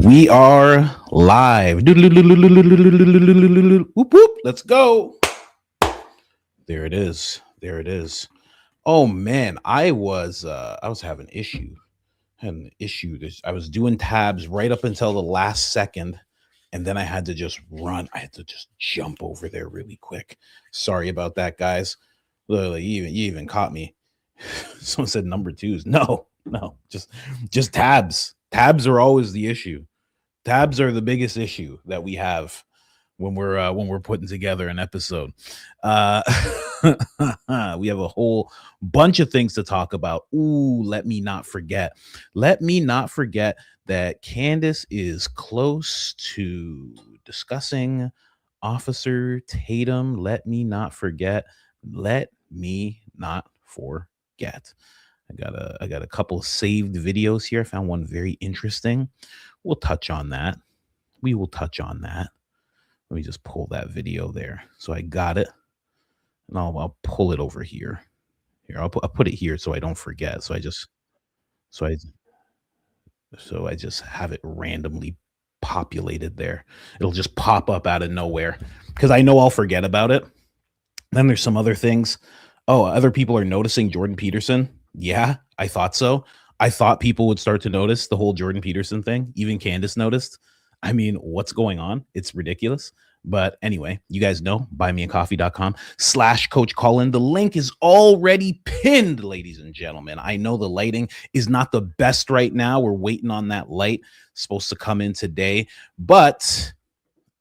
We are live. Whoop, whoop. Let's go. There it is. There it is. Oh man, I was having issue. Had an issue. I was doing tabs right up until the last second, and then I had to just run. I had to just jump over there really quick. Sorry about that, guys. Literally, you even caught me. Someone said number twos. No, just tabs. Tabs are always the issue. Tabs are the biggest issue that we have when we're putting together an episode. Uh, we have a whole bunch of things to talk about. Ooh, let me not forget. Let me not forget that Candace is close to discussing Officer Tatum. Let me not forget. Let me not forget. I got a couple of saved videos here. I found one very interesting. We'll touch on that. We will touch on that. Let me just pull that video there. So I got it, and I'll pull it over here. Here, I'll put it here so I don't forget. So I just have it randomly populated there. It'll just pop up out of nowhere because I know I'll forget about it. Then there's some other things. Oh, other people are noticing Jordan Peterson. Yeah, I thought so. I thought people would start to notice the whole Jordan Peterson thing. Even Candace noticed. I mean, what's going on? It's ridiculous. But anyway, you guys know, buymeacoffee.com/Coach Colin. The link is already pinned, ladies and gentlemen. I know the lighting is not the best right now. We're waiting on that light. It's supposed to come in today. But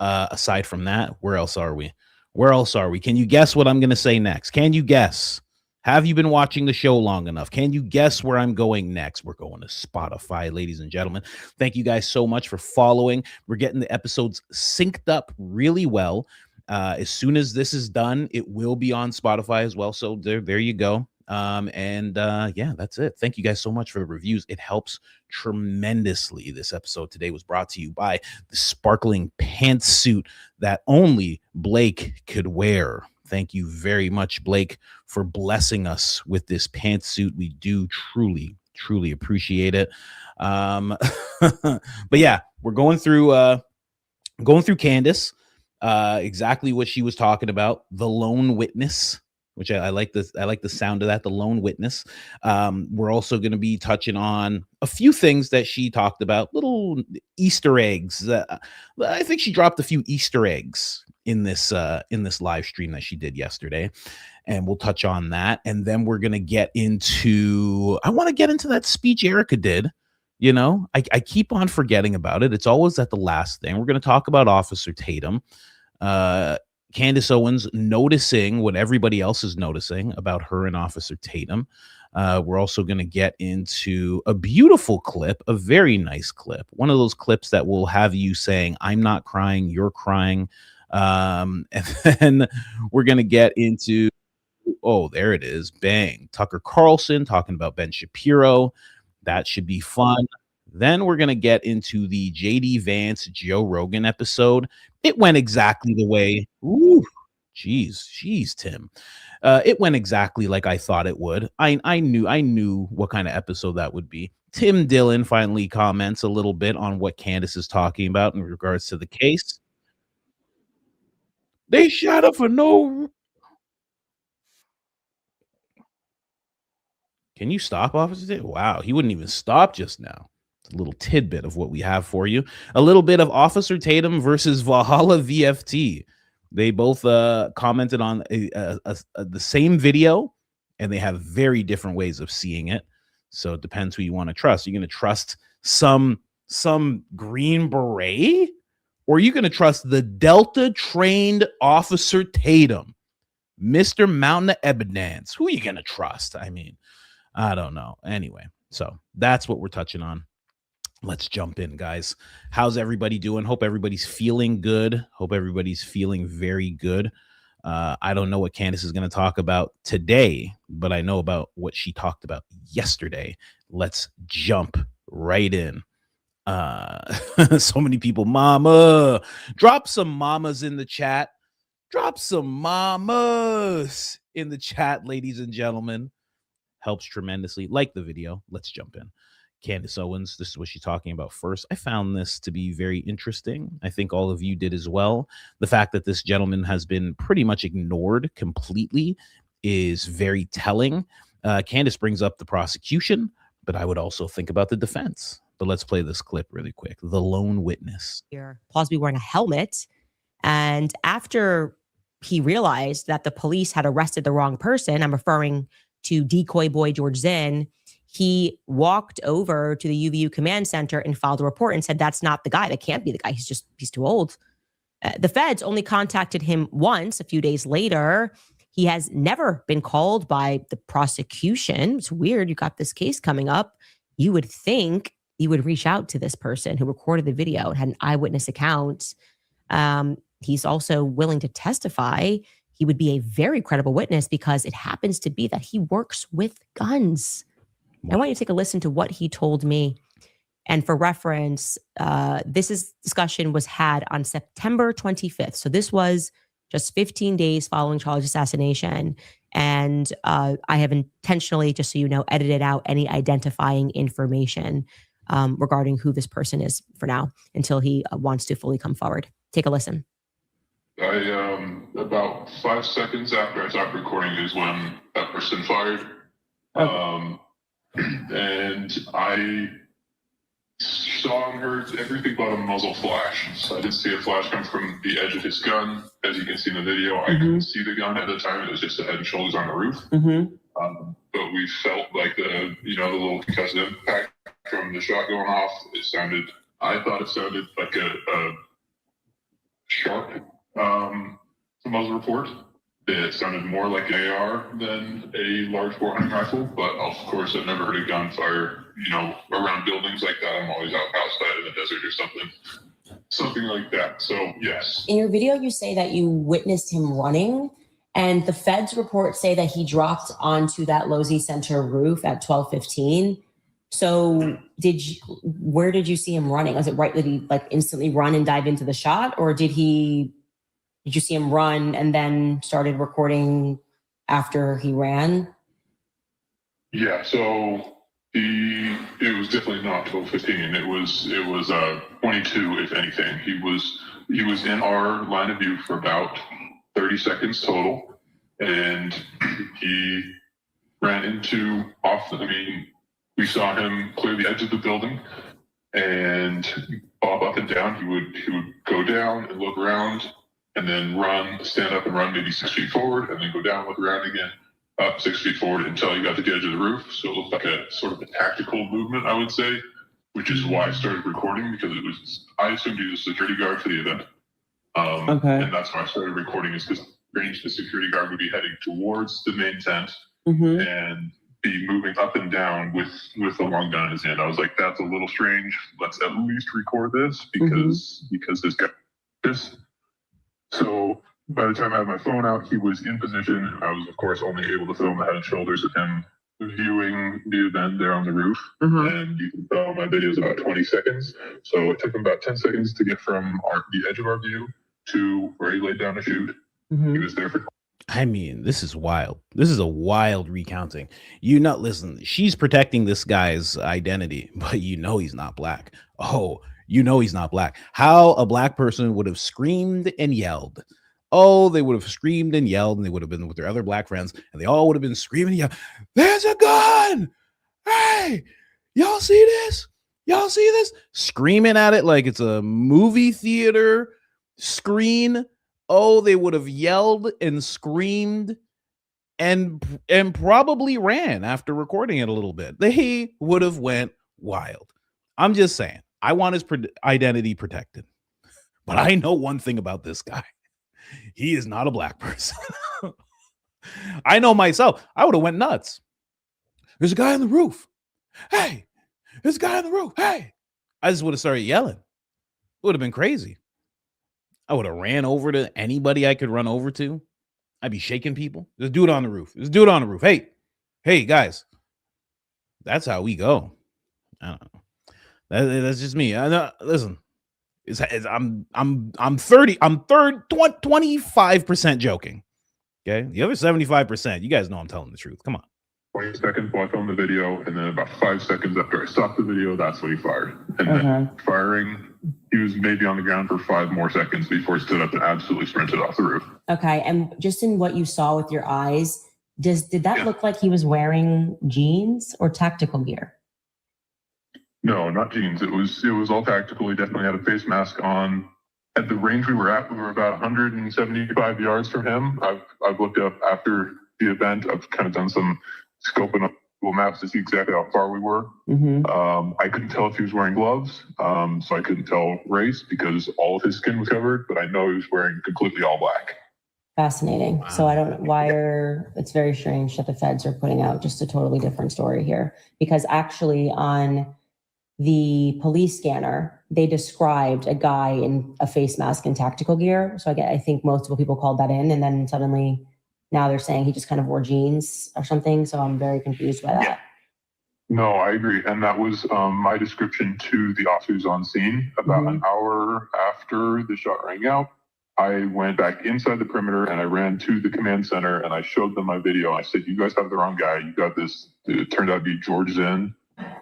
aside from that, where else are we? Where else are we? Can you guess what I'm going to say next? Can you guess? Have you been watching the show long enough? Can you guess where I'm going next? We're going to Spotify, ladies and gentlemen. Thank you guys so much for following. We're getting the episodes synced up really well. As soon as this is done, it will be on Spotify as well. So there you go. Yeah, that's it. Thank you guys so much for the reviews. It helps tremendously. This episode today was brought to you by the sparkling pantsuit that only Blake could wear. Thank you very much, Blake, for blessing us with this pantsuit. We do truly appreciate it. But yeah, we're going through Candace, exactly what she was talking about, the lone witness, which I like this. I like the sound of that, the lone witness. We're also going to be touching on a few things that she talked about, little Easter eggs. I think she dropped a few Easter eggs in this live stream that she did yesterday, and we'll touch on that. And then we're going to get into, I want to get into that speech Erica did. You know, I keep on forgetting about it. It's always at the last thing. We're going to talk about Officer Tatum. Candace Owens noticing what everybody else is noticing about her and Officer Tatum. We're also going to get into a beautiful clip, a very nice clip. One of those clips that will have you saying, I'm not crying, you're crying. And then we're going to get into, oh, there it is. Bang. Tucker Carlson talking about Ben Shapiro. That should be fun. Then we're going to get into the JD Vance Joe Rogan episode. It went exactly the way. Ooh, jeez, Tim. It went exactly like I thought it would. I knew what kind of episode that would be. Tim Dillon finally comments a little bit on what Candace is talking about in regards to the case. They shot her for no. Can you stop, Officer? Wow, he wouldn't even stop just now. It's a little tidbit of what we have for you. A little bit of Officer Tatum versus Valhalla VFT. They both commented on the same video, and they have very different ways of seeing it. So it depends who you want to trust. You're going to trust some Green Beret, or are you going to trust the Delta trained Officer Tatum, Mr. Mountain of Evidence? Who are you going to trust? I mean, I don't know. Anyway, so that's what we're touching on. Let's jump in, guys. How's everybody doing? Hope everybody's feeling good. Hope everybody's feeling very good. I don't know what Candace is going to talk about today, but I know about what she talked about yesterday. Let's jump right in. So many people, mama, drop some mamas in the chat. Drop some mamas in the chat, ladies and gentlemen. Helps tremendously. Like the video. Let's jump in. Candace Owens, this is what she's talking about first. I found this to be very interesting. I think all of you did as well. The fact that this gentleman has been pretty much ignored completely is very telling. Candace brings up the prosecution, but I would also think about the defense. But let's play this clip really quick. The lone witness. Here, plausibly wearing a helmet. And after he realized that the police had arrested the wrong person, I'm referring to decoy boy George Zinn, he walked over to the UVU command center and filed a report and said, that's not the guy. That can't be the guy. He's too old. The feds only contacted him once a few days later. He has never been called by the prosecution. It's weird. You got this case coming up. You would think you would reach out to this person who recorded the video and had an eyewitness account. He's also willing to testify. He would be a very credible witness because it happens to be that he works with guns. I want you to take a listen to what he told me. And for reference, this discussion was had on September 25th. So this was just 15 days following Charlie's assassination. And I have intentionally, just so you know, edited out any identifying information regarding who this person is for now until he wants to fully come forward. Take a listen. About 5 seconds after I stopped recording is when that person fired. Okay. And I saw and heard everything but a muzzle flash. So I didn't see a flash come from the edge of his gun. As you can see in the video, I couldn't see the gun at the time. It was just the head and shoulders on the roof. But we felt like the little concussive impact from the shot going off. I thought it sounded like a sharp muzzle report. It sounded more like an AR than a large bore hunting rifle, but of course I've never heard a gunfire, around buildings like that. I'm always outside in the desert or something like that. So yes. In your video, you say that you witnessed him running, and the feds report say that he dropped onto that Losey Center roof at 12:15. So where did you see him running? Was it right that he instantly run and dive into the shot, or did you see him run and then started recording after he ran? Yeah, so it was definitely not 12:15. It was 22, if anything. He was in our line of view for about 30 seconds total, and he ran we saw him clear the edge of the building and bob up and down. He would go down and look around, and then stand up and run maybe 6 feet forward, and then go down, look around again, up 6 feet forward until he got to the edge of the roof. So it looked like a sort of a tactical movement, I would say, which is why I started recording, because I assumed he was a security guard for the event. Okay. And that's why I started recording, is because the security guard would be heading towards the main tent and be moving up and down with a long gun in his hand. I was like, that's a little strange. Let's at least record this because this guy is. So by the time I had my phone out, he was in position. I was, of course, only able to film the head and shoulders of him viewing the event there on the roof. And you can tell my video is about 20 seconds. So it took him about 10 seconds to get from the edge of our view to where he laid down to shoot. He was there for... I mean, this is wild. This is a wild recounting. Listen, she's protecting this guy's identity, but he's not black. Oh, he's not black. How a black person would have screamed and yelled. Oh, they would have screamed and yelled, and they would have been with their other black friends, and they all would have been screaming and yelling, there's a gun! Hey, y'all see this? Y'all see this? Screaming at it like it's a movie theater screen. Oh, they would have yelled and screamed and probably ran after recording it a little bit. They would have went wild. I'm just saying, I want his identity protected. But I know one thing about this guy. He is not a black person. I know myself. I would have went nuts. There's a guy on the roof. Hey, there's a guy on the roof. Hey. I just would have started yelling. It would have been crazy. I would have ran over to anybody I could run over to. I'd be shaking people. There's a dude on the roof. There's a dude on the roof. Hey, guys. That's how we go. I don't know. That's just me. Listen, I'm 25% joking. Okay. The other 75%, you guys know I'm telling the truth. Come on. 20 seconds while I filmed the video, and then about 5 seconds after I stopped the video, that's when he fired. And then firing, he was maybe on the ground for 5 more seconds before he stood up and absolutely sprinted off the roof. Okay, and just in what you saw with your eyes, did that look like he was wearing jeans or tactical gear? No, not jeans. It was all tactical. He definitely had a face mask on. At the range we were at, we were about 175 yards from him. I've looked up after the event. I've kind of done some scoping up Google Maps to see exactly how far we were. I couldn't tell if he was wearing gloves, so I couldn't tell race because all of his skin was covered, but I know he was wearing completely all black. Fascinating. Wow. So I don't know why it's very strange that the feds are putting out just a totally different story here, because actually on the police scanner, they described a guy in a face mask and tactical gear. So I think multiple people called that in, and then suddenly now they're saying he just kind of wore jeans or something. So I'm very confused by that. Yeah. No, I agree. And that was my description to the officers on scene. About an hour after the shot rang out, I went back inside the perimeter and I ran to the command center and I showed them my video. I said, you guys have the wrong guy. You got this. It turned out to be George Zinn.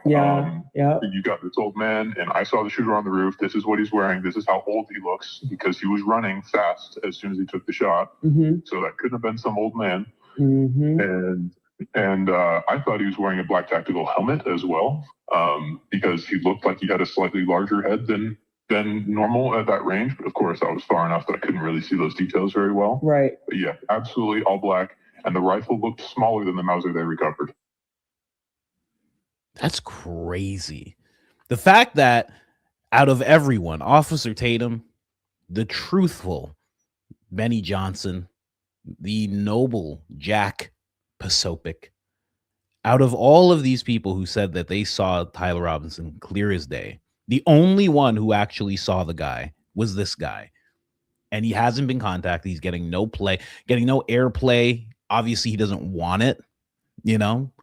You got this old man, and I saw the shooter on the roof. This is what he's wearing. This is how old he looks, because he was running fast as soon as he took the shot. So that couldn't have been some old man. And I thought he was wearing a black tactical helmet as well, because he looked like he had a slightly larger head than normal at that range. But of course, I was far enough that I couldn't really see those details very well. Right. But yeah, absolutely all black. And the rifle looked smaller than the Mauser they recovered. That's crazy. The fact that out of everyone, Officer Tatum, the truthful Benny Johnson, the noble Jack Posobiec, out of all of these people who said that they saw Tyler Robinson clear as day, the only one who actually saw the guy was this guy. And he hasn't been contacted. He's getting no play, getting no airplay. Obviously, he doesn't want it.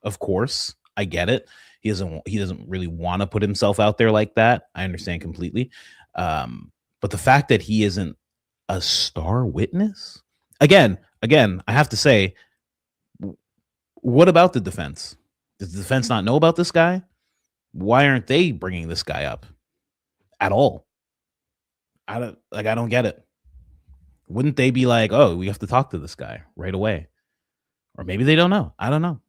Of course, I get it. He doesn't really want to put himself out there like that. I understand completely. But the fact that he isn't a star witness, again, I have to say, what about the defense? Does the defense not know about this guy? Why aren't they bringing this guy up at all? I don't get it. Wouldn't they be like, oh, we have to talk to this guy right away? Or maybe they don't know. I don't know.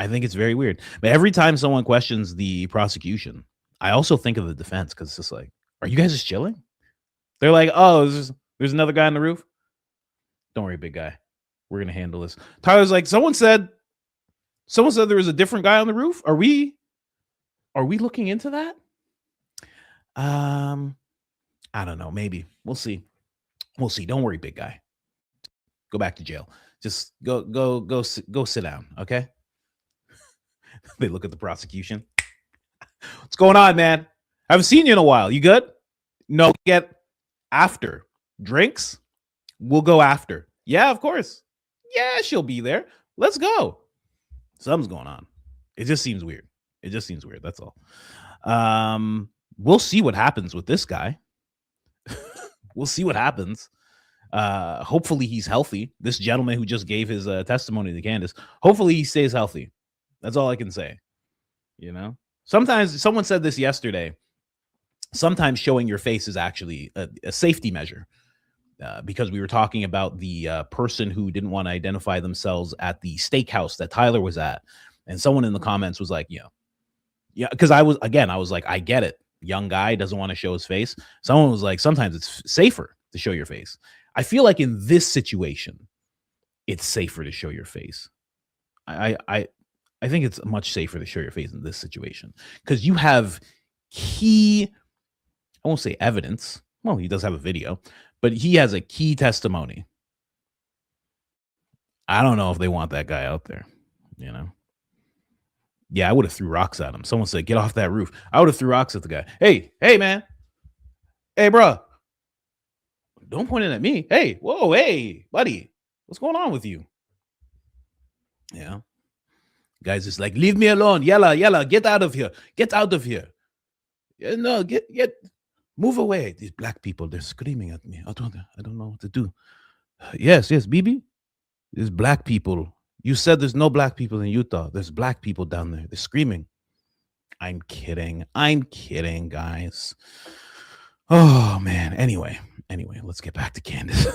I think it's very weird. But every time someone questions the prosecution, I also think of the defense, because it's just like, are you guys just chilling? They're like, oh, there's another guy on the roof. Don't worry, big guy. We're going to handle this. Tyler's like, someone said there was a different guy on the roof. Are we looking into that? I don't know. Maybe. We'll see. Don't worry, big guy. Go back to jail. Just go sit down. Okay. They look at the prosecution. What's going on, man? I haven't seen you in a while. You good? No, get after drinks. We'll go after. Yeah, of course. Yeah, she'll be there. Let's go. Something's going on. It just seems weird. That's all. We'll see what happens with this guy. We'll see what happens. Hopefully he's healthy. This gentleman who just gave his testimony to Candace, hopefully he stays healthy. That's all I can say. Sometimes someone said this yesterday. Sometimes showing your face is actually a safety measure, because we were talking about the person who didn't want to identify themselves at the steakhouse that Tyler was at. And someone in the comments was like, yeah, because I was like, I get it. Young guy doesn't want to show his face. Someone was like, sometimes it's safer to show your face. I feel like in this situation, it's safer to show your face. I think it's much safer to show your face in this situation, because you have key, I won't say evidence. Well, he does have a video, but he has a key testimony. I don't know if they want that guy out there, Yeah, I would have threw rocks at him. Someone said, get off that roof. I would have threw rocks at the guy. Hey, man. Hey, bro. Don't point it at me. Hey, whoa, hey, buddy. What's going on with you? Yeah. Guys just like, leave me alone. Yalla, get out of here. Get out of here. Yeah, no, move away. These black people, they're screaming at me. I don't know what to do. Yes, BB. These black people You said there's no black people in Utah. There's black people down there. They're screaming. I'm kidding. I'm kidding, guys. Oh man. Anyway, let's get back to Candace.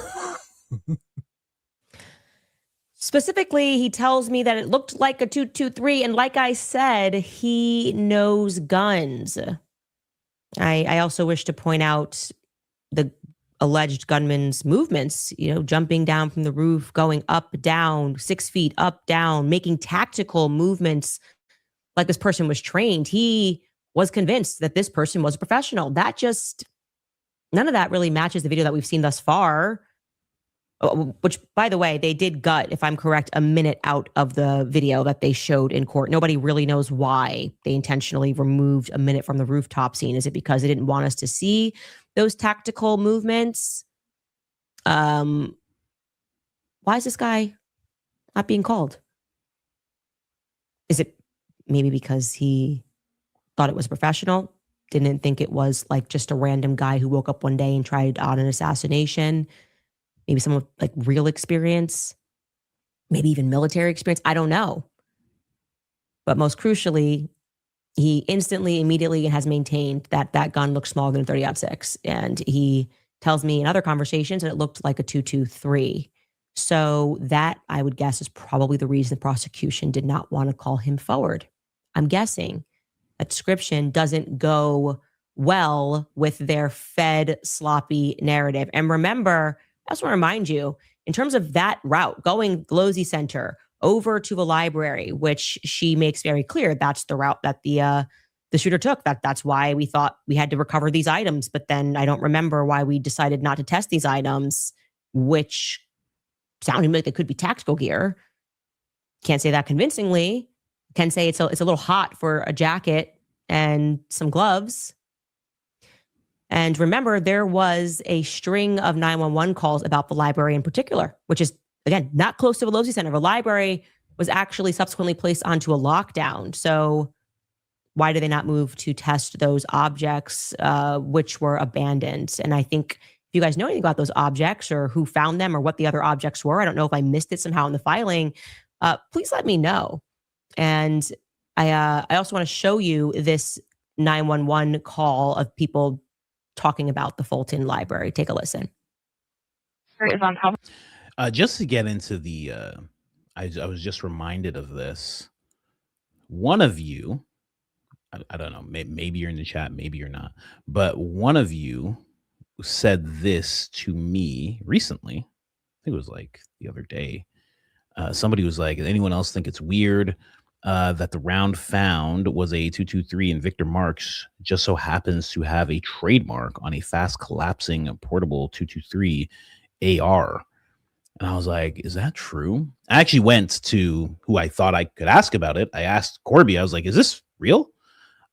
Specifically, he tells me that it looked like a 223, and like I said, he knows guns. I also wish to point out the alleged gunman's movements, jumping down from the roof, going up, down, 6 feet, up, down, making tactical movements like this person was trained. He was convinced that this person was a professional. None of that really matches the video that we've seen thus far, which, by the way, they did gut, if I'm correct, a minute out of the video that they showed in court. Nobody really knows why they intentionally removed a minute from the rooftop scene. Is it because they didn't want us to see those tactical movements? Why is this guy not being called? Is it maybe because he thought it was professional? Didn't think it was like just a random guy who woke up one day and tried out an assassination? Maybe someone with like real experience, maybe even military experience. I don't know. But most crucially, he instantly, immediately has maintained that that gun looks smaller than a 30-06. And he tells me in other conversations that it looked like a 223. So that, I would guess, is probably the reason the prosecution did not want to call him forward. I'm guessing that description doesn't go well with their fed, sloppy narrative. And remember, I just want to remind you, in terms of that route, going Glosey Center over to the library, which she makes very clear, that's the route that the shooter took. That's why we thought we had to recover these items. But then I don't remember why we decided not to test these items, which sounded like they could be tactical gear. Can't say that convincingly. Can say it's a little hot for a jacket and some gloves. And remember, there was a string of 911 calls about the library in particular, which is, again, not close to Velocity Center. The library was actually subsequently placed onto a lockdown. So why did they not move to test those objects, which were abandoned? And I think if you guys know anything about those objects or who found them or what the other objects were, I don't know if I missed it somehow in the filing, please let me know. And I also want to show you this 911 call of people talking about the Fulton Library. Take a listen. Just to get into the, I was just reminded of this. One of you, I don't know, maybe you're in the chat, maybe you're not, but one of you said this to me recently. I think it was like the other day. Somebody was like, anyone else think it's weird that the round found was a 223 and Victor Marks just so happens to have a trademark on a fast collapsing portable 223 AR? And I was like, is that true? I actually went to who I thought I could ask about it. I asked Corby. I was like, is this real?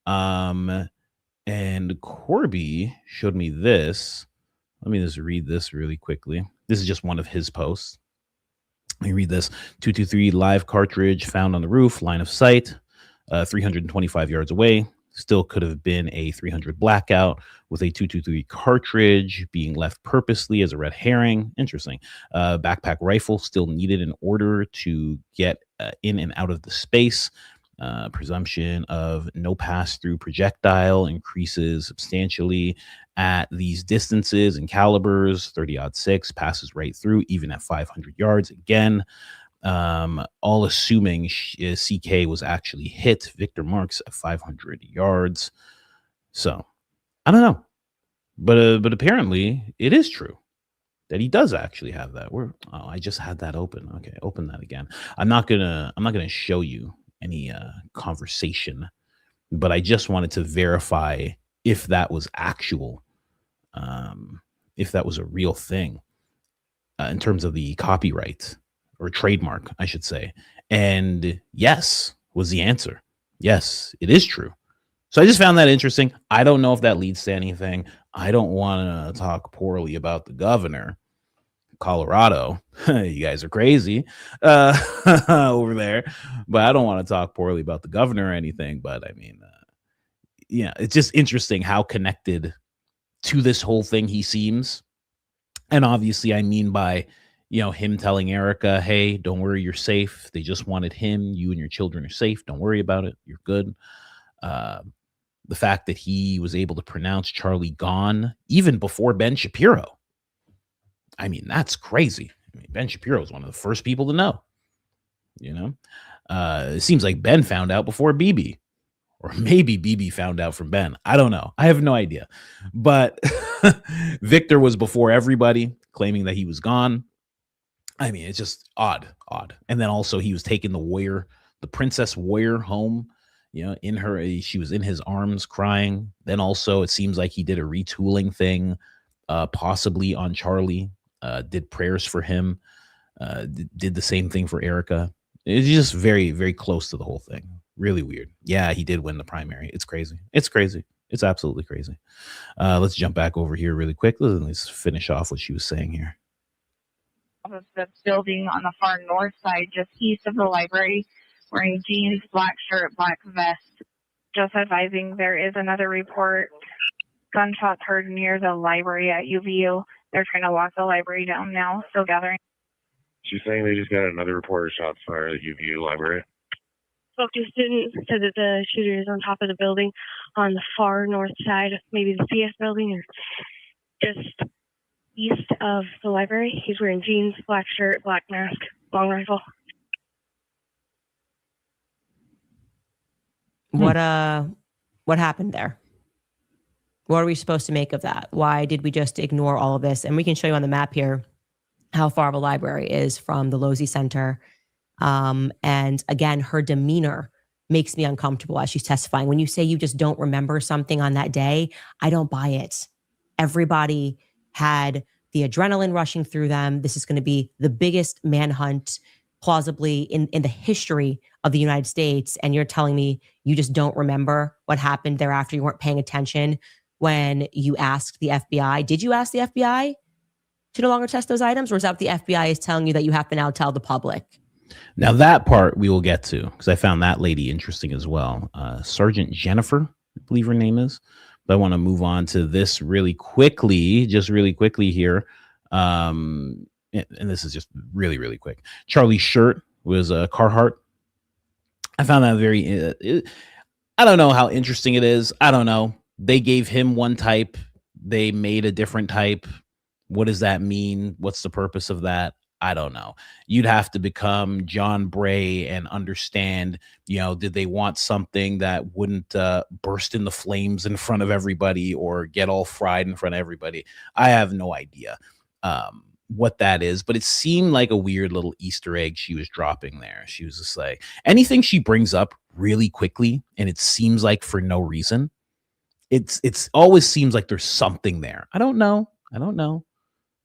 And Corby showed me this. Let me just read this really quickly. This is just one of his posts. Let me read this. 223 live cartridge found on the roof, line of sight, 325 yards away. Still could have been a 300 blackout with a 223 cartridge being left purposely as a red herring. Interesting. Backpack rifle still needed in order to get in and out of the space. Presumption of no pass-through projectile increases substantially at these distances and calibers. 30-06 passes right through, even at 500 yards. Again, all assuming CK was actually hit Victor Marks at 500 yards. So I don't know, but apparently it is true that he does actually have that. I just had that open. Okay, open that again. I'm not gonna show you any conversation, but I just wanted to verify if that was actual, if that was a real thing in terms of the copyright or trademark, I should say. And yes was the answer. Yes, it is true. So I just found that interesting. I don't know if that leads to anything. I don't want to talk poorly about the governor. Colorado, you guys are crazy over there, but I don't want to talk poorly about the governor or anything. But I mean, yeah, it's just interesting how connected to this whole thing he seems. And obviously, I mean by him telling Erica, hey, don't worry, you're safe. They just wanted him. You and your children are safe. Don't worry about it. You're good. Uh, the fact that he was able to pronounce Charlie gone even before Ben Shapiro. I mean, that's crazy. I mean, Ben Shapiro is one of the first people to know. It seems like Ben found out before BB, or maybe BB found out from Ben. I don't know. I have no idea. But Victor was before everybody, claiming that he was gone. I mean, it's just odd. And then also he was taking the Princess Warrior home, she was in his arms crying. Then also it seems like he did a retooling thing, possibly on Charlie, did prayers for him, did the same thing for Erica. It's just very, very close to the whole thing. Really weird. Yeah, he did win the primary. It's crazy. It's absolutely crazy. Let's jump back over here really quick. Let's finish off what she was saying here. Of the building on the far north side, just east of the library, wearing jeans, black shirt, black vest. Just advising, there is another report. Gunshots heard near the library at UVU. They're trying to lock the library down now, still gathering. She's saying they just got another report of shots fired at UVU library. Spoke to a student, said that the shooter is on top of the building on the far north side, maybe the CS building, or just east of the library. He's wearing jeans, black shirt, black mask, long rifle. What happened there? What are we supposed to make of that? Why did we just ignore all of this? And we can show you on the map here how far the library is from the Losey Center. And again, her demeanor makes me uncomfortable as she's testifying. When you say you just don't remember something on that day, I don't buy it. Everybody had the adrenaline rushing through them. This is going to be the biggest manhunt plausibly in the history of the United States. And you're telling me you just don't remember what happened thereafter. You weren't paying attention when you asked the FBI. Did you ask the FBI to no longer test those items? Or is that what the FBI is telling you that you have to now tell the public? Now that part we will get to, because I found that lady interesting as well. Sergeant Jennifer, I believe her name is. But I want to move on to this really quickly here. And this is just really, really quick. Charlie's shirt was a Carhartt. I found that very, I don't know how interesting it is. I don't know. They gave him one type. They made a different type. What does that mean? What's the purpose of that? I don't know. You'd have to become John Bray and understand, did they want something that wouldn't burst into flames in front of everybody or get all fried in front of everybody? I have no idea what that is, but it seemed like a weird little Easter egg she was dropping there. She was just like, anything she brings up really quickly, and it seems like for no reason, it's always seems like there's something there. I don't know.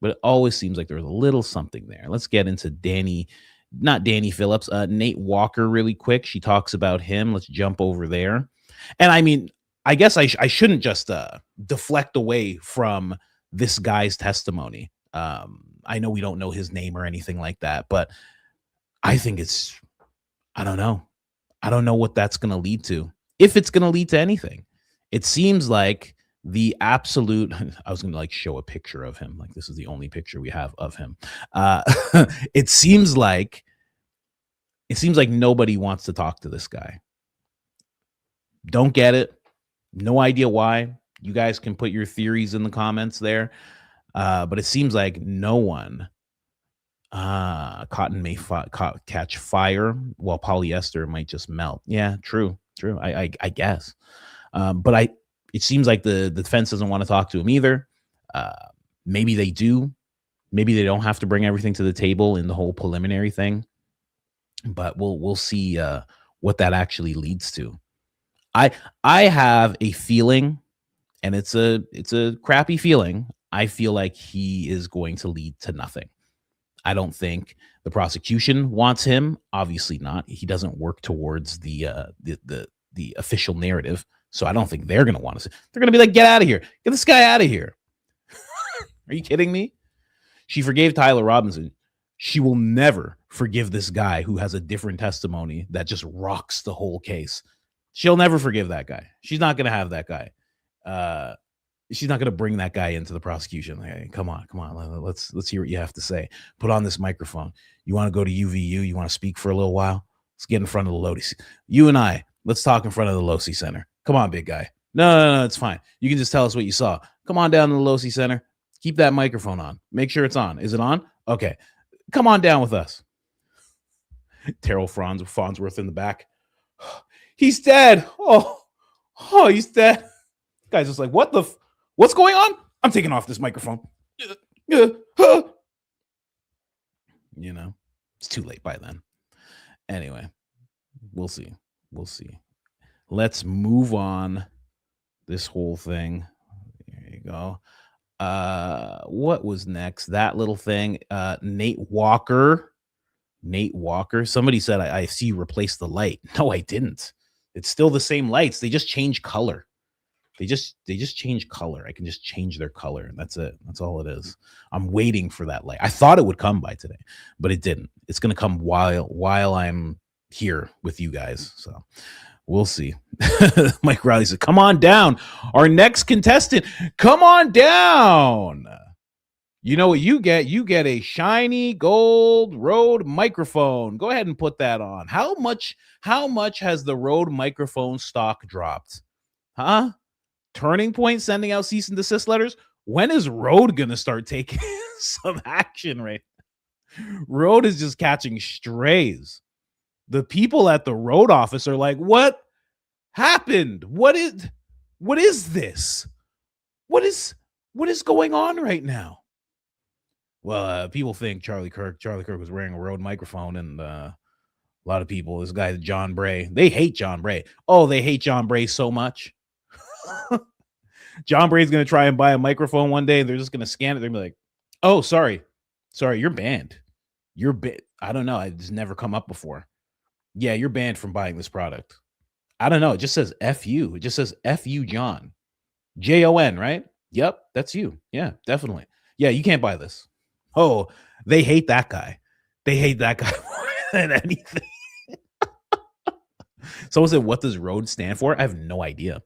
But it always seems like there's a little something there. Let's get into not Danny Phillips, Nate Walker really quick. She talks about him. Let's jump over there. And I mean, I guess I shouldn't just deflect away from this guy's testimony. I know we don't know his name or anything like that, but I think I don't know. I don't know what that's going to lead to. If it's going to lead to anything. It seems like the absolute, I was going to show a picture of him. Like this is the only picture we have of him. It seems like nobody wants to talk to this guy. Don't get it. No idea why. You guys can put your theories in the comments there. But it seems like no one, cotton may catch fire while polyester might just melt. Yeah, true. I guess. But it seems like the defense doesn't want to talk to him either. Maybe they do. Maybe they don't have to bring everything to the table in the whole preliminary thing. But we'll see what that actually leads to. I have a feeling, and it's a crappy feeling. I feel like he is going to lead to nothing. I don't think the prosecution wants him. Obviously not. He doesn't work towards the official narrative. So I don't think they're going to want to. They're going to be like, get out of here. Get this guy out of here. Are you kidding me? She forgave Tyler Robinson. She will never forgive this guy who has a different testimony that just rocks the whole case. She'll never forgive that guy. She's not going to have that guy. She's not going to bring that guy into the prosecution. Hey, come on. Let's hear what you have to say. Put on this microphone. You want to go to UVU? You want to speak for a little while? Let's get in front of the Lodi. You and I, let's talk in front of the Losi Center. Come on, big guy. No, it's fine. You can just tell us what you saw. Come on down to the Losi Center. Keep that microphone on. Make sure it's on. Is it on? Okay. Come on down with us. Terrell Farnsworth in the back. He's dead. Oh, he's dead. Guy's just like, what's going on? I'm taking off this microphone. You know, it's too late by then. Anyway, we'll see. Let's move on this whole thing. There you go. What was next? That little thing. Nate Walker. Somebody said, I see you replaced the light. No, I didn't. It's still the same lights. They just change color. They just change color. I can just change their color, and that's it. That's all it is. I'm waiting for that light. I thought it would come by today, but it didn't. It's gonna come while I'm here with you guys. So we'll see. Mike Riley said, "Come on down. Our next contestant, come on down." You know what you get? You get a shiny gold Rode microphone. Go ahead and put that on. How much has the Rode microphone stock dropped? Huh? Turning Point sending out cease and desist letters. When is Rode gonna start taking some action right now? Rode is just catching strays. The people at the Rode office are like, what happened? What is this? What is going on right now? Well, people think Charlie Kirk was wearing a Rode microphone, and a lot of people, this guy, John Bray, they hate John Bray. Oh, they hate John Bray so much. John Bray's going to try and buy a microphone one day. They're just going to scan it. They're going to be like, oh, sorry, you're banned. I don't know. It's never come up before. Yeah, you're banned from buying this product. I don't know. It just says F you. It just says F you, John. Jon, right? Yep, that's you. Yeah, definitely. Yeah, you can't buy this. Oh, they hate that guy. They hate that guy more than anything. Someone said, what does Rode stand for? I have no idea.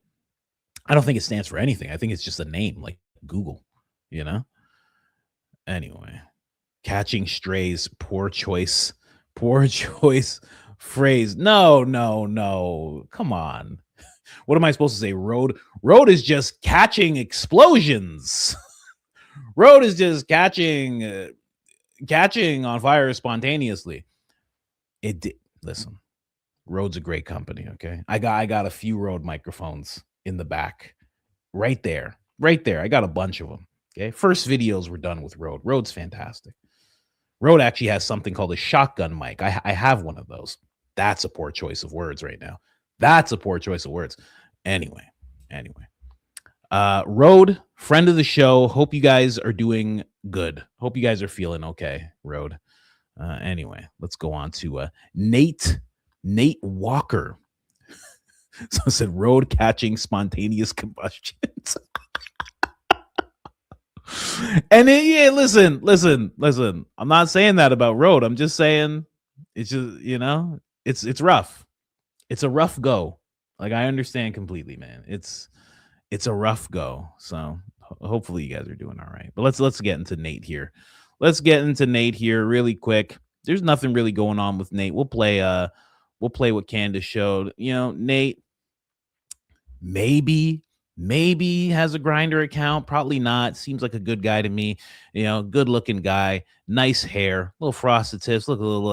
I don't think it stands for anything. I think it's just a name like Google, you know? Anyway, catching strays, poor choice phrase. No. Come on. What am I supposed to say? Rode is just catching explosions. Rode is just catching on fire spontaneously. Listen, Rode's a great company, okay? I got a few Rode microphones in the back. Right there. I got a bunch of them, okay? First videos were done with Rode. Rode's fantastic. Rode actually has something called a shotgun mic. I have one of those. That's a poor choice of words right now. That's a poor choice of words. Anyway. Rode, friend of the show. Hope you guys are doing good. Hope you guys are feeling okay, Rode. Anyway, let's go on to Nate Walker. So said Rode catching spontaneous combustions. And listen. I'm not saying that about Rode. I'm just saying it's just, it's rough. It's a rough go. Like, I understand completely, man. It's a rough go. So hopefully you guys are doing all right. But let's get into Nate here. Really quick. There's nothing really going on with Nate. We'll play what Candace showed. Nate maybe has a Grindr account, probably not. Seems like a good guy to me. Good looking guy, nice hair, little frosted tips, look a little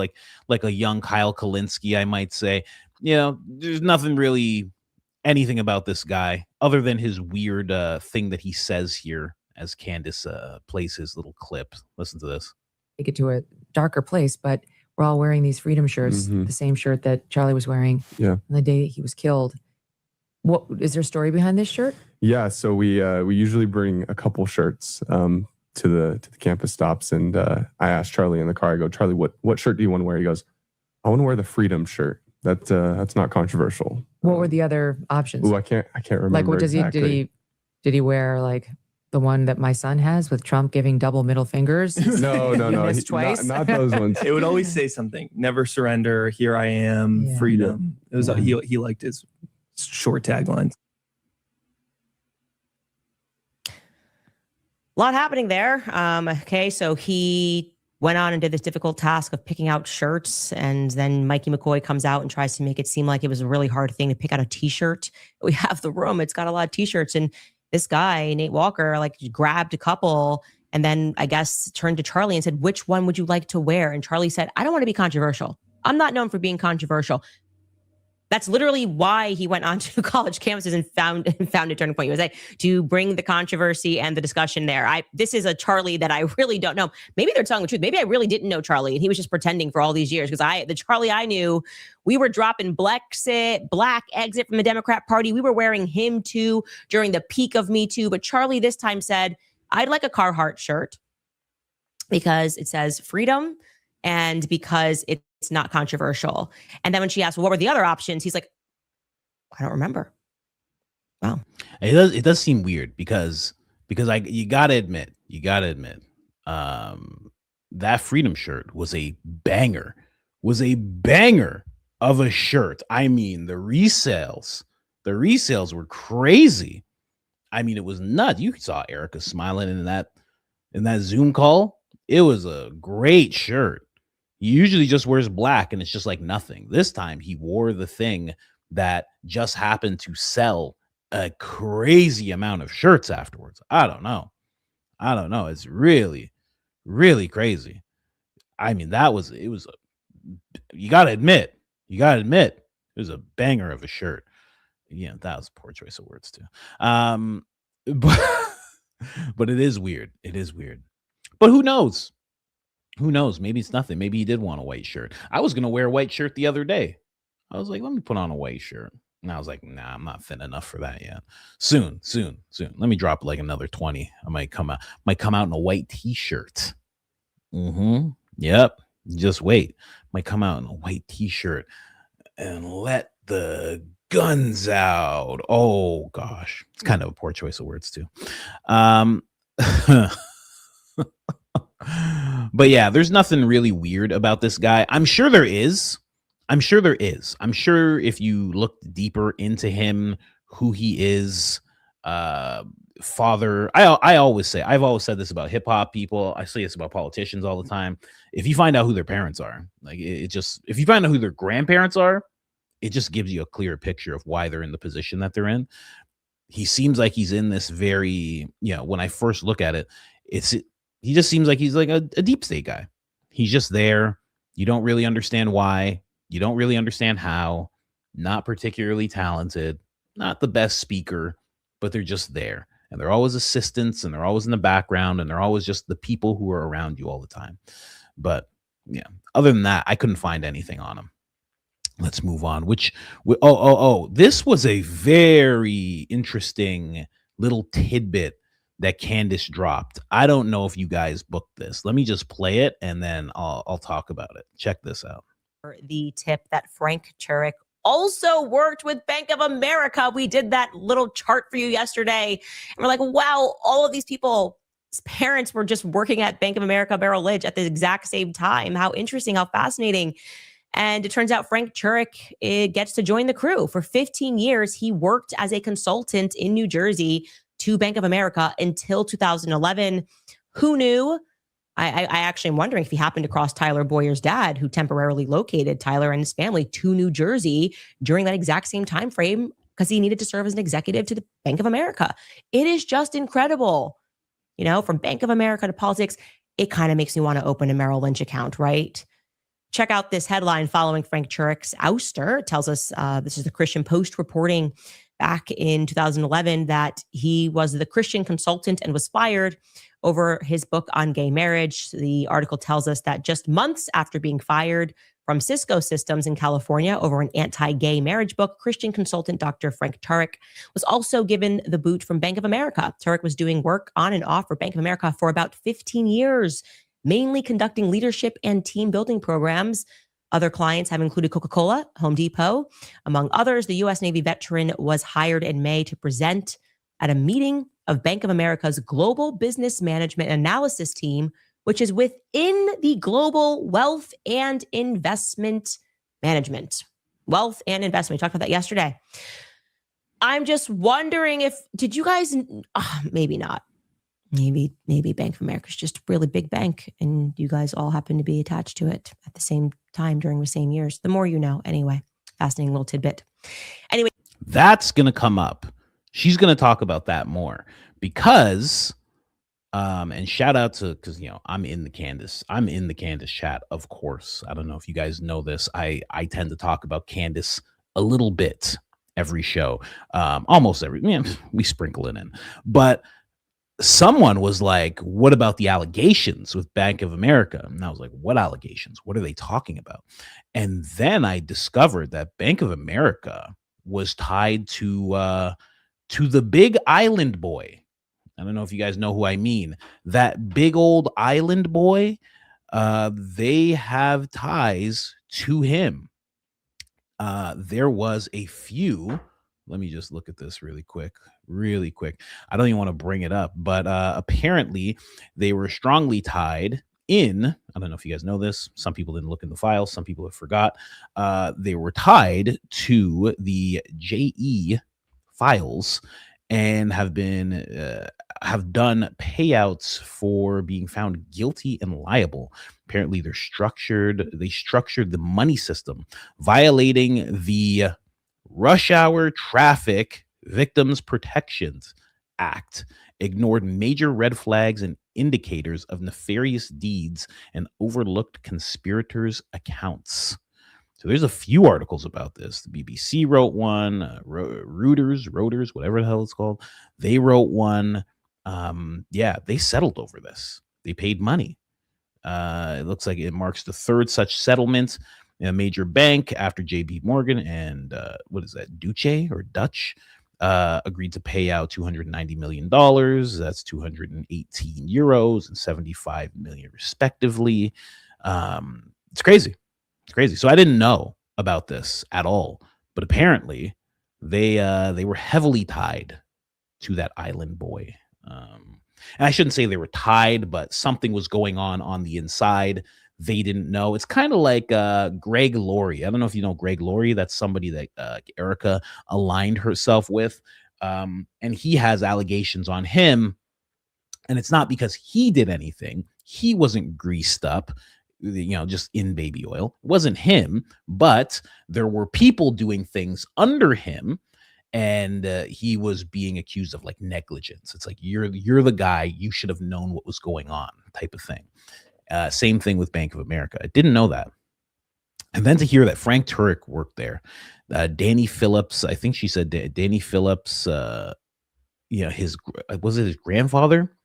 like a young Kyle Kalinske, I might say. There's nothing really anything about this guy other than his weird thing that he says here as Candace plays his little clip. Listen to this. Take it to a darker place, but we're all wearing these freedom shirts, the same shirt that Charlie was wearing on the day that he was killed. What is there a story behind this shirt? Yeah, so we usually bring a couple shirts to the campus stops, and I asked Charlie in the car. I go, Charlie, what shirt do you want to wear? He goes, I want to wear the freedom shirt. That's not controversial. What were the other options? I can't remember. Like, what exactly. did he wear? Like the one that my son has with Trump giving double middle fingers? No. Twice. Not those ones. It would always say something: "Never surrender. Here I am. Freedom." It was he liked his short taglines. A lot happening there. Okay, so he went on and did this difficult task of picking out shirts, and then Mikey McCoy comes out and tries to make it seem like it was a really hard thing to pick out a t-shirt. We have the room, it's got a lot of t-shirts, and this guy, Nate Walker, like grabbed a couple and then I guess turned to Charlie and said, which one would you like to wear? And Charlie said, I don't want to be controversial. I'm not known for being controversial. That's literally why he went on to college campuses and founded Turning Point USA, to bring the controversy and the discussion there. This is a Charlie that I really don't know. Maybe they're telling the truth. Maybe I really didn't know Charlie and he was just pretending for all these years, because the Charlie I knew, we were dropping black exit from the Democrat Party. We were wearing him too during the peak of Me Too. But Charlie this time said, I'd like a Carhartt shirt because it says freedom and because it's not controversial. And then when she asked, well, what were the other options? He's like, I don't remember. Wow. It does seem weird because you gotta admit, that freedom shirt was a banger of a shirt. I mean, the resales were crazy. I mean, it was nuts. You saw Erica smiling in that Zoom call. It was a great shirt. He usually just wears black and it's just like nothing. This time he wore the thing that just happened to sell a crazy amount of shirts afterwards. I don't know. It's really, really crazy. I mean, you gotta admit, it was a banger of a shirt. Yeah, that was a poor choice of words too. But it is weird. But who knows? Maybe it's nothing. Maybe he did want a white shirt. I was gonna wear a white shirt the other day. I was like, let me put on a white shirt. And I was like, nah, I'm not thin enough for that yet. Soon. Let me drop like another 20. I might come out in a white t-shirt. Yep. Just wait. Might come out in a white t-shirt and let the guns out. Oh gosh. It's kind of a poor choice of words too. But yeah, there's nothing really weird about this guy. I'm sure there is. I'm sure if you looked deeper into him, who he is, father. I've always said this about hip hop people. I say this about politicians all the time. If you find out who their parents are, like if you find out who their grandparents are, it just gives you a clear picture of why they're in the position that they're in. He seems like he's in this very, when I first look at it, he just seems like he's like a deep state guy. He's just there. You don't really understand why. You don't really understand how. Not particularly talented, not the best speaker, but they're just there. And they're always assistants and they're always in the background and they're always just the people who are around you all the time. But yeah, other than that, I couldn't find anything on him. Let's move on. This was a very interesting little tidbit that Candace dropped. I don't know if you guys booked this. Let me just play it and then I'll talk about it. Check this out. The tip that Frank Turek also worked with Bank of America. We did that little chart for you yesterday. And we're like, wow, all of these people's parents were just working at Bank of America Merrill Lynch at the exact same time. How interesting, how fascinating. And it turns out Frank Turek gets to join the crew. For 15 years, he worked as a consultant in New Jersey to Bank of America until 2011. Who knew? I actually am wondering if he happened to cross Tyler Boyer's dad, who temporarily located Tyler and his family to New Jersey during that exact same time frame because he needed to serve as an executive to the Bank of America. It is just incredible. From Bank of America to politics, it kind of makes me want to open a Merrill Lynch account, right? Check out this headline following Frank Turek's ouster. It tells us, this is the Christian Post reporting back in 2011 that he was the Christian consultant and was fired over his book on gay marriage. The article tells us that just months after being fired from Cisco Systems in California over an anti-gay marriage book, Christian consultant Dr. Frank Turek was also given the boot from Bank of America. Turek was doing work on and off for Bank of America for about 15 years, mainly conducting leadership and team building programs. Other clients have included Coca-Cola, Home Depot. Among others, the U.S. Navy veteran was hired in May to present at a meeting of Bank of America's Global Business Management Analysis team, which is within the Global Wealth and Investment Management. Wealth and investment. We talked about that yesterday. I'm just wondering did you guys, maybe not. Maybe Bank of America is just a really big bank, and you guys all happen to be attached to it at the same time during the same years. The more you know. Anyway, fascinating little tidbit. Anyway, that's going to come up. She's going to talk about that more because, and shout out to, because, you know, I'm in the Candace chat, of course. I don't know if you guys know this. I tend to talk about Candace a little bit every show, almost every, we sprinkle it in, but someone was like, what about the allegations with Bank of America? And I was like, what allegations? What are they talking about? And then I discovered that Bank of America was tied to the big island boy. I don't know if you guys know who I mean. That big old island boy, they have ties to him. There was a few. Let me just look at this really quick. I don't even want to bring it up, but apparently they were strongly tied in. I don't know if you guys know this. Some people didn't look in the files. Some people have forgot. They were tied to the JE files and have been have done payouts for being found guilty and liable. Apparently they structured the money system, violating the Rush Hour Traffic Victims Protections Act, ignored major red flags and indicators of nefarious deeds, and overlooked conspirators' accounts. So there's a few articles about this. The BBC wrote one, Reuters, whatever the hell it's called. They wrote one. They settled over this. They paid money. It looks like it marks the third such settlement in a major bank after JP Morgan and Dutch agreed to pay out $290 million. That's 218 euros and 75 million respectively. It's crazy. So I didn't know about this at all, but apparently they were heavily tied to that island boy. And I shouldn't say they were tied, but something was going on the inside. They didn't know. It's kind of like Greg Laurie. I don't know if you know Greg Laurie. That's somebody that Erica aligned herself with. And he has allegations on him. And it's not because he did anything. He wasn't greased up, just in baby oil. It wasn't him, but there were people doing things under him. And he was being accused of like negligence. It's like, you're the guy, you should have known what was going on type of thing. Same thing with Bank of America. I didn't know that. And then to hear that Frank Turek worked there, Danny Phillips, I think she said Danny Phillips, his grandfather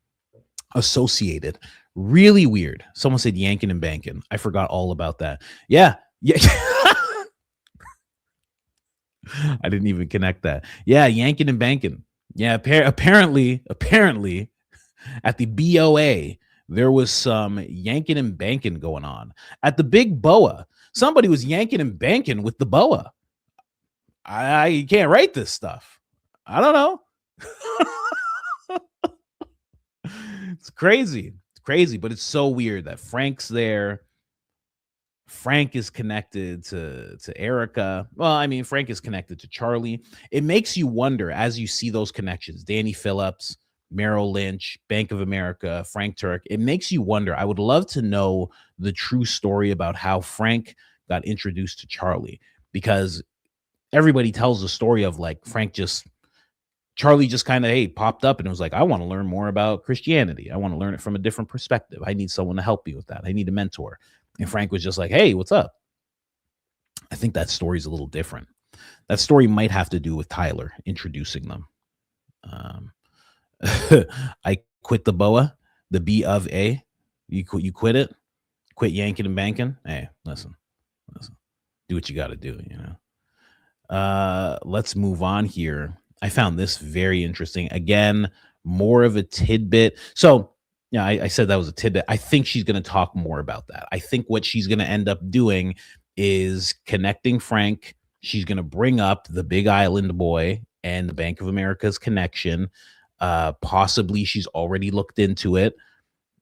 associated. Really weird. Someone said yanking and banking. I forgot all about that. Yeah. I didn't even connect that. Yeah, yanking and banking. Yeah, apparently at the BOA, there was some yanking and banking going on. At the big BOA, somebody was yanking and banking with the BOA. I can't write this stuff. I don't know. It's crazy, but it's so weird that Frank's there. Frank is connected to Erica. Well, I mean, Frank is connected to Charlie. It makes you wonder as you see those connections, Danny Phillips, Merrill Lynch, Bank of America, Frank Turek. It makes you wonder. I would love to know the true story about how Frank got introduced to Charlie, because everybody tells the story of like Charlie just kind of, popped up and was like, I want to learn more about Christianity. I want to learn it from a different perspective. I need someone to help me with that. I need a mentor. And Frank was just like, hey, what's up? I think that story's a little different. That story might have to do with Tyler introducing them. I quit the BOA, the B of A. You quit it? Quit yanking and banking? Hey, listen. Do what you got to do, Let's move on here. I found this very interesting. Again, more of a tidbit. So, yeah, I said that was a tidbit. I think she's going to talk more about that. I think what she's going to end up doing is connecting Frank. She's going to bring up the Big Island boy and the Bank of America's connection. Possibly she's already looked into it.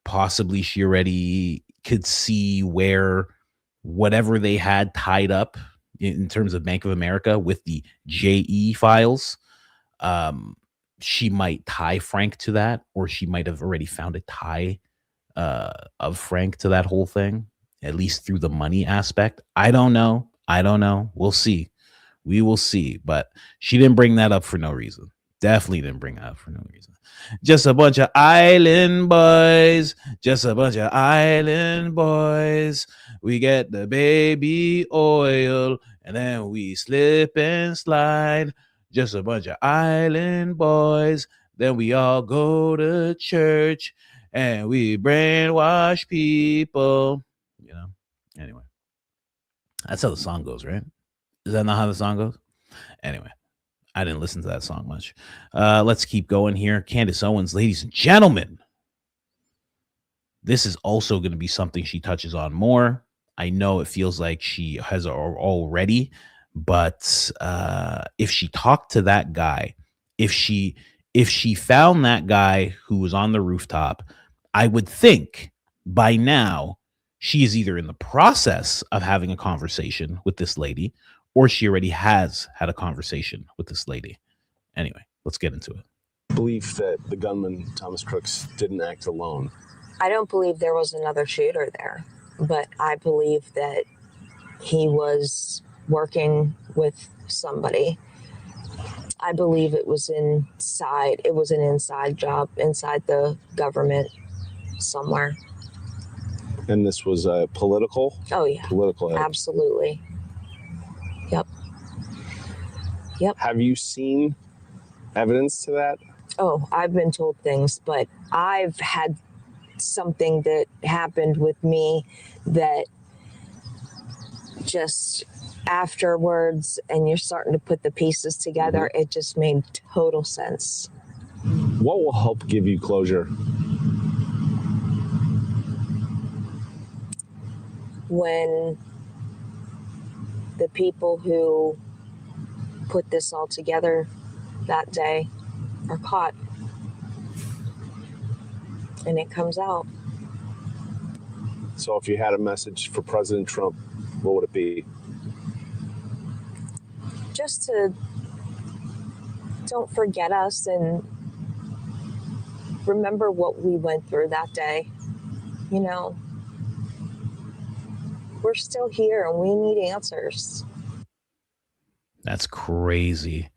Possibly she already could see where whatever they had tied up in terms of Bank of America with the JE files. she might tie Frank to that, or she might have already found a tie of Frank to that whole thing, at least through the money aspect. I don't know. We'll see. We will see. But she didn't bring that up for no reason. Definitely didn't bring that up for no reason. Just a bunch of island boys. Just a bunch of island boys. We get the baby oil and then we slip and slide. Just a bunch of island boys. Then we all go to church and we brainwash people. You know, anyway. That's how the song goes, right? Is that not how the song goes? Anyway, I didn't listen to that song much. Let's keep going here. Candace Owens, ladies and gentlemen. This is also going to be something she touches on more. I know it feels like she has already, but if she talked to that guy, if she found that guy who was on the rooftop, I would think by now she is either in the process of having a conversation with this lady, or she already has had a conversation with this lady. Anyway, let's get into it. Belief that the gunman, Thomas Crooks, didn't act alone. I don't believe there was another shooter there, but I believe that he was working with somebody. I believe it was an inside job inside the government somewhere. And this was political? Oh, yeah. Political. Absolutely. Yep. Have you seen evidence to that? Oh, I've been told things, but I've had something that happened with me that just afterwards, and you're starting to put the pieces together, it just made total sense. What will help give you closure? When the people who put this all together that day are caught and it comes out. So if you had a message for President Trump, what would it be? Just to don't forget us and remember what we went through that day. You know, we're still here and we need answers. That's crazy.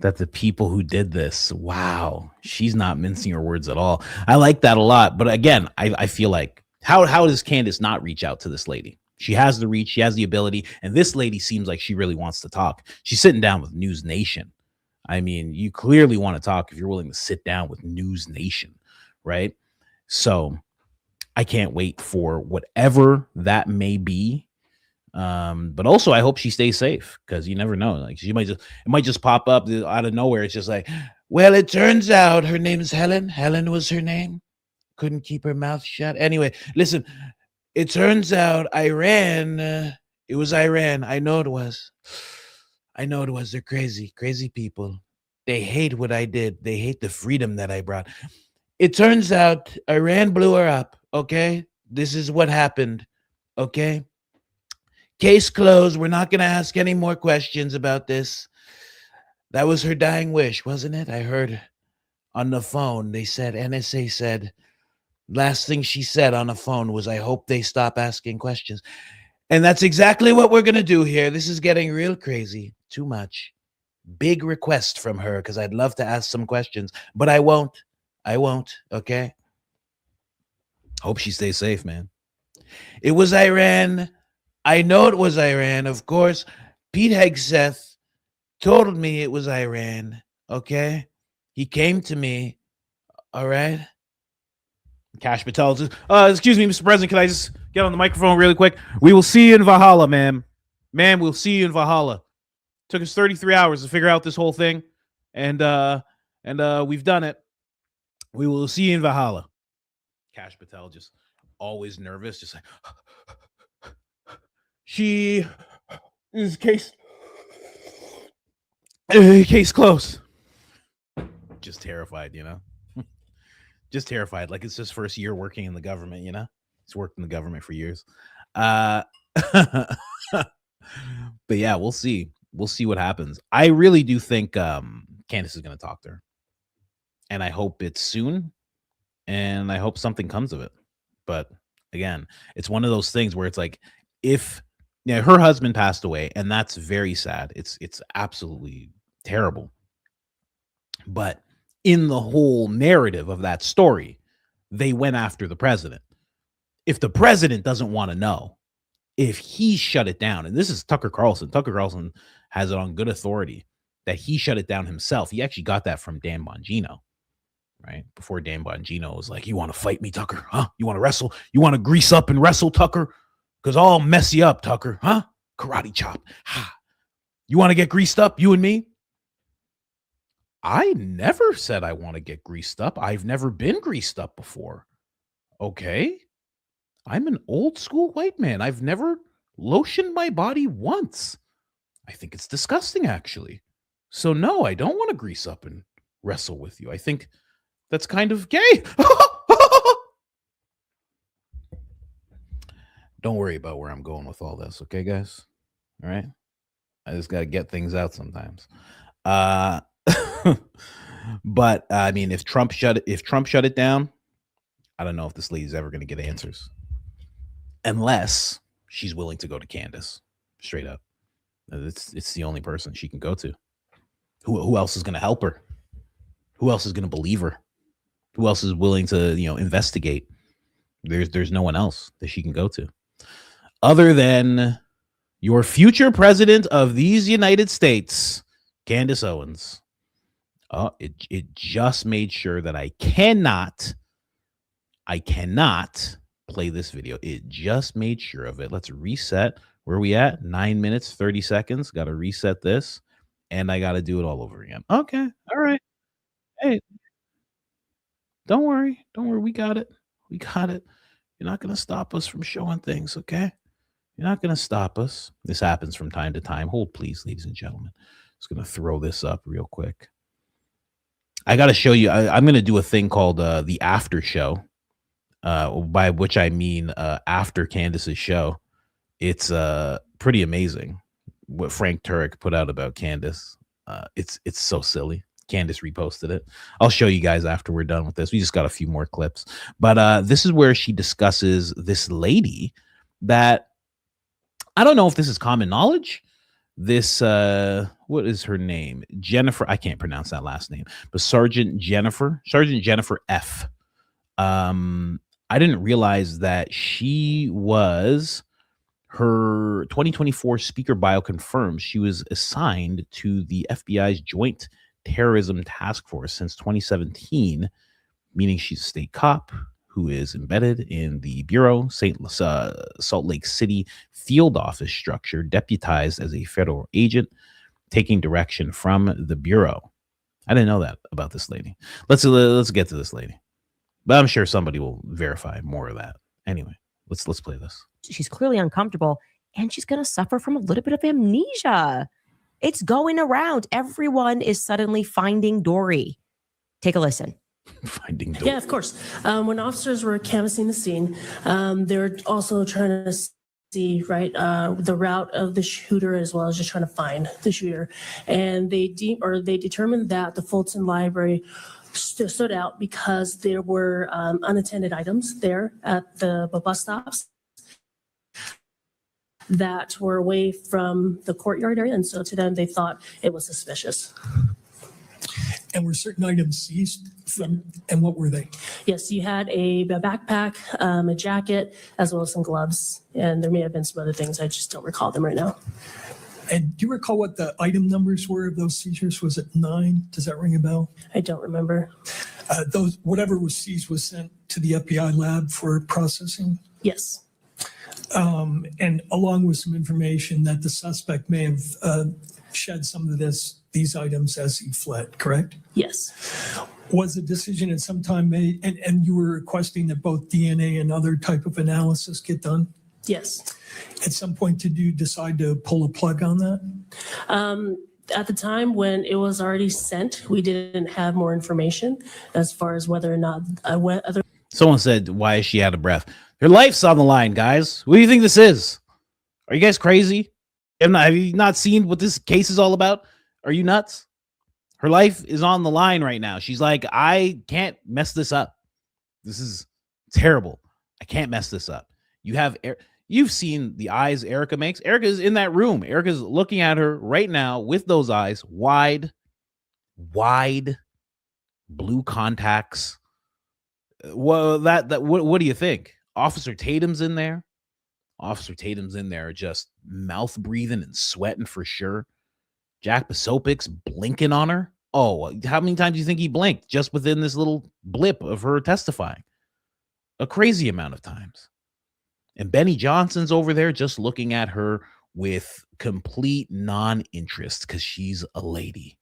That the people who did this, wow, she's not mincing her words at all. I like that a lot. But again, I feel like, how does Candace not reach out to this lady? She has the reach, she has the ability, and this lady seems like she really wants to talk. She's sitting down with News Nation. I mean, you clearly want to talk if you're willing to sit down with News Nation, right? So I can't wait for whatever that may be. But also I hope she stays safe, because you never know. Like, it might just pop up out of nowhere. It's just like, well, it turns out her name is Helen. Helen was her name. Couldn't keep her mouth shut. Anyway, listen, it turns out Iran, it was Iran. I know it was. They're crazy people. They hate what I did. They hate the freedom that I brought. It turns out Iran blew her up. Okay. This is what happened. Okay. Case closed. We're not going to ask any more questions about this. That was her dying wish, wasn't it? I heard on the phone, they said, NSA said, last thing she said on the phone was, I hope they stop asking questions. And that's exactly what we're going to do here. This is getting real crazy. Too much. Big request from her, because I'd love to ask some questions, but I won't. Okay. Hope she stays safe, man. It was Iran. I know it was Iran, of course. Pete Hegseth told me it was Iran, okay? He came to me, all right? Kash Patel says, excuse me, Mr. President, can I just get on the microphone really quick? We will see you in Valhalla, ma'am. Ma'am, we'll see you in Valhalla. Took us 33 hours to figure out this whole thing, and we've done it. We will see you in Valhalla. Kash Patel just always nervous, just like... She is case closed. Just terrified, you know? Just terrified. Like it's his first year working in the government, you know? He's worked in the government for years. But yeah, we'll see. We'll see what happens. I really do think Candace is going to talk to her. and I hope it's soon, and I hope something comes of it. But again, it's one of those things where it's like, if her husband passed away, and that's very sad. It's absolutely terrible. But in the whole narrative of that story, they went after the president. If the president doesn't want to know, if he shut it down, and this is Tucker Carlson has it on good authority that he shut it down himself. He actually got that from Dan Bongino, right? Before Dan Bongino was like, you want to fight me, Tucker? Huh? You want to wrestle? You want to grease up and wrestle, Tucker? Because I'll mess you up, Tucker. Huh? Karate chop. Ha. You want to get greased up, you and me? I never said I want to get greased up. I've never been greased up before. Okay. I'm an old school white man. I've never lotioned my body once. I think it's disgusting, actually. So no, I don't want to grease up and wrestle with you. I think that's kind of gay. Don't worry about where I'm going with all this, okay, guys? All right? I just got to get things out sometimes. But I mean, if Trump shut it down, I don't know if this lady's ever going to get answers, unless she's willing to go to Candace straight up. It's the only person she can go to. Who else is going to help her? Who else is going to believe her? Who else is willing to investigate? There's no one else that she can go to, other than your future president of these United States, Candace Owens. Oh, it just made sure that I cannot play this video. It just made sure of it. Let's reset. Where are we at? 9 minutes, 30 seconds. Got to reset this, and I got to do it all over again. Okay. All right. Hey, don't worry. We got it. You're not going to stop us from showing things, okay? You're not going to stop us. This happens from time to time. Hold, please, ladies and gentlemen. Just going to throw this up real quick. I got to show you. I'm going to do a thing called the after show, by which I mean after Candace's show. It's pretty amazing what Frank Turek put out about Candace. It's so silly. Candace reposted it. I'll show you guys after we're done with this. We just got a few more clips. But this is where she discusses this lady that, I don't know if this is common knowledge. This, what is her name? Jennifer. I can't pronounce that last name, but Sergeant Jennifer F. I didn't realize that she was, her 2024 speaker bio confirms she was assigned to the FBI's Joint Terrorism Task Force since 2017, meaning she's a state cop who is embedded in the Bureau Salt Lake City field office structure, deputized as a federal agent, taking direction from the Bureau. I didn't know that about this lady. Let's get to this lady, but I'm sure somebody will verify more of that. Anyway, let's play this. She's clearly uncomfortable, and she's going to suffer from a little bit of amnesia. It's going around. Everyone is suddenly finding Dory. Take a listen. Finding Dory. Yeah, of course. When officers were canvassing the scene, they were also trying to see the route of the shooter, as well as just trying to find the shooter. And they determined that the Fulton Library stood out because there were unattended items there at the bus stops that were away from the courtyard area, and so to them they thought it was suspicious. And were certain items seized from, and what were they? Yes, you had a backpack, a jacket, as well as some gloves, and there may have been some other things. I just don't recall them right now. And do you recall what the item numbers were of those seizures? Was it 9? Does that ring a bell? I don't remember. Whatever was seized was sent to the FBI lab for processing? Yes. And along with some information that the suspect may have shed some of these items as he fled, correct? Yes. Was a decision at some time made, and you were requesting that both DNA and other type of analysis get done? Yes. At some point, did you decide to pull a plug on that? At the time when it was already sent, we didn't have more information as far as whether or not other. Someone said, why is she out of breath? Her life's on the line, guys. What do you think this is? Are you guys crazy? Have you not seen what this case is all about? Are you nuts? Her life is on the line right now. She's like, I can't mess this up. This is terrible. I can't mess this up. You've seen the eyes Erica makes. Erica's in that room. Erica's looking at her right now with those eyes, wide blue contacts. Well, what do you think? Officer Tatum's in there. Officer Tatum's in there, just mouth breathing and sweating for sure. Jack Pasopic's blinking on her. Oh, how many times do you think he blinked just within this little blip of her testifying? A crazy amount of times. And Benny Johnson's over there just looking at her with complete non-interest because she's a lady.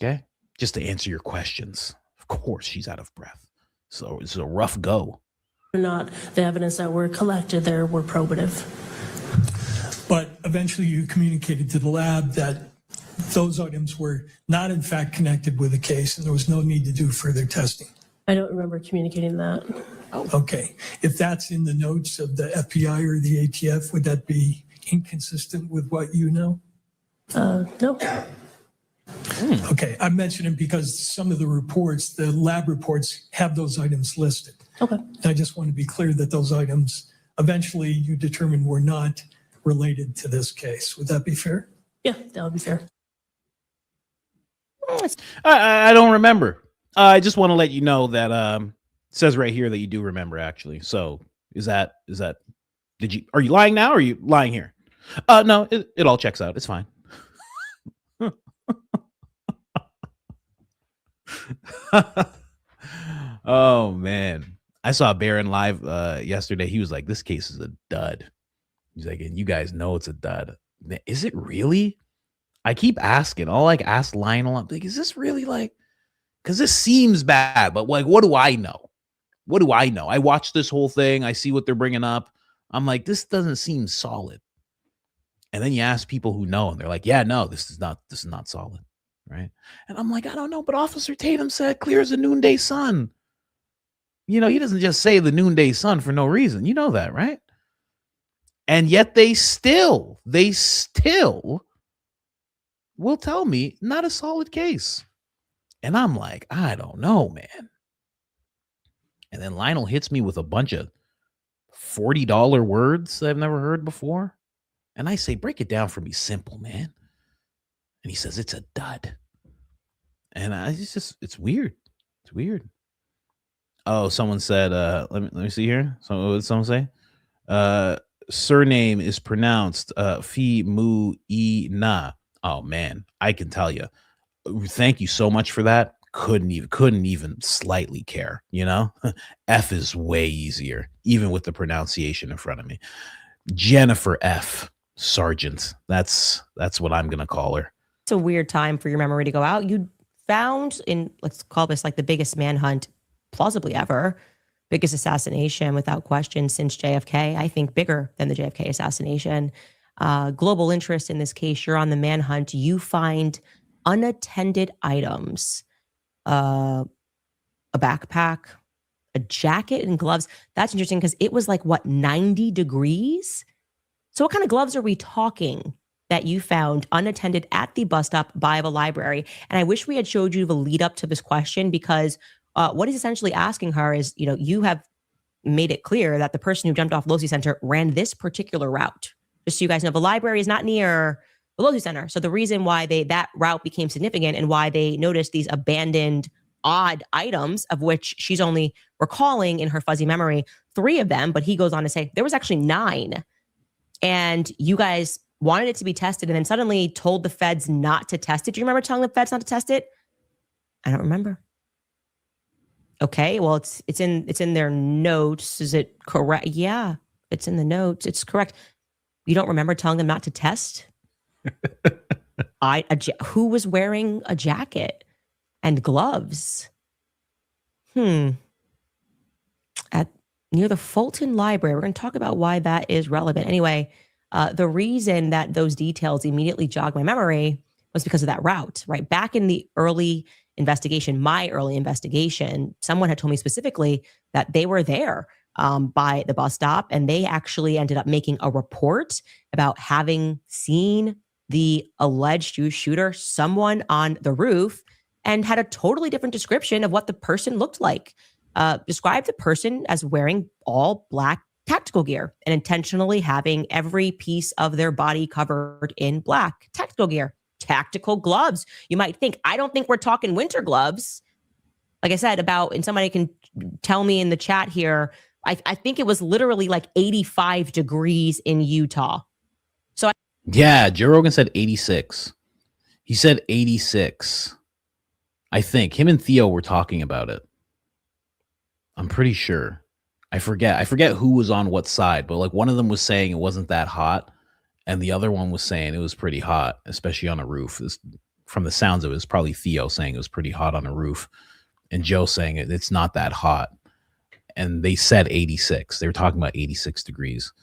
Okay? Just to answer your questions. Of course, she's out of breath. So it's a rough go. Or not, the evidence that were collected there were probative. But eventually you communicated to the lab that those items were not in fact connected with the case and there was no need to do further testing. I don't remember communicating that. Okay. If that's in the notes of the FBI or the ATF, would that be inconsistent with what you know? No. Okay. I'm mentioning because some of the reports, the lab reports, have those items listed. Okay. I just want to be clear that those items eventually you determined were not related to this case. Would that be fair? Yeah, that would be fair. I don't remember. I just want to let you know that it says right here that you do remember, actually. So are you lying now or are you lying here? No, it all checks out. It's fine. Oh man. I saw Baron live yesterday. He was like, this case is a dud. He's like, and you guys know it's a dud. Is it really? I keep asking. I'll ask Lionel. I'm like, is this really because this seems bad, but what do I know? What do I know? I watched this whole thing. I see what they're bringing up. I'm like, this doesn't seem solid. And then you ask people who know, and they're like, yeah, no, this is not solid. Right. And I'm like, I don't know, but Officer Tatum said clear as a noonday sun. He doesn't just say the noonday sun for no reason. You know that, right? And yet they still will tell me not a solid case. And I'm like, I don't know, man. And then Lionel hits me with a bunch of $40 words that I've never heard before. And I say, break it down for me simple, man. And he says, it's a dud. And it's weird. It's weird. Oh, someone said, let me see here. So what did someone say? Surname is pronounced Fi Mu E Na. Oh man, I can tell you. Thank you so much for that. Couldn't even slightly care, F is way easier, even with the pronunciation in front of me. Jennifer F. Sargent. That's what I'm gonna call her. It's a weird time for your memory to go out. You found in, let's call this the biggest manhunt plausibly ever, biggest assassination without question since JFK. I think bigger than the JFK assassination. Global interest in this case. You're on the manhunt. You find unattended items, a backpack, a jacket, and gloves. That's interesting because it was 90 degrees. So what kind of gloves are we talking that you found unattended at the bus stop by the library? And I wish we had showed you the lead up to this question, because what he's essentially asking her is, you have made it clear that the person who jumped off Losi Center ran this particular route. Just so you guys know, the library is not near the Losi Center. So the reason why that route became significant and why they noticed these abandoned odd items, of which she's only recalling in her fuzzy memory 3 of them, but he goes on to say there was actually 9. And you guys wanted it to be tested and then suddenly told the feds not to test it. Do you remember telling the feds not to test it? I don't remember. Okay, well, it's in their notes. Is it correct? Yeah, it's in the notes. It's correct. You don't remember telling them not to test? Who was wearing a jacket and gloves? At near the Fulton Library. We're going to talk about why that is relevant. Anyway, the reason that those details immediately jogged my memory was because of that route, right? Back in the early investigation, my early investigation, someone had told me specifically that they were there by the bus stop, and they actually ended up making a report about having seen the alleged shooter someone on the roof and had a totally different description of what the person looked like. Described the person as wearing all black tactical gear and intentionally having every piece of their body covered in black tactical gear. Tactical gloves. You might think, I don't think we're talking winter gloves. Like I said, and somebody can tell me in the chat here, I think it was literally like 85 degrees in Utah. Yeah, Joe Rogan said 86. He said 86. I think him and Theo were talking about it. I'm pretty sure. I forget who was on what side, but like one of them was saying it wasn't that hot, and the other one was saying it was pretty hot, especially on a roof. From the sounds of it, was probably Theo saying it was pretty hot on a roof, and Joe saying it's not that hot. And they said 86. They were talking about 86 degrees.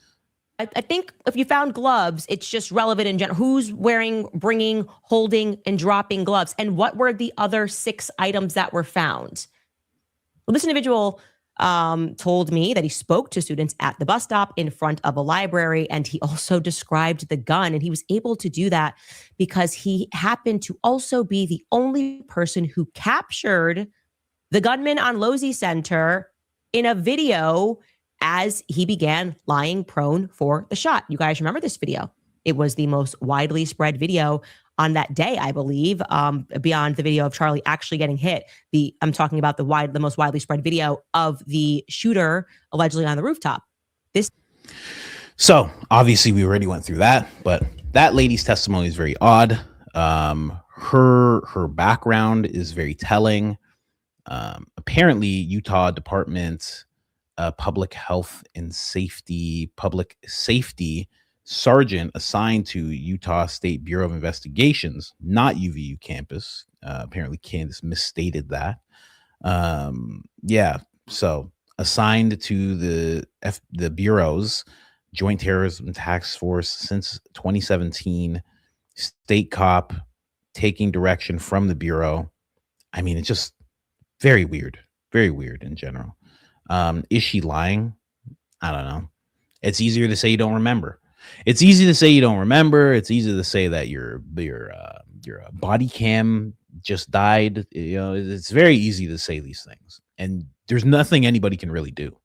I think if you found gloves, it's just relevant in general. Who's wearing, bringing, holding, and dropping gloves? And what were the other 6 items that were found? Well, this individual told me that he spoke to students at the bus stop in front of a library, and he also described the gun. And he was able to do that because he happened to also be the only person who captured the gunman on Losey Center in a video as he began lying prone for the shot. You guys remember this video? It was the most widely spread video on that day, I believe, beyond the video of Charlie actually getting hit. I'm talking about the most widely spread video of the shooter allegedly on the rooftop. So obviously we already went through that, but that lady's testimony is very odd. Her background is very telling. Apparently Utah Department public safety sergeant assigned to Utah State Bureau of Investigations, not UVU campus. Apparently Candace misstated that. So assigned to the Bureau's Joint Terrorism Task Force since 2017, state cop taking direction from the Bureau. I mean, it's just very weird in general. Is she lying? I don't know. It's easier to say you don't remember. It's easy to say you don't remember. It's easy to say that your body cam just died. You know, it's very easy to say these things, and there's nothing anybody can really do.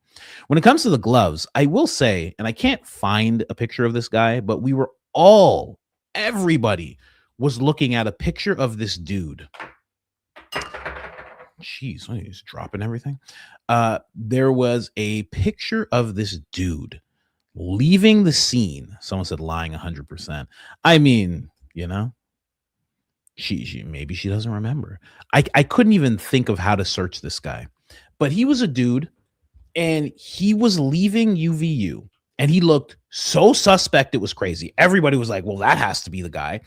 When it comes to the gloves, I will say, and I can't find a picture of this guy, but everybody was looking at a picture of this dude. Jeez, he's dropping everything. There was a picture of this dude leaving the scene. Someone said lying 100%. I mean, you know, she maybe she doesn't remember. I couldn't even think of how to search this guy, but he was a dude and he was leaving UVU and he looked so suspect. It was crazy. Everybody was like, well, that has to be the guy.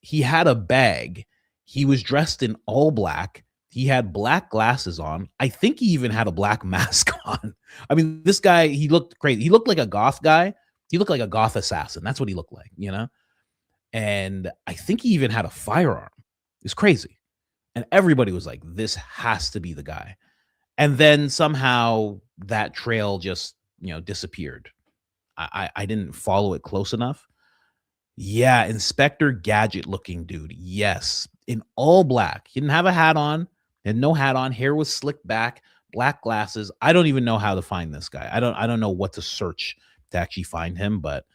He had a bag. He was dressed in all black. He had black glasses on. I think he even had a black mask on. I mean, this guy, he looked crazy. He looked like a goth guy. He looked like a goth assassin. That's what he looked like, you know? And I think he even had a firearm. It's crazy. And everybody was like, this has to be the guy. And then somehow that trail just, disappeared. I didn't follow it close enough. Yeah, Inspector Gadget looking dude. Yes. In all black. He didn't have a hat on. Had no hat on. Hair was slicked back. Black glasses. I don't even know how to find this guy. I don't know what to search to actually find him, but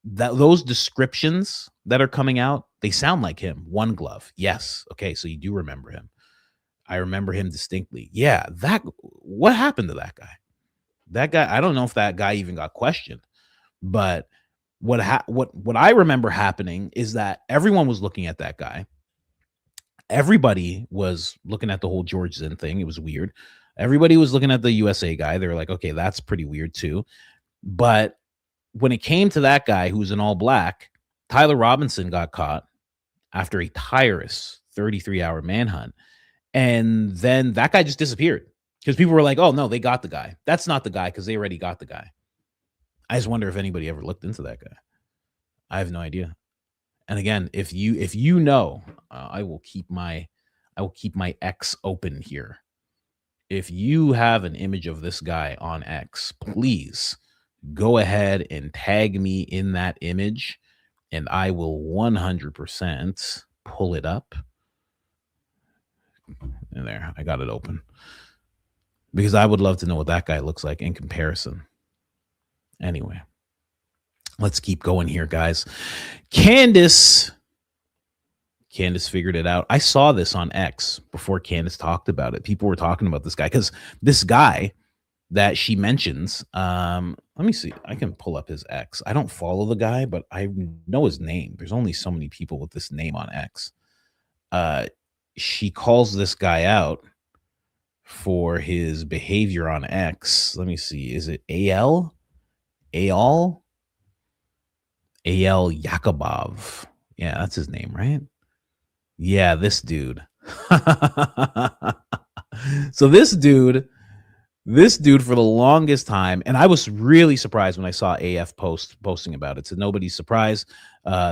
those descriptions that are coming out, they sound like him. One glove. Yes. Okay, so you do remember him. I remember him distinctly. Yeah, what happened to that guy? That guy, I don't know if that guy even got questioned, but what I remember happening is that everyone was looking at that guy. Everybody was looking at the whole George Zinn thing. It was weird. Everybody was looking at the USA guy. They were like, okay, that's pretty weird too. But when it came to that guy who was in all black, Tyler Robinson got caught after a tireless 33-hour manhunt. And then that guy just disappeared because people were like, oh, no, they got the guy. That's not the guy because they already got the guy. I just wonder if anybody ever looked into that guy. I have no idea. And again, if you know, I will keep my X open here. If you have an image of this guy on X, please go ahead and tag me in that image and I will 100% pull it up. And there, I got it open. Because I would love to know what that guy looks like in comparison. Anyway, let's keep going here, guys. Candace figured it out. I saw this on X before Candace talked about it. People were talking about this guy because this guy that she mentions, let me see. I can pull up his X. I don't follow the guy, but I know his name. There's only so many people with this name on X. She calls this guy out for his behavior on X. Let me see. Is it AL Yakubov? Yeah, that's his name, right? Yeah, this dude. So this dude for the longest time, and I was really surprised when I saw AF posting about it. To nobody's surprise,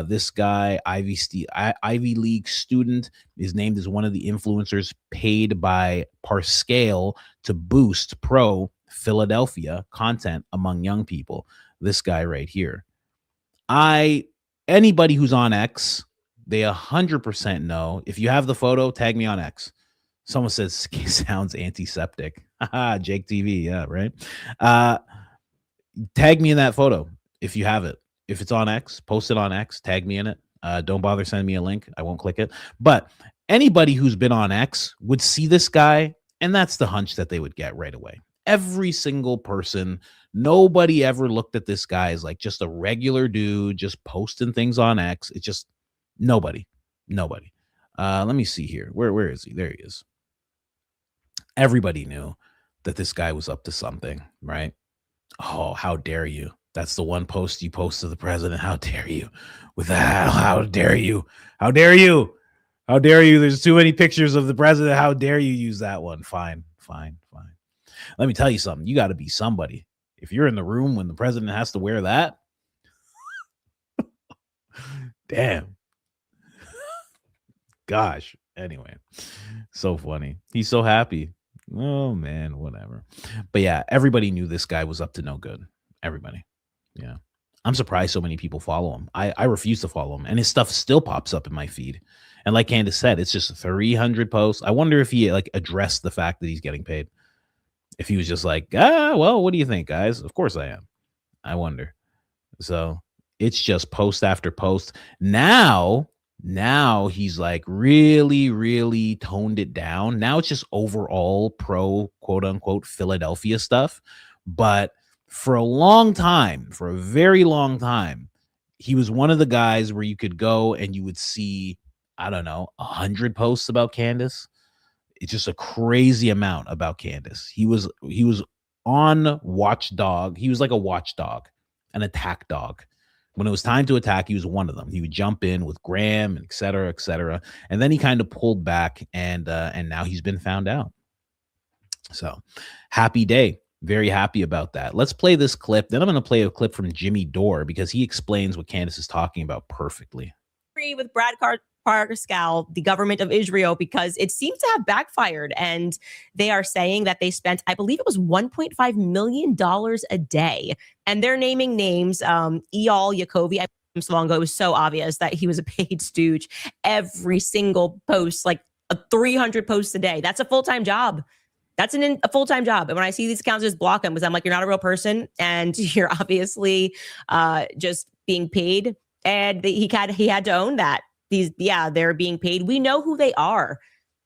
this guy, Ivy League student, is named as one of the influencers paid by Parscale to boost pro-Philadelphia content among young people. This guy right here. Anybody who's on X, they 100% know. If you have the photo, tag me on X. Someone says sounds antiseptic. Jake TV, yeah, right. Tag me in that photo if you have it. If it's on X, post it on X. Tag me in it. Don't bother sending me a link. I won't click it. But anybody who's been on X would see this guy, and that's the hunch that they would get right away. Every single person. Nobody ever looked at this guy as like just a regular dude just posting things on X. It's just nobody. Let me see here. Where is he? There he is. Everybody knew that this guy was up to something, right? Oh, how dare you? That's the one post you post to the president. How dare you? With that, how dare you? How dare you? How dare you? There's too many pictures of the president. How dare you use that one? Fine. Let me tell you something. You got to be somebody. If you're in the room when the president has to wear that, damn. Gosh. Anyway, so funny. He's so happy. Oh, man, whatever. But yeah, everybody knew this guy was up to no good. Everybody. Yeah. I'm surprised so many people follow him. I refuse to follow him, and his stuff still pops up in my feed. And like Candace said, it's just 300 posts. I wonder if he like addressed the fact that he's getting paid. If he was just like, well, what do you think, guys? Of course I am. I wonder. So it's just post after post. Now he's like really, really toned it down. Now it's just overall pro, quote unquote, Philadelphia stuff. But for a very long time, he was one of the guys where you could go and you would see, I don't know, 100 posts about Candace. It's just a crazy amount about Candace. He was on watchdog. He was like a watchdog, an attack dog. When it was time to attack, he was one of them. He would jump in with Graham and et cetera. And then he kind of pulled back, and now he's been found out. So happy day. Very happy about that. Let's play this clip. Then I'm going to play a clip from Jimmy Dore because he explains what Candace is talking about perfectly. With Brad Parscale, the government of Israel, because it seems to have backfired. And they are saying that they spent, I believe it was $1.5 million a day. And they're naming names. Eyal Yakovi, so long ago, it was so obvious that he was a paid stooge. Every single post, like 300 posts a day. That's a full-time job. That's a full-time job. And when I see these accounts, I just block them because I'm like, you're not a real person. And you're obviously just being paid. And he had to own that. They're being paid. We know who they are.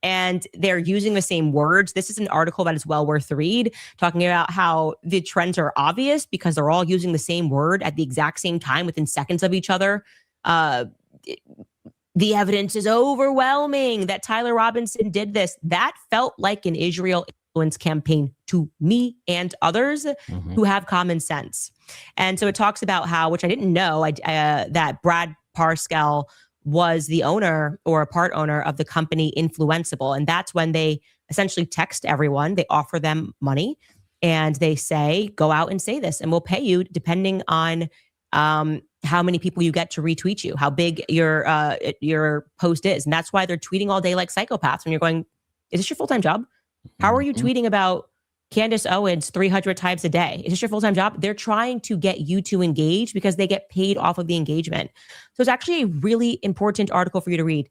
And they're using the same words. This is an article that is well worth the read, talking about how the trends are obvious because they're all using the same word at the exact same time within seconds of each other. The evidence is overwhelming that Tyler Robinson did this. That felt like an Israel influence campaign to me and others who have common sense. And so it talks about how, which I didn't know, that Brad Parscale was the owner or a part owner of the company Influenceable. And that's when they essentially text everyone. They offer them money and they say, go out and say this and we'll pay you depending on how many people you get to retweet you, how big your post is. And that's why they're tweeting all day like psychopaths when you're going, is this your full-time job? How are you tweeting about Candace Owens 300 times a day. Is this your full-time job? They're trying to get you to engage because they get paid off of the engagement. So it's actually a really important article for you to read.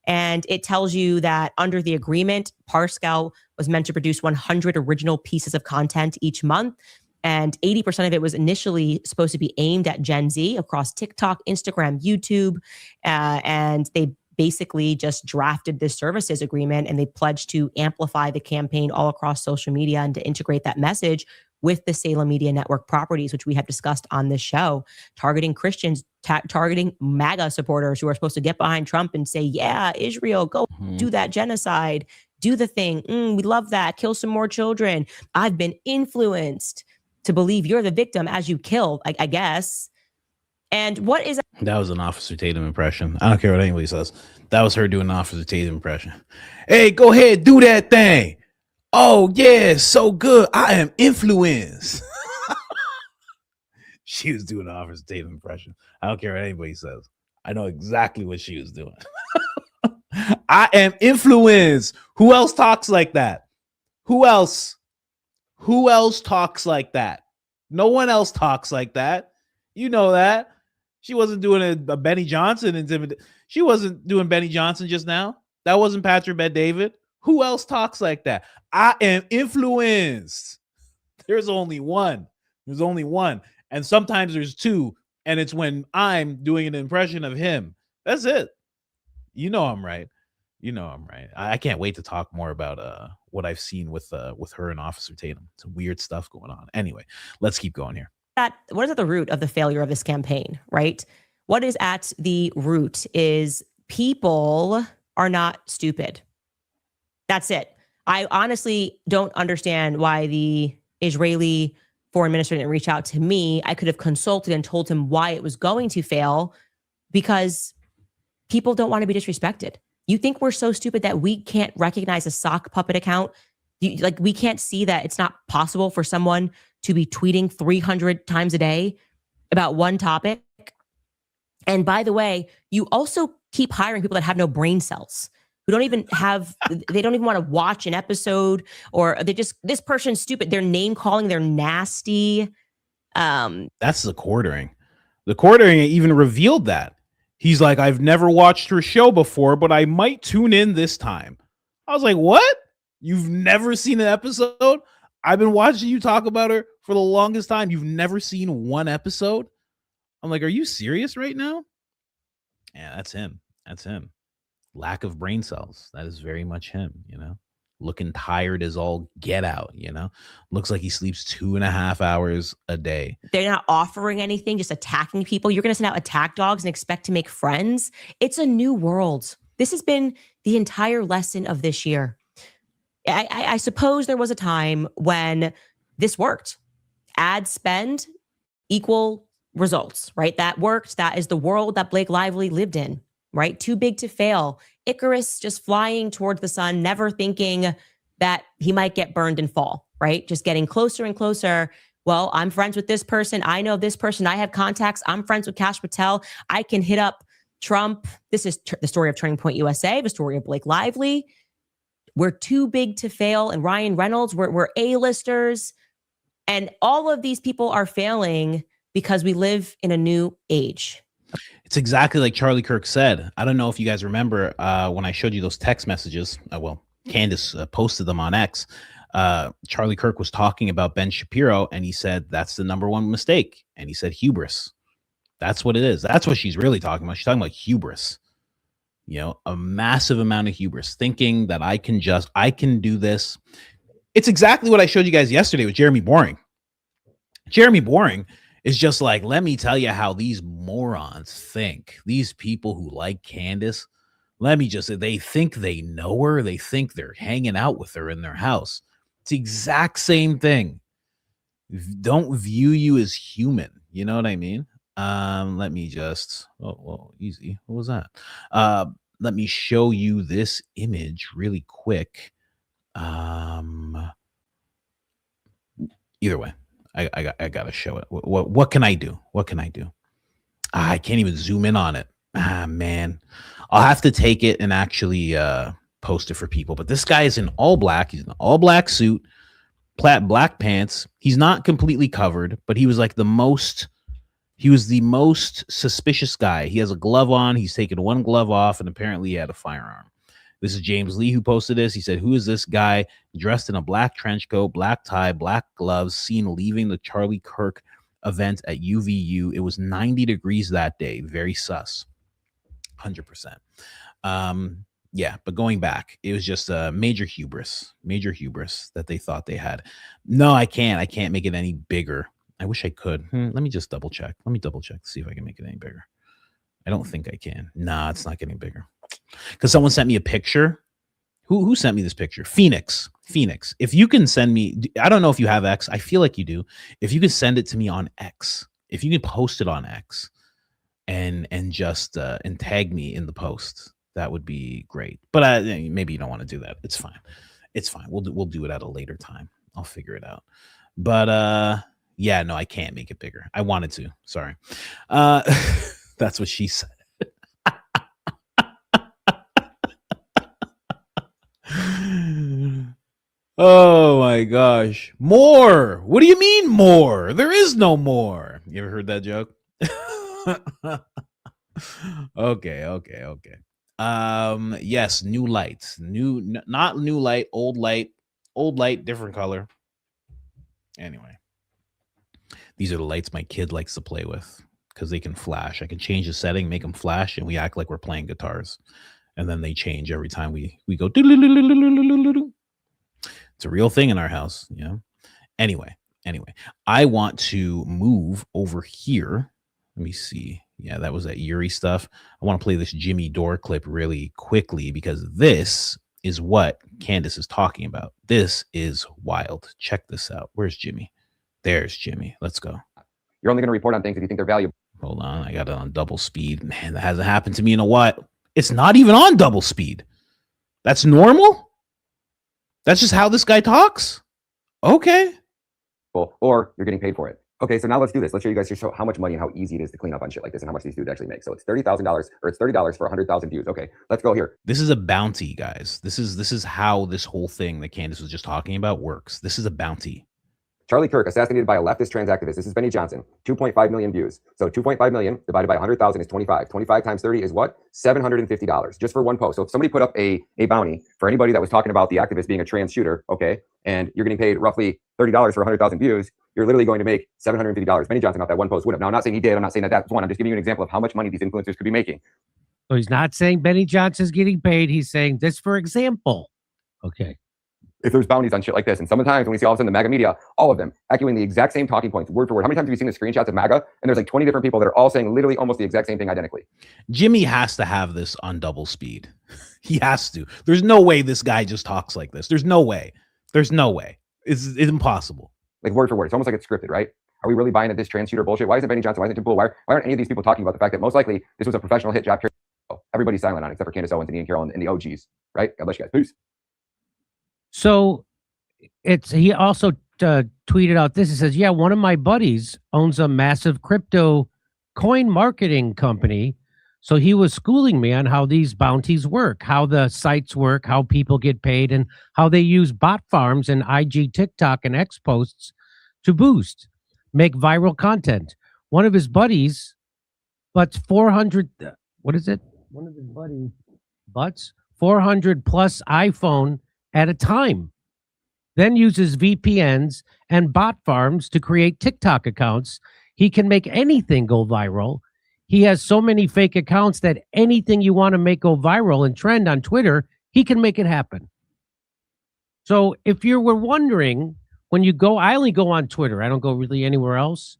And it tells you that under the agreement, Parscale was meant to produce 100 original pieces of content each month. And 80% of it was initially supposed to be aimed at Gen Z across TikTok, Instagram, YouTube. And they basically just drafted this services agreement, and they pledged to amplify the campaign all across social media and to integrate that message with the Salem Media Network properties, which we have discussed on this show, targeting Christians, targeting MAGA supporters who are supposed to get behind Trump and say, yeah, Israel, go do that genocide, do the thing. We love that. Kill some more children. I've been influenced to believe you're the victim as you kill, I guess. And what is that? Was an Officer Tatum impression. I don't care what anybody says. That was her doing an Officer Tatum impression. Hey, go ahead, do that thing. Oh yeah, so good. I am influenced. She was doing an Officer Tatum impression. I don't care what anybody says. I know exactly what she was doing. I am influenced. Who else talks like that? Who else talks like that? No one else talks like that. You know that. She wasn't doing a Benny Johnson She wasn't doing Benny Johnson just now. That wasn't Patrick Bet-David. Who else talks like that? I am influenced. There's only one. There's only one. And sometimes there's two. And it's when I'm doing an impression of him. That's it. You know I'm right. You know I'm right. I can't wait to talk more about what I've seen with her and Officer Tatum. Some weird stuff going on. Anyway, let's keep going here. What is at the root of the failure of this campaign, right? What is at the root is people are not stupid. That's it. I honestly don't understand why the Israeli foreign minister didn't reach out to me. I could have consulted and told him why it was going to fail, because people don't want to be disrespected. You think we're so stupid that we can't recognize a sock puppet account? We can't see that it's not possible for someone to be tweeting 300 times a day about one topic. And by the way, you also keep hiring people that have no brain cells, who don't even want to watch an episode, or this person's stupid. They're name calling, they're nasty. That's the quartering. The quartering even revealed that. He's like, I've never watched her show before, but I might tune in this time. I was like, what? You've never seen an episode? I've been watching you talk about her for the longest time. You've never seen one episode? I'm like, are you serious right now? Yeah, that's him. That's him. Lack of brain cells. That is very much him, you know? Looking tired as all get out, you know? Looks like he sleeps 2.5 hours a day. They're not offering anything, just attacking people. You're going to send out attack dogs and expect to make friends? It's a new world. This has been the entire lesson of this year. I suppose there was a time when this worked. Ad spend equal results, right? That worked. That is the world that Blake Lively lived in, right? Too big to fail. Icarus just flying towards the sun, never thinking that he might get burned and fall, right? Just getting closer and closer. Well, I'm friends with this person. I know this person. I have contacts. I'm friends with Kash Patel. I can hit up Trump. This is the story of Turning Point USA, the story of Blake Lively. We're too big to fail. And Ryan Reynolds, we're A-listers. And all of these people are failing because we live in a new age. It's exactly like Charlie Kirk said. I don't know if you guys remember when I showed you those text messages. Candace posted them on X. Charlie Kirk was talking about Ben Shapiro, and he said that's the number one mistake. And he said hubris. That's what it is. That's what she's really talking about. She's talking about hubris. You know, a massive amount of hubris, thinking that I can do this. It's exactly what I showed you guys yesterday with Jeremy Boring. Jeremy Boring is just like, let me tell you how these morons think. These people who like Candace, let me just say, they think they know her. They think they're hanging out with her in their house. It's the exact same thing. Don't view you as human. You know what I mean? Let me just, easy. What was that? Let me show you this image really quick. Either way, I gotta show it. What can I do? What can I do? I can't even zoom in on it. Man, I'll have to take it and actually post it for people. But this guy is in all black. He's in an all black suit. black pants. He's not completely covered, but he was like the most suspicious guy. He has a glove on. He's taken one glove off, and apparently he had a firearm. This is James Lee who posted this. He said, "Who is this guy dressed in a black trench coat, black tie, black gloves, seen leaving the Charlie Kirk event at UVU? It was 90 degrees that day. Very sus." 100%. Yeah, but going back, it was just a major hubris that they thought they had. No, I can't make it any bigger. I wish I could. Let me just double check. See if I can make it any bigger. I don't think I can. Nah, it's not getting bigger. Because someone sent me a picture. Who sent me this picture? Phoenix. If you can send me, I don't know if you have X. I feel like you do. If you could send it to me on X, if you can post it on X and just and tag me in the post, that would be great. But maybe you don't want to do that. It's fine. We'll do it at a later time. I'll figure it out. But yeah, no, I can't make it bigger. I wanted to. Sorry. That's what she said. Oh my gosh. More. What do you mean more? There is no more. You ever heard that joke? Okay. Yes, new lights. Not new light, old light. Old light, different color. Anyway. These are the lights my kid likes to play with because they can flash. I can change the setting, make them flash, and we act like we're playing guitars. And then they change every time we go. It's a real thing in our house, you know. Anyway, I want to move over here. Let me see. Yeah, that was that Yuri stuff. I want to play this Jimmy Dore clip really quickly because this is what Candace is talking about. This is wild. Check this out. Where's Jimmy? There's Jimmy. Let's go. You're only going to report on things if you think they're valuable. Hold on. I got it on double speed. Man, that hasn't happened to me in a while. It's not even on double speed. That's normal? That's just how this guy talks? Okay. Or you're getting paid for it. Okay, so now let's do this. Let's show you guys how much money and how easy it is to clean up on shit like this and how much these dudes actually make. So it's $30,000 or it's $30 for 100,000 views. Okay, let's go here. This is a bounty, guys. This is how this whole thing that Candace was just talking about works. This is a bounty. Charlie Kirk, assassinated by a leftist trans activist. This is Benny Johnson. 2.5 million views. So 2.5 million divided by 100,000 is 25. 25 times 30 is what? $750 just for one post. So if somebody put up a bounty for anybody that was talking about the activist being a trans shooter, okay, and you're getting paid roughly $30 for 100,000 views, you're literally going to make $750. Benny Johnson off that one post would have. Now, I'm not saying he did. I'm not saying that's one. I'm just giving you an example of how much money these influencers could be making. So he's not saying Benny Johnson's getting paid. He's saying this for example. Okay. If there's bounties on shit like this, and sometimes when we see all of a sudden the MAGA media, all of them echoing the exact same talking points, word for word. How many times have you seen the screenshots of MAGA? And there's like 20 different people that are all saying literally almost the exact same thing identically. Jimmy has to have this on double speed. He has to. There's no way this guy just talks like this. There's no way. It's impossible. Like word for word. It's almost like it's scripted, right? Are we really buying into this trans shooter bullshit? Why isn't Benny Johnson? Why isn't Tim Pool? Why aren't any of these people talking about the fact that most likely this was a professional hit job? Everybody's silent on it except for Candace Owens and Ian Carroll and the OGs, right? God bless you guys. Peace. So he also tweeted out this. It says, yeah, one of my buddies owns a massive crypto coin marketing company. So he was schooling me on how these bounties work, how the sites work, how people get paid, and how they use bot farms and IG, TikTok, and X posts to boost, make viral content. One of his buddies, but 400, what is it? One of his buddies, butts 400 plus iPhone at a time. Then uses VPNs and bot farms to create TikTok accounts. He can make anything go viral. He has so many fake accounts that anything you want to make go viral and trend on Twitter, he can make it happen. So if you were wondering, when you go, I only go on Twitter. I don't go really anywhere else.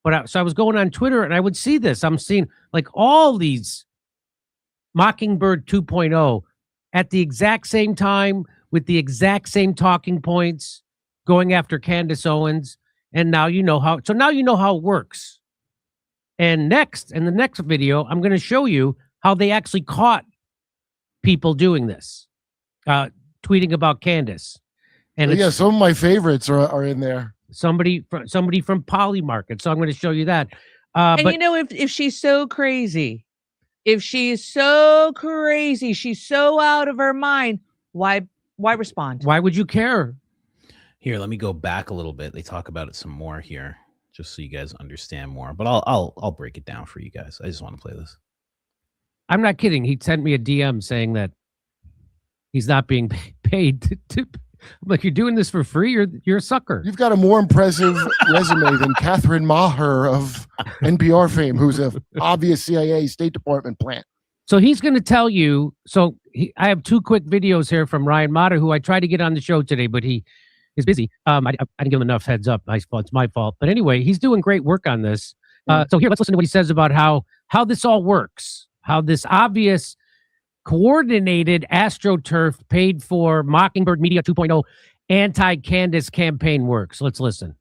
But so I was going on Twitter and I would see this. I'm seeing like all these Mockingbird 2.0 at the exact same time, with the exact same talking points, going after Candace Owens. And now you know how, so now you know how it works. And next, in the next video, I'm going to show you how they actually caught people doing this, tweeting about Candace. And yeah, some of my favorites are in there. Somebody from Polymarket. So I'm going to show you that. And but you know, if she's so crazy, she's so out of her mind, why respond? Why would you care? Here, let me go back a little bit. They talk about it some more here, just so you guys understand more. But I'll break it down for you guys. I just want to play this. I'm not kidding. He sent me a DM saying that he's not being paid to I'm like, you're doing this for free? You're a sucker. You've got a more impressive resume than Catherine Maher of NPR fame, who's an obvious CIA State Department plant. So he's going to tell you. So I have 2 quick videos here from Ryan Motter, who I tried to get on the show today, but he is busy. I didn't give him enough heads up. It's my fault. But anyway, he's doing great work on this. So here, let's listen to what he says about how this all works, how this obvious coordinated AstroTurf paid for Mockingbird Media 2.0 anti-Candace campaign works. Let's listen.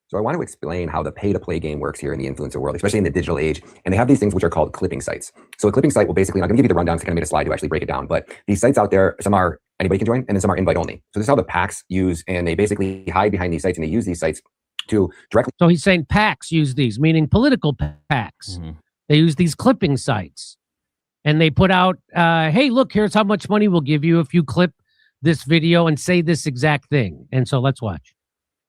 So I want to explain how the pay-to-play game works here in the influencer world, especially in the digital age. And they have these things which are called clipping sites. So a clipping site will basically, I'm going to give you the rundown because I kind of made a slide to actually break it down. But these sites out there, some are anybody can join, and then some are invite only. So this is how the PACs use, and they basically hide behind these sites, and they use these sites to directly. So he's saying PACs use these, meaning political PACs. Mm-hmm. They use these clipping sites. And they put out, hey, look, here's how much money we'll give you if you clip this video and say this exact thing. And so let's watch.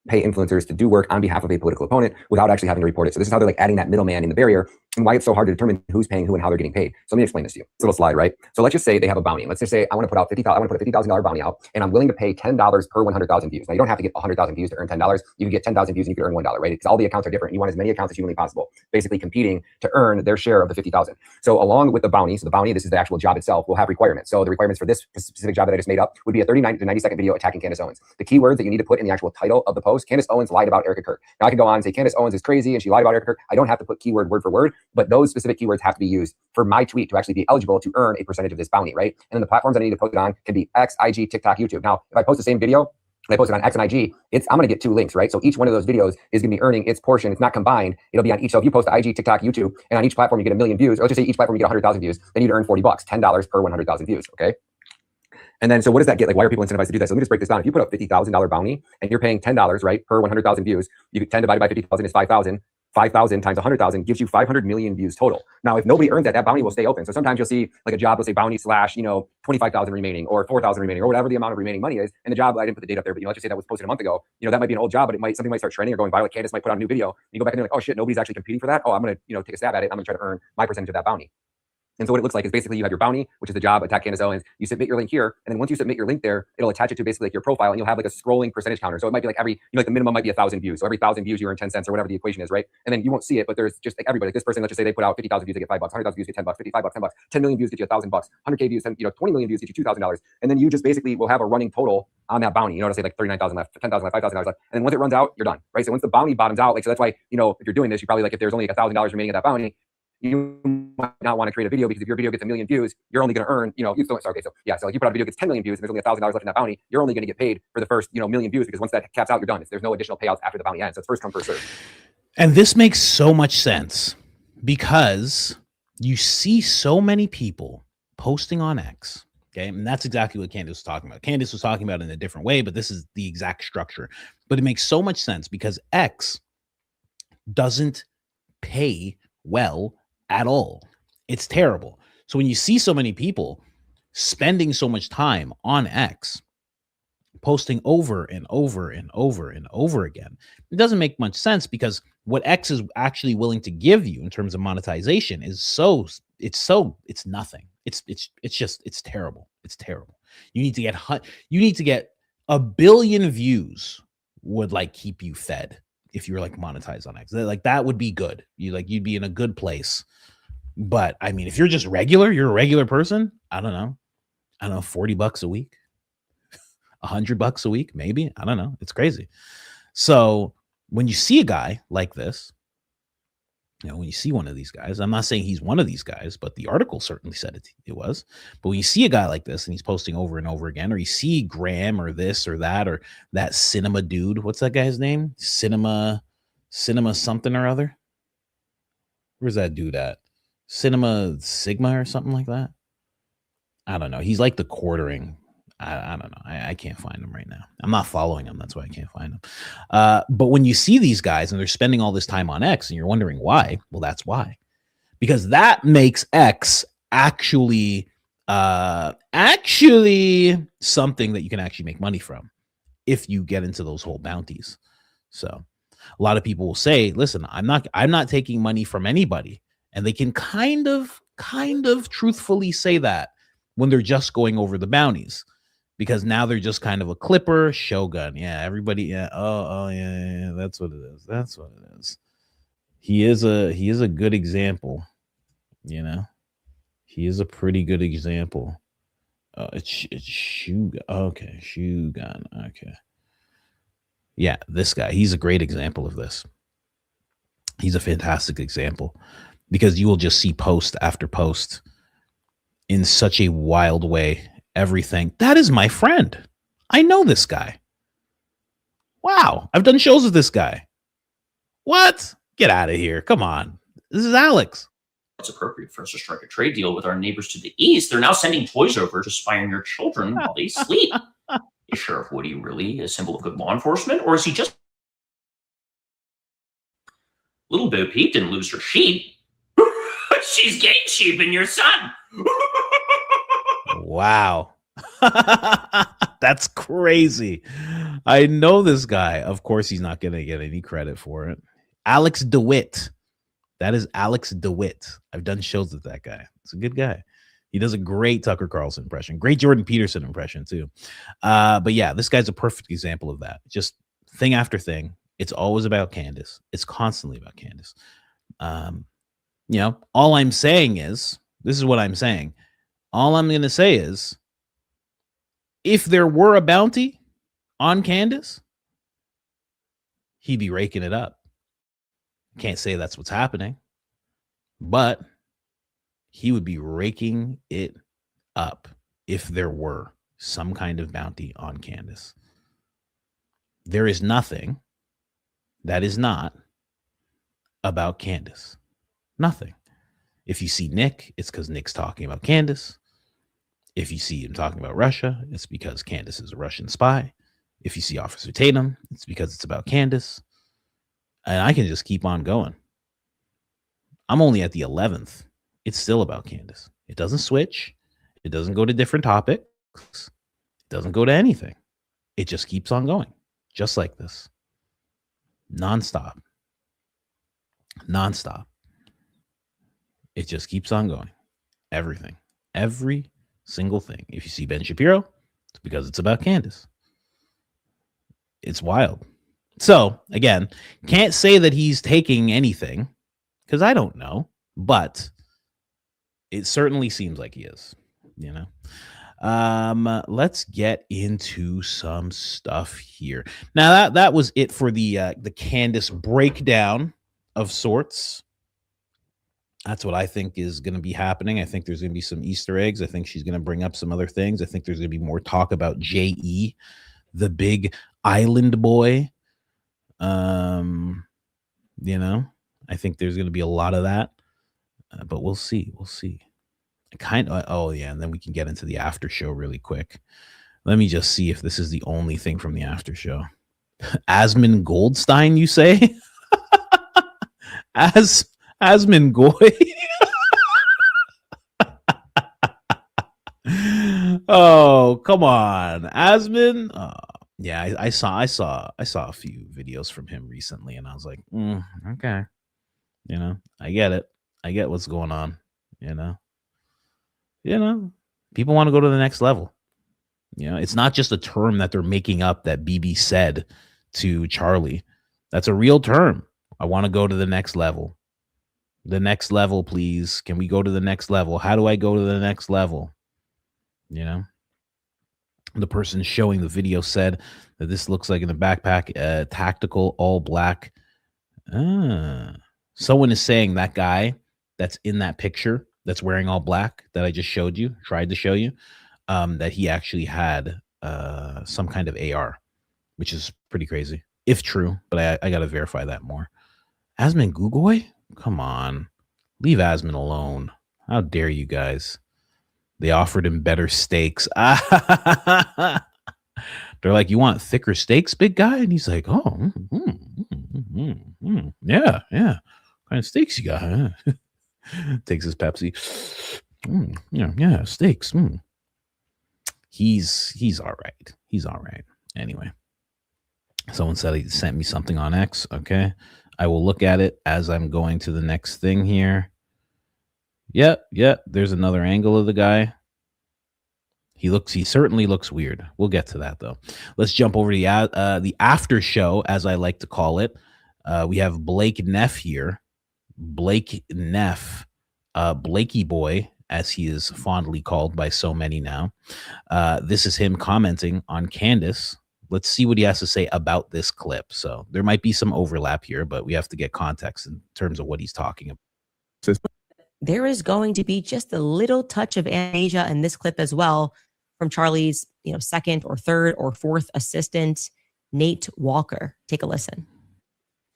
Pay influencers to do work on behalf of a political opponent without actually having to report it. So this is how they're like adding that middleman in the barrier and why it's so hard to determine who's paying who and how they're getting paid. So let me explain this to you. It's a little slide, right? So let's just say they have a bounty. Let's just say I want to put a $50,000 bounty out, and I'm willing to pay $10 per 100,000 views. Now you don't have to get 100,000 views to earn $10. You can get 10,000 views and you can earn $1, right? Because all the accounts are different. You want as many accounts as humanly possible, basically competing to earn their share of the 50,000. So along with the bounty, so the bounty, this is the actual job itself, will have requirements. So the requirements for this specific job that I just made up would be a 39 to 90 second video attacking Candace Owens. The keywords that you need to put in the actual title of the post: Candace Owens lied about Erica Kirk. Now I can go on and say Candace Owens is crazy and she lied about Erica Kirk. I don't have to put keyword word for word, but those specific keywords have to be used for my tweet to actually be eligible to earn a percentage of this bounty, right? And then the platforms I need to post it on can be X, IG, TikTok, YouTube. Now, if I post the same video, and I post it on X and IG, I'm going to get 2 links, right? So each one of those videos is going to be earning its portion. It's not combined. It'll be on each. So if you post to IG, TikTok, YouTube, and on each platform you get 1 million views, or let's just say each platform you get 100,000 views, then you'd earn $40, $10 per 100,000 views, okay? And then, so what does that get? Like, why are people incentivized to do that? So let me just break this down. If you put up $50,000 bounty and you're paying $10, right, per 100,000 views, you get 10 divided by 50,000 is 5,000. 5,000 times 100,000 gives you 500 million views total. Now, if nobody earns that, that bounty will stay open. So sometimes you'll see like a job, let's say bounty slash, 25,000 remaining or 4,000 remaining or whatever the amount of remaining money is. And the job, I didn't put the date up there, but let's just say that was posted a month ago. That might be an old job, but something might start trending or going viral. Like Candace might put out a new video. You go back and you're like, oh shit, nobody's actually competing for that. Oh, I'm going to, take a stab at it. I'm going to try to earn my percentage of that bounty. And so what it looks like is basically you have your bounty, which is the job, attack Candace Owens. You submit your link here. And then once you submit your link there, it'll attach it to basically like your profile, and you'll have like a scrolling percentage counter. So it might be like like the minimum might be 1,000 views. So every 1,000 views, you earn 10 cents or whatever the equation is, right? And then you won't see it, but there's just like everybody, like this person, let's just say they put out 50,000 views, they get $5, 100,000 views, get $10, 55 bucks, $10, 10 million views, get you $1,000, 100K views, 20 million views, get you $2,000. And then you just basically will have a running total on that bounty. Let's say like 39,000 left, 10,000 left, $5,000 left. And then once it runs out, you're done, right? So once the bounty bottoms out, so that's why, if you're doing this, you probably if there's only $1,000 remaining at that bounty, you might not want to create a video, because if your video gets 1 million views, you're only going to earn, so you put out a video gets 10 million views and there's only $1,000 left in that bounty, you're only going to get paid for the first, million views, because once that caps out, you're done. There's no additional payouts after the bounty ends. So it's first come, first serve. And this makes so much sense because you see so many people posting on X. Okay. And that's exactly what Candace was talking about. Candace was talking about it in a different way, but this is the exact structure. But it makes so much sense because X doesn't pay well at all. It's terrible. So when you see so many people spending so much time on X, posting over and over and over and over again, it doesn't make much sense, because what X is actually willing to give you in terms of monetization is it's nothing. It's terrible. It's terrible. You need to get 1 billion views would keep you fed. If you're monetized on X, that would be good. You'd be in a good place. But I mean, if you're just you're a regular person, I don't know, $40 a week, $100 a week, maybe. I don't know. It's crazy. So when you see a guy like this, when you see one of these guys, I'm not saying he's one of these guys, but the article certainly said it was. But when you see a guy like this and he's posting over and over again, or you see Graham or this or that cinema dude, what's that guy's name? Cinema something or other. Where's that dude at? Cinema Sigma or something like that. I don't know. He's like the quartering. I don't know. I can't find him right now. I'm not following him. That's why I can't find him. But when you see these guys and they're spending all this time on X and you're wondering why, well, that's why. Because that makes X actually something that you can actually make money from. if you get into those whole bounties. So a lot of people will say, listen, I'm not taking money from anybody. And they can kind of truthfully say that when they're just going over the bounties, because now they're just kind of a clipper shogun. Yeah, everybody. Yeah. Oh, yeah. That's what it is. That's what it is. He is a good example. You know, he is a pretty good example. It's Shogun. Okay, Shogun. Okay. Yeah, this guy. He's a great example of this. He's a fantastic example, because you will just see post after post in such a wild way. Everything. That is my friend. I know this guy. Wow. I've done shows with this guy. What? Get out of here. Come on. This is Alex. It's appropriate for us to strike a trade deal with our neighbors to the east. They're now sending toys over to spy on your children while they sleep. Is Sheriff Woody really a symbol of good law enforcement, or is he just... Little Bo Peep didn't lose her sheep. She's gained sheep in your son. Wow. That's crazy. I know this guy. Of course, he's not going to get any credit for it. Alex DeWitt. That is Alex DeWitt. I've done shows with that guy. It's a good guy. He does a great Tucker Carlson impression. Great Jordan Peterson impression, too. But yeah, this guy's a perfect example of that. Just thing after thing. It's always about Candace. It's constantly about Candace. You know, all I'm saying is, this is what I'm saying. All I'm going to say is, if there were a bounty on Candace, he'd be raking it up. Can't say that's what's happening, but he would be raking it up if there were some kind of bounty on Candace. There is nothing that is not about Candace. Nothing. If you see Nick, it's because Nick's talking about Candace. If you see him talking about Russia, it's because Candace is a Russian spy. If you see Officer Tatum, it's because it's about Candace. And I can just keep on going. I'm only at the 11th. It's still about Candace. It doesn't switch. It doesn't go to different topics. It doesn't go to anything. It just keeps on going. Just like this. Nonstop. Nonstop. It just keeps on going. Everything. Every single thing. If you see Ben Shapiro, it's because it's about Candace. It's wild. So, again, can't say that he's taking anything, because I don't know, but it certainly seems like he is, you know. Let's get into some stuff here. Now, that was it for the Candace breakdown of sorts. That's what I think is going to be happening. I think there's going to be some Easter eggs. I think she's going to bring up some other things. I think there's going to be more talk about J.E., the big island boy. You know, I think there's going to be a lot of that, but we'll see. We'll see. Oh, yeah. And then we can get into the after show really quick. Let me just see if this is the only thing from the after show. Asmund Goldstein, you say? Asmund Goy. Oh, come on. Asmund. Yeah, I saw a few videos from him recently, and I was like, okay. You know, I get it. I get what's going on, you know. People want to go to the next level. You know, it's not just a term that they're making up that BB said to Charlie. That's a real term. I want to go to the next level. The next level, please. Can we go to the next level? How do I go to the next level? You know, the person showing the video said that this looks like in the backpack, tactical, all black. Someone is saying that guy that's in that picture that's wearing all black that I just showed you, tried to show you, that he actually had some kind of AR, which is pretty crazy, if true, but I got to verify that more. Asmund Gugoy? Come on. Leave Asmund alone. How dare you guys? They offered him better steaks. They're like, you want thicker steaks, big guy? And he's like, oh, yeah. What kind of steaks you got? Huh? Takes his Pepsi. Yeah, steaks. He's all right. He's all right. Anyway, Someone said he sent me something on X. Okay. I will look at it as I'm going to the next thing here. Yep. There's another angle of the guy. He certainly looks weird. We'll get to that though. Let's jump over to the after show, as I like to call it. We have Blake Neff here. Blake Neff, Blakey Boy, as he is fondly called by so many now. This is him commenting on Candace. Let's see what he has to say about this clip. So there might be some overlap here, but we have to get context in terms of what he's talking about. There is going to be just a little touch of amnesia in this clip as well from Charlie's, second or third or fourth assistant, Nate Walker. Take a listen.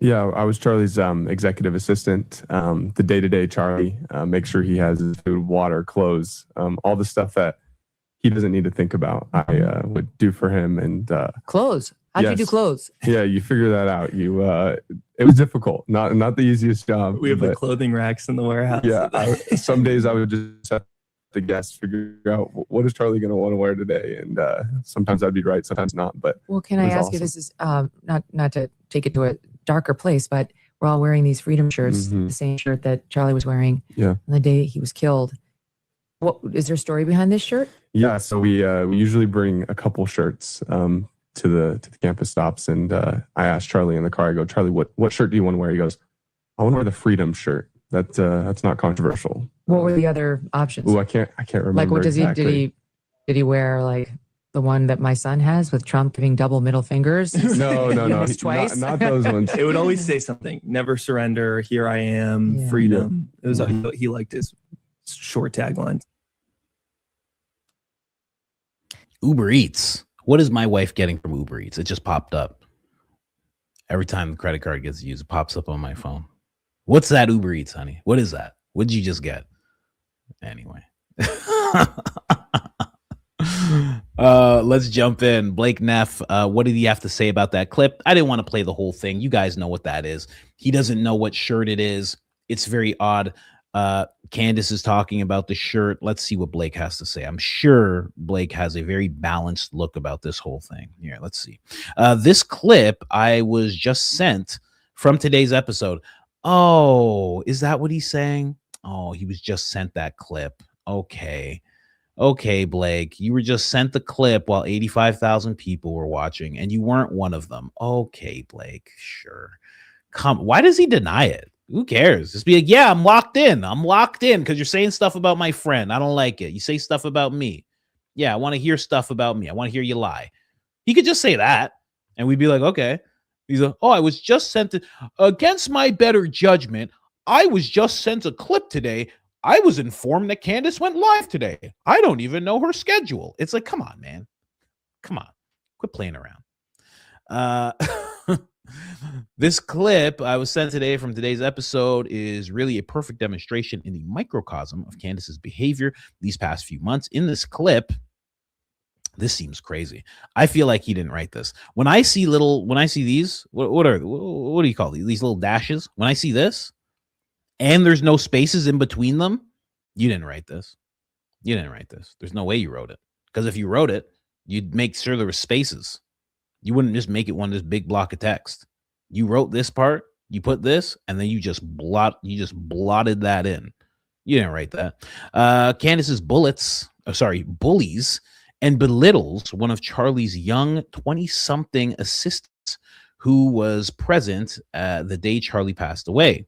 Yeah, I was Charlie's executive assistant. The day-to-day Charlie, make sure he has his food, water, clothes, all the stuff that he doesn't need to think about. I would do for him. And clothes. How'd you do clothes? Yeah, you figure that out. It was difficult, not the easiest job. We have the clothing racks in the warehouse. Yeah, some days I would just have to guess, figure out what is Charlie going to want to wear today, and sometimes I'd be right, sometimes not. But well, can I ask you? This is not to take it to a darker place, but we're all wearing these freedom shirts, the same shirt that Charlie was wearing on the day he was killed. What is there a story behind this shirt? Yeah, so we usually bring a couple shirts to the campus stops, and I asked Charlie in the car. I go, Charlie, what shirt do you want to wear? He goes, I want to wear the freedom shirt. That's not controversial. What were the other options? Oh, I can't remember. Like, what exactly. did he wear? Like the one that my son has with Trump giving double middle fingers? No, twice. Not those ones. It would always say something: "Never surrender. Here I am. Freedom." It was he liked his short taglines. Uber Eats. What is my wife getting from Uber Eats? It just popped up. Every time the credit card gets used, it pops up on my phone. What's that Uber Eats, honey? What is that? What did you just get? Anyway. Let's jump in. Blake Neff, what did he have to say about that clip? I didn't want to play the whole thing. You guys know what that is. He doesn't know what shirt it is. It's very odd. Candace is talking about the shirt. Let's see what Blake has to say. I'm sure Blake has a very balanced look about this whole thing. Here, let's see. This clip I was just sent from today's episode. Oh, is that what he's saying? Oh, he was just sent that clip. Okay, Blake, you were just sent the clip while 85,000 people were watching, and you weren't one of them. Okay, Blake, sure. Why does he deny it? Who cares? Just be like, yeah, I'm locked in because you're saying stuff about my friend. I don't like it. You say stuff about me. Yeah, I want to hear stuff about me. I want to hear you lie. He could just say that, and we'd be like, okay. He's like, oh, I was just sent against my better judgment. I was just sent a clip today. I was informed that Candace went live today. I don't even know her schedule. It's like, come on, man. Come on. Quit playing around. This clip I was sent today from today's episode is really a perfect demonstration in the microcosm of Candace's behavior these past few months. In this clip, this seems crazy. I feel like he didn't write this. When I see these, what do you call these little dashes? When I see this, and there's no spaces in between them, you didn't write this. You didn't write this. There's no way you wrote it. Because if you wrote it, you'd make sure there were spaces. You wouldn't just make it one this big block of text. You wrote this part, you put this, and then you just blotted that in. You didn't write that. Candace's bullies and belittles one of Charlie's young 20-something assistants who was present the day Charlie passed away.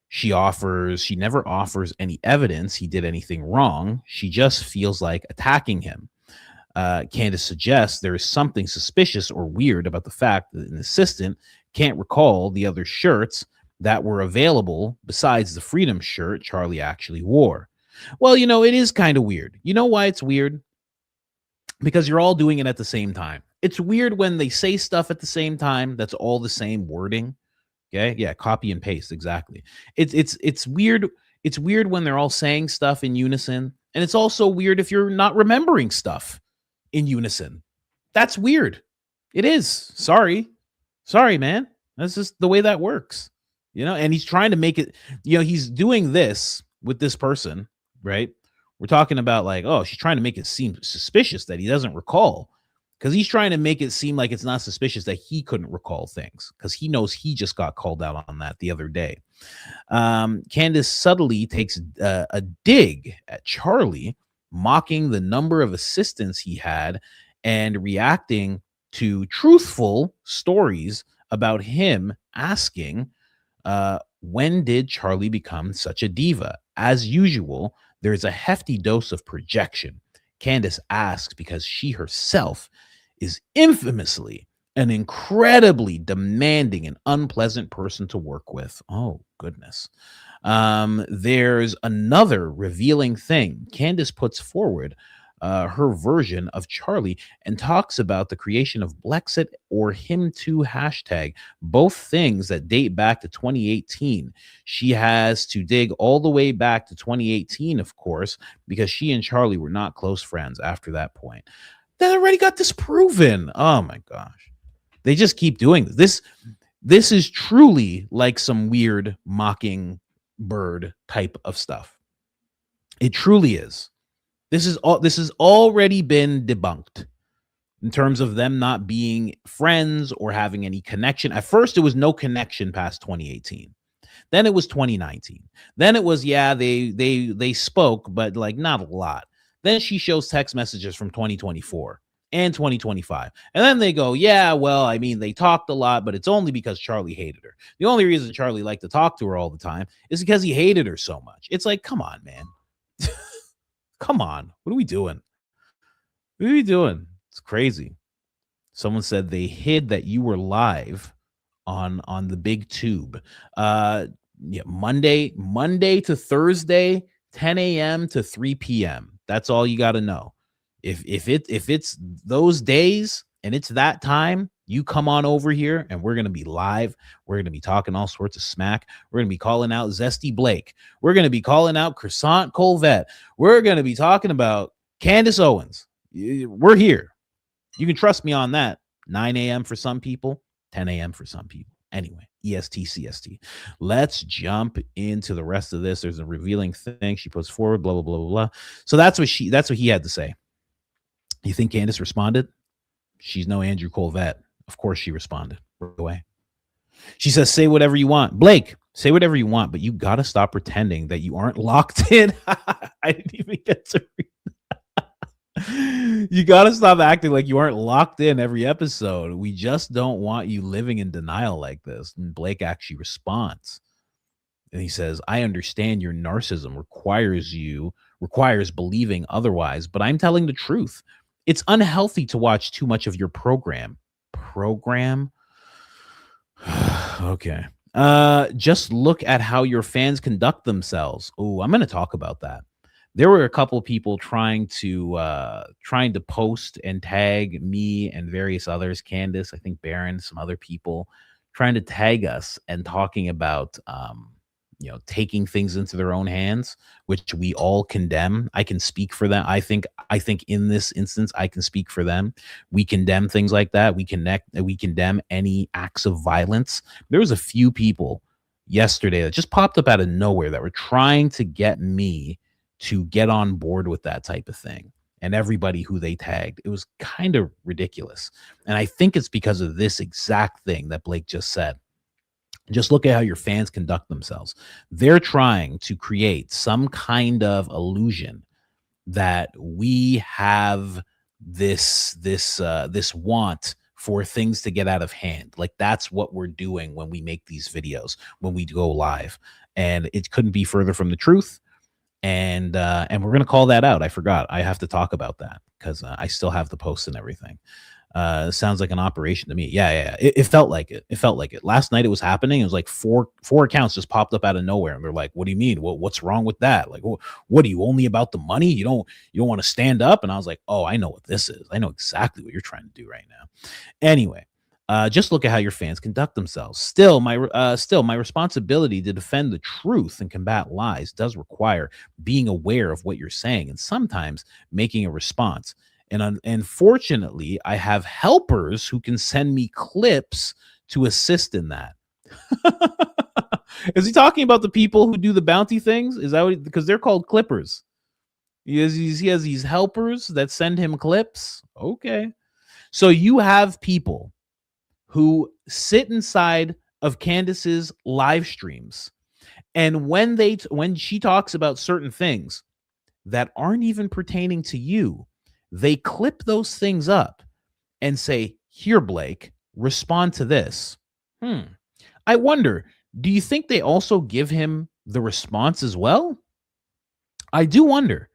She never offers any evidence he did anything wrong. She just feels like attacking him. Candace suggests there is something suspicious or weird about the fact that an assistant can't recall the other shirts that were available besides the freedom shirt Charlie actually wore. Well, it is kind of weird. You know why it's weird? Because you're all doing it at the same time. It's weird when they say stuff at the same time that's all the same wording. Okay? Yeah, copy and paste, exactly. It's weird. It's weird when they're all saying stuff in unison, and it's also weird if you're not remembering stuff in unison. That's weird. It is. Sorry, man. That's just the way that works. And he's trying to make it, he's doing this with this person, right? We're talking about like, oh, she's trying to make it seem suspicious that he doesn't recall because he's trying to make it seem like it's not suspicious that he couldn't recall things, because he knows he just got called out on that the other day. Candace subtly takes a dig at Charlie, mocking the number of assistants he had and reacting to truthful stories about him, asking, when did Charlie become such a diva? As usual, there's a hefty dose of projection. Candace asks because she herself is infamously an incredibly demanding and unpleasant person to work with. Oh, goodness. There's another revealing thing. Candace puts forward her version of Charlie and talks about the creation of Blexit or Him Too hashtag, both things that date back to 2018. She has to dig all the way back to 2018, of course, because she and Charlie were not close friends after that point. That already got disproven. Oh my gosh. They just keep doing this. This is truly like some weird mockingbird type of stuff. It truly is. This has already been debunked in terms of them not being friends or having any connection. At first, it was no connection past 2018. Then it was 2019. Then it was, yeah, they spoke, but like not a lot. Then she shows text messages from 2024 and 2025. And then they go, yeah, well, I mean, they talked a lot, but it's only because Charlie hated her. The only reason Charlie liked to talk to her all the time is because he hated her so much. It's like, come on, man. Come on. What are we doing? What are we doing? It's crazy. Someone said they hid that you were live on the big tube. Monday to Thursday, 10 a.m. to 3 p.m. That's all you got to know. If it's those days and it's that time, you come on over here and we're going to be live. We're going to be talking all sorts of smack. We're going to be calling out Zesty Blake. We're going to be calling out Croissant Colvette. We're going to be talking about Candace Owens. We're here. You can trust me on that. 9 a.m. for some people, 10 a.m. for some people. Anyway, EST, CST. Let's jump into the rest of this. There's a revealing thing she puts forward, blah, blah, blah, blah, blah. So that's what he had to say. You think Candace responded? She's no Andrew Colvette. Of course she responded right away. She says, say whatever you want. Blake, say whatever you want, but you got to stop pretending that you aren't locked in. I didn't even get to read that. You got to stop acting like you aren't locked in every episode. We just don't want you living in denial like this. And Blake actually responds. And he says, I understand your narcissism requires believing otherwise, but I'm telling the truth. It's unhealthy to watch too much of your program. Okay. Just look at how your fans conduct themselves. Oh, I'm going to talk about that. There were a couple people trying to post and tag me and various others, Candace, I think Barron, some other people trying to tag us and talking about taking things into their own hands, which we all condemn. I can speak for them. I think in this instance, I can speak for them. We condemn things like that. We condemn any acts of violence. There was a few people yesterday that just popped up out of nowhere that were trying to get me to get on board with that type of thing. And everybody who they tagged, it was kind of ridiculous. And I think it's because of this exact thing that Blake just said. Just look at how your fans conduct themselves. They're trying to create some kind of illusion that we have this want for things to get out of hand. Like that's what we're doing when we make these videos, when we go live. And it couldn't be further from the truth. And we're going to call that out. I forgot. I have to talk about that because I still have the post and everything. Sounds like an operation to me. Yeah. It felt like it. It felt like it. Last night it was happening. It was like four accounts just popped up out of nowhere, and they're like, "What do you mean? What's wrong with that? Like, what are you only about the money? You don't want to stand up?" And I was like, "Oh, I know what this is. I know exactly what you're trying to do right now." Anyway, just look at how your fans conduct themselves. Still, my responsibility to defend the truth and combat lies does require being aware of what you're saying and sometimes making a response. And unfortunately, I have helpers who can send me clips to assist in that. Is he talking about the people who do the bounty things? Is that because they're called clippers? He has these helpers that send him clips. Okay. So you have people who sit inside of Candace's live streams, and when she talks about certain things that aren't even pertaining to you, they clip those things up and say, "Here, Blake, respond to this." I wonder, do you think they also give him the response as well? I do wonder.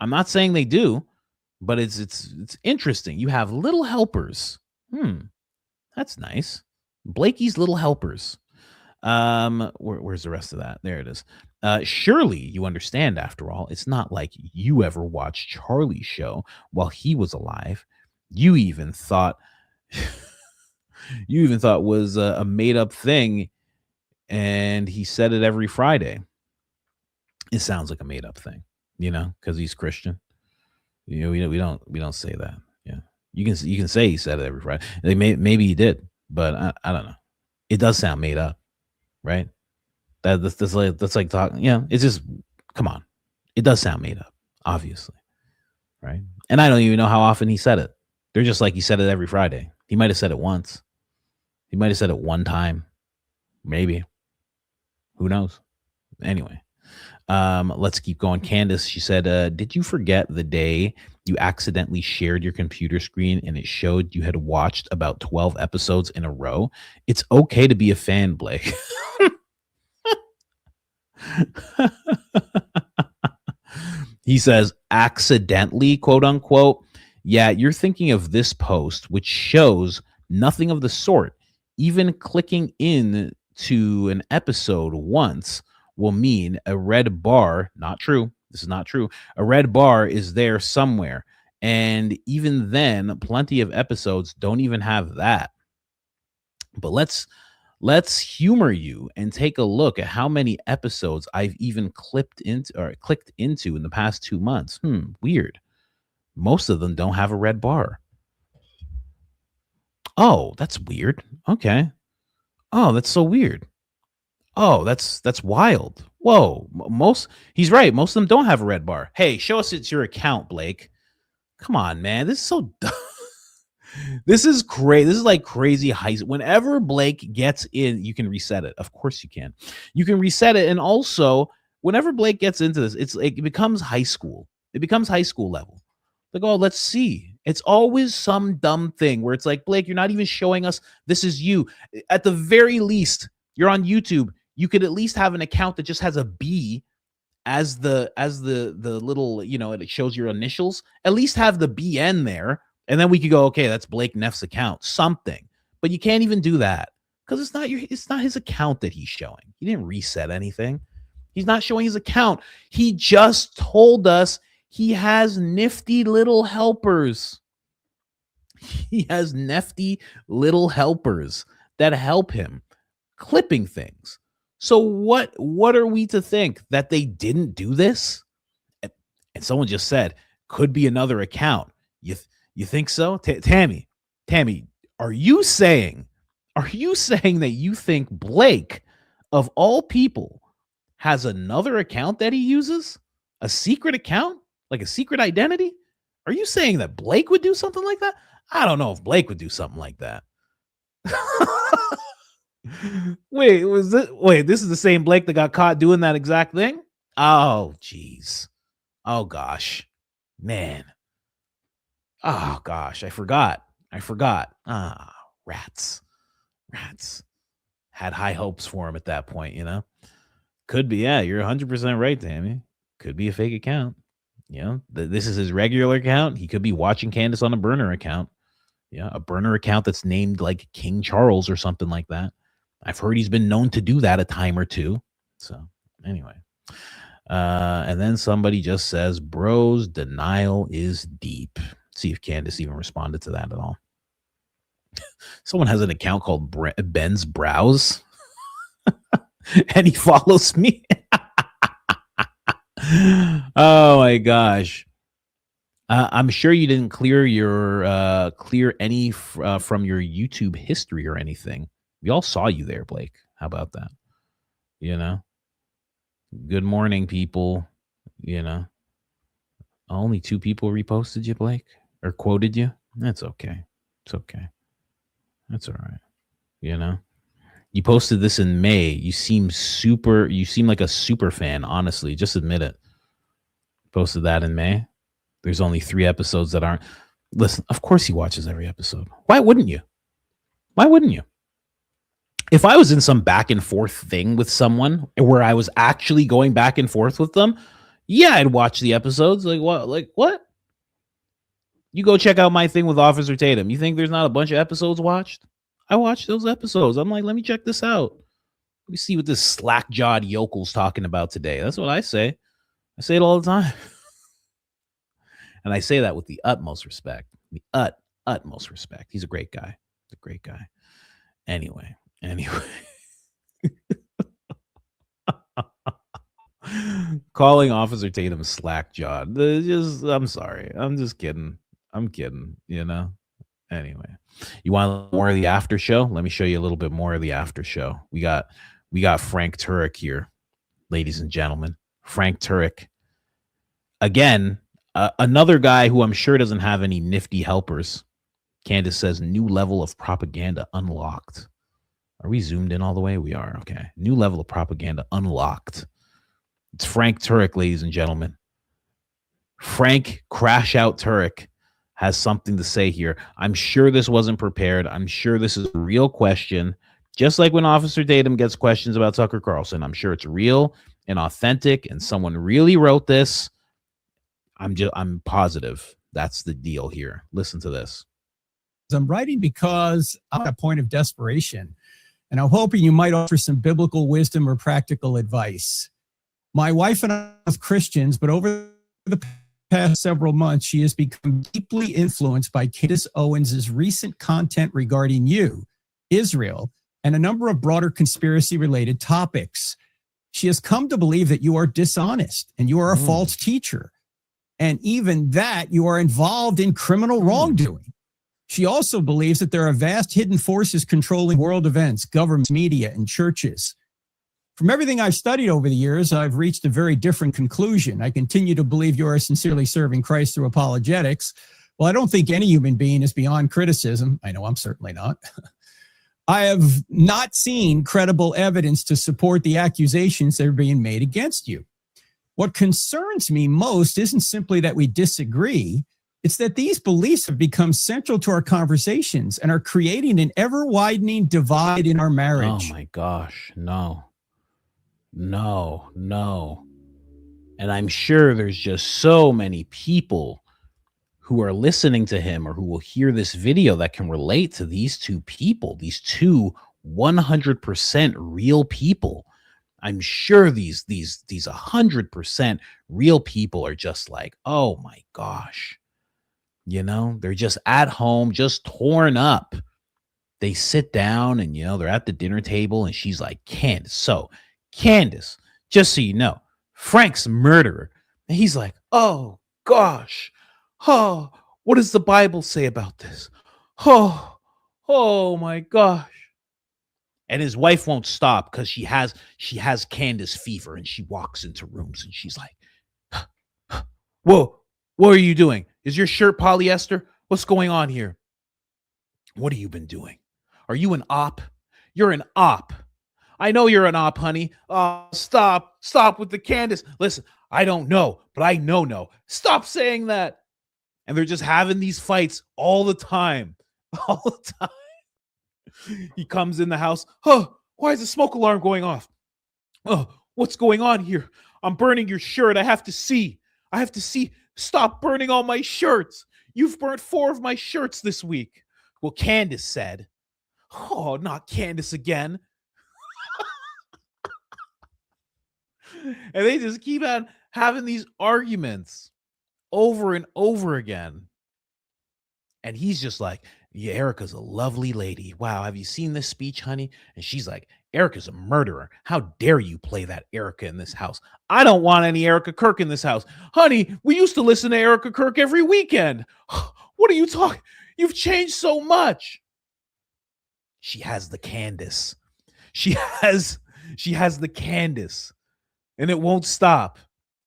I'm not saying they do, but it's interesting. You have little helpers. That's nice. Blakey's little helpers. Where's the rest of that? There it is. Surely you understand, after all, it's not like you ever watched Charlie's show while he was alive. You even thought was a made up thing, and he said it every Friday. It sounds like a made up thing, because he's Christian. We don't say that. Yeah, you can say he said it every Friday. Maybe he did, but I don't know. It does sound made up, right? That's like talking. Yeah, it's just, come on. It does sound made up, obviously, right? And I don't even know how often he said it. They're just like, he said it every Friday. He might have said it once. He might have said it one time, maybe. Who knows? Anyway, let's keep going. Candace, she said, did you forget the day you accidentally shared your computer screen and it showed you had watched about 12 episodes in a row? It's okay to be a fan, Blake. He says, accidentally, quote unquote. Yeah, you're thinking of this post, which shows nothing of the sort. Even clicking in to an episode once will mean a red bar. Not true. This is not true. A red bar is there somewhere. And even then, plenty of episodes don't even have that. But let's humor you and take a look at how many episodes I've even clicked into in the past 2 months. Weird. Most of them don't have a red bar. Oh, that's weird. Okay. Oh, that's so weird. Oh, that's wild. Whoa. He's right. Most of them don't have a red bar. Hey, show us it's your account, Blake. Come on, man. This is so dumb. This is crazy. This is like crazy heist. Whenever Blake gets in, you can reset it. Of course you can. You can reset it. And also, whenever Blake gets into this, it becomes high school. It becomes high school level. Like, oh, let's see. It's always some dumb thing where it's like, Blake, you're not even showing us this is you. At the very least, you're on YouTube. You could at least have an account that just has a B as the little, it shows your initials. At least have the BN there. And then we could go, okay, that's Blake Neff's account, something. But you can't even do that because it's not his account that he's showing. He didn't reset anything. He's not showing his account. He just told us he has nifty little helpers. He has nifty little helpers that help him clipping things. So what are we to think that they didn't do this? And someone just said, could be another account. You think so? Tammy, are you saying that you think Blake, of all people, has another account that he uses? A secret account? Like a secret identity? Are you saying that Blake would do something like that? I don't know if Blake would do something like that. Wait, this is the same Blake that got caught doing that exact thing? Oh, geez. Oh, gosh. Man. Oh, gosh. I forgot. Rats. Had high hopes for him at that point, Could be, yeah, you're 100% right, Tammy. Could be a fake account. This is his regular account. He could be watching Candace on a burner account. Yeah, a burner account that's named like King Charles or something like that. I've heard he's been known to do that a time or two. So anyway, and then somebody just says, bro's denial is deep. See if Candace even responded to that at all. Someone has an account called Ben's Brows and he follows me. Oh my gosh. I'm sure you didn't clear any from your YouTube history or anything. We all saw you there, Blake. How about that? Good morning, people. Only 2 people reposted you, Blake, or quoted you. That's okay. It's okay. That's all right. You know, you posted this in May. You seem like a super fan. Honestly, just admit it. Posted that in May. There's only 3 episodes that aren't. Listen, of course he watches every episode. Why wouldn't you? Why wouldn't you? If I was in some back and forth thing with someone where I was actually going back and forth with them, yeah, I'd watch the episodes. Like what? Like what? You go check out my thing with Officer Tatum. You think there's not a bunch of episodes watched? I watched those episodes. I'm like, let me check this out. Let me see what this slack-jawed yokel's talking about today. That's what I say. I say it all the time. And I say that with the utmost respect. The utmost respect. He's a great guy. He's a great guy. Anyway. Calling Officer Tatum slack-jawed. I'm sorry. I'm just kidding. I'm kidding, you know? Anyway. You want more of the after show? Let me show you a little bit more of the after show. We got Frank Turek here, ladies and gentlemen. Frank Turek. Again, another guy who I'm sure doesn't have any nifty helpers. Candace says, new level of propaganda unlocked. Are we zoomed in all the way? We are. Okay. New level of propaganda unlocked. It's Frank Turek, ladies and gentlemen. Frank Crash Out Turek has something to say here. I'm sure this wasn't prepared. I'm sure this is a real question. Just like when Officer Tatum gets questions about Tucker Carlson, I'm sure it's real and authentic and someone really wrote this. I'm positive that's the deal here. Listen to this. I'm writing because I'm at a point of desperation, and I'm hoping you might offer some biblical wisdom or practical advice. My wife and I are both Christians, but over the past several months, she has become deeply influenced by Candace Owens' recent content regarding you, Israel, and a number of broader conspiracy-related topics. She has come to believe that you are dishonest and you are a false teacher, and even that you are involved in criminal wrongdoing. She also believes that there are vast hidden forces controlling world events, governments, media, and churches. From everything I've studied over the years, I've reached a very different conclusion. I continue to believe you are sincerely serving Christ through apologetics. Well, I don't think any human being is beyond criticism. I know I'm certainly not. I have not seen credible evidence to support the accusations that are being made against you. What concerns me most isn't simply that we disagree. It's that these beliefs have become central to our conversations and are creating an ever-widening divide in our marriage. Oh my gosh, no. And I'm sure there's just so many people who are listening to him or who will hear this video that can relate to these two people, these two 100% real people. I'm sure these 100% real people are just like, oh my gosh. You know, they're just at home, just torn up. They sit down and, you know, they're at the dinner table and she's like, Candace, just so you know, Frank's a murderer. And he's like, oh gosh. Oh, what does the Bible say about this? Oh my gosh. And his wife won't stop because she has Candace fever and she walks into rooms and she's like, whoa, what are you doing? Is your shirt polyester? What's going on here? What have you been doing? Are you an op? You're an op. I know you're an op, honey. Stop with the Candace. Listen, I don't know, but I know. Stop saying that. And they're just having these fights all the time. All the time. He comes in the house. Oh, why is the smoke alarm going off? Oh, what's going on here? I'm burning your shirt. I have to see. Stop burning all my shirts. You've burnt 4 of my shirts this week. Well, Candace said, oh, not Candace again. And they just keep on having these arguments over and over again. And he's just like, yeah, Erica's a lovely lady. Wow, have you seen this speech, honey? And she's like, Erica's a murderer. How dare you play that Erica in this house? I don't want any Erica Kirk in this house. Honey, we used to listen to Erica Kirk every weekend. What are you talking? You've changed so much. She has the Candace. She has the Candace. And it won't stop.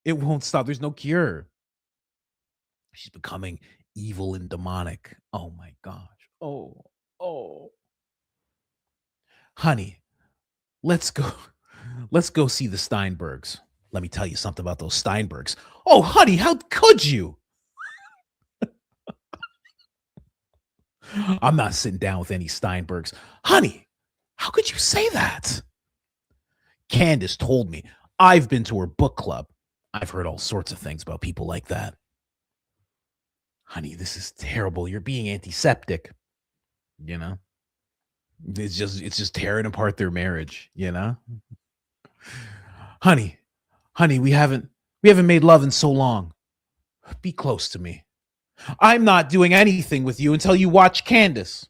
It won't stop. There's no cure. She's becoming evil and demonic. Oh my gosh. Oh. Honey, let's go. Let's go see the Steinbergs. Let me tell you something about those Steinbergs. Oh, honey, how could you? I'm not sitting down with any Steinbergs. Honey, how could you say that? Candace told me. I've been to her book club. I've heard all sorts of things about people like that. Honey, this is terrible. You're being antiseptic. You know? It's just tearing apart their marriage, you know? Honey, we haven't made love in so long. Be close to me. I'm not doing anything with you until you watch Candace.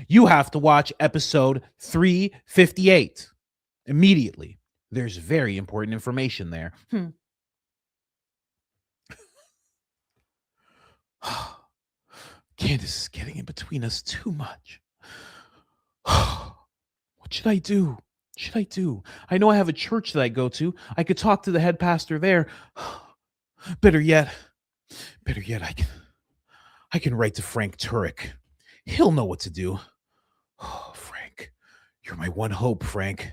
You have to watch episode 358 immediately. There's very important information there. Candace is getting in between us too much. What should I do? I know I have a church that I go to. I could talk to the head pastor there. Better yet, I can write to Frank Turek. He'll know what to do. Oh, Frank, you're my one hope, Frank.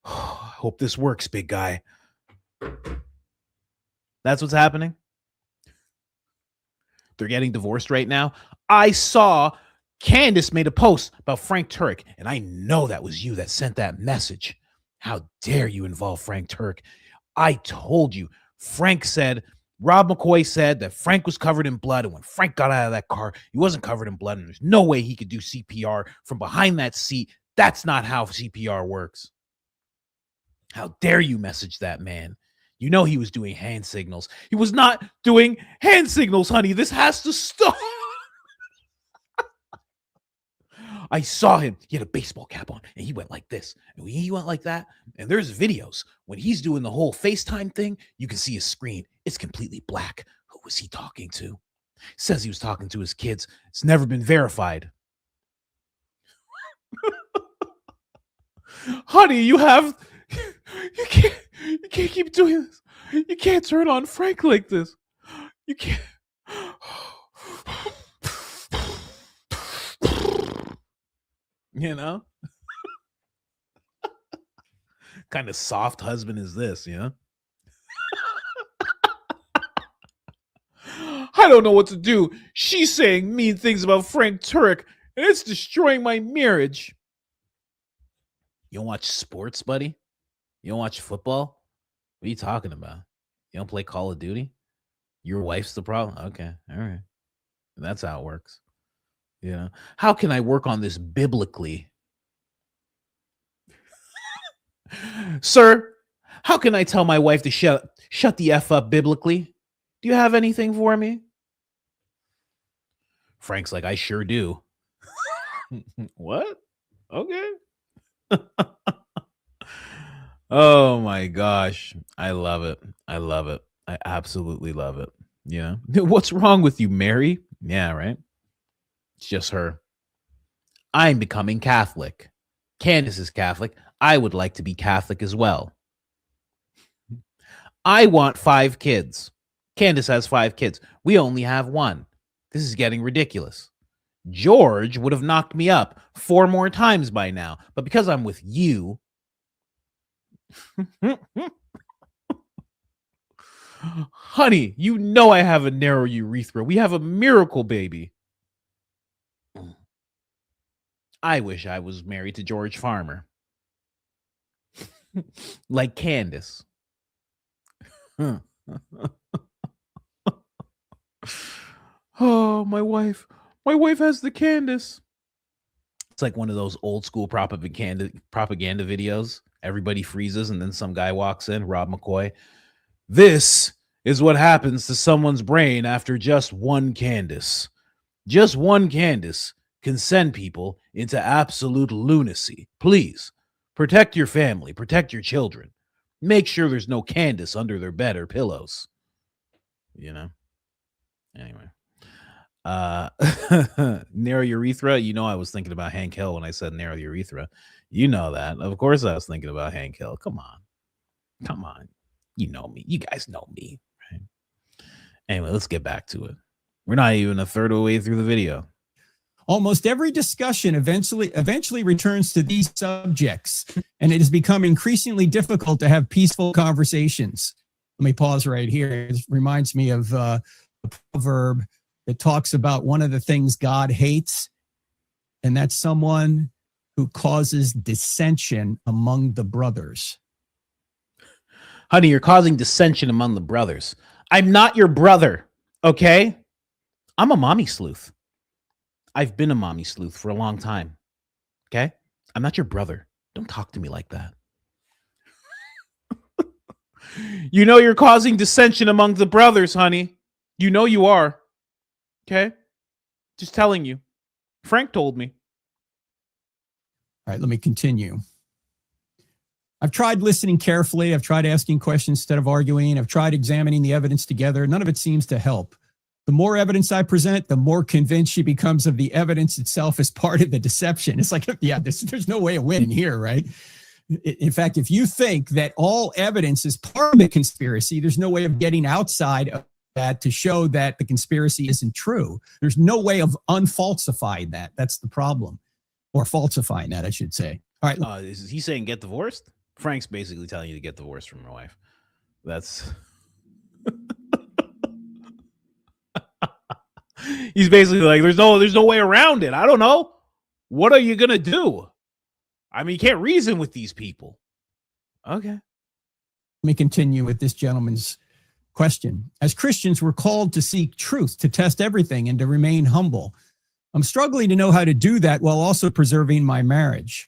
Oh, I hope this works, big guy. That's what's happening. They're getting divorced right now. I saw Candace made a post about Frank Turek, and I know that was you that sent that message. How dare you involve Frank Turek? I told you. Rob McCoy said that Frank was covered in blood, and when Frank got out of that car, he wasn't covered in blood, and there's no way he could do CPR from behind that seat. That's not how CPR works. How dare you message that man? You know he was doing hand signals. He was not doing hand signals, honey. This has to stop. I saw him. He had a baseball cap on, and he went like this. And he went like that. And there's videos. When he's doing the whole FaceTime thing, you can see his screen. It's completely black. Who was he talking to? Says he was talking to his kids. It's never been verified. Honey, you can't keep doing this. You can't turn on Frank like this. You can't. You know? Kind of soft husband is this, you know? I don't know what to do. She's saying mean things about Frank Turek, and it's destroying my marriage. You don't watch sports, buddy? You don't watch football? What are you talking about? You don't play Call of Duty? Your wife's the problem? Okay, all right. That's how it works. You know, how can I work on this biblically? Sir, how can I tell my wife to shut the F up biblically? Do you have anything for me? Frank's like, I sure do. What? Okay. Oh my gosh. I love it. I absolutely love it. Yeah. What's wrong with you, Mary? Yeah, right. It's just her. I'm becoming Catholic. Candace is Catholic. I would like to be Catholic as well. I want 5 kids. Candace has 5 kids. We only have 1. This is getting ridiculous. George would have knocked me up 4 more times by now. But because I'm with you. Honey, you know I have a narrow urethra. We have a miracle baby. I wish I was married to George Farmer. Like Candace. Oh, my wife. My wife has the Candace. It's like one of those old school propaganda videos. Everybody freezes and then some guy walks in, Rob McCoy. This is what happens to someone's brain after just one Candace. Just one Candace can send people into absolute lunacy. Please protect your family, protect your children. Make sure there's no Candace under their bed or pillows. You know? Anyway. Narrow urethra. You know, I was thinking about Hank Hill when I said narrow urethra. You know that. Of course I was thinking about Hank Hill. Come on. You know me. You guys know me. Right? Anyway, let's get back to it. We're not even a third of the way through the video. Almost every discussion eventually returns to these subjects, and it has become increasingly difficult to have peaceful conversations. Let me pause right here. It reminds me of a proverb that talks about one of the things God hates, and that's someone who causes dissension among the brothers. Honey, you're causing dissension among the brothers. I'm not your brother, okay? I'm a mommy sleuth. I've been a mommy sleuth for a long time, okay? I'm not your brother. Don't talk to me like that. You know you're causing dissension among the brothers, honey. You know you are, okay? Just telling you. Frank told me. All right, let me continue. I've tried listening carefully. I've tried asking questions instead of arguing. I've tried examining the evidence together. None of it seems to help. The more evidence I present, the more convinced she becomes of the evidence itself as part of the deception. It's like, yeah, there's no way of winning here, right? In fact, if you think that all evidence is part of the conspiracy, there's no way of getting outside of that to show that the conspiracy isn't true. There's no way of unfalsifying that. That's the problem. Or falsifying that, I should say. All right. Is he saying get divorced? Frank's basically telling you to get divorced from your wife. That's... He's basically like, there's no way around it. I don't know. What are you going to do? I mean, you can't reason with these people. Okay. Let me continue with this gentleman's question. As Christians, we're called to seek truth, to test everything, and to remain humble. I'm struggling to know how to do that while also preserving my marriage.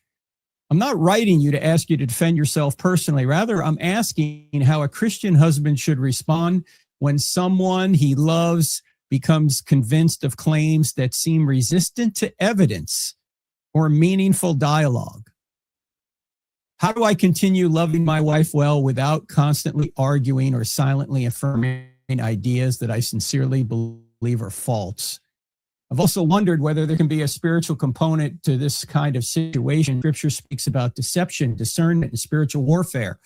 I'm not writing you to ask you to defend yourself personally. Rather, I'm asking how a Christian husband should respond when someone he loves becomes convinced of claims that seem resistant to evidence or meaningful dialogue. How do I continue loving my wife well without constantly arguing or silently affirming ideas that I sincerely believe are false? I've also wondered whether there can be a spiritual component to this kind of situation. Scripture speaks about deception, discernment, and spiritual warfare.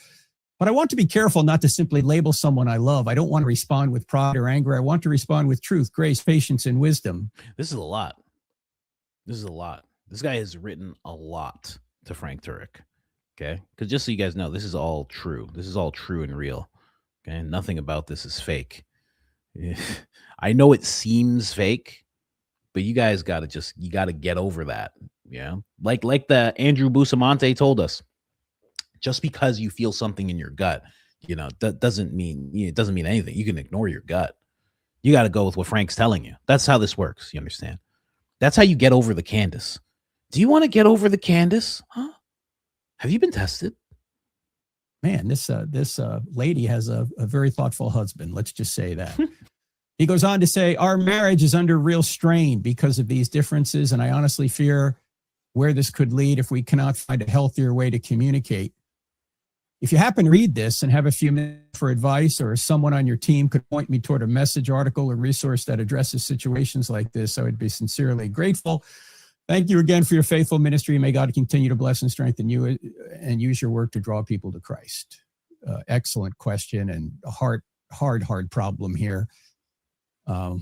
But I want to be careful not to simply label someone I love. I don't want to respond with pride or anger. I want to respond with truth, grace, patience, and wisdom. This is a lot. This guy has written a lot to Frank Turek. Okay? Because just so you guys know, this is all true. This is all true and real. Okay? Nothing about this is fake. I know it seems fake, but you guys got to get over that. Yeah. Like the Andrew Bustamante told us, just because you feel something in your gut, that doesn't mean anything. You can ignore your gut. You got to go with what Frank's telling you. That's how this works. You understand? That's how you get over the Candace. Do you want to get over the Candace? Huh? Have you been tested? Man, this lady has a very thoughtful husband. Let's just say that. He goes on to say, our marriage is under real strain because of these differences, and I honestly fear where this could lead if we cannot find a healthier way to communicate. If you happen to read this and have a few minutes for advice, or someone on your team could point me toward a message, article, or resource that addresses situations like this, I would be sincerely grateful. Thank you again for your faithful ministry. May God continue to bless and strengthen you and use your work to draw people to Christ. Excellent question and a hard problem here. I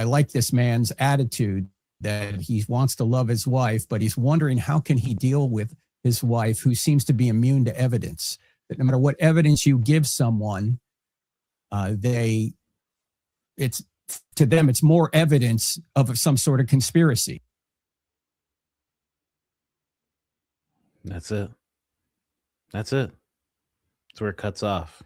like this man's attitude that he wants to love his wife, but he's wondering how can he deal with his wife, who seems to be immune to evidence. That no matter what evidence you give someone, it's to them, it's more evidence of some sort of conspiracy. That's it. That's where it cuts off.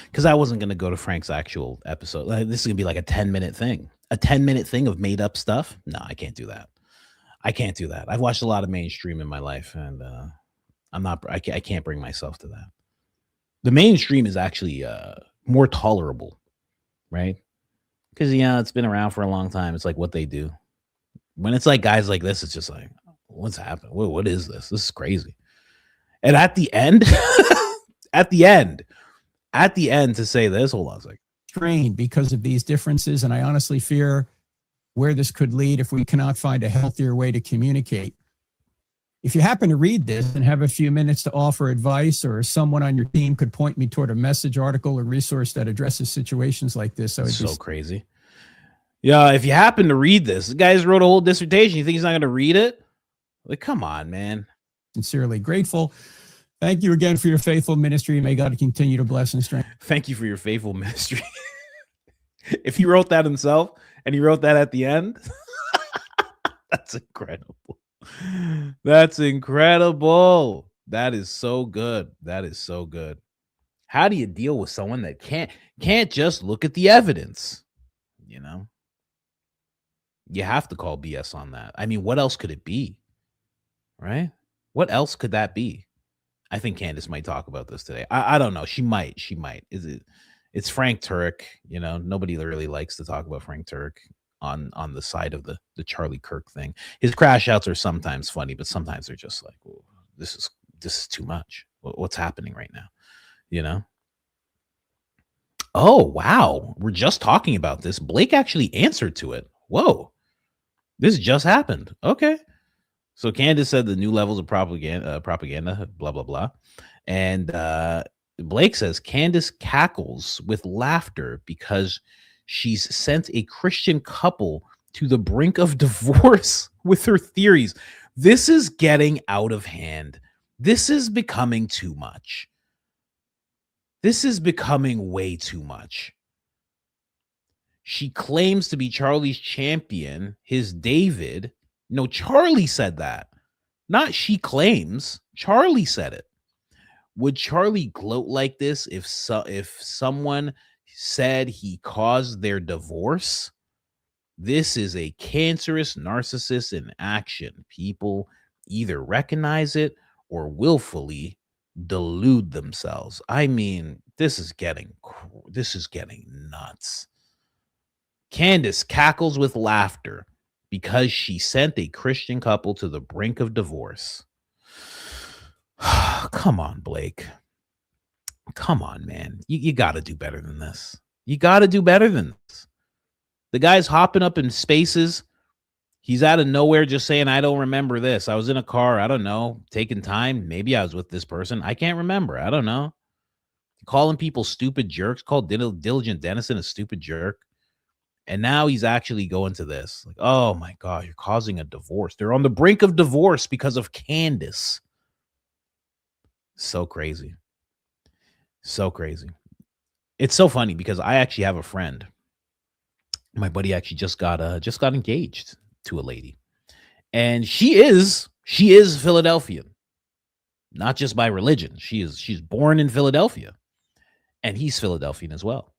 Because I wasn't going to go to Frank's actual episode. This is going to be like a 10-minute thing. A 10-minute thing of made up stuff? No, I can't do that. I've watched a lot of mainstream in my life, and I can't bring myself to that. The mainstream is actually more tolerable, right? Because, it's been around for a long time. It's like what they do. When it's like guys like this, it's just like, what's happening? What is this? This is crazy. And at the end, at the end to say this, hold on a second. Strained because of these differences, and I honestly fear where this could lead if we cannot find a healthier way to communicate. If you happen to read this and have a few minutes to offer advice, or someone on your team could point me toward a message, article, or resource that addresses situations like this, I would so crazy. Yeah, if you happen to read this, the guy's wrote a whole dissertation. You think he's not going to read it? Like, come on, man. Sincerely grateful. Thank you again for your faithful ministry. May God continue to bless and strengthen. Thank you for your faithful ministry. If he wrote that himself and he wrote that at the end, that's incredible. That's incredible. That is so good. That is so good. How do you deal with someone that can't just look at the evidence? You know, you have to call BS on that. I mean, what else could it be? Right? What else could that be? I think Candace might talk about this today. I don't know. She might. It's Frank Turek. You know, nobody really likes to talk about Frank Turek on the side of the Charlie Kirk thing. His crash outs are sometimes funny, but sometimes they're just like, well, this is too much. What's happening right now? You know? Oh, wow. We're just talking about this. Blake actually answered to it. Whoa. This just happened. Okay. So Candace said the new levels of propaganda, blah, blah, blah. And Blake says Candace cackles with laughter because she's sent a Christian couple to the brink of divorce with her theories. This is getting out of hand. This is becoming too much. This is becoming way too much. She claims to be Charlie's champion, his David. No, Charlie said that. Not she claims. Charlie said it. Would Charlie gloat like this if someone said he caused their divorce? This is a cancerous narcissist in action. People either recognize it or willfully delude themselves. I mean, this is getting nuts. Candace cackles with laughter because she sent a Christian couple to the brink of divorce. Come on, Blake. Come on, man. You got to do better than this. You got to do better than this. The guy's hopping up in spaces. He's out of nowhere just saying, I don't remember this. I was in a car. I don't know. Taking time. Maybe I was with this person. I can't remember. I don't know. Calling people stupid jerks. Called Diligent Dennison a stupid jerk. And now he's actually going to this. Like, oh my God, you're causing a divorce. They're on the brink of divorce because of Candace. So crazy. So crazy. It's so funny because I actually have a friend. My buddy actually just got engaged to a lady. And she is Philadelphian. Not just by religion. She's born in Philadelphia. And he's Philadelphian as well.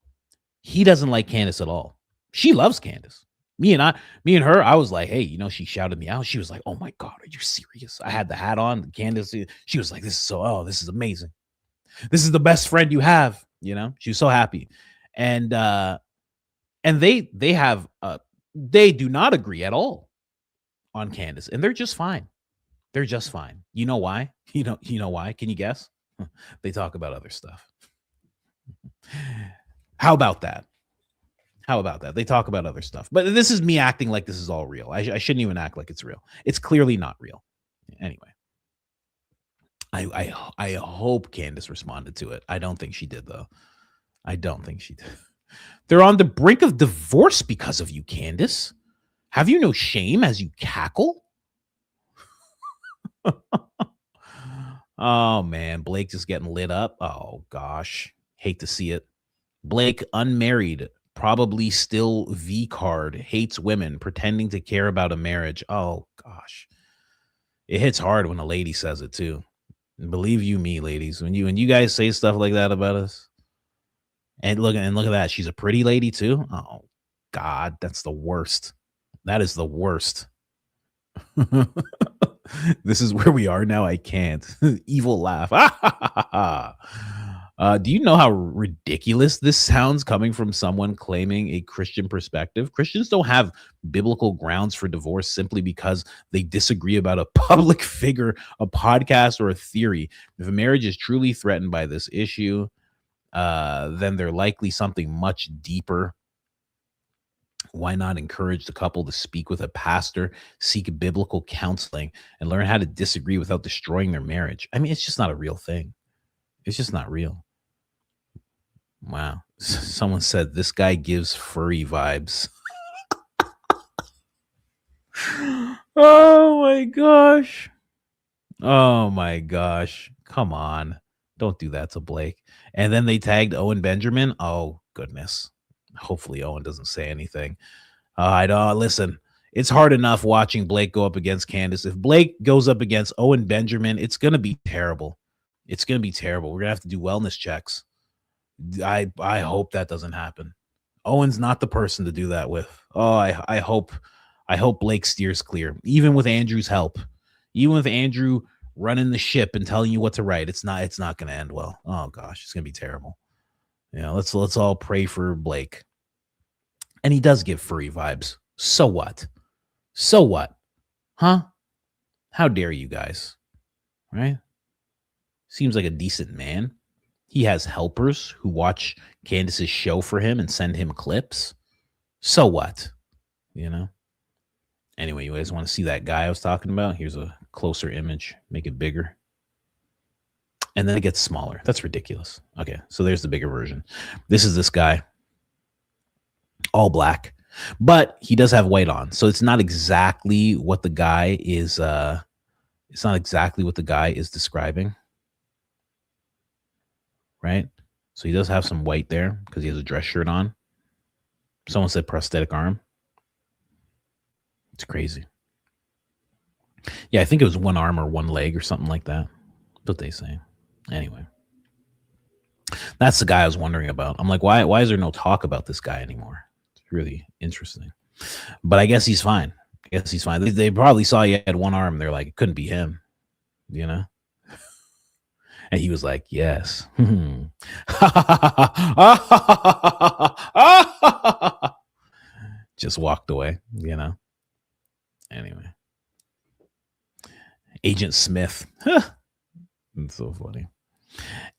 He doesn't like Candace at all. She loves Candace. Me and her, I was like, hey, you know, she shouted me out. She was like, oh my God, are you serious? I had the hat on. Candace, she was like, this is amazing. This is the best friend you have. You know, she was so happy. And they do not agree at all on Candace. And they're just fine. They're just fine. You know why? You know why? Can you guess? They talk about other stuff. How about that? They talk about other stuff. But this is me acting like this is all real. I shouldn't even act like it's real. It's clearly not real. Anyway, I hope Candace responded to it. I don't think she did, though. I don't think she did. They're on the brink of divorce because of you, Candace. Have you no shame as you cackle? Oh, man. Blake just getting lit up. Oh, gosh. Hate to see it. Blake, unmarried, probably still V-card, hates women, pretending to care about a marriage. Oh, gosh. It hits hard when a lady says it, too. And believe you me, ladies, when you guys say stuff like that about us, and look at that. She's a pretty lady, too. Oh, God, that's the worst. That is the worst. This is where we are now. I can't. Evil laugh. Do you know how ridiculous this sounds coming from someone claiming a Christian perspective? Christians don't have biblical grounds for divorce simply because they disagree about a public figure, a podcast, or a theory. If a marriage is truly threatened by this issue, then they're likely something much deeper. Why not encourage the couple to speak with a pastor, seek biblical counseling, and learn how to disagree without destroying their marriage? I mean, it's just not a real thing. It's just not real. Wow. Someone said this guy gives furry vibes. Oh my gosh. Oh my gosh. Come on. Don't do that to Blake. And then they tagged Owen Benjamin. Oh goodness. Hopefully Owen doesn't say anything. I don't listen. It's hard enough watching Blake go up against Candace. If Blake goes up against Owen Benjamin, it's going to be terrible. It's going to be terrible. We're going to have to do wellness checks. I hope that doesn't happen. Owen's not the person to do that with. Oh, I hope Blake steers clear. Even with Andrew's help. Even with Andrew running the ship and telling you what to write, it's not going to end well. Oh gosh, it's going to be terrible. Let's all pray for Blake. And he does give furry vibes. So what? So what? Huh? How dare you guys? Right? Seems like a decent man. He has helpers who watch Candace's show for him and send him clips. So what? Anyway, you guys want to see that guy I was talking about? Here's a closer image. Make it bigger. And then it gets smaller. That's ridiculous. Okay, so there's the bigger version. This is this guy. All black. But he does have white on. So it's not exactly what the guy is describing. Right? So he does have some white there because he has a dress shirt on. Someone said prosthetic arm. It's crazy. Yeah, I think it was one arm or one leg or something like that. That's what they say. Anyway. That's the guy I was wondering about. I'm like, why is there no talk about this guy anymore? It's really interesting. But I guess he's fine. They probably saw he had one arm. They're like, it couldn't be him. And he was like, yes. Just walked away, Anyway. Agent Smith. It's so funny.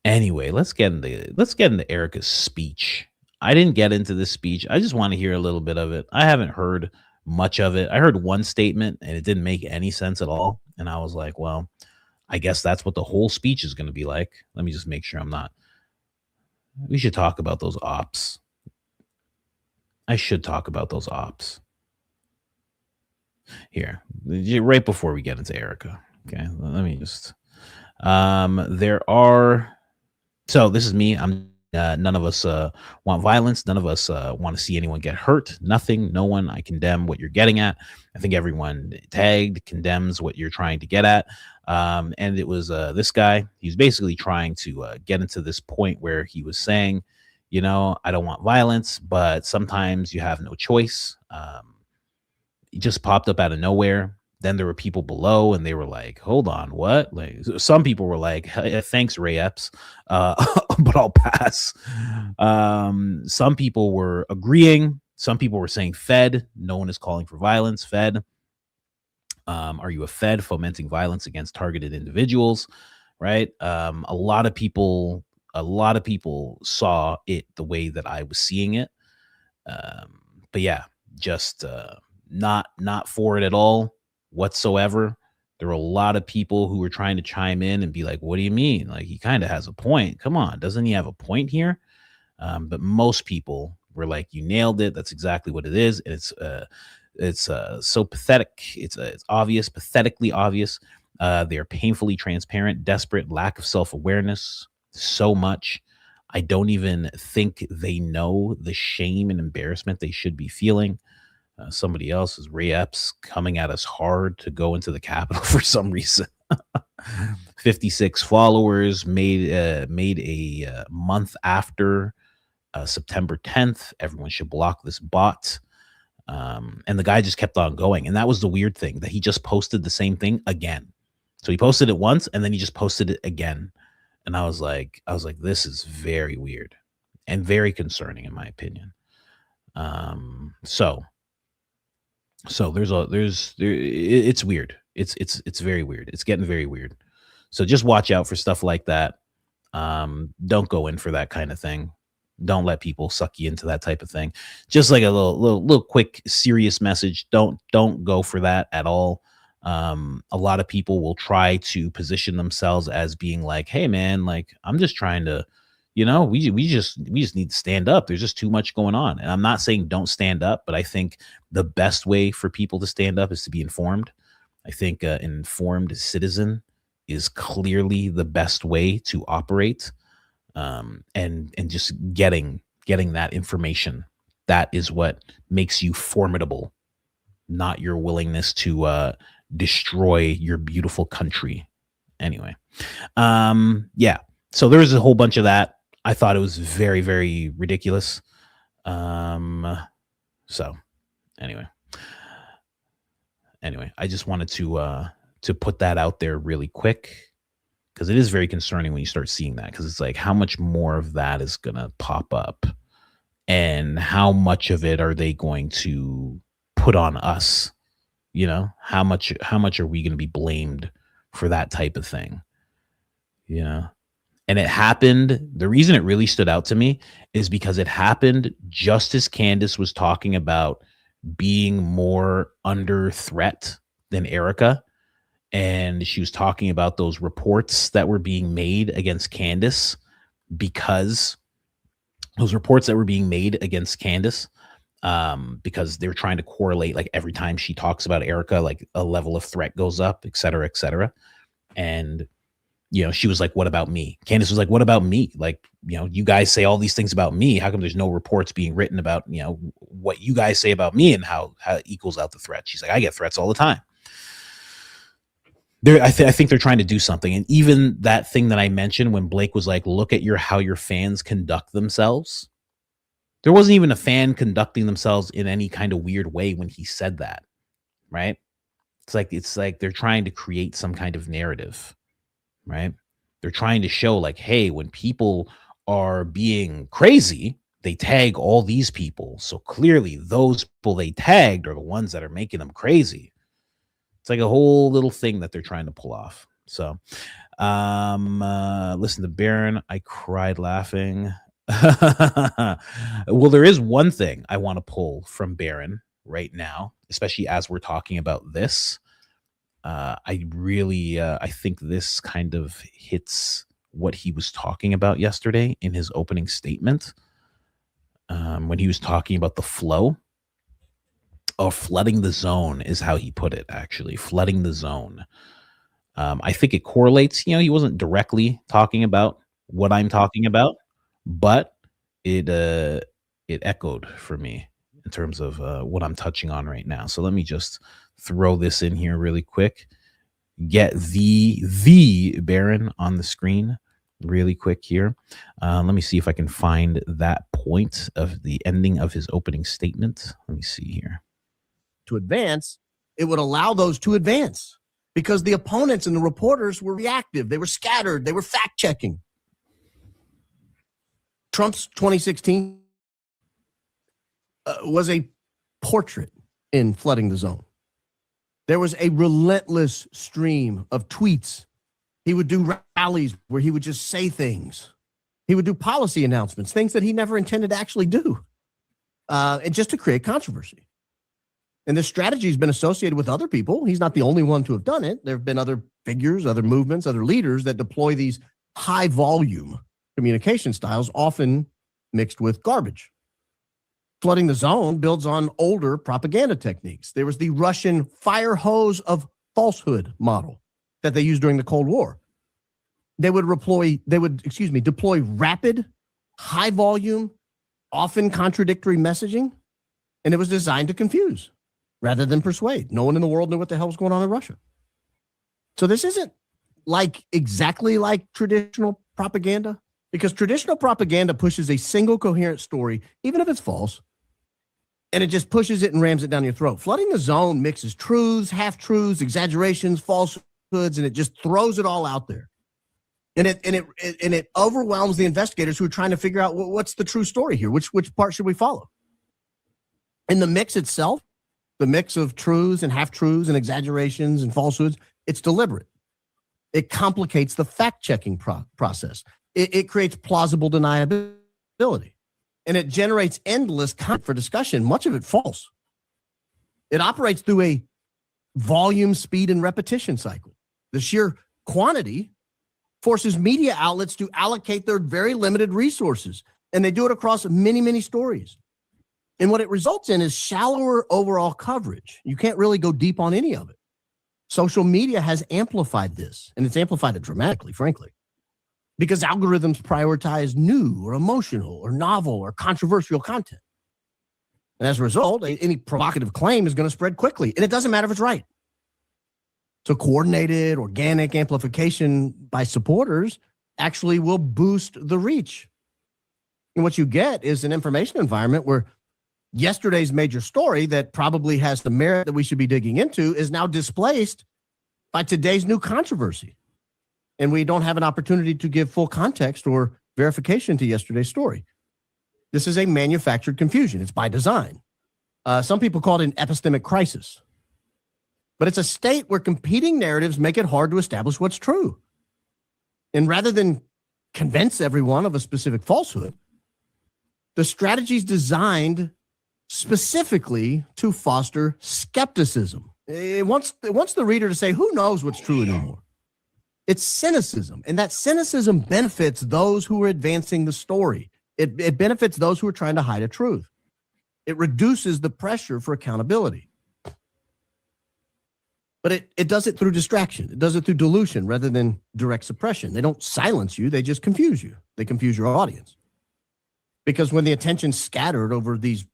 Anyway, let's get into Erica's speech. I didn't get into this speech. I just want to hear a little bit of it. I haven't heard much of it. I heard one statement and it didn't make any sense at all. And I was like, well, I guess that's what the whole speech is going to be like. Let me just make sure I'm not. We should talk about those ops. I should talk about those ops. Here, right before we get into Erica. Okay, let me just. So this is me. None of us want violence. None of us want to see anyone get hurt. Nothing. No one. I condemn what you're getting at. I think everyone tagged condemns what you're trying to get at. And it was this guy. He's basically trying to get into this point where he was saying, I don't want violence, but sometimes you have no choice. He just popped up out of nowhere. Then there were people below and they were like, hold on, what? Like some people were like, hey, thanks, Ray Epps, but I'll pass. Some people were agreeing. Some people were saying Fed. No one is calling for violence. Fed. Are you a Fed fomenting violence against targeted individuals? Right. A lot of people saw it the way that I was seeing it. But yeah, just not for it at all. Whatsoever. There were a lot of people who were trying to chime in and be like, what do you mean? Like, he kind of has a point. Come on, doesn't he have a point here? But most people were like, you nailed it. That's exactly what it is. And it's so pathetic. It's obvious, pathetically obvious. They are painfully transparent, desperate, lack of self-awareness, so much. I don't even think they know the shame and embarrassment they should be feeling. Somebody else is Ray Epps coming at us hard to go into the Capitol for some reason. 56 followers made a month after September 10th. Everyone should block this bot. And the guy just kept on going. And that was the weird thing, that he just posted the same thing again. So he posted it once and then he just posted it again. And I was like, this is very weird and very concerning in my opinion. So it's weird. It's very weird. It's getting very weird. So just watch out for stuff like that. Don't go in for that kind of thing. Don't let people suck you into that type of thing. Just like a little quick serious message. Don't go for that at all. A lot of people will try to position themselves as being like, hey man, like I'm just trying to, You know, we just need to stand up. There's just too much going on. And I'm not saying don't stand up, but I think the best way for people to stand up is to be informed. I think an informed citizen is clearly the best way to operate. And just getting that information, that is what makes you formidable, not your willingness to destroy your beautiful country. Anyway, yeah. So there was a whole bunch of that. I thought it was very, very ridiculous. So anyway, I just wanted to put that out there really quick, because it is very concerning when you start seeing that, because it's like, how much more of that is going to pop up, and how much of it are they going to put on us? You know, how much are we going to be blamed for that type of thing? You know? And it happened. The reason it really stood out to me is because it happened just as Candace was talking about being more under threat than Erica. And she was talking about those reports that were being made against Candace, because those reports that were being made against Candace, because they're trying to correlate, like every time she talks about Erica, like a level of threat goes up, et cetera, et cetera. And you know, she was like, what about me? Candace was like, what about me? Like, you know, you guys say all these things about me. How come there's no reports being written about, you know, what you guys say about me and how it equals out the threat? She's like, I get threats all the time. I think they're trying to do something. And even that thing that I mentioned when Blake was like, look at how your fans conduct themselves. There wasn't even a fan conducting themselves in any kind of weird way when he said that, right? It's like they're trying to create some kind of narrative. Right? They're trying to show like, hey, when people are being crazy, they tag all these people. So clearly those people they tagged are the ones that are making them crazy. It's like a whole little thing that they're trying to pull off. So listen to Baron. I cried laughing. Well, there is one thing I want to pull from Baron right now, especially as we're talking about this. I think this kind of hits what he was talking about yesterday in his opening statement, when he was talking about the flow, or flooding the zone is how he put it, actually, flooding the zone. I think it correlates. You know, he wasn't directly talking about what I'm talking about, but it echoed for me in terms of what I'm touching on right now. So let me just throw this in here really quick. Get the Baron on the screen really quick here. Let me see if I can find that point of the ending of his opening statement. Let me see here. To advance, it would allow those to advance, because the opponents and the reporters were reactive. They were scattered. They were fact-checking. Trump's 2016 was a portrait in flooding the zone. There was a relentless stream of tweets. He would do rallies where he would just say things. He would do policy announcements, things that he never intended to actually do, and just to create controversy. And this strategy has been associated with other people. He's not the only one to have done it. There have been other figures, other movements, other leaders that deploy these high volume communication styles, often mixed with garbage. Flooding the zone builds on older propaganda techniques. There was the Russian fire hose of falsehood model that they used during the Cold War. They would deploy rapid, high volume, often contradictory messaging, and it was designed to confuse rather than persuade. No one in the world knew what the hell was going on in Russia. So this isn't exactly like traditional propaganda, because traditional propaganda pushes a single coherent story, even if it's false, and it just pushes it and rams it down your throat. Flooding the zone mixes truths, half-truths, exaggerations, falsehoods, and it just throws it all out there. And it overwhelms the investigators who are trying to figure out what's the true story here, which part should we follow. In the mix itself, the mix of truths and half-truths and exaggerations and falsehoods, it's deliberate. It complicates the fact-checking process. It creates plausible deniability. And it generates endless content for discussion, much of it false. It operates through a volume, speed, and repetition cycle. The sheer quantity forces media outlets to allocate their very limited resources. And they do it across many, many stories. And what it results in is shallower overall coverage. You can't really go deep on any of it. Social media has amplified this, and it's amplified it dramatically, frankly, because algorithms prioritize new or emotional or novel or controversial content. And as a result, any provocative claim is going to spread quickly, and it doesn't matter if it's right. So coordinated, organic amplification by supporters actually will boost the reach. And what you get is an information environment where yesterday's major story that probably has the merit that we should be digging into is now displaced by today's new controversy. And we don't have an opportunity to give full context or verification to yesterday's story. This is a manufactured confusion. It's by design. Some people call it an epistemic crisis. But it's a state where competing narratives make it hard to establish what's true. And rather than convince everyone of a specific falsehood, the strategy is designed specifically to foster skepticism. It wants the reader to say, who knows what's true anymore? It's cynicism, and that cynicism benefits those who are advancing the story. It benefits those who are trying to hide a truth. It reduces the pressure for accountability. But it does it through distraction. It does it through dilution rather than direct suppression. They don't silence you, they just confuse you. They confuse your audience. Because when the attention's scattered over these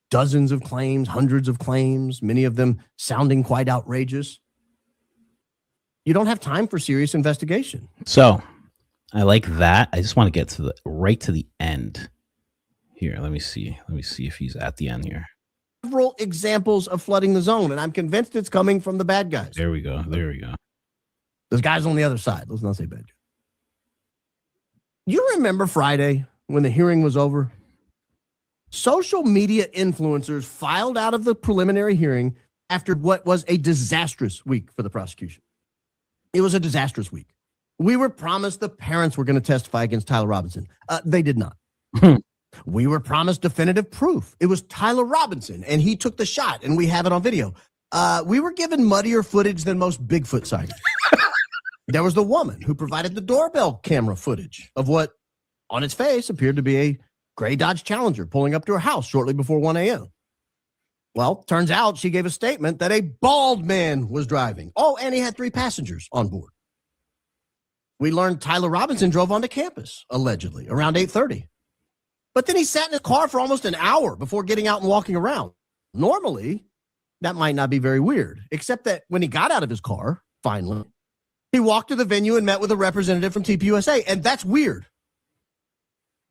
dozens of claims, hundreds of claims, many of them sounding quite outrageous, you don't have time for serious investigation. So I like that. I just want to get to right to the end here. Let me see if he's at the end here. Several examples of flooding the zone, and I'm convinced it's coming from the bad guys. There we go. There's guys on the other side. Let's not say bad guys. You remember Friday when the hearing was over? Social media influencers filed out of the preliminary hearing after what was a disastrous week for the prosecution. It was a disastrous week. We were promised the parents were going to testify against Tyler Robinson. They did not. We were promised definitive proof. It was Tyler Robinson, and he took the shot, and we have it on video. We were given muddier footage than most Bigfoot sightings. There was the woman who provided the doorbell camera footage of what, on its face, appeared to be a gray Dodge Challenger pulling up to her house shortly before 1 a.m. Well, turns out she gave a statement that a bald man was driving. Oh, and he had 3 passengers on board. We learned Tyler Robinson drove onto campus, allegedly, around 8:30. But then he sat in his car for almost an hour before getting out and walking around. Normally, that might not be very weird, except that when he got out of his car, finally, he walked to the venue and met with a representative from TPUSA, and that's weird.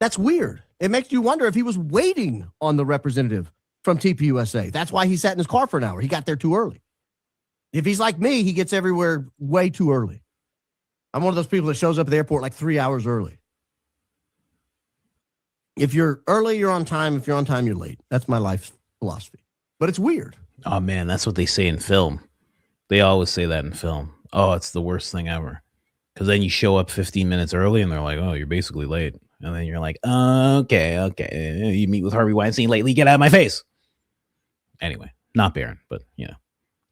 That's weird. It makes you wonder if he was waiting on the representative from TPUSA. That's why he sat in his car for an hour. He got there too early. If he's like me, he gets everywhere way too early. I'm one of those people that shows up at the airport like 3 hours early. If you're early, you're on time. If you're on time, you're late. That's my life philosophy. But it's weird. Oh, man, that's what they say in film. They always say that in film. Oh, it's the worst thing ever. Because then you show up 15 minutes early, and they're like, oh, you're basically late. And then you're like, okay. You meet with Harvey Weinstein lately. Get out of my face. Anyway, not Barron, but,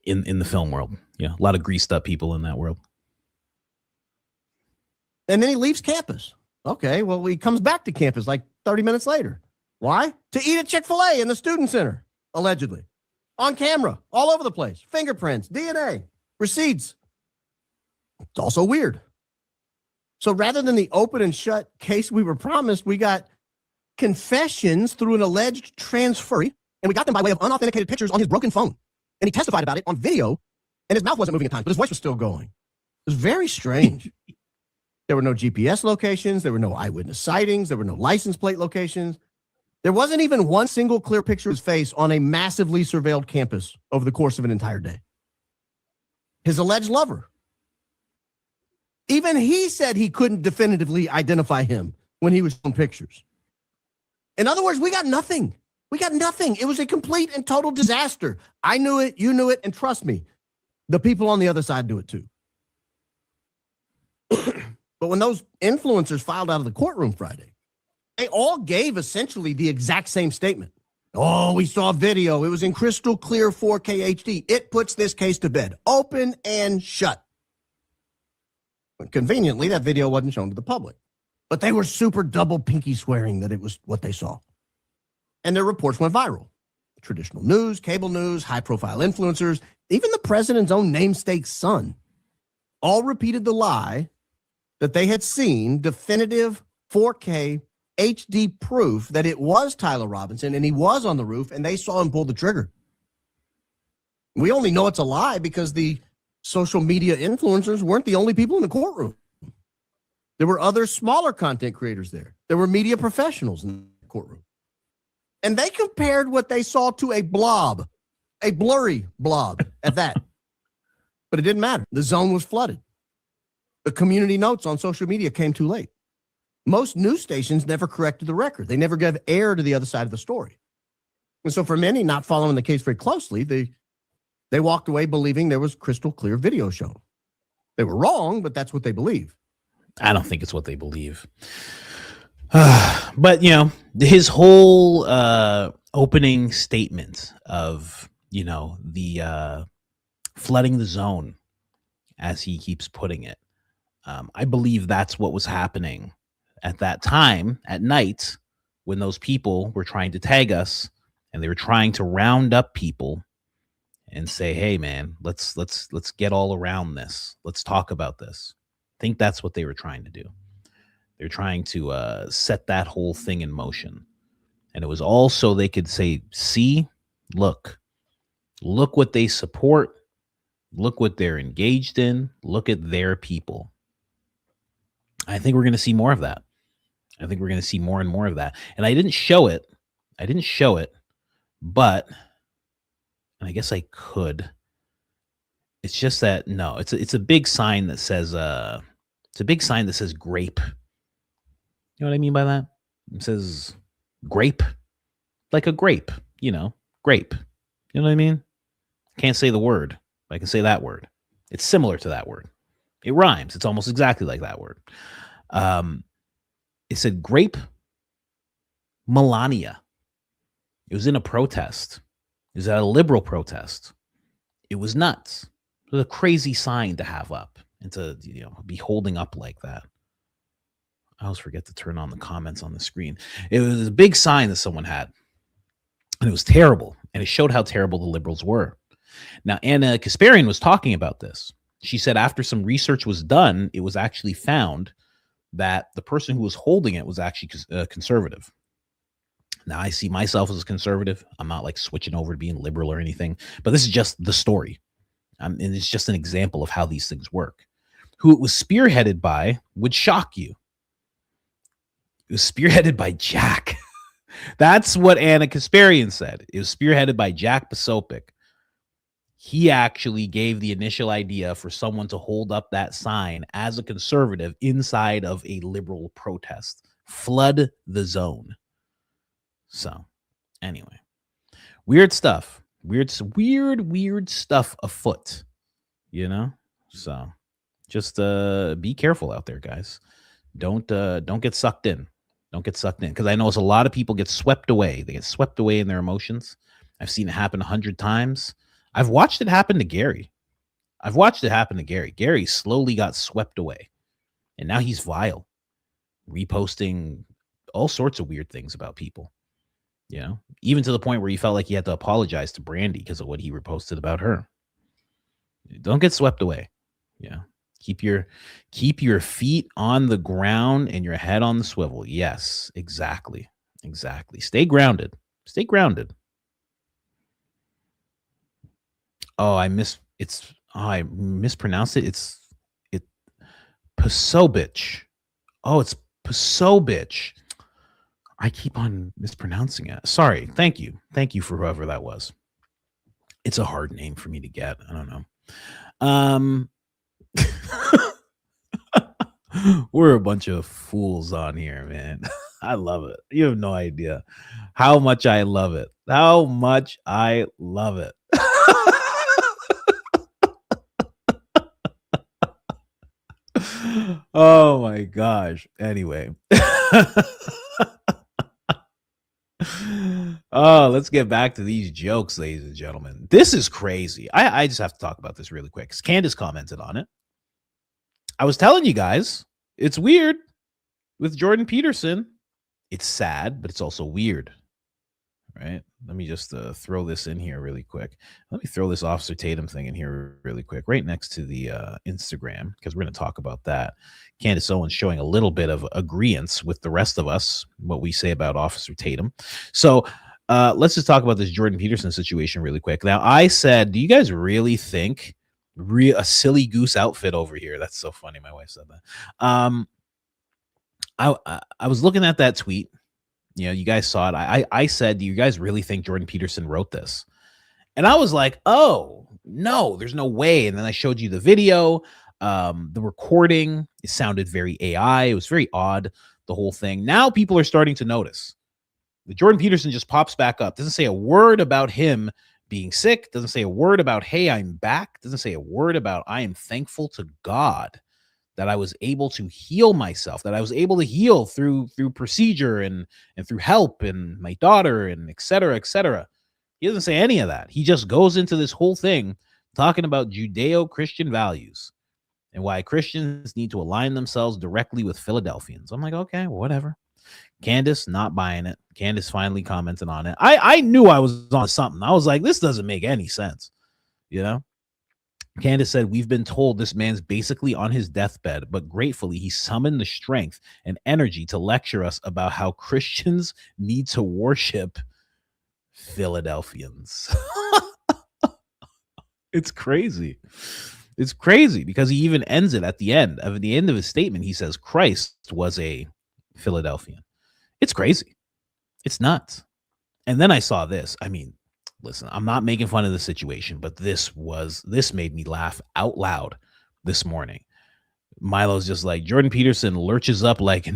in the film world. A lot of greased up people in that world. And then he leaves campus. Okay, well, he comes back to campus like 30 minutes later. Why? To eat at Chick-fil-A in the student center, allegedly. On camera, all over the place. Fingerprints, DNA, receipts. It's also weird. So rather than the open and shut case we were promised, we got confessions through an alleged transferee, and we got them by way of unauthenticated pictures on his broken phone. And he testified about it on video, and his mouth wasn't moving at times, but his voice was still going. It was very strange. There were no GPS locations. There were no eyewitness sightings. There were no license plate locations. There wasn't even one single clear picture of his face on a massively surveilled campus over the course of an entire day. His alleged lover. Even he said he couldn't definitively identify him when he was shown pictures. In other words, we got nothing. We got nothing. It was a complete and total disaster. I knew it, you knew it, and trust me, the people on the other side knew it too. But when those influencers filed out of the courtroom Friday, they all gave essentially the exact same statement. Oh, we saw video. It was in crystal clear 4K HD. It puts this case to bed. Open and shut. Conveniently, that video wasn't shown to the public. But they were super double pinky swearing that it was what they saw. And their reports went viral. Traditional news, cable news, high-profile influencers, even the president's own namesake's son, all repeated the lie that they had seen definitive 4K HD proof that it was Tyler Robinson and he was on the roof and they saw him pull the trigger. We only know it's a lie because the social media influencers weren't the only people in the courtroom. There were other smaller content creators there. There were media professionals in the courtroom. And they compared what they saw to a blob, a blurry blob at that. But it didn't matter. The zone was flooded. The community notes on social media came too late. Most news stations never corrected the record. They never gave air to the other side of the story. And so for many not following the case very closely, they walked away believing there was crystal clear video shown. They were wrong, but that's what they believe. I don't think it's what they believe. But, you know, his whole opening statement of, you know, the flooding the zone, as he keeps putting it, I believe that's what was happening at that time at night when those people were trying to tag us and they were trying to round up people and say, hey, man, let's get all around this. Let's talk about this. I think that's what they were trying to do. They're trying to set that whole thing in motion. And it was all so they could say, see, look what they support. Look what they're engaged in. Look at their people. I think we're going to see more of that. I think we're going to see more and more of that. And I didn't show it. But, and I guess I could. It's just that, no, it's a big sign that says, grape. You know what I mean by that? It says grape, like a grape, you know, grape. You know what I mean? Can't say the word, but I can say that word. It's similar to that word. It rhymes. It's almost exactly like that word. It said grape Melania. It was in a protest. It was at a liberal protest. It was nuts. It was a crazy sign to have up and to, you know, be holding up like that. I always forget to turn on the comments on the screen. It was a big sign that someone had. And it was terrible. And it showed how terrible the liberals were. Now, Anna Kasparian was talking about this. She said after some research was done, it was actually found that the person who was holding it was actually conservative. Now, I see myself as a conservative. I'm not like switching over to being liberal or anything, but this is just the story. And it's just an example of how these things work. Who it was spearheaded by would shock you. It was spearheaded by Jack. That's what Anna Kasparian said. It was spearheaded by Jack Posobiec. He actually gave the initial idea for someone to hold up that sign as a conservative inside of a liberal protest. Flood the zone. So, anyway. Weird stuff. Weird stuff afoot. You know? So, just be careful out there, guys. Don't get sucked in. Don't get sucked in. Because I know a lot of people get swept away. They get swept away in their emotions. I've seen it happen 100 times. I've watched it happen to Gary. Gary slowly got swept away. And now he's vile. Reposting all sorts of weird things about people. You know? Even to the point where he felt like he had to apologize to Brandy because of what he reposted about her. Don't get swept away. Yeah. Keep your feet on the ground and your head on the swivel. Yes, exactly. Stay grounded. Oh, I mispronounced it. It's Posobiec. Oh, it's Posobiec. I keep on mispronouncing it. Sorry. Thank you for whoever that was. It's a hard name for me to get. I don't know. We're a bunch of fools on here, man. I love it. You have no idea how much I love it. Oh my gosh. Anyway. Oh, let's get back to these jokes, ladies and gentlemen. This is crazy. I just have to talk about this really quick because Candace commented on it. I was telling you guys, it's weird with Jordan Peterson. It's sad, but it's also weird, right? Let me just throw this in here really quick. Let me throw this Officer Tatum thing in here really quick, right next to the Instagram, because we're going to talk about that. Candace Owens showing a little bit of agreeance with the rest of us, what we say about Officer Tatum. So let's just talk about this Jordan Peterson situation really quick. Now, I said, do you guys really think a silly goose outfit over here? That's so funny. My wife said that. I was looking at that tweet. You know, you guys saw it. I said, do you guys really think Jordan Peterson wrote this? And I was like, oh, no, there's no way. And then I showed you the video, the recording. It sounded very AI. It was very odd, the whole thing. Now people are starting to notice. The Jordan Peterson just pops back up. Doesn't say a word about him being sick. Doesn't say a word about, hey, I'm back. Doesn't say a word about, I am thankful to God that I was able to heal myself, that I was able to heal through procedure and through help and my daughter and et cetera, et cetera. He doesn't say any of that. He just goes into this whole thing talking about Judeo-Christian values and why Christians need to align themselves directly with Philadelphians. I'm like, okay, whatever. Candace, not buying it. Candace finally commented on it. I knew I was on something. I was like, this doesn't make any sense, you know? Candace said, we've been told this man's basically on his deathbed, but gratefully he summoned the strength and energy to lecture us about how Christians need to worship Philadelphians. It's crazy. It's crazy because he even ends it at the end. Of the end of his statement, he says Christ was a Philadelphian. It's crazy. It's nuts. And then I saw this. I mean, listen, I'm not making fun of the situation, but this made me laugh out loud this morning. Milo's just like, Jordan Peterson lurches up like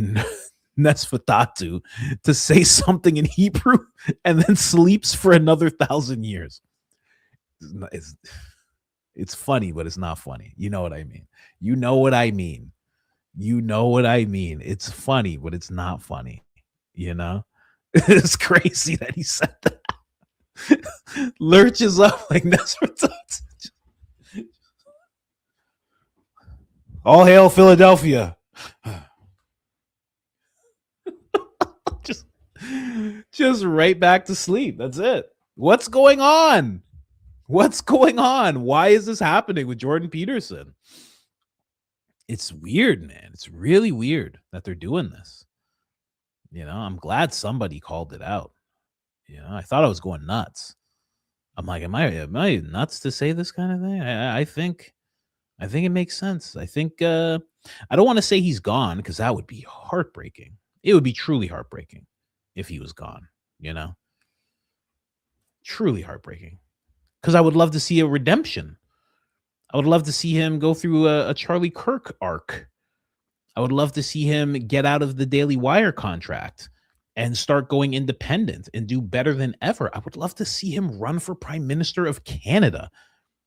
Nesfatatu to say something in Hebrew and then sleeps for another 1,000 years. It's funny, but it's not funny. You know what I mean? You know what I mean? You know what I mean? It's funny, but it's not funny. You know? It's crazy that he said that. Lurches up like Nesfatatu. All hail Philadelphia. just right back to sleep. That's it. What's going on? What's going on? Why is this happening with Jordan Peterson? It's weird, man. It's really weird that they're doing this. You know, I'm glad somebody called it out. You know, I thought I was going nuts. I'm like, am I nuts to say this kind of thing? I think it makes sense. I think I don't want to say he's gone because that would be heartbreaking. It would be truly heartbreaking if he was gone, you know? Truly heartbreaking. Because I would love to see a redemption. I would love to see him go through a Charlie Kirk arc. I would love to see him get out of the Daily Wire contract and start going independent and do better than ever. I would love to see him run for Prime Minister of Canada.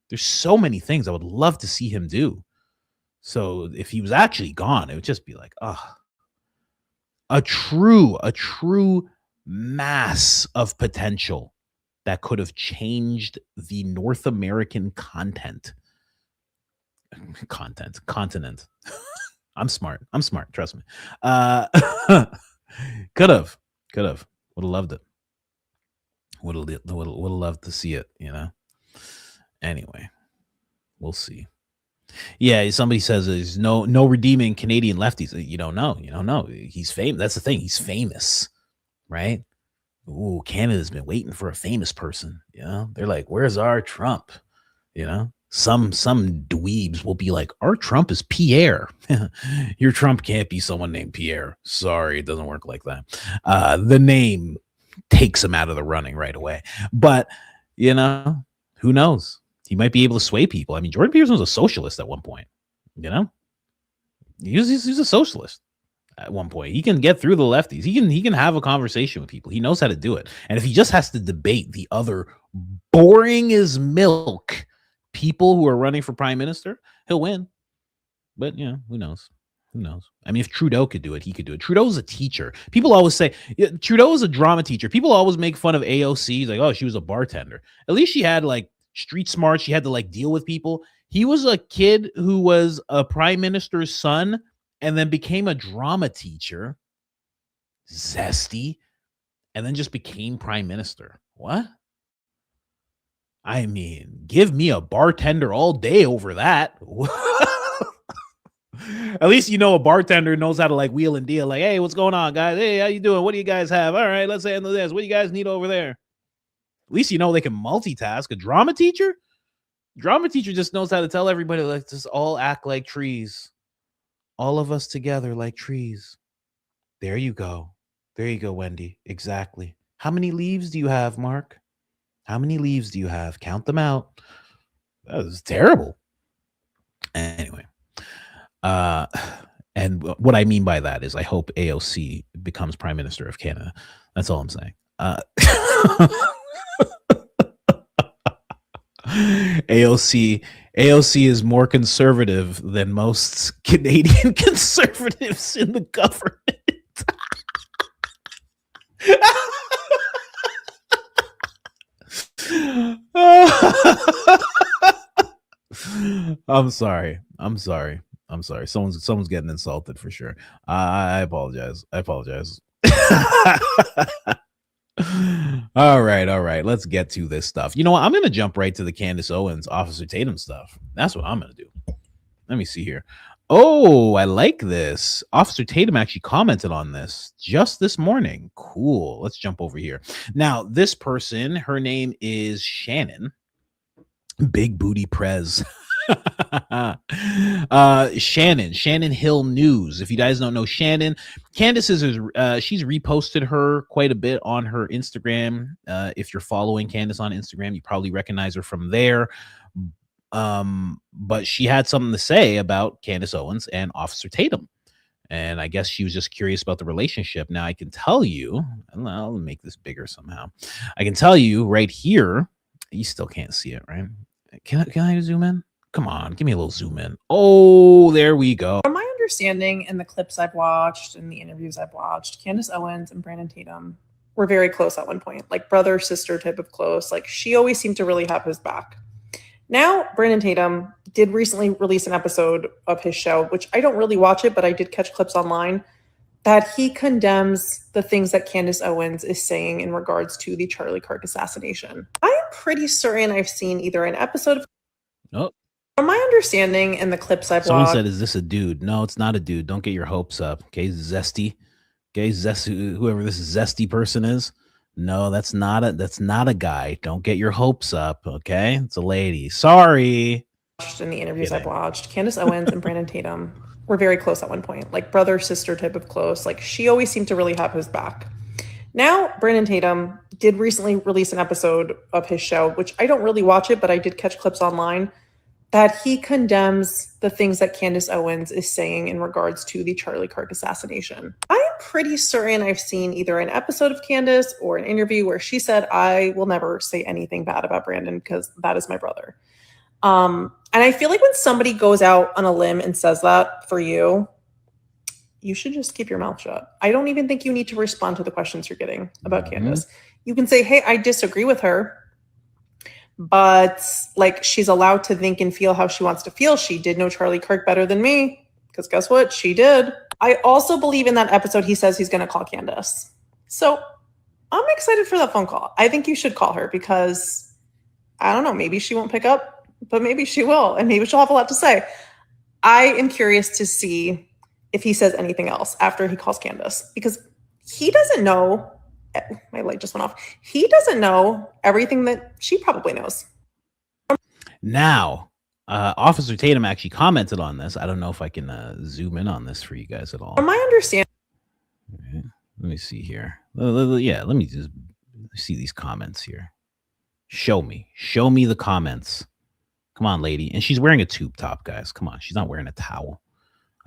There's so many things I would love to see him do. So if he was actually gone, it would just be like, a true mass of potential that could have changed the North American continent. I'm smart. Trust me. Could have, would have loved it. Would have loved to see it, you know? Anyway, we'll see. Yeah, somebody says there's no redeeming Canadian lefties. You don't know. He's famous. That's the thing. He's famous, right? Ooh, Canada's been waiting for a famous person. You know, they're like, where's our Trump? You know, some dweebs will be like, our Trump is Pierre. Your Trump can't be someone named Pierre. Sorry, it doesn't work like that. The name takes him out of the running right away. But, you know, who knows? He might be able to sway people. I mean, Jordan Peterson was a socialist at one point, you know? He's a socialist at one point. He can get through the lefties. He can have a conversation with people. He knows how to do it. And if he just has to debate the other boring as milk people who are running for prime minister, he'll win. But, you know, who knows? Who knows? I mean, if Trudeau could do it, he could do it. Trudeau's a teacher. People always say, yeah, Trudeau is a drama teacher. People always make fun of AOC. Like, oh, she was a bartender. At least she had, like, street smart. She had to, like, deal with people. He was a kid who was a prime minister's son and then became a drama teacher. Zesty. And then just became prime minister. What? I mean, give me a bartender all day over that. At least you know a bartender knows how to like wheel and deal. Like, hey, what's going on, guys? Hey, how you doing? What do you guys have? All right, let's handle this. What do you guys need over there? At least you know they can multitask. A drama teacher just knows how to tell everybody, let's just all act like trees. All of us together like trees. There you go. There you go, Wendy. Exactly. How many leaves do you have, Mark? How many leaves do you have? Count them out. That was terrible. Anyway. And what I mean by that is I hope AOC becomes Prime Minister of Canada. That's all I'm saying. AOC is more conservative than most Canadian conservatives in the government. I'm sorry. Someone's getting insulted for sure. I apologize. All right. Let's get to this stuff. You know what? I'm gonna jump right to the Candace Owens, Officer Tatum stuff. That's what I'm gonna do. Let me see here. Oh, I like this. Officer Tatum actually commented on this just this morning. Cool. Let's jump over here. Now, this person, her name is Shannon. Big booty prez. Shannon Hill News. If you guys don't know Shannon, Candace is she's reposted her quite a bit on her Instagram. If you're following Candace on Instagram, you probably recognize her from there. But she had something to say about Candace Owens and Officer Tatum. And I guess she was just curious about the relationship. Now I can tell you, I'll make this bigger somehow. I can tell you right here, you still can't see it, right? Can I zoom in? Come on, give me a little zoom in. Oh, there we go. From my understanding in the clips I've watched and the interviews I've watched, Candace Owens and Brandon Tatum were very close at one point, like brother, sister type of close. Like she always seemed to really have his back. Now, Brandon Tatum did recently release an episode of his show, which I don't really watch it, but I did catch clips online, that he condemns the things that Candace Owens is saying in regards to the Charlie Kirk assassination. I am pretty certain I've seen either an episode of... Oh. From my understanding in the clips I've Someone watched... said, is this a dude? No, it's not a dude. Don't get your hopes up. Okay, Zesty. Okay, whoever this zesty person is. No, that's not a guy. Don't get your hopes up, okay? It's a lady. Sorry. In the interviews I've watched, Candace Owens and Brandon Tatum were very close at one point, like brother, sister type of close. Like she always seemed to really have his back. Now, Brandon Tatum did recently release an episode of his show, which I don't really watch it, but I did catch clips online, that he condemns the things that Candace Owens is saying in regards to the Charlie Kirk assassination. I am pretty certain I've seen either an episode of Candace or an interview where she said, I will never say anything bad about Brandon because that is my brother. And I feel like when somebody goes out on a limb and says that for you, you should just keep your mouth shut. I don't even think you need to respond to the questions you're getting about Candace. You can say, hey, I disagree with her, but like she's allowed to think and feel how she wants to feel. She did know Charlie Kirk better than me because guess what? She did. I also believe in that episode he says he's going to call Candace. So I'm excited for that phone call. I think you should call her because I don't know, maybe she won't pick up, but maybe she will. And maybe she'll have a lot to say. I am curious to see if he says anything else after he calls Candace because he doesn't know. My light just went off. He doesn't know everything that she probably knows. Now, Officer Tatum actually commented on this. I don't know if I can zoom in on this for you guys at all. From my understanding. Right. Let me see here. Yeah, let me just see these comments here. Show me the comments. Come on, lady. And she's wearing a tube top, guys. Come on. She's not wearing a towel.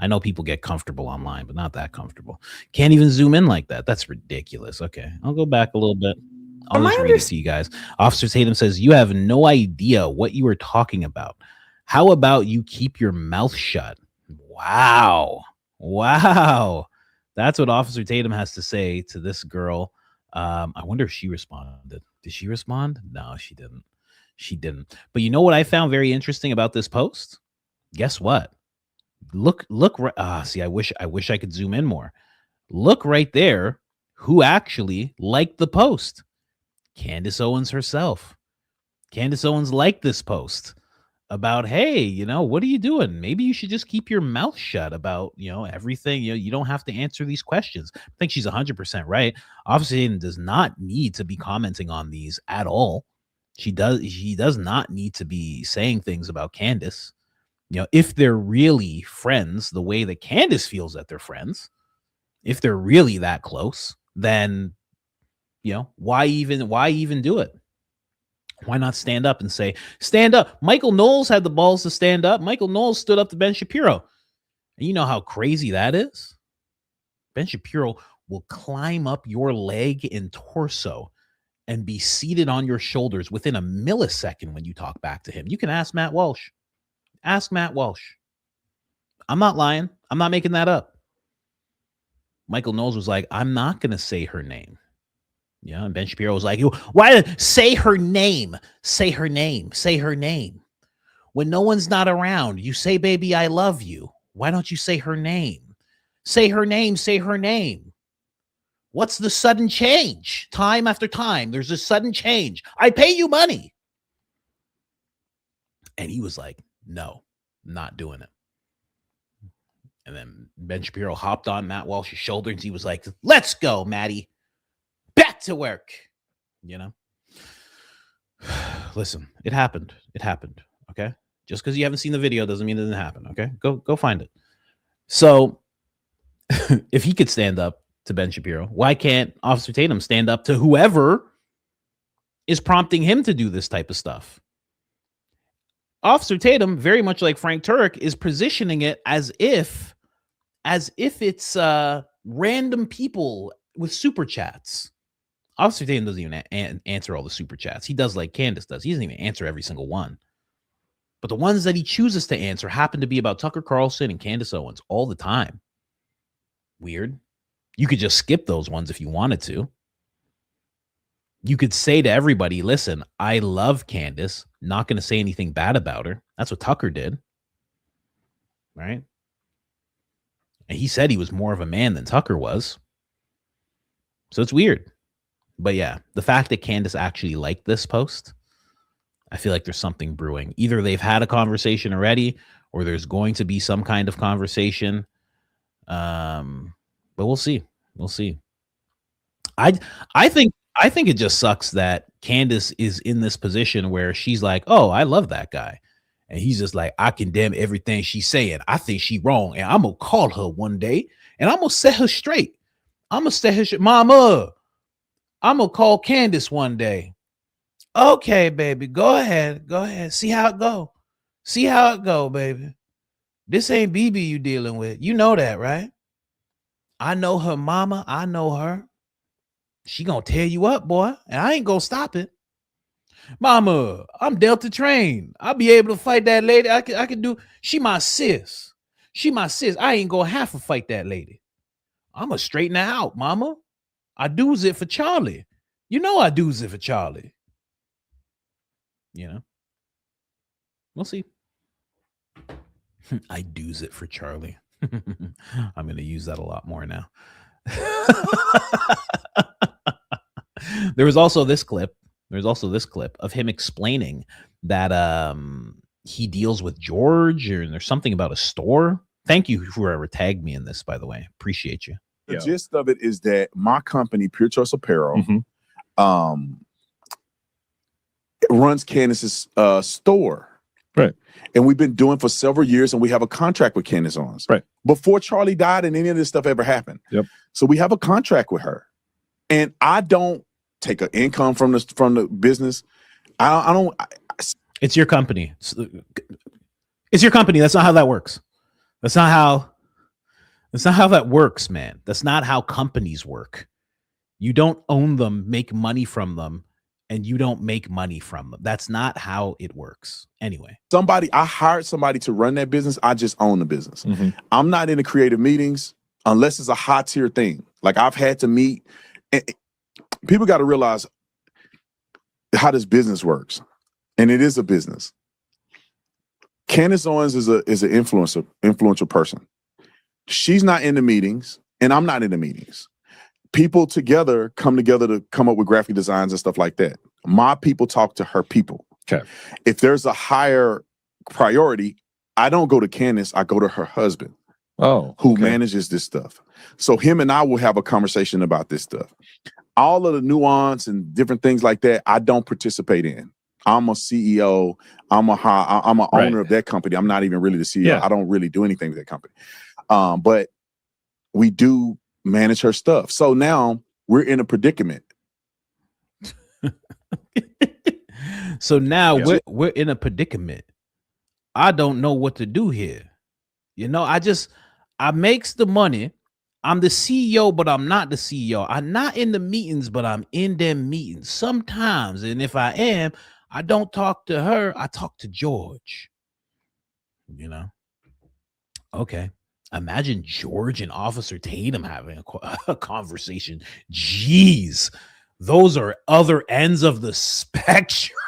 I know people get comfortable online, but not that comfortable. Can't even zoom in like that. That's ridiculous. Okay, I'll go back a little bit. I'll just read it to you guys. Officer Tatum says, you have no idea what you are talking about. How about you keep your mouth shut? Wow. That's what Officer Tatum has to say to this girl. I wonder if she responded. Did she respond? No, she didn't. She didn't. But you know what I found very interesting about this post? Guess what? Look. See, I wish I could zoom in more. Look right there. Who actually liked the post? Candace Owens herself. Candace Owens liked this post about, hey, what are you doing? Maybe you should just keep your mouth shut about, everything. You don't have to answer these questions. I think she's 100% right. Obviously, does not need to be commenting on these at all. She does not need to be saying things about Candace. If they're really friends, the way that Candace feels that they're friends, if they're really that close, then, why even do it? Why not stand up and say, stand up? Michael Knowles had the balls to stand up. Michael Knowles stood up to Ben Shapiro. And you know how crazy that is? Ben Shapiro will climb up your leg and torso and be seated on your shoulders within a millisecond when you talk back to him. You can ask Matt Walsh. Ask Matt Walsh. I'm not lying. I'm not making that up. Michael Knowles was like, I'm not going to say her name. Yeah, and Ben Shapiro was like, why say her name? Say her name. Say her name. When no one's not around, you say, baby, I love you. Why don't you say her name? Say her name. Say her name. What's the sudden change? Time after time, there's a sudden change. I pay you money. And he was like, no, not doing it. And then Ben Shapiro hopped on Matt Walsh's shoulder and he was like, let's go, Matty. Back to work. Listen, it happened. It happened. Okay. Just because you haven't seen the video doesn't mean it didn't happen. Okay. Go find it. So if he could stand up to Ben Shapiro, why can't Officer Tatum stand up to whoever is prompting him to do this type of stuff? Officer Tatum, very much like Frank Turek, is positioning it as if it's random people with super chats. Officer Tatum doesn't even answer all the super chats. He does like Candace does. He doesn't even answer every single one. But the ones that he chooses to answer happen to be about Tucker Carlson and Candace Owens all the time. Weird. You could just skip those ones if you wanted to. You could say to everybody, listen, I love Candace. Not going to say anything bad about her. That's what Tucker did. Right? And he said he was more of a man than Tucker was. So it's weird. But yeah, the fact that Candace actually liked this post, I feel like there's something brewing. Either they've had a conversation already or there's going to be some kind of conversation. But we'll see. We'll see. I think it just sucks that Candace is in this position where she's like, oh, I love that guy. And he's just like, I condemn everything she's saying. I think she's wrong. And I'm going to call her one day and I'm going to set her straight. I'm going to set her straight. Mama, I'm going to call Candace one day. Okay, baby, go ahead. Go ahead. See how it go. See how it go, baby. This ain't BB you dealing with. You know that, right? I know her mama. I know her. She gonna tear you up, boy, and I ain't gonna stop it. Mama, I'm Delta trained. I'll be able to fight that lady. I can do. She my sis. She my sis. I ain't gonna have to fight that lady. I'm gonna straighten her out, mama. I do's it for Charlie. You know I do's it for Charlie. We'll see. I do's it for Charlie. I'm gonna use that a lot more now. There was also this clip. There's also this clip of him explaining that he deals with George, and there's something about a store. Thank you for whoever tagged me in this, by the way. Appreciate you. The gist of it is that my company, Pure Choice Apparel, runs Candace's store. Right. And we've been doing for several years, and we have a contract with Candace Owens. Right. Before Charlie died and any of this stuff ever happened. Yep. So we have a contract with her. And I don't take an income from the business. I don't. It's your company. It's your company. That's not how that works. That's not how that works, man. That's not how companies work. You don't own them, make money from them, and you don't make money from them. That's not how it works. Anyway. I hired somebody to run that business. I just own the business. I'm not in the creative meetings unless it's a high tier thing. Like I've had to meet. And people got to realize how this business works. and it is a business. Candace Owens is an influential person. She's not in the meetings, and I'm not in the meetings. People come together to come up with graphic designs and stuff like that. My people talk to her people. Okay. If there's a higher priority, I don't go to Candace, I go to her husband. Who manages this stuff. So him and I will have a conversation about this stuff. All of the nuance and different things like that, I don't participate in. I'm a CEO. I'm an owner of that company. I'm not even really the CEO. Yeah. I don't really do anything with that company. But we do manage her stuff. So now we're in a predicament. So now we're in a predicament. I don't know what to do here. You know, I makes the money. I'm the CEO, but I'm not the CEO. I'm not in the meetings, but I'm in them meetings sometimes. And if I am, I don't talk to her. I talk to George. You know? Okay. Imagine George and Officer Tatum having a conversation. Jeez. Those are other ends of the spectrum.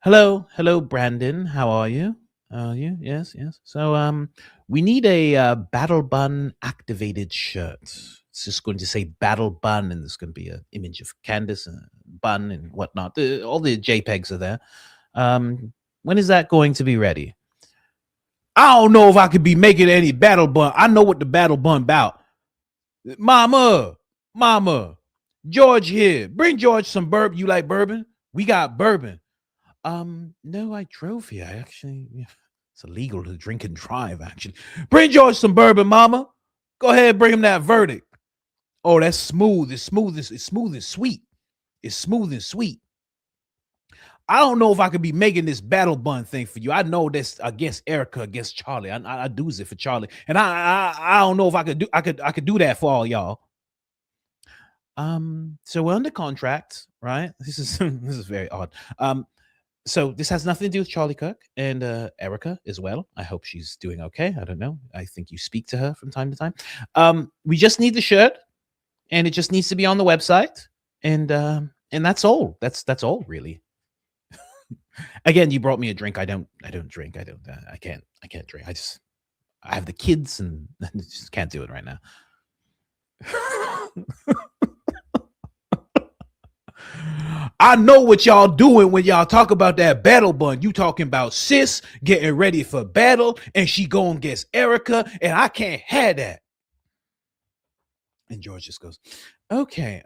Hello, Brandon. How are you? Yes. So, we need a battle bun activated shirt. It's just going to say battle bun, and there's going to be an image of Candace and bun and whatnot. All the JPEGs are there. When is that going to be ready? I don't know if I could be making any battle bun. I know what the battle bun about. Mama, George here. Bring George some bourbon. You like bourbon? We got bourbon. No, I drove here. It's illegal to drink and drive, actually. Bring George some bourbon, Mama. Go ahead, bring him that verdict. Oh, that's smooth. It's smooth and sweet. It's smooth and sweet. I don't know if I could be making this battle bun thing for you. I know that's against Erica, against Charlie. I do it for Charlie, and I don't know if I could do that for all y'all. So we're under contract, right? This is very odd. So this has nothing to do with Charlie Kirk and Erica as well. I hope she's doing okay. I don't know. I think you speak to her from time to time. We just need the shirt, and it just needs to be on the website, and that's all. That's all, really. Again, you brought me a drink. I don't drink. I can't drink. I have the kids, and I just can't do it right now. I know what y'all doing when y'all talk about that battle bun. You talking about sis getting ready for battle, and she going against Erica, and I can't have that. And George just goes, okay.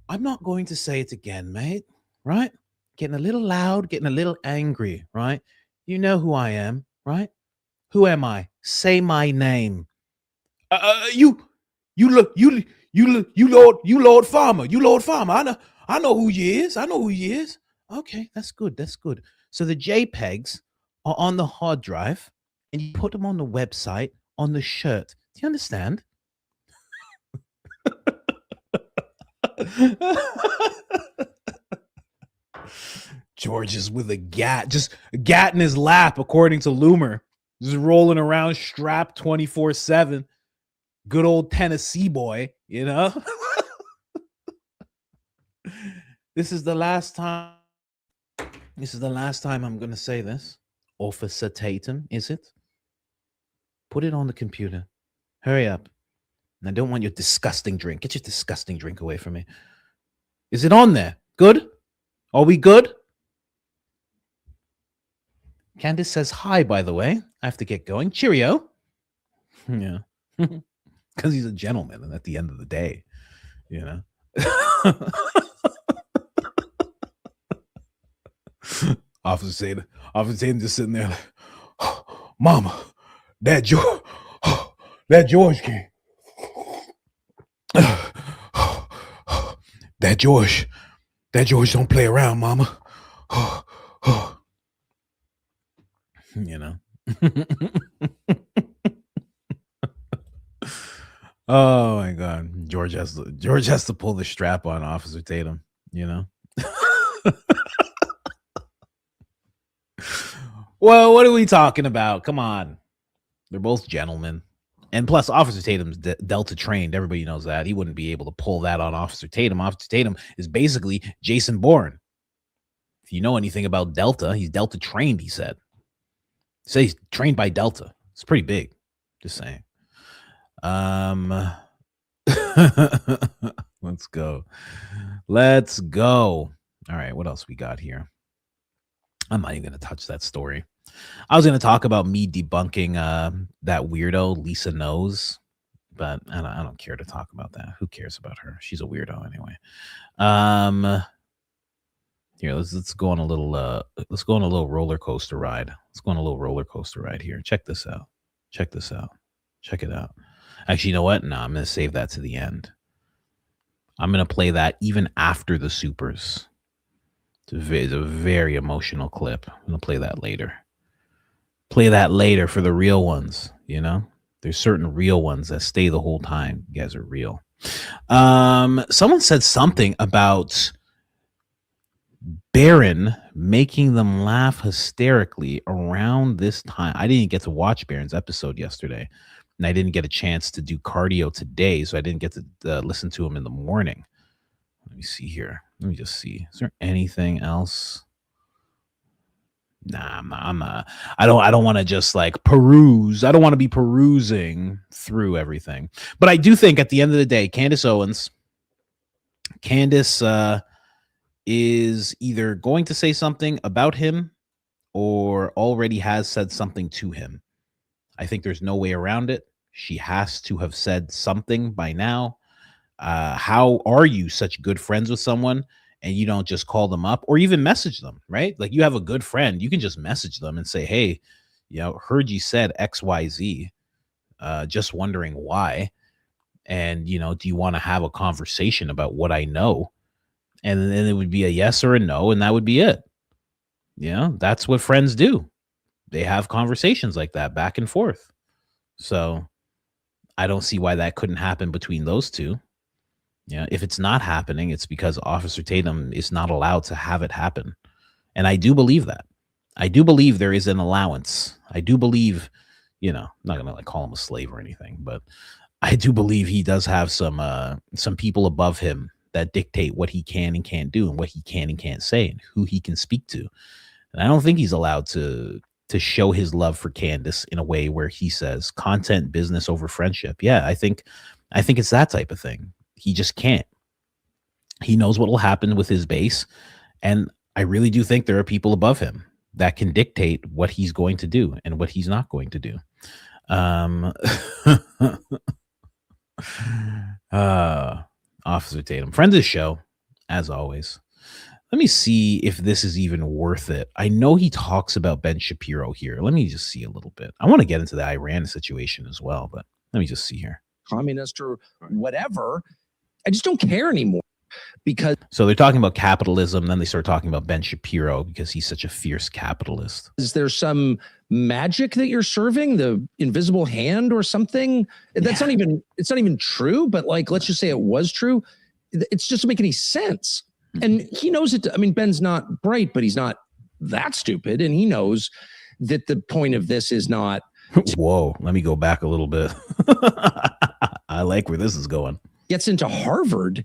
I'm not going to say it again, mate. Right? Getting a little loud, getting a little angry, right? You know who I am, right? Who am I? Say my name. You Lord Farmer. You Lord Farmer. I know who he is. Okay, that's good. So the JPEGs are on the hard drive, and you put them on the website on the shirt. Do you understand? George is with a gat, just a gat in his lap, according to Loomer, just rolling around strapped 24/7. Good old Tennessee boy, you know. This is the last time I'm gonna say this. Officer Tatum, is it? Put it on the computer. Hurry up. And I don't want your disgusting drink. Get your disgusting drink away from me. Is it on there? Good? Are we good? Candace says hi, by the way. I have to get going. Cheerio. Yeah. Because he's a gentleman, and at the end of the day, you know. Officer Satan just sitting there like, oh, Mama, that George came. That George don't play around, Mama. You know. Oh my God, George has to pull the strap on Officer Tatum. You know. Well, what are we talking about? Come on, they're both gentlemen. And plus, Officer Tatum's Delta trained. Everybody knows that. He wouldn't be able to pull that on Officer Tatum. Officer Tatum is basically Jason Bourne. If you know anything about Delta, he's Delta trained, he said. So he's trained by Delta. It's pretty big. Just saying. Let's go. Let's go. All right, what else we got here? I'm not even going to touch that story. I was going to talk about me debunking that weirdo Lisa Knows, but I don't care to talk about that. Who cares about her? She's a weirdo anyway. Here, let's go on a little roller coaster ride. Let's go on a little roller coaster ride here. Check this out. Check this out. Check it out. Actually, you know what? No, I'm going to save that to the end. I'm going to play that even after the supers. It's a very emotional clip. I'm going to play that later. Play that later for the real ones, you know? There's certain real ones that stay the whole time. You guys are real. Someone said something about Barron making them laugh hysterically around this time. I didn't get to watch Barron's episode yesterday, and I didn't get a chance to do cardio today, so I didn't get to listen to him in the morning. Let me see here. Let me just see. Is there anything else? Nah, I'm not. I don't want to just like peruse. I don't want to be perusing through everything. But I do think at the end of the day, Candace Owens, is either going to say something about him or already has said something to him. I think there's no way around it. She has to have said something by now. How are you such good friends with someone and you don't just call them up or even message them, right? Like you have a good friend, you can just message them and say, hey, you know, heard you said XYZ, just wondering why. And, you know, do you want to have a conversation about what I know? And then it would be a yes or a no, and that would be it. You know, that's what friends do. They have conversations like that back and forth. So I don't see why that couldn't happen between those two. Yeah, if it's not happening, it's because Officer Tatum is not allowed to have it happen. And I do believe that. I do believe there is an allowance. I do believe, you know, I'm not going to like call him a slave or anything, but I do believe he does have some people above him that dictate what he can and can't do and what he can and can't say and who he can speak to. And I don't think he's allowed to show his love for Candace in a way where he says content business over friendship. Yeah, I think it's that type of thing. He just can't. He knows what will happen with his base. And I really do think there are people above him that can dictate what he's going to do and what he's not going to do. Officer Tatum, friend of the show, as always. Let me see if this is even worth it. I know he talks about Ben Shapiro here. Let me just see a little bit. I want to get into the Iran situation as well, but let me just see here. Communist or whatever. I just don't care anymore because. So they're talking about capitalism. Then they start talking about Ben Shapiro because he's such a fierce capitalist. Is there some magic that you're serving, the invisible hand or something? That's not even, it's not even true, but like, let's just say it was true. It's just doesn't make any sense. And he knows it. I mean, Ben's not bright, but he's not that stupid. And he knows that the point of this is not. Whoa, let me go back a little bit. I like where this is going. Gets into Harvard.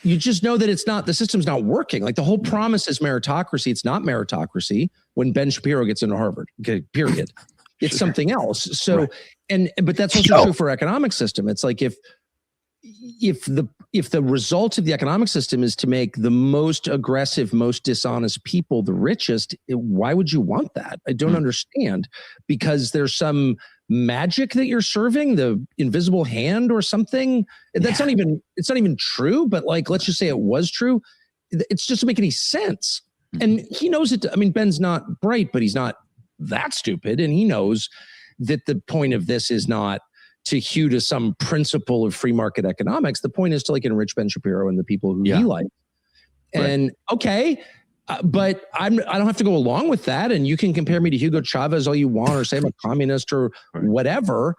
You just know that it's not, the system's not working. Like the whole promise is meritocracy. It's not meritocracy when Ben Shapiro gets into Harvard. Okay, period. It's something else. So, right. But that's also true for economic system. It's like if the result of the economic system is to make the most aggressive, most dishonest people the richest, why would you want that? I don't understand, because there's some magic that you're serving, the invisible hand or something. That's not even, it's not even true, but like, let's just say it was true. It's just doesn't make any sense. And he knows it. I mean, Ben's not bright, but he's not that stupid. And he knows that the point of this is not to hew to some principle of free market economics. The point is to like enrich Ben Shapiro and the people who he likes. And okay, but I don't have to go along with that. And you can compare me to Hugo Chavez all you want, or say I'm a communist or whatever.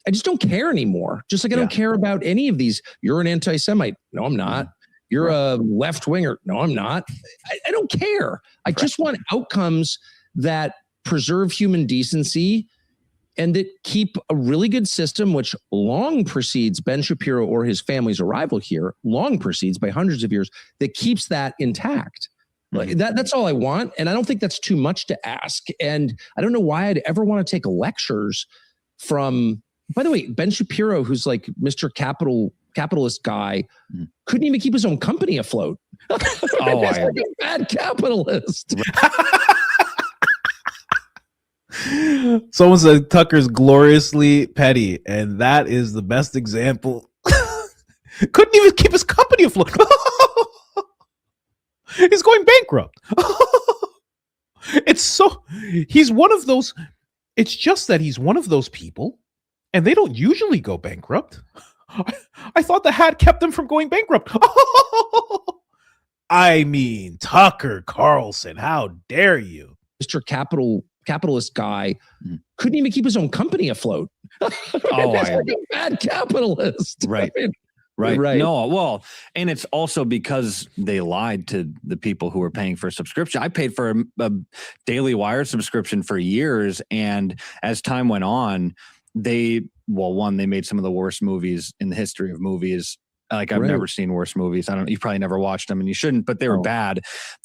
I just don't care anymore. Just like I don't care about any of these. You're an anti-Semite. No, I'm not. You're a left winger. No, I'm not. I don't care. I just want outcomes that preserve human decency and that keep a really good system, which long precedes Ben Shapiro or his family's arrival here, long precedes by hundreds of years, that keeps that intact. Like that's all I want. And I don't think that's too much to ask. And I don't know why I'd ever want to take lectures from, by the way, Ben Shapiro, who's like Mr. Capitalist guy, couldn't even keep his own company afloat. Oh, like a bad capitalist. Someone said Tucker's gloriously petty, and that is the best example. Couldn't even keep his company afloat. He's going bankrupt. He's one of those. It's just that he's one of those people, and they don't usually go bankrupt. I thought the hat kept them from going bankrupt. I mean, Tucker Carlson, how dare you? Mr. Capitalist guy couldn't even keep his own company afloat. Like a bad capitalist. Right. I mean, Right. No, well, and it's also because they lied to the people who were paying for a subscription. I paid for a Daily Wire subscription for years. And as time went on, they made some of the worst movies in the history of movies. Like I've never seen worse movies. You probably never watched them and you shouldn't, but they were bad.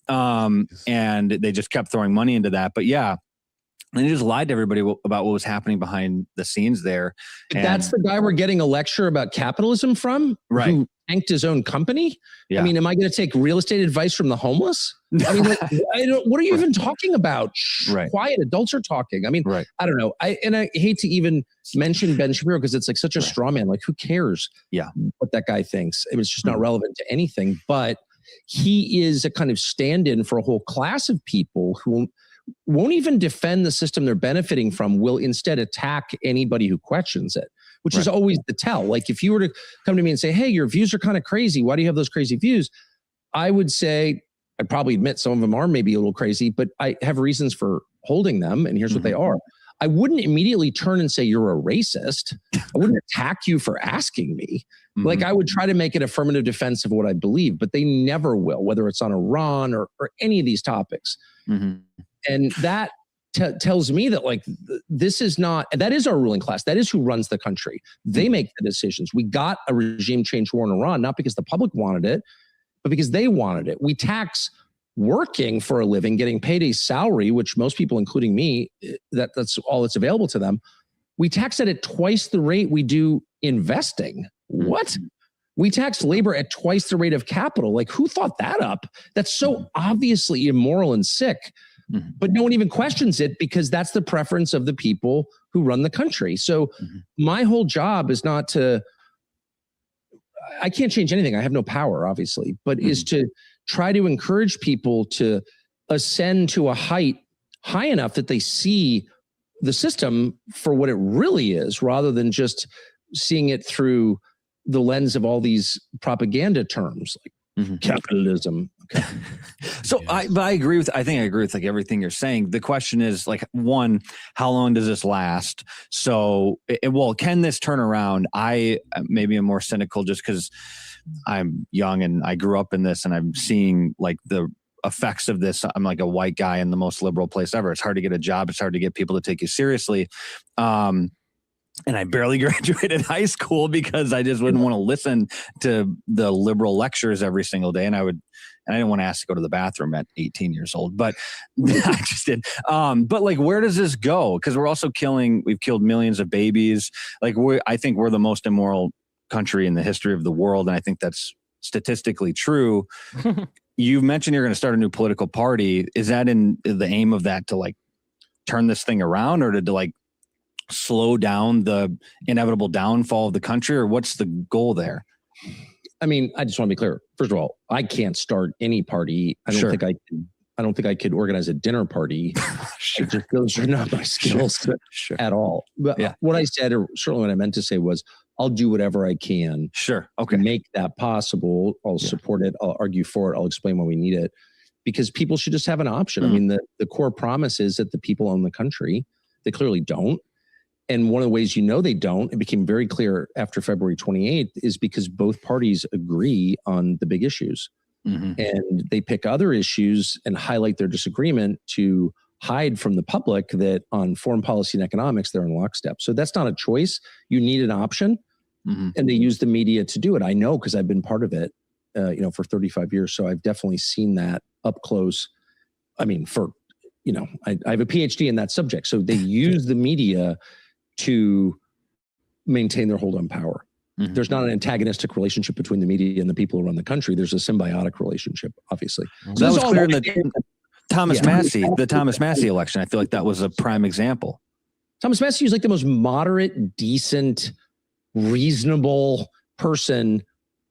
And they just kept throwing money into that. But yeah. And they just lied to everybody about what was happening behind the scenes there. And that's the guy we're getting a lecture about capitalism from, right? Who tanked his own company. Yeah. I mean, am I going to take real estate advice from the homeless? I mean, what are you even talking about? Shh, quiet, adults are talking. I mean, I don't know. I hate to even mention Ben Shapiro because it's like such a straw man. Like, who cares? What that guy thinks? It's just not relevant to anything. But he is a kind of stand-in for a whole class of people who won't even defend the system they're benefiting from, will instead attack anybody who questions it, which is always the tell. Like if you were to come to me and say, hey, your views are kind of crazy. Why do you have those crazy views? I would say, I'd probably admit some of them are maybe a little crazy, but I have reasons for holding them. And here's what they are. I wouldn't immediately turn and say, you're a racist. I wouldn't attack you for asking me. Like I would try to make an affirmative defense of what I believe, but they never will, whether it's on Iran or any of these topics. And that tells me that like this is not, that is our ruling class. That is who runs the country. They make the decisions. We got a regime change war in Iran, not because the public wanted it, but because they wanted it. We tax working for a living, getting paid a salary, which most people, including me, that's all that's available to them. We tax it at twice the rate we do investing. What? We tax labor at twice the rate of capital. Like who thought that up? That's so obviously immoral and sick. But no one even questions it because that's the preference of the people who run the country. So my whole job is not to, I can't change anything. I have no power, obviously, but is to try to encourage people to ascend to a height high enough that they see the system for what it really is, rather than just seeing it through the lens of all these propaganda terms like capitalism. Okay. So I agree with like everything you're saying. The question is like, one, how long does this last? So, can this turn around? I maybe am more cynical just because I'm young and I grew up in this and I'm seeing like the effects of this. I'm like a white guy in the most liberal place ever. It's hard to get a job. It's hard to get people to take you seriously. And I barely graduated high school because I just wouldn't want to listen to the liberal lectures every single day. And I didn't want to ask to go to the bathroom at 18 years old, but I just did. But like, where does this go? Because we've killed millions of babies. Like I think we're the most immoral country in the history of the world. And I think that's statistically true. You mentioned you're going to start a new political party. Is that in the aim of that to like turn this thing around, or to like slow down the inevitable downfall of the country, or what's the goal there? I mean, I just want to be clear. First of all, I can't start any party. I don't think I could organize a dinner party. Those are not my skills at all. But what I said, or certainly what I meant to say, was I'll do whatever I can. To make that possible. I'll support it. I'll argue for it. I'll explain why we need it, because people should just have an option. I mean, the core promise is that the people own the country. They clearly don't. And one of the ways they don't, it became very clear after February 28th, is because both parties agree on the big issues. And they pick other issues and highlight their disagreement to hide from the public that on foreign policy and economics, they're in lockstep. So that's not a choice. You need an option. And they use the media to do it. I know, because I've been part of it, for 35 years. So I've definitely seen that up close. I mean, I have a PhD in that subject. So they use the media to maintain their hold on power. There's not an antagonistic relationship between the media and the people who run the country. There's a symbiotic relationship, obviously. So that was clear in the Thomas Massey election. I feel like that was a prime example. Thomas Massey was like the most moderate, decent, reasonable person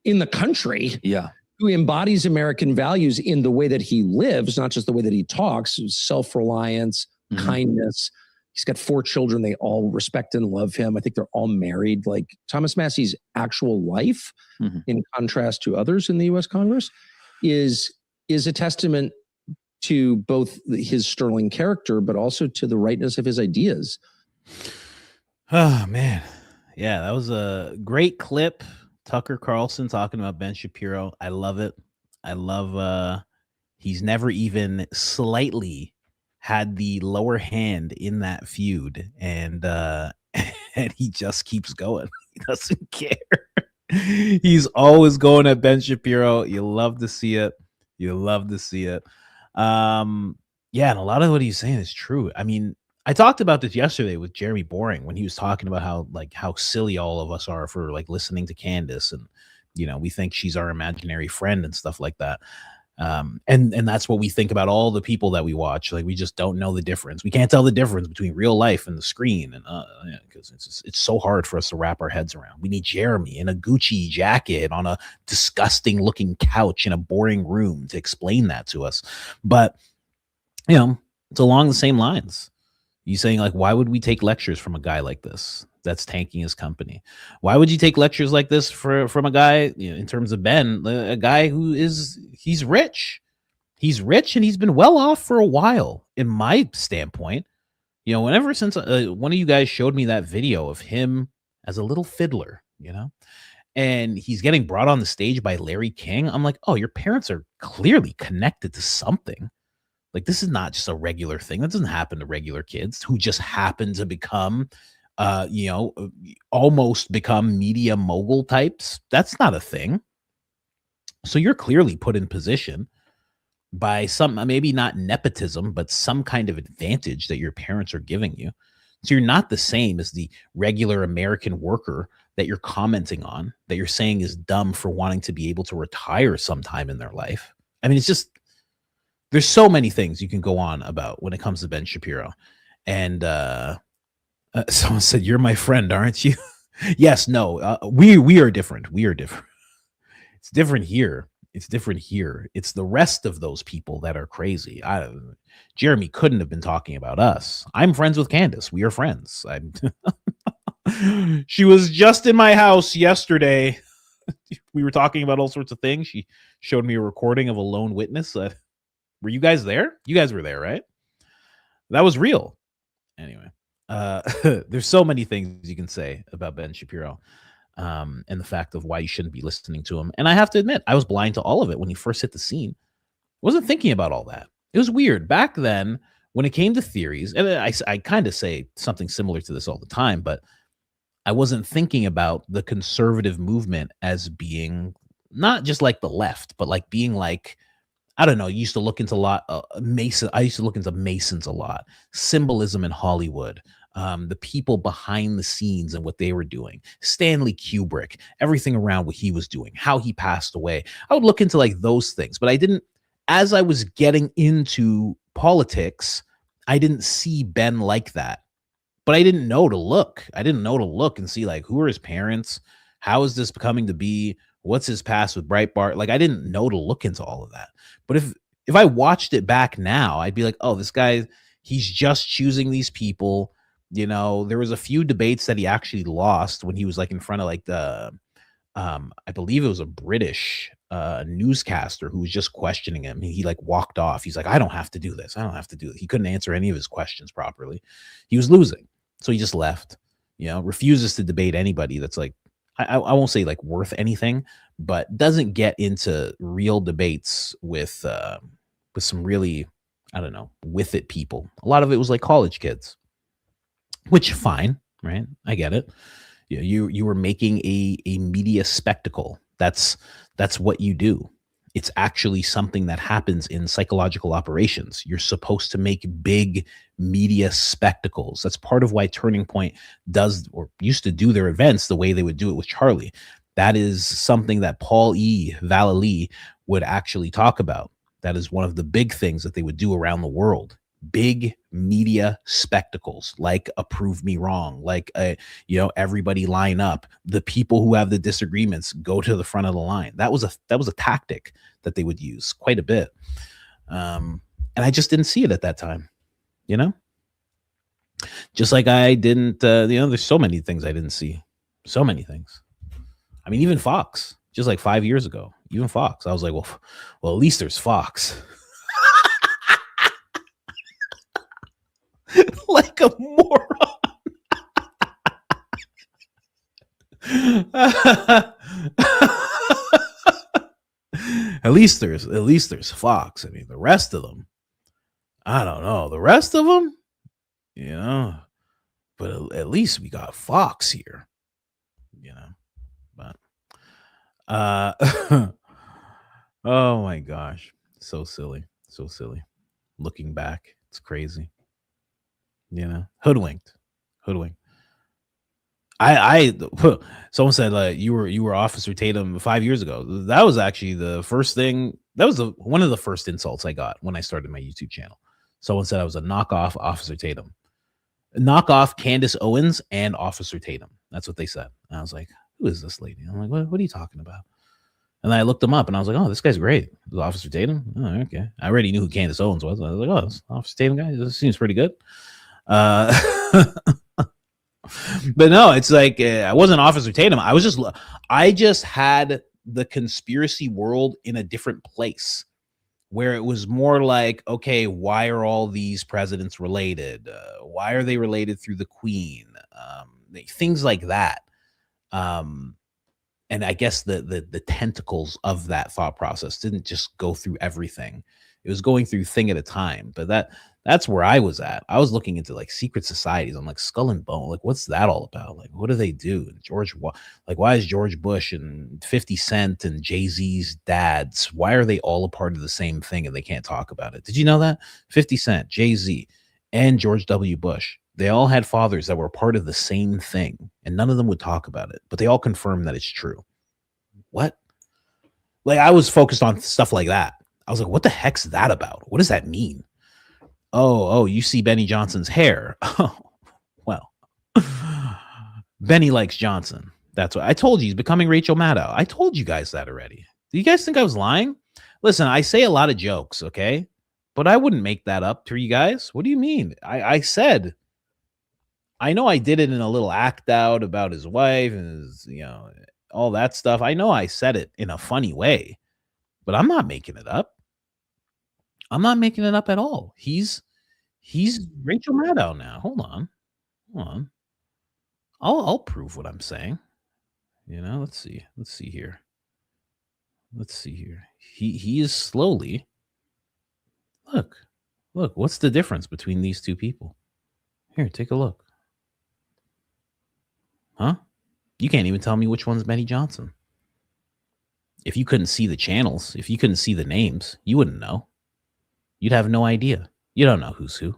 in the country. Yeah. Who embodies American values in the way that he lives, not just the way that he talks, self-reliance, kindness. He's got 4 children. They all respect and love him. I think they're all married. Like Thomas Massey's actual life, in contrast to others in the U.S. Congress, is a testament to both his sterling character, but also to the rightness of his ideas. Oh, man. Yeah, that was a great clip. Tucker Carlson talking about Ben Shapiro. I love it. I love he's never even slightly had the lower hand in that feud, and and he just keeps going. He doesn't care. He's always going at Ben Shapiro. You love to see it. You love to see it. Yeah, and a lot of what he's saying is true. I mean, I talked about this yesterday with Jeremy Boring when he was talking about how silly all of us are for listening to Candace, and we think she's our imaginary friend and stuff like that. And that's what we think about all the people that we watch. Like, we just don't know the difference. We can't tell the difference between real life and the screen, and because it's so hard for us to wrap our heads around. We need Jeremy in a Gucci jacket on a disgusting looking couch in a boring room to explain that to us. But it's along the same lines. You saying why would we take lectures from a guy like this that's tanking his company? Why would you take lectures like this from a guy, in terms of Ben, a guy he's rich. He's rich and he's been well off for a while, in my standpoint. Whenever since one of you guys showed me that video of him as a little fiddler, and he's getting brought on the stage by Larry King, I'm like, oh, your parents are clearly connected to something. Like, this is not just a regular thing. That doesn't happen to regular kids who just happen to become, almost become media mogul types. That's not a thing. So you're clearly put in position by some, maybe not nepotism, but some kind of advantage that your parents are giving you. So you're not the same as the regular American worker that you're commenting on, that you're saying is dumb for wanting to be able to retire sometime in their life. I mean, it's just, there's so many things you can go on about when it comes to Ben Shapiro. And someone said, "You're my friend, aren't you?" Yes, no, we are different. We are different. It's different here. It's different here. It's the rest of those people that are crazy. Jeremy couldn't have been talking about us. I'm friends with Candace. We are friends. She was just in my house yesterday. We were talking about all sorts of things. She showed me a recording of a lone witness. Were you guys there? You guys were there, right? That was real. Anyway, there's so many things you can say about Ben Shapiro, and the fact of why you shouldn't be listening to him. And I have to admit, I was blind to all of it when he first hit the scene. Wasn't thinking about all that. It was weird. Back then, when it came to theories, and I kind of say something similar to this all the time, but I wasn't thinking about the conservative movement as being not just like the left, but like being like, I don't know, I used to look into a lot I used to look into Masons a lot, symbolism in Hollywood, the people behind the scenes and what they were doing, Stanley Kubrick, everything around what he was doing, how he passed away. I would look into like those things, but I didn't, as I was getting into politics, I didn't see Ben like that, but I didn't know to look. I didn't know to look and see like, who are his parents? How is this coming to be? What's his past with Breitbart? Like, I didn't know to look into all of that. But if I watched it back now, I'd be like, oh, this guy, he's just choosing these people. There was a few debates that he actually lost when he was like in front of like the, I believe it was a British newscaster who was just questioning him. He like walked off. He's like, I don't have to do this. I don't have to do it. He couldn't answer any of his questions properly. He was losing. So he just left, refuses to debate anybody that's like, I won't say like worth anything, but doesn't get into real debates with some really, I don't know, with it people. A lot of it was like college kids, which fine, right? I get it. You were making a media spectacle. That's what you do. It's actually something that happens in psychological operations. You're supposed to make big media spectacles. That's part of why Turning Point does or used to do their events the way they would do it with Charlie. That is something that Paul E. Vallely would actually talk about. That is one of the big things that they would do around the world. Big media spectacles, like a Prove Me Wrong, like everybody line up. The people who have the disagreements go to the front of the line. That was a tactic that they would use quite a bit. And I just didn't see it at that time, just like I didn't, there's so many things I didn't see. So many things. I mean, even Fox, just like 5 years ago, even Fox, I was like, well, at least there's Fox. Like a moron. At least there's Fox. I mean, the rest of them, I don't know. The rest of them, but at least we got Fox here, but oh my gosh, so silly. Looking back, it's crazy. Hoodwinked. Someone said you were Officer Tatum 5 years ago. That was actually the first thing. That was one of the first insults I got when I started my YouTube channel. Someone said I was a knockoff Officer Tatum, knockoff Candace Owens and Officer Tatum. That's what they said. And I was like, who is this lady? I'm like, what are you talking about? And I looked him up and I was like, oh, this guy's great. It was Officer Tatum. Oh, okay. I already knew who Candace Owens was. I was like, oh, this Officer Tatum guy, this seems pretty good. But no, it's like I wasn't Officer Tatum. I just had the conspiracy world in a different place where it was more like, okay, why are all these presidents related? Why are they related through the Queen? Things like that. And I guess the tentacles of that thought process didn't just go through everything. It was going through thing at a time. But that's where I was at. I was looking into like secret societies. I'm like Skull and Bone. Like, what's that all about? Like, what do they do? And why is George Bush and 50 Cent and Jay-Z's dads? Why are they all a part of the same thing and they can't talk about it? Did you know that 50 Cent, Jay-Z, and George W. Bush, they all had fathers that were part of the same thing, and none of them would talk about it, but they all confirmed that it's true. What? Like, I was focused on stuff like that. I was like, what the heck's that about? What does that mean? Oh, you see Benny Johnson's hair. Oh, well, Benny likes Johnson. That's what I told you. He's becoming Rachel Maddow. I told you guys that already. Do you guys think I was lying? Listen, I say a lot of jokes, okay? But I wouldn't make that up to you guys. What do you mean? I said, I know I did it in a little act out about his wife and his, all that stuff. I know I said it in a funny way, but I'm not making it up. I'm not making it up at all. He's Rachel Maddow now. Hold on. I'll prove what I'm saying. Let's see here. He is slowly. Look, what's the difference between these two people? Here, take a look. Huh? You can't even tell me which one's Benny Johnson. If you couldn't see the channels, if you couldn't see the names, you wouldn't know. You'd have no idea. You don't know who's who.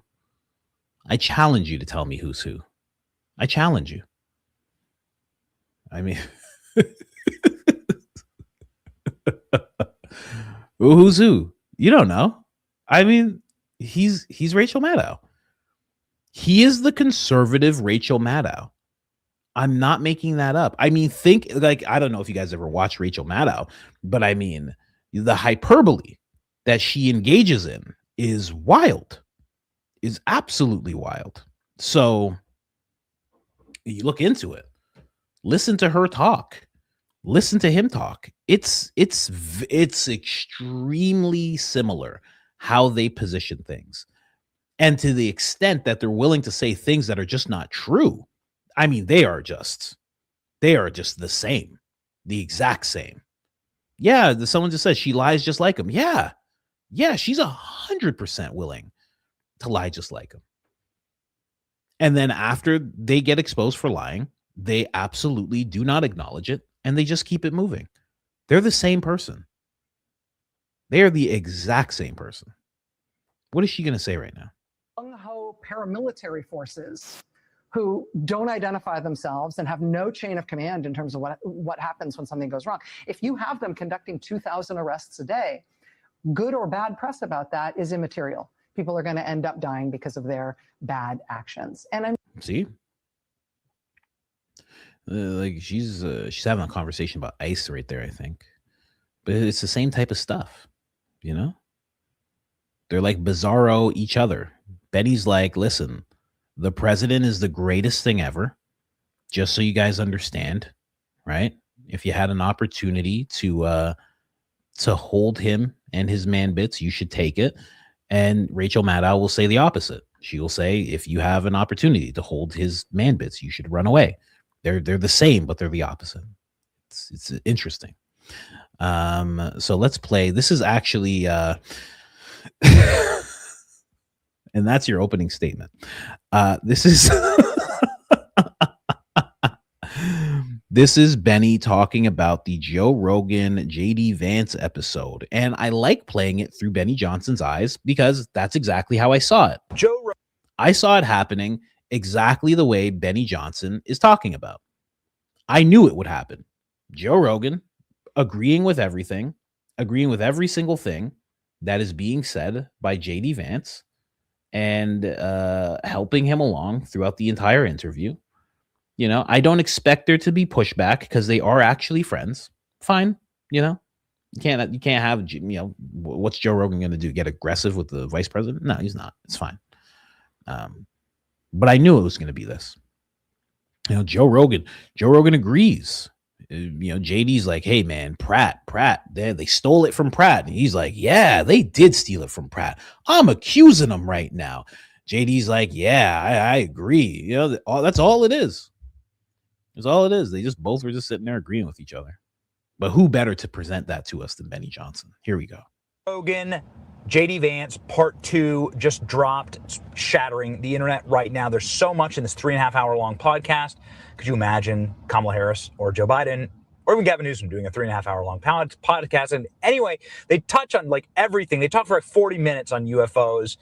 I challenge you to tell me who's who. I challenge you. I mean, who's who? You don't know. I mean, he's Rachel Maddow. He is the conservative Rachel Maddow. I'm not making that up. I mean, I don't know if you guys ever watched Rachel Maddow, but I mean, the hyperbole that she engages in is wild, is absolutely wild. So you look into it, listen to her talk, listen to him talk. It's extremely similar how they position things. And to the extent that they're willing to say things that are just not true. I mean, they are just the same, the exact same. Yeah, someone just said she lies just like him. Yeah, Yeah, she's 100% willing to lie just like him. And then after they get exposed for lying, they absolutely do not acknowledge it, and they just keep it moving. They're the same person. They are the exact same person. What is she going to say right now? Gung-ho paramilitary forces who don't identify themselves and have no chain of command in terms of what happens when something goes wrong. If you have them conducting 2,000 arrests a day, good or bad press about that is immaterial. People are going to end up dying because of their bad actions. And See, like she's having a conversation about ICE right there, I think. But it's the same type of stuff, you know. They're like bizarro each other. Benny's like, listen, the president is the greatest thing ever. Just so you guys understand, right? If you had an opportunity to hold him and his man bits, you should take it. And Rachel Maddow will say the opposite. She will say, if you have an opportunity to hold his man bits, you should run away. They're the same, but they're the opposite. It's interesting. So let's play. This is actually and that's your opening statement. This is This is Benny talking about the Joe Rogan JD Vance episode. And I like playing it through Benny Johnson's eyes because that's exactly how I saw it. I saw it happening exactly the way Benny Johnson is talking about. I knew it would happen. Joe Rogan agreeing with everything, agreeing with every single thing that is being said by JD Vance and helping him along throughout the entire interview. You know, I don't expect there to be pushback because they are actually friends. Fine. You know, you can't have, you know, what's Joe Rogan going to do? Get aggressive with the vice president? No, he's not. It's fine. But I knew it was going to be this. You know, Joe Rogan agrees. You know, JD's like, hey man, Pratt, they stole it from Pratt. And he's like, yeah, they did steal it from Pratt. I'm accusing them right now. JD's like, yeah, I agree. You know, that's all it is. That's all it is. They just both were just sitting there agreeing with each other. But who better to present that to us than Benny Johnson? Here we go. Rogan, JD Vance, part 2 just dropped. It's shattering the internet right now. There's so much in this 3.5 hour long podcast. Could you imagine Kamala Harris or Joe Biden or even Gavin Newsom doing a 3.5 hour long podcast? And anyway, they touch on like everything. They talk for like 40 minutes on UFOs.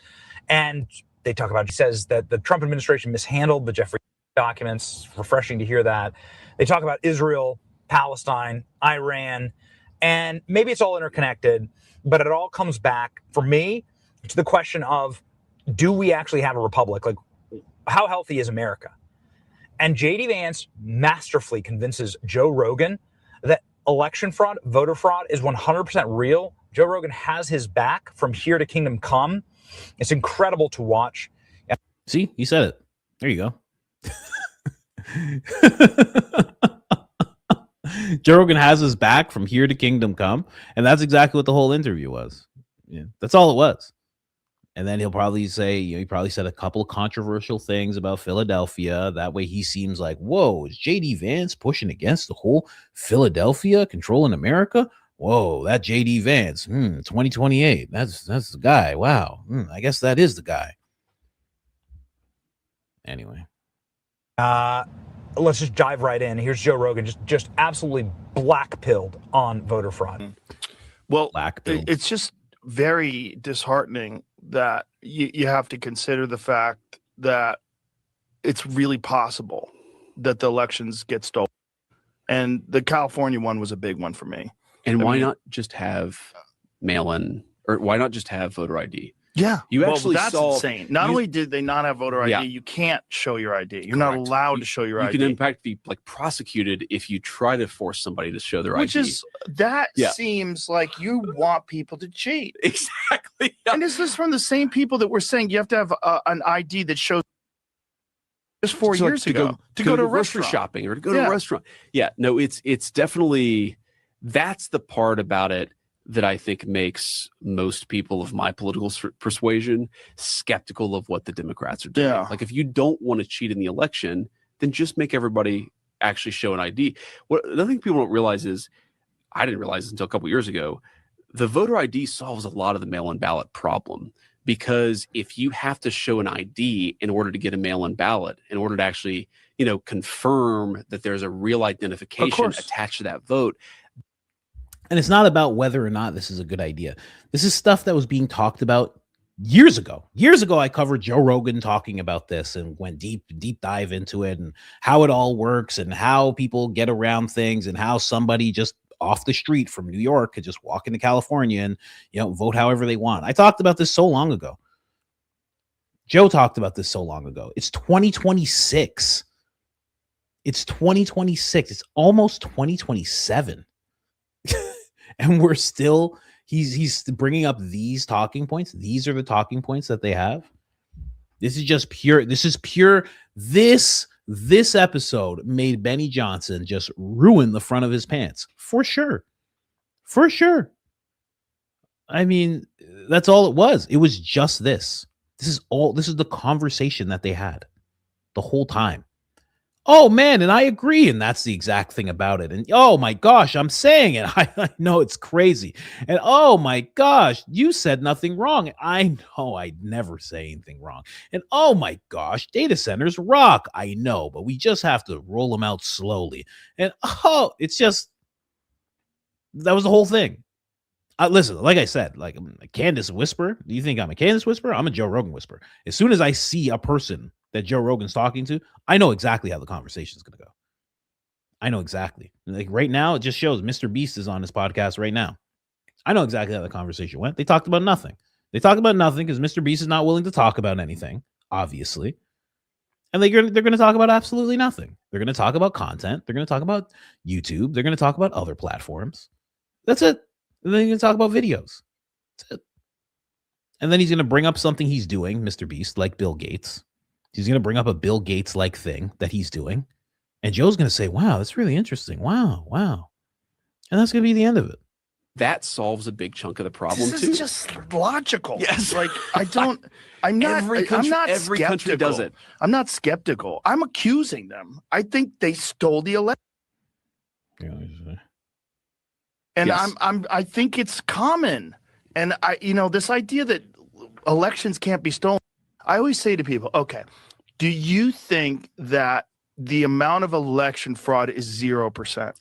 And they talk about, he says that the Trump administration mishandled the Jeffrey documents. Refreshing to hear that. They talk about Israel, Palestine, Iran, and maybe it's all interconnected, but it all comes back for me to the question of, do we actually have a republic? Like, how healthy is America? And JD Vance masterfully convinces Joe Rogan that election fraud, voter fraud is 100% real. Joe Rogan has his back from here to kingdom come. It's incredible to watch. See, he said it. There you go. Joe Rogan has his back from here to kingdom come. And that's exactly what the whole interview was. Yeah, that's all it was. And then he'll probably say, you know, he probably said a couple of controversial things about Philadelphia. That way he seems like, whoa, is JD Vance pushing against the whole Philadelphia controlling America? Whoa, that JD Vance, 2028. That's the guy. Wow. I guess that is the guy. Anyway. Let's just dive right in. Here's Joe Rogan, just absolutely black-pilled on voter fraud. Well, it's just very disheartening that you have to consider the fact that it's really possible that the elections get stolen. And the California one was a big one for me. And why not just have mail-in, or why not just have voter ID? Yeah, you actually that's saw insane. Not only did they not have voter ID, you can't show your ID. You're not allowed to show your ID. You can in fact be like prosecuted if you try to force somebody to show their ID. Which is seems like you want people to cheat. Exactly. And this is from the same people that were saying you have to have an ID that shows just 4 years ago to go to grocery shopping or to go to a restaurant. Yeah, no, it's definitely, that's the part about it that I think makes most people of my political persuasion skeptical of what the Democrats are doing. Yeah. Like, if you don't want to cheat in the election, then just make everybody actually show an ID. What another thing people don't realize is, I didn't realize this until a couple years ago, the voter ID solves a lot of the mail-in ballot problem, because if you have to show an ID in order to get a mail-in ballot, in order to actually, confirm that there's a real identification attached to that vote. And it's not about whether or not this is a good idea. This is stuff that was being talked about years ago. Years ago, I covered Joe Rogan talking about this and went deep dive into it and how it all works and how people get around things and how somebody just off the street from New York could just walk into California and, vote however they want. I talked about this so long ago. Joe talked about this so long ago. It's 2026. It's 2026. It's almost 2027. And we're still, he's bringing up these talking points. These are the talking points that they have. This is just pure. This episode made Benny Johnson just ruin the front of his pants. For sure. For sure. I mean, that's all it was. It was just this. This is the conversation that they had the whole time. Oh man, and I agree, and that's the exact thing about it. And oh my gosh, I'm saying it. I know it's crazy. And oh my gosh, you said nothing wrong. I know I never say anything wrong. And oh my gosh, data centers rock. I know, but we just have to roll them out slowly. And it's just, that was the whole thing. Listen, like I said, like a Candace whisperer. Do you think I'm a Candace whisperer? I'm a Joe Rogan whisperer. As soon as I see a person that Joe Rogan's talking to, I know exactly how the conversation is going to go. I know exactly. Like right now, it just shows Mr. Beast is on his podcast right now. I know exactly how the conversation went. They talked about nothing. They talked about nothing because Mr. Beast is not willing to talk about anything, obviously. And they're going to talk about absolutely nothing. They're going to talk about content. They're going to talk about YouTube. They're going to talk about other platforms. That's it. And then he's going to talk about videos. That's it. And then he's going to bring up something he's doing, Mr. Beast, like Bill Gates. He's going to bring up a Bill Gates-like thing that he's doing. And Joe's going to say, wow, that's really interesting. Wow. And that's going to be the end of it. That solves a big chunk of the problem, this too. is just logical. Yes. Like, I'm not Every country skeptical. does it. I'm not skeptical. I'm accusing them. I think they stole the election. And Yes. I think it's common. And this idea that elections can't be stolen. I always say to people, okay, do you think that the amount of election fraud is 0%?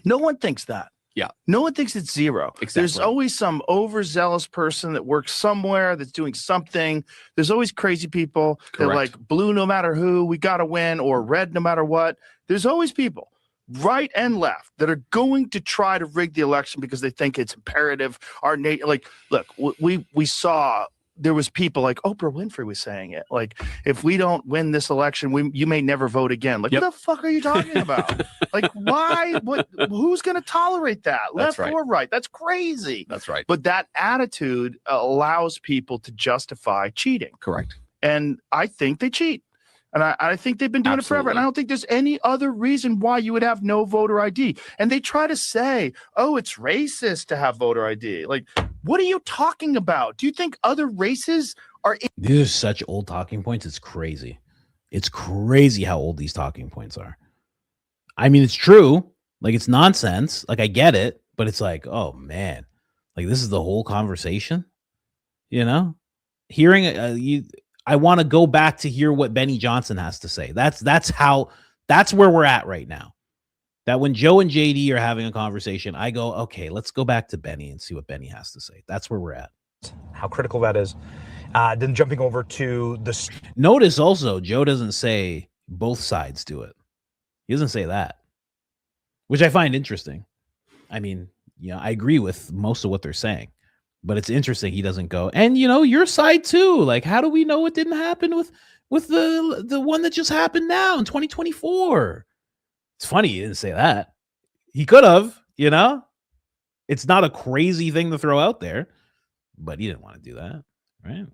No one thinks that. Yeah. No one thinks it's zero. Exactly. There's always some overzealous person that works somewhere that's doing something. There's always crazy people that like blue no matter who, we got to win, or red no matter what. There's always people, right and left, that are going to try to rig the election because they think it's imperative. Look, we saw there was people like Oprah Winfrey was saying it. Like, if we don't win this election, you may never vote again. Like, What the fuck are you talking about? Like, why? Who's going to tolerate that? Left or right? That's crazy. That's right. But that attitude allows people to justify cheating. Correct. And I think they cheat. And I think they've been doing it forever. And I don't think there's any other reason why you would have no voter ID. And they try to say, oh, it's racist to have voter ID. Like, what are you talking about? Do you think other races are... These are such old talking points. It's crazy. It's crazy how old these talking points are. I mean, it's true. Like, it's nonsense. Like, I get it. But it's like, oh, man. Like, this is the whole conversation? Hearing... I want to go back to hear what Benny Johnson has to say. That's where we're at right now. That when Joe and JD are having a conversation, I go, okay, let's go back to Benny and see what Benny has to say. That's where we're at. How critical that is. Then jumping over to the... Notice also, Joe doesn't say both sides do it. He doesn't say that, which I find interesting. I mean, I agree with most of what they're saying. But it's interesting he doesn't go, and your side too. Like, how do we know it didn't happen with the one that just happened now in 2024? It's funny he didn't say that. He could have, It's not a crazy thing to throw out there, but he didn't want to do that, right?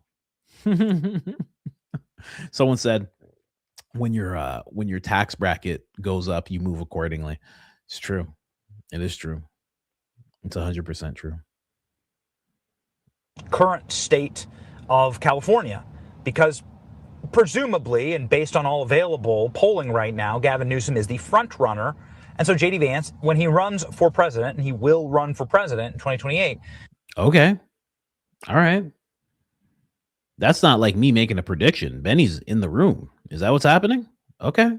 Someone said, when your tax bracket goes up, you move accordingly. It's true. It is true. It's 100% true. Current state of California, because presumably, and based on all available polling right now, Gavin Newsom is the front runner And so JD Vance, when he runs for president, and he will run for president in 2028. Okay. All right. That's not like me making a prediction. Benny's in the room. Is that what's happening? Okay.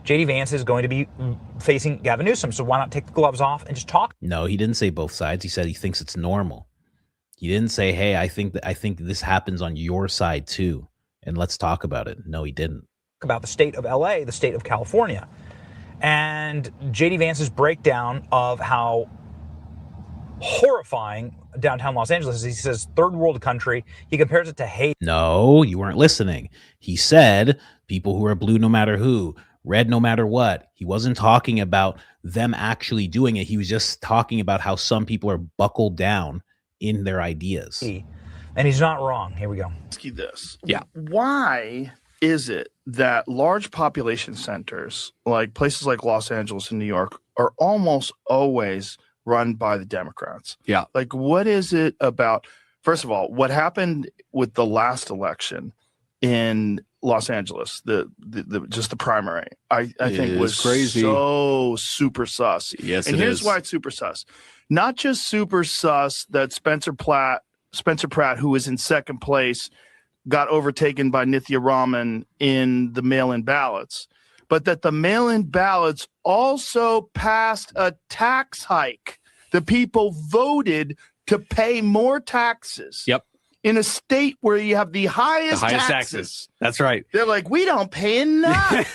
JD Vance is going to be facing Gavin Newsom. So why not take the gloves off and just talk? No, he didn't say both sides. He said he thinks it's normal. He didn't say, hey, I think this happens on your side too, and let's talk about it. No, he didn't. About the state of LA, the state of California. And JD Vance's breakdown of how horrifying downtown Los Angeles is. He says third world country. He compares it to hate. No, you weren't listening. He said people who are blue no matter who, red no matter what. He wasn't talking about them actually doing it. He was just talking about how some people are buckled down in their ideas. And he's not wrong. Here we go. Ask you this. Yeah. Why is it that large population centers, like places like Los Angeles and New York, are almost always run by the Democrats? Yeah. Like, what is it about? First of all, what happened with the last election in Los Angeles, the just the primary, I think was crazy. So super sus. Yes, and it here's is. why it's super sus. Not just super sus that Spencer Pratt, who was in second place, got overtaken by Nithya Raman in the mail-in ballots, but that the mail-in ballots also passed a tax hike. The people voted to pay more taxes. Yep. In a state where you have the highest taxes. That's right. They're like, we don't pay enough.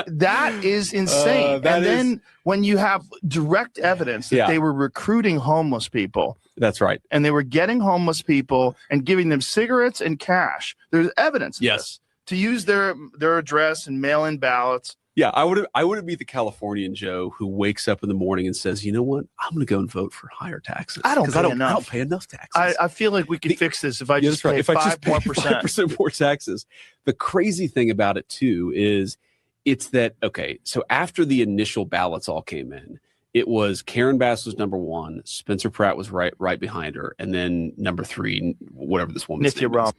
That is insane. That and is- then when you have direct evidence that Yeah. they were recruiting homeless people, That's right. and they were getting homeless people and giving them cigarettes and cash. There's evidence of Yes. this, to use their address and mail-in ballots. Yeah, I would be the Californian Joe who wakes up in the morning and says, you know what? I'm going to go and vote for higher taxes. I don't 'Cause pay I enough. don't pay enough taxes. I feel like we could fix this if I Yeah, just that's right. pay If I just 5 more pay percent. 5% more taxes. The crazy thing about it too is it's that, okay, so after the initial ballots all came in, it was Karen Bass was number 1, Spencer Pratt was right behind her, and then number 3, whatever this woman's Nithya name is. Raman.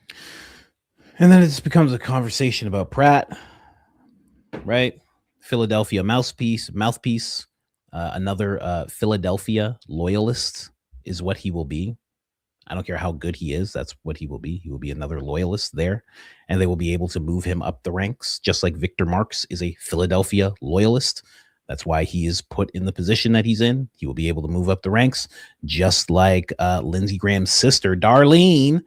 And then it just becomes a conversation about Pratt, right? Philadelphia mouthpiece, another Philadelphia loyalist is what he will be. I don't care how good he is. That's what he will be. He will be another loyalist there, and they will be able to move him up the ranks, just like Victor Marx is a Philadelphia loyalist. That's why he is put in the position that he's in. He will be able to move up the ranks, just like Lindsey Graham's sister, Darlene,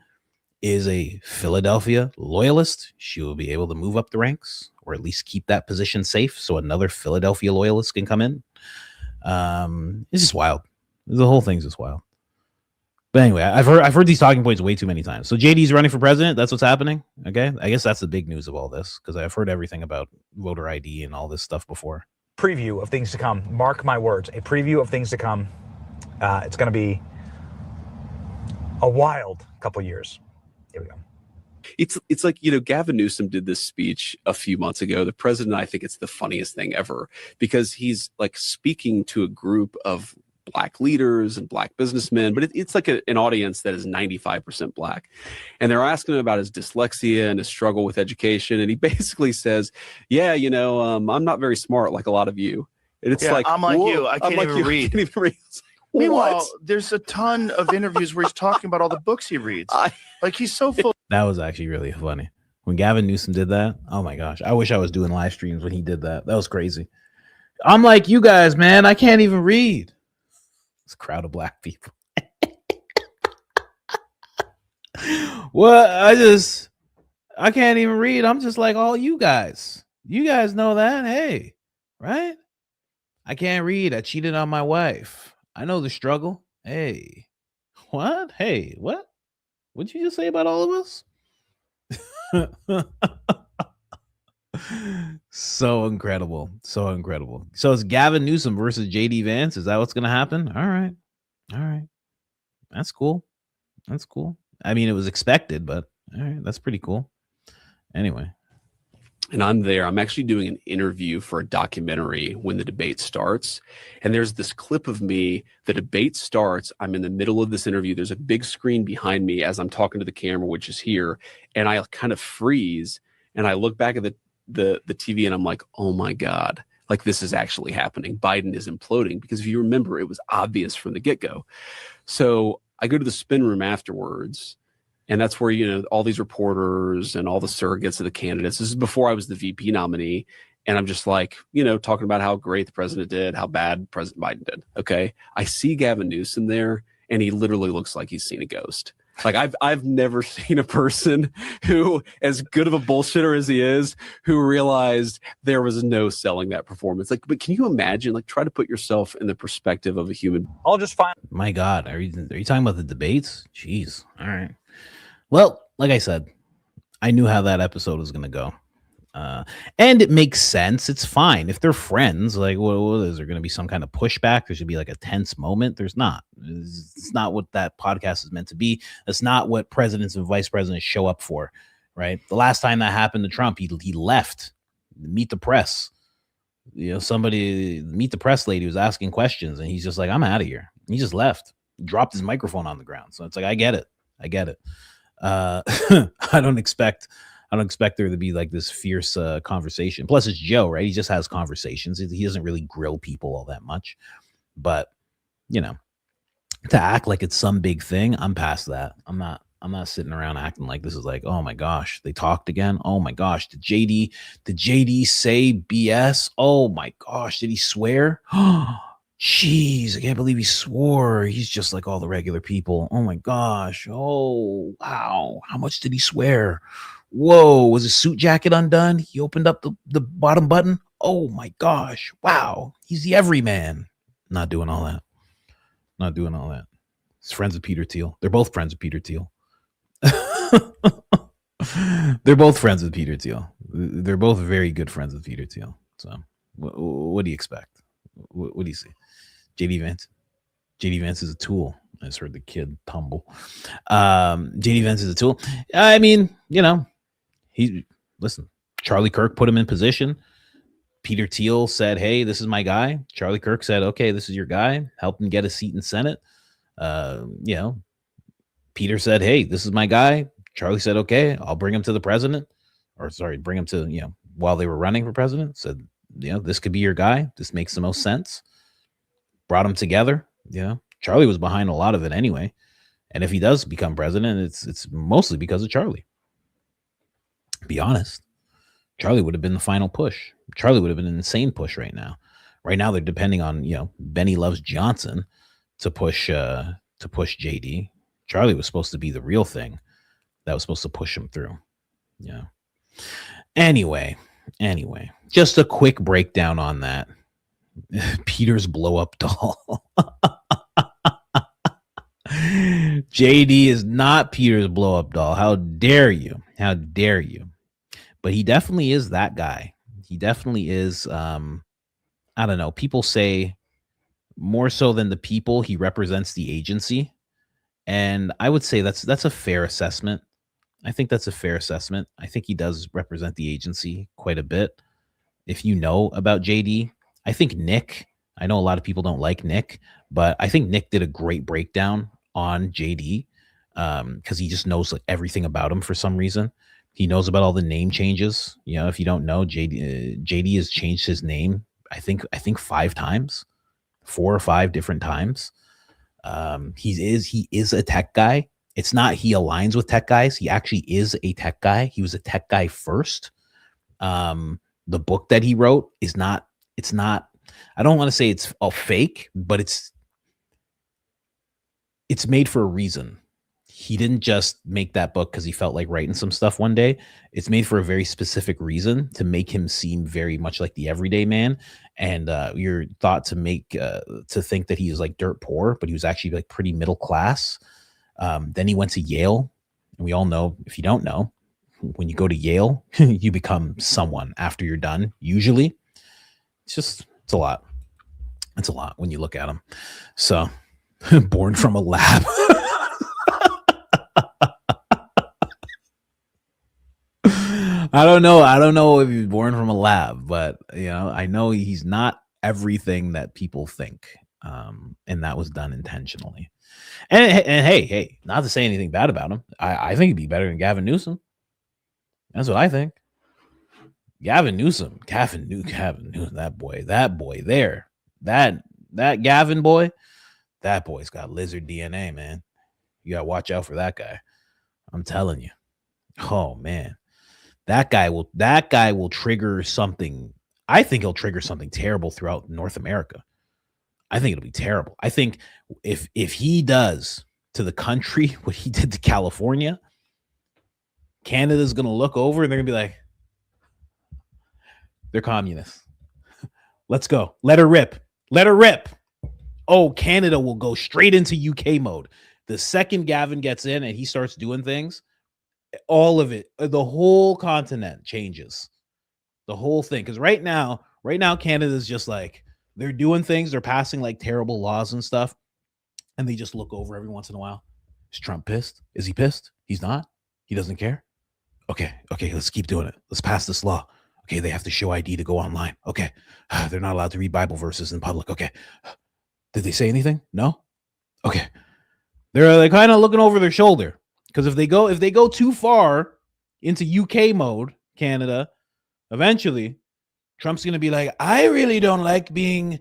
is a Philadelphia loyalist. She will be able to move up the ranks, or at least keep that position safe, so another Philadelphia loyalist can come in. It's just wild. The whole thing's just wild. But anyway, I've heard these talking points way too many times. So JD's running for president. That's what's happening. Okay, I guess that's the big news of all this, because I've heard everything about voter ID and all this stuff before. Preview of things to come. Mark my words. A preview of things to come. It's going to be a wild couple years. Here we go. It's like, you know, Gavin Newsom did this speech a few months ago. The president, I think it's the funniest thing ever, because he's like speaking to a group of Black leaders and Black businessmen, but it's like an audience that is 95% Black. And they're asking him about his dyslexia and his struggle with education. And he basically says, yeah, you know, I'm not very smart like a lot of you. And it's like, I'm like whoa, you. I can't like even you. read. Can't even read. It's like, Meanwhile, what? there's a ton of interviews where he's talking about all the books he reads. Like, he's so full. That was actually really funny. When Gavin Newsom did that, oh my gosh. I wish I was doing live streams when he did that. That was crazy. I'm like, you guys, man, I can't even read. It's a crowd of Black people. What? I can't even read. I'm just like all you guys. You guys know that. Hey, right? I can't read. I cheated on my wife. I know the struggle. Hey, what? Hey, what? What'd you just say about all of us? So incredible. So incredible. So it's Gavin Newsom versus JD Vance. Is that what's going to happen? All right. All right. That's cool. That's cool. I mean, it was expected, but all right. That's pretty cool. Anyway. And I'm there. I'm actually doing an interview for a documentary when the debate starts. And there's this clip of me. The debate starts. I'm in the middle of this interview. There's a big screen behind me as I'm talking to the camera, which is here. And I kind of freeze. And I look back at the TV and I'm like, oh my God, like this is actually happening. Biden is imploding, because if you remember, it was obvious from the get-go. So I go to the spin room afterwards, and that's where, you know, all these reporters and all the surrogates of the candidates. This is before I was the VP nominee. And I'm just like, you know, talking about how great the president did, how bad President Biden did. Okay. I see Gavin Newsom there, and he literally looks like he's seen a ghost. Like I've never seen a person who, as good of a bullshitter as he is, who realized there was no selling that performance. Like, but can you imagine, like, try to put yourself in the perspective of a human. I'll just find. My God, are you talking about the debates? Jeez. All right. Well, like I said, I knew how that episode was going to go. And it makes sense. It's fine. If they're friends, like, what is there going to be some kind of pushback? There should be like a tense moment. There's not. It's not what that podcast is meant to be. That's not what presidents and vice presidents show up for, right? The last time that happened to Trump, he left. Meet the press. You know, somebody, Meet the Press lady was asking questions, and he's just like, I'm out of here. He just left. Dropped his microphone on the ground. So it's like, I get it. I don't expect there to be like this fierce conversation. Plus, it's Joe, right? He just has conversations. He doesn't really grill people all that much. But, you know, to act like it's some big thing, I'm past that. I'm not sitting around acting like this is like, oh my gosh, they talked again. Oh my gosh, did JD say BS? Oh my gosh, did he swear? Jeez, I can't believe he swore. He's just like all the regular people. Oh my gosh. Oh, wow. How much did he swear? Whoa, was his suit jacket undone? He opened up the bottom button. Oh my gosh. Wow. He's the everyman. Not doing all that. He's friends with Peter Thiel. They're both friends with Peter Thiel. They're both friends with Peter Thiel. They're both very good friends with Peter Thiel. So what do you expect? What do you see? JD Vance is a tool. I just heard the kid tumble. JD Vance is a tool. I mean, you know, listen, Charlie Kirk put him in position. Peter Thiel said, hey, this is my guy. Charlie Kirk said, okay, this is your guy. Helped him get a seat in Senate. You know, Peter said, hey, this is my guy. Charlie said, okay, I'll bring him to the president. Bring him to, you know, while they were running for president. Said, you know, this could be your guy. This makes the most sense. Brought them together. You know, Charlie was behind a lot of it anyway. And if he does become president, it's mostly because of Charlie. Be honest. Charlie would have been the final push. Charlie would have been an insane push right now. Right now, they're depending on, you know, Benny Loves Johnson to push JD. Charlie was supposed to be the real thing that was supposed to push him through. Yeah. Anyway, just a quick breakdown on that. Peter's blow up doll. JD is not Peter's blow up doll. How dare you? But he definitely is that guy. He definitely is. I don't know. People say more so than the people, he represents the agency. And I would say that's a fair assessment. I think that's a fair assessment. I think he does represent the agency quite a bit. If you know about JD, I think Nick, I know a lot of people don't like Nick, but I think Nick did a great breakdown on JD because he just knows like everything about him for some reason. He knows about all the name changes. You know, if you don't know, JD has changed his name, I think 5 times, 4 or 5 different times. He is a tech guy. It's not he aligns with tech guys. He actually is a tech guy. He was a tech guy first. The book that he wrote is not, I don't want to say it's a fake, but it's made for a reason. He didn't just make that book because he felt like writing some stuff one day. It's made for a very specific reason to make him seem very much like the everyday man. And you're thought to think that he was like dirt poor, but he was actually like pretty middle class. Then he went to Yale. And we all know, if you don't know, when you go to Yale, you become someone after you're done. Usually it's a lot. It's a lot when you look at him. So born from a lab. I don't know if he was born from a lab, but you know, I know he's not everything that people think. And that was done intentionally. And hey, not to say anything bad about him. I think he'd be better than Gavin Newsom. That's what I think. Gavin Newsom, that boy there, that Gavin boy, that boy's got lizard DNA, man. You gotta watch out for that guy. I'm telling you. Oh man, that guy will trigger something. I think he'll trigger something terrible throughout North America. I think it'll be terrible. I think if he does to the country what he did to California, Canada's gonna look over and they're gonna be like, they're communists. Let's go. Let her rip. Let her rip. Oh, Canada will go straight into UK mode. The second Gavin gets in and he starts doing things, all of it, the whole continent changes. The whole thing. Because right now, Canada's just like, they're doing things, they're passing like terrible laws and stuff. And they just look over every once in a while. Is Trump pissed? Is he pissed? He's not. He doesn't care. Okay, let's keep doing it. Let's pass this law. Okay, they have to show ID to go online. Okay, they're not allowed to read Bible verses in public. Okay, did they say anything? No. Okay, they're kind of looking over their shoulder because if they go too far into UK mode, Canada, eventually Trump's gonna be like, I don't like being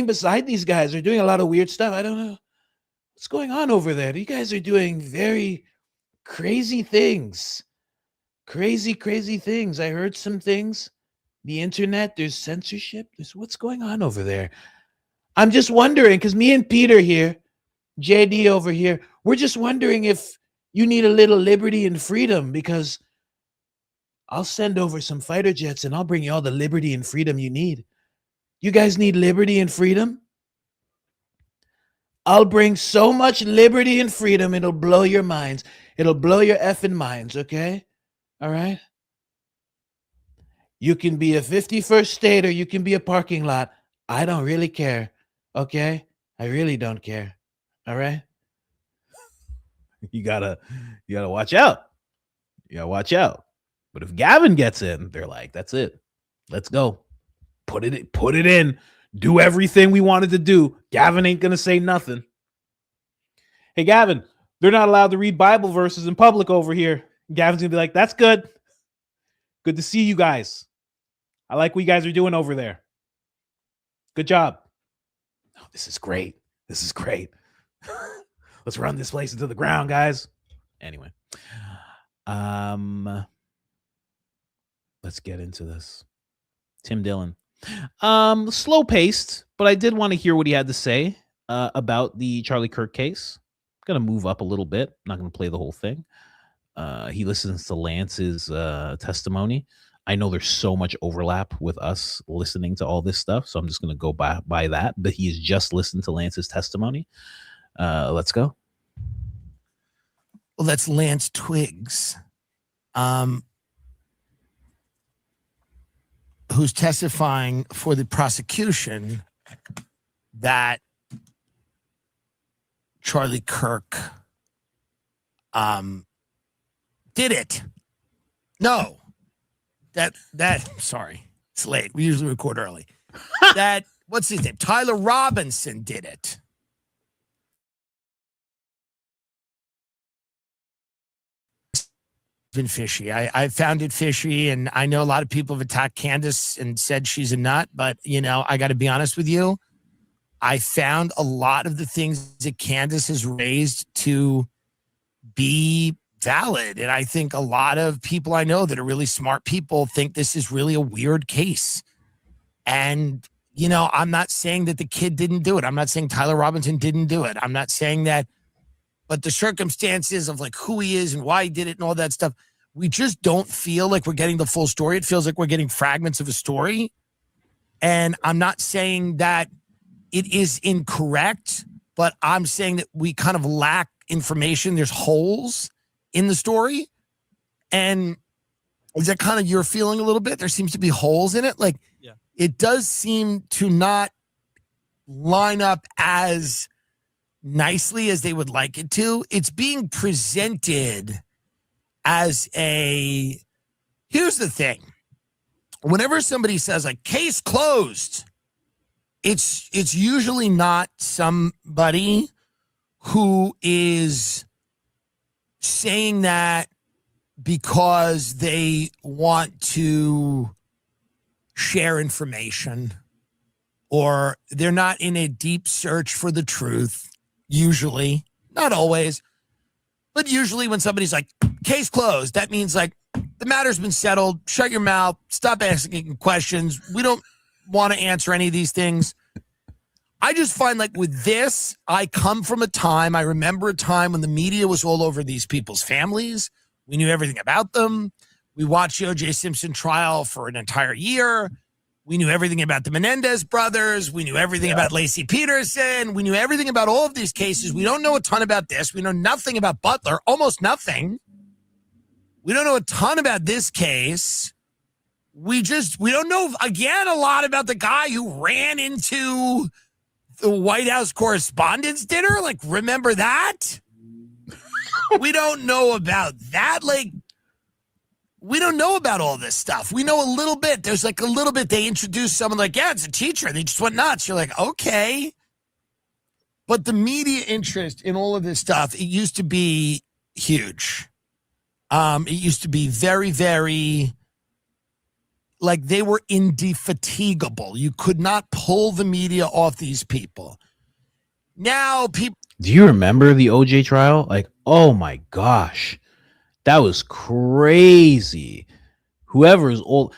beside these guys. They're doing a lot of weird stuff. I don't know what's going on over there. You guys are doing very crazy things. Crazy things. I heard some things. The internet, there's censorship. What's going on over there? I'm just wondering, because me and Peter here, JD over here, we're just wondering if you need a little liberty and freedom, because I'll send over some fighter jets and I'll bring you all the liberty and freedom you need. You guys need liberty and freedom? I'll bring so much liberty and freedom, it'll blow your minds. It'll blow your effing minds, okay? All right? You can be a 51st state or you can be a parking lot. I don't really care, okay? I really don't care, all right? You gotta watch out. You gotta watch out. But if Gavin gets in, they're like, that's it. Let's go. Put it in. Do everything we wanted to do. Gavin ain't gonna say nothing. Hey, Gavin, they're not allowed to read Bible verses in public over here. Gavin's gonna be like, that's good. Good to see you guys. I like what you guys are doing over there. Good job. Oh, this is great. Let's run this place into the ground, guys. Anyway. Let's get into this. Tim Dillon. Slow paced, but I did want to hear what he had to say about the Charlie Kirk case. I'm gonna move up a little bit. I'm not gonna play the whole thing. He listens to Lance's testimony. I know there's so much overlap with us listening to all this stuff, so I'm just gonna go by that. But he's just listened to Lance's testimony. Let's go. Well, that's Lance Twiggs, who's testifying for the prosecution that Charlie Kirk did it. No, sorry, it's late. We usually record early. What's his name? Tyler Robinson did it. Been fishy. I found it fishy, and I know a lot of people have attacked Candace and said she's a nut, but I got to be honest with you. I found a lot of the things that Candace has raised to be valid, and I think a lot of people I know that are really smart people think this is really a weird case. And I'm not saying that the kid didn't do it. I'm not saying Tyler Robinson didn't do it. I'm not saying that. But the circumstances of who he is and why he did it and all that stuff, we just don't feel like we're getting the full story. It feels like we're getting fragments of a story. And I'm not saying that it is incorrect, but I'm saying that we kind of lack information. There's holes in the story. And is that kind of your feeling a little bit? There seems to be holes in it. It does seem to not line up as nicely as they would like it to. It's being presented as here's the thing. Whenever somebody says case closed, it's usually not somebody who is saying that because they want to share information, or they're not in a deep search for the truth, usually, not always, but usually when somebody's like, case closed, that means like the matter's been settled, shut your mouth, stop asking questions. We don't want to answer any of these things. I just find like with this, I come from a time, I remember a time when the media was all over these people's families. We knew everything about them. We watched the O.J. Simpson trial for an entire year. We knew everything about the Menendez brothers. We knew everything about Lacey Peterson. We knew everything about all of these cases. We don't know a ton about this. We know nothing about Butler, almost nothing. We don't know a ton about this case. We don't know, again, a lot about the guy who ran into the White House Correspondents' Dinner. Like, remember that? We don't know about that. Like, we don't know about all this stuff. We know a little bit. There's like a little bit. They introduced someone like, yeah, it's a teacher. They just went nuts. You're like, okay. But the media interest in all of this stuff, it used to be huge. It used to be very, very, like they were indefatigable. You could not pull the media off these people. Now people. Do you remember the OJ trial? Like, oh my gosh, that was crazy. Whoever is old,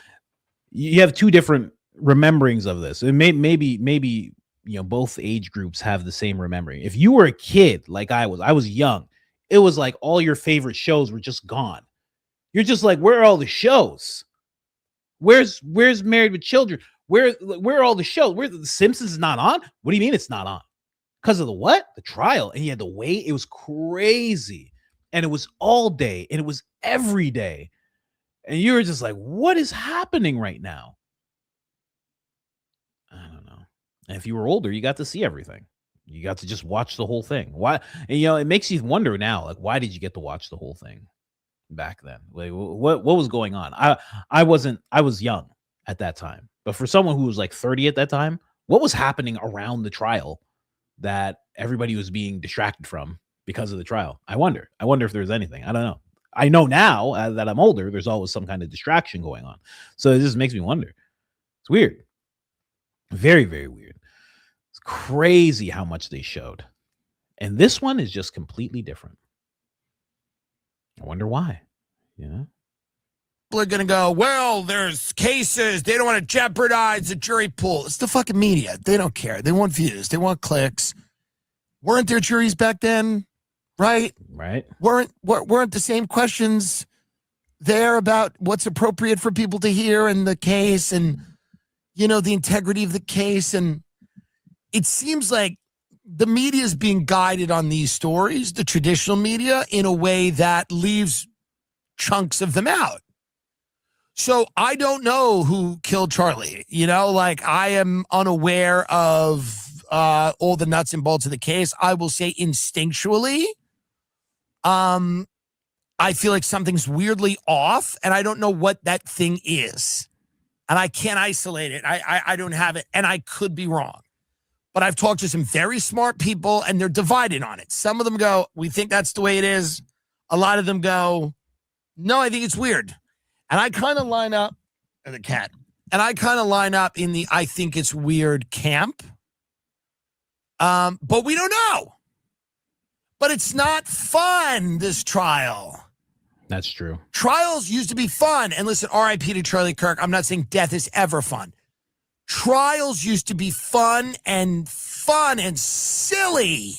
you have two different rememberings of this. And maybe both age groups have the same remembering. If you were a kid like I was young. It was like all your favorite shows were just gone. You're just like, where are all the shows? Where's Married with Children? Where are all the shows? Where the Simpsons is not on? What do you mean it's not on? Because of the what? The trial. And you had to wait. It was crazy. And it was all day. And it was every day. And you were just like, what is happening right now? I don't know. And if you were older, you got to see everything. You got to just watch the whole thing. Why? And, it makes you wonder now, like, why did you get to watch the whole thing back then? Like, what was going on? I was young at that time. But for someone who was like 30 at that time, what was happening around the trial that everybody was being distracted from because of the trial? I wonder if there's anything. I don't know. I know now that I'm older, there's always some kind of distraction going on. So it just makes me wonder. It's weird. Very, very weird. It's crazy how much they showed. And this one is just completely different. I wonder why. People are going to go, well, there's cases. They don't want to jeopardize the jury pool. It's the fucking media. They don't care. They want views. They want clicks. Weren't there juries back then? Right? Right. Weren't the same questions there about what's appropriate for people to hear in the case and, the integrity of the case? And it seems like the media is being guided on these stories, the traditional media, in a way that leaves chunks of them out. So I don't know who killed Charlie. I am unaware of all the nuts and bolts of the case. I will say instinctually, I feel like something's weirdly off, and I don't know what that thing is. And I can't isolate it. I don't have it, and I could be wrong. But I've talked to some very smart people, and they're divided on it. Some of them go, we think that's the way it is. A lot of them go, no, I think it's weird. And I kind of line up, the cat, and I kind of line up in the I think it's weird camp. But we don't know. But it's not fun, this trial. That's true. Trials used to be fun. And listen, RIP to Charlie Kirk. I'm not saying death is ever fun. Trials used to be fun and silly.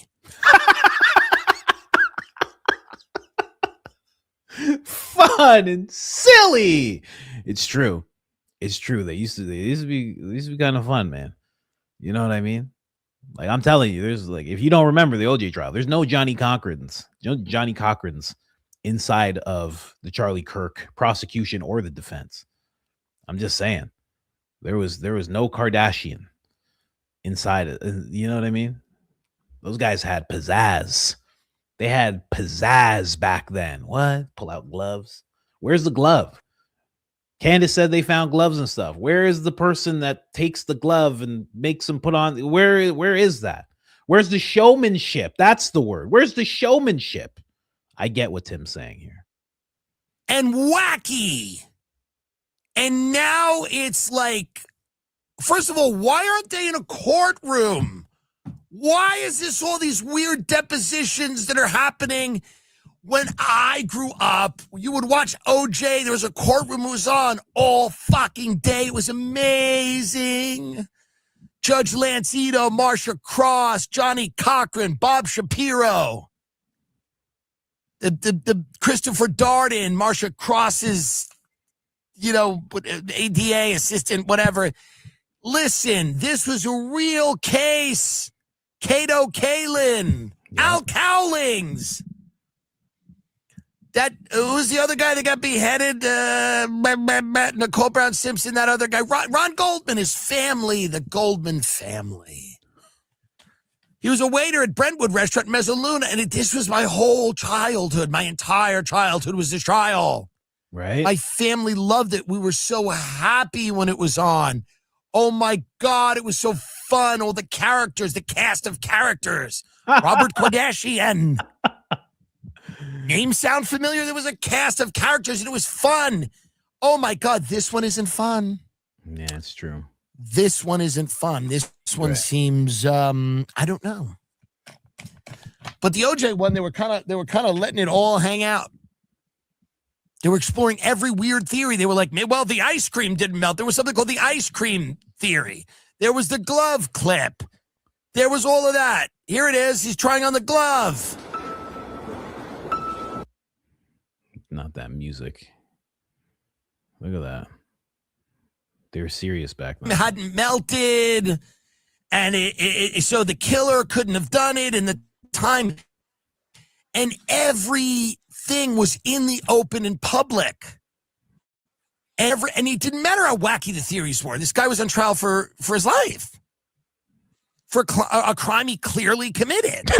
Fun and silly. It's true. It's true. They used to be kind of fun, man. You know what I mean? Like, I'm telling you, there's like, if you don't remember the OJ trial, there's no Johnny Cochran's inside of the Charlie Kirk prosecution or the defense. I'm just saying, there was no Kardashian inside it. You know what I mean? Those guys had pizzazz. They had pizzazz back then. What? Pull out gloves. Where's the glove? Candace said they found gloves and stuff. Where is the person that takes the glove and makes them put on? Where is that? Where's the showmanship? That's the word. Where's the showmanship? I get what Tim's saying here. and wacky. And now it's like, first of all, why aren't they in a courtroom? Why is this all these weird depositions that are happening? When I grew up, you would watch OJ. There was a courtroom that was on all fucking day. It was amazing. Judge Lance Ito, Marsha Cross, Johnny Cochran, Bob Shapiro, the Christopher Darden, Marsha Cross's, ADA assistant, whatever. Listen, this was a real case. Cato Kalin, Al Cowlings. Who was the other guy that got beheaded? Nicole Brown Simpson, that other guy. Ron Goldman, his family, the Goldman family. He was a waiter at Brentwood Restaurant in Mezzaluna, and this was my whole childhood. My entire childhood was this trial. Right. My family loved it. We were so happy when it was on. Oh, my God, it was so fun. All the characters, the cast of characters. Robert Kardashian. Name sound familiar? There was a cast of characters, and it was fun. Oh, my God, this one isn't fun. Yeah, it's true. This one isn't fun. This one seems, I don't know. But the OJ one, they were kind of letting it all hang out. They were exploring every weird theory. They were like, well, the ice cream didn't melt. There was something called the ice cream theory. There was the glove clip. There was all of that. Here it is. He's trying on the glove. Not that music. Look at that. They were serious back then. It hadn't melted. And so the killer couldn't have done it in the time. And everything was in the open in public. And it didn't matter how wacky the theories were. This guy was on trial for his life. For a crime he clearly committed.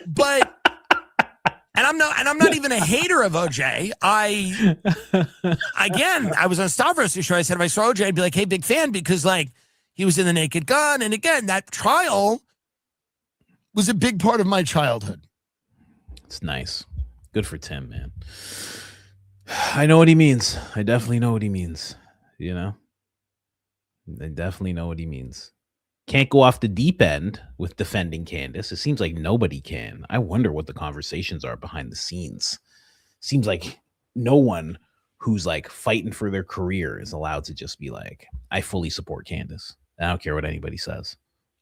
But I'm not even a hater of OJ. I was on Stavros' show. I said if I saw OJ, I'd be like, hey, big fan, because he was in The Naked Gun. And again, that trial was a big part of my childhood. It's nice. Good for Tim, man. I know what he means. I definitely know what he means. I definitely know what he means. Can't go off the deep end with defending Candace. It seems like nobody can. I wonder what the conversations are behind the scenes. Seems like no one who's fighting for their career is allowed to just be like, I fully support Candace. I don't care what anybody says.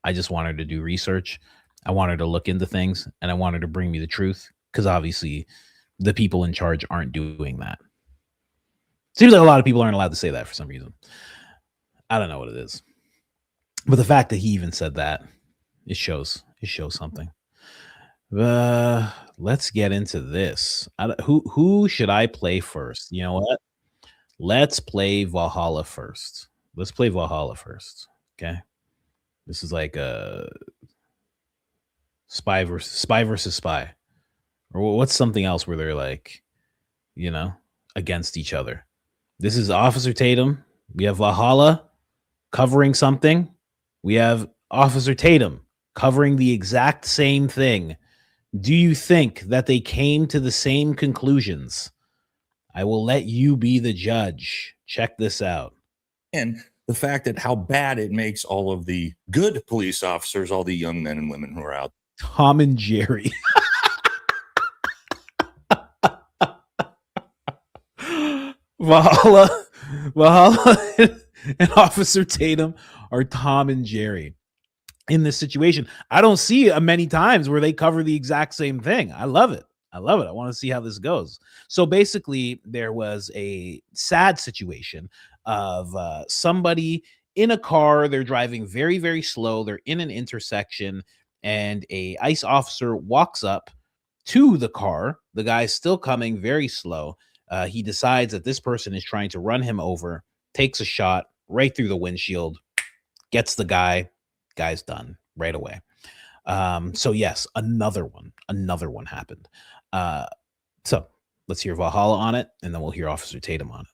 I just want her to do research. I want her to look into things, and I want her to bring me the truth, because obviously the people in charge aren't doing that. Seems like a lot of people aren't allowed to say that for some reason. I don't know what it is. But the fact that he even said that, it shows something. Let's get into this. Who should I play first? You know what? Let's play Valhalla first. Okay. This is like a spy versus spy. Or what's something else where they're against each other. This is Officer Tatum. We have Valhalla covering something. We have Officer Tatum covering the exact same thing. Do you think that they came to the same conclusions? I will let you be the judge. Check this out. And the fact that how bad it makes all of the good police officers, all the young men and women who are out. Tom and Jerry. Valhalla and Officer Tatum are Tom and Jerry in this situation. I don't see many times where they cover the exact same thing. I love it. I want to see how this goes. So basically, there was a sad situation of somebody in a car. They're driving very, very slow. They're in an intersection, and a ICE officer walks up to the car. The guy's still coming very slow. He decides that this person is trying to run him over, takes a shot right through the windshield, gets the guy's done right away. So yes, another one happened. So let's hear Valhalla on it, and then we'll hear Officer Tatum on it.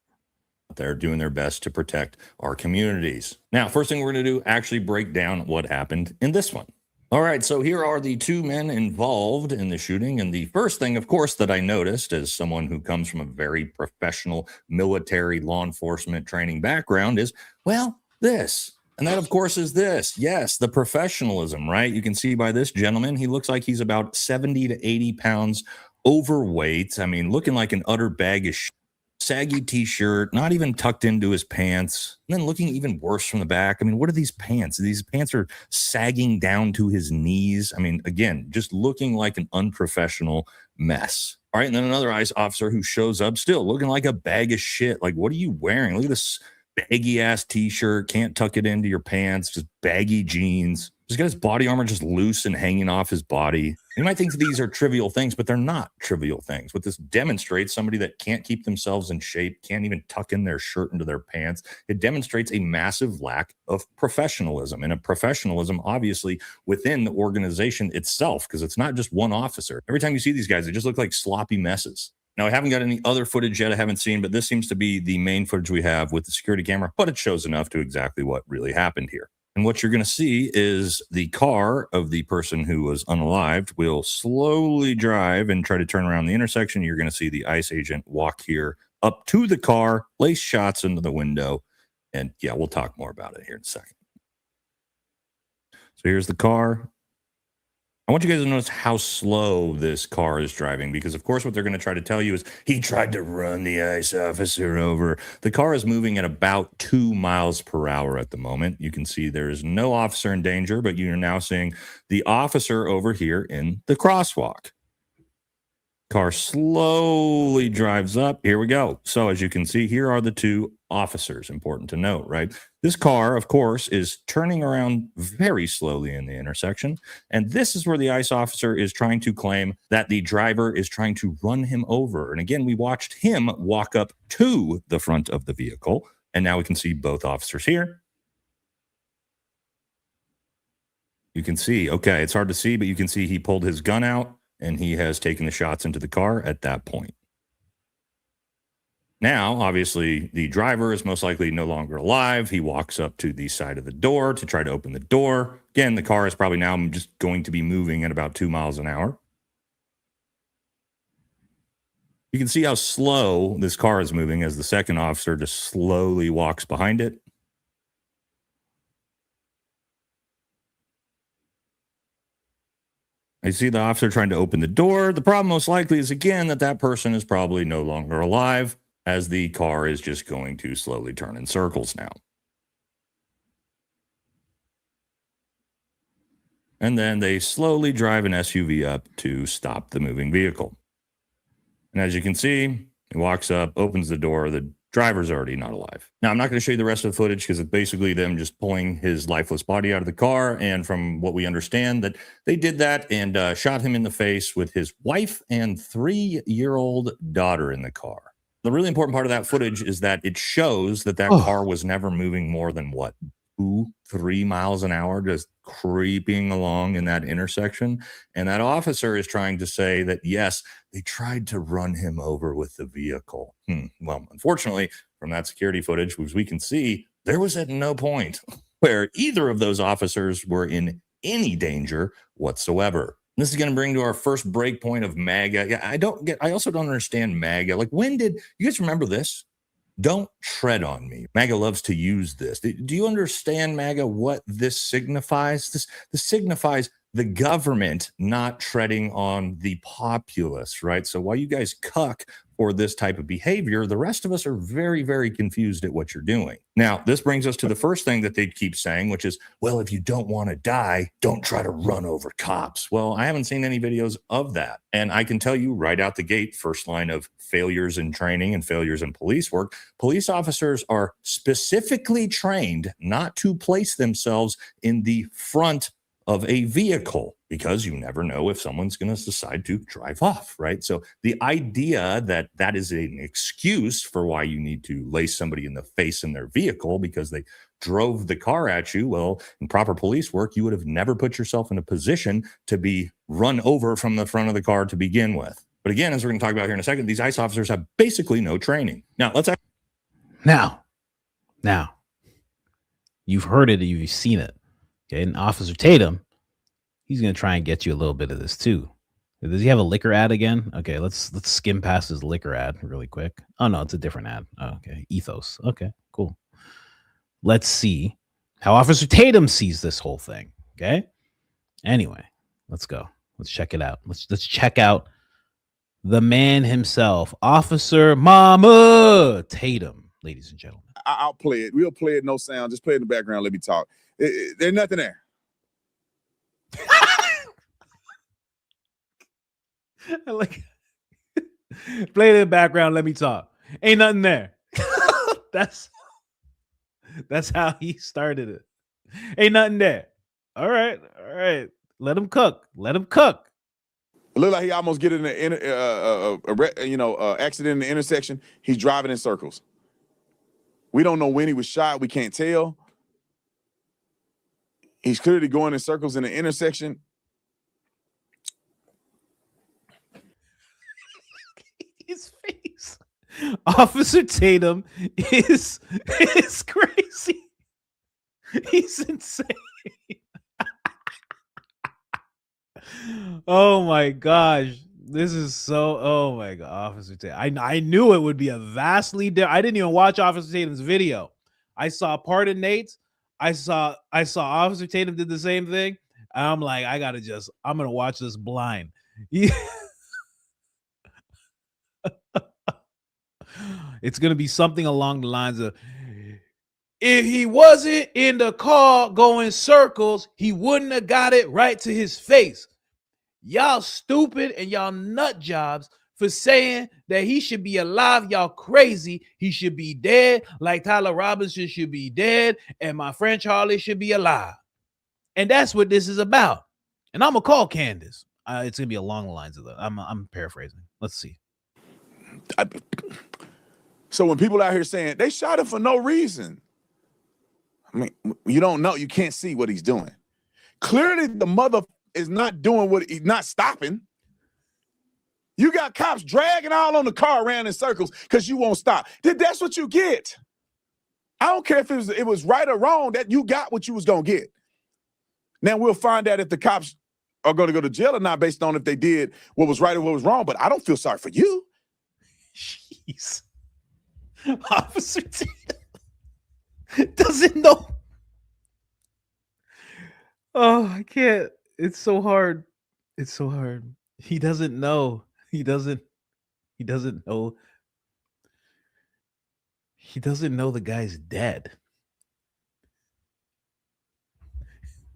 They're doing their best to protect our communities. Now, first thing we're going to do, actually break down what happened in this one. All right, so here are the two men involved in the shooting. And the first thing, of course, that I noticed as someone who comes from a very professional military law enforcement training background is, well, this. And that, of course, is this. Yes, the professionalism, right? You can see by this gentleman, he looks like he's about 70 to 80 pounds overweight. I mean, looking like an utter bag of shit. Saggy t-shirt, not even tucked into his pants, and then looking even worse from the back. I mean, what are these pants? These pants are sagging down to his knees. I mean, again, just looking like an unprofessional mess. All right, and then another ICE officer who shows up still looking like a bag of shit. Like, what are you wearing? Look at this baggy ass t-shirt, can't tuck it into your pants, just baggy jeans. He's got his body armor just loose and hanging off his body. You might think these are trivial things, but they're not trivial things. What this demonstrates, somebody that can't keep themselves in shape, can't even tuck in their shirt into their pants. It demonstrates a massive lack of professionalism, and a professionalism, obviously, within the organization itself, because it's not just one officer. Every time you see these guys, they just look like sloppy messes. Now, I haven't got any other footage yet I haven't seen, but this seems to be the main footage we have with the security camera, but it shows enough to exactly what really happened here. And what you're going to see is the car of the person who was unalived will slowly drive and try to turn around the intersection. You're going to see the ICE agent walk here up to the car, place shots into the window. And yeah, we'll talk more about it here in a second. So here's the car. I want you guys to notice how slow this car is driving, because of course what they're going to try to tell you is he tried to run the ICE officer over. The car is moving at about 2 miles per hour at the moment. You can see there is no officer in danger, but you're now seeing the officer over here in the crosswalk. Car slowly drives up. Here we go. So as you can see, here are the two officers. Important to note, right? This car, of course, is turning around very slowly in the intersection. And this is where the ICE officer is trying to claim that the driver is trying to run him over. And again, we watched him walk up to the front of the vehicle. And now we can see both officers here. You can see, okay, it's hard to see, but you can see he pulled his gun out and he has taken the shots into the car at that point. Now, obviously, the driver is most likely no longer alive. He walks up to the side of the door to try to open the door. Again, the car is probably now just going to be moving at about 2 miles an hour. You can see how slow this car is moving as the second officer just slowly walks behind it. I see the officer trying to open the door. The problem most likely is, again, that person is probably no longer alive, as the car is just going to slowly turn in circles now. And then they slowly drive an SUV up to stop the moving vehicle. And as you can see, he walks up, opens the door. The driver's already not alive. Now, I'm not going to show you the rest of the footage because it's basically them just pulling his lifeless body out of the car. And from what we understand, that they did that and shot him in the face with his wife and 3-year-old daughter in the car. The really important part of that footage is that it shows that car was never moving more than 2-3 miles an hour, just creeping along in that intersection. And that officer is trying to say that, yes, they tried to run him over with the vehicle. Well, unfortunately, from that security footage, as we can see, there was at no point where either of those officers were in any danger whatsoever. This is going to bring to our first break point of MAGA. Yeah, I also don't understand MAGA. Like, when did you guys remember this? Don't tread on me. MAGA loves to use this. Do you understand, MAGA, what this signifies? This signifies the government not treading on the populace, right? So while you guys cuck for this type of behavior, the rest of us are very, very confused at what you're doing. Now, this brings us to the first thing that they keep saying, which is, well, if you don't want to die, don't try to run over cops. Well, I haven't seen any videos of that. And I can tell you right out the gate, first line of failures in training and failures in police work, police officers are specifically trained not to place themselves in the front of a vehicle, because you never know if someone's going to decide to drive off, right? So the idea that that is an excuse for why you need to lay somebody in the face in their vehicle because they drove the car at you, well, in proper police work, you would have never put yourself in a position to be run over from the front of the car to begin with. But again, as we're going to talk about here in a second, these ICE officers have basically no training. Now, Now, you've heard it, you've seen it. Okay, and Officer Tatum He's gonna try and get you a little bit of this too. Does he have a liquor ad again? Okay, let's skim past his liquor ad really quick. Oh no, it's a different ad. Oh, okay, Ethos. Okay, cool. Let's see how Officer Tatum sees this whole thing. Okay. Anyway, let's go. Let's check it out. Let's check out the man himself, Officer Mama Tatum, ladies and gentlemen. I'll play it. We'll play it, no sound. Just play it in the background. Let me talk. There's nothing there. I like play it in the background. Let me talk. Ain't nothing there. That's how he started it. Ain't nothing there. All right. Let him cook. It looked like he almost get in the accident in the intersection. He's driving in circles. We don't know when he was shot. We can't tell. He's clearly going in circles in the intersection. His face. Officer Tatum is crazy. He's insane. Oh my gosh. This is so, oh my God, Officer Tatum. I knew it would be a vastly different. I didn't even watch Officer Tatum's video. I saw part of Nate's. I saw Officer Tatum did the same thing. I'm like, I'm gonna watch this blind. It's gonna be something along the lines of, if he wasn't in the car going circles, he wouldn't have got it right to his face. Y'all stupid and y'all nut jobs for saying that he should be alive. Y'all crazy. He should be dead, like Tyler Robinson should be dead, and my friend Charlie should be alive. And that's what this is about. And I'm gonna call Candace. It's gonna be along the lines of that. I'm paraphrasing. Let's see. So when people out here saying they shot him for no reason, I mean, you don't know. You can't see what he's doing. Clearly, the mother is not doing what he's not stopping. You got cops dragging all on the car around in circles because you won't stop. That's what you get. I don't care if it was right or wrong, that you got what you was going to get. Now we'll find out if the cops are going to go to jail or not based on if they did what was right or what was wrong, but I don't feel sorry for you. Jeez. Officer Tatum doesn't know. Oh, I can't. It's so hard. It's so hard. He doesn't know. He doesn't know. He doesn't know the guy's dead.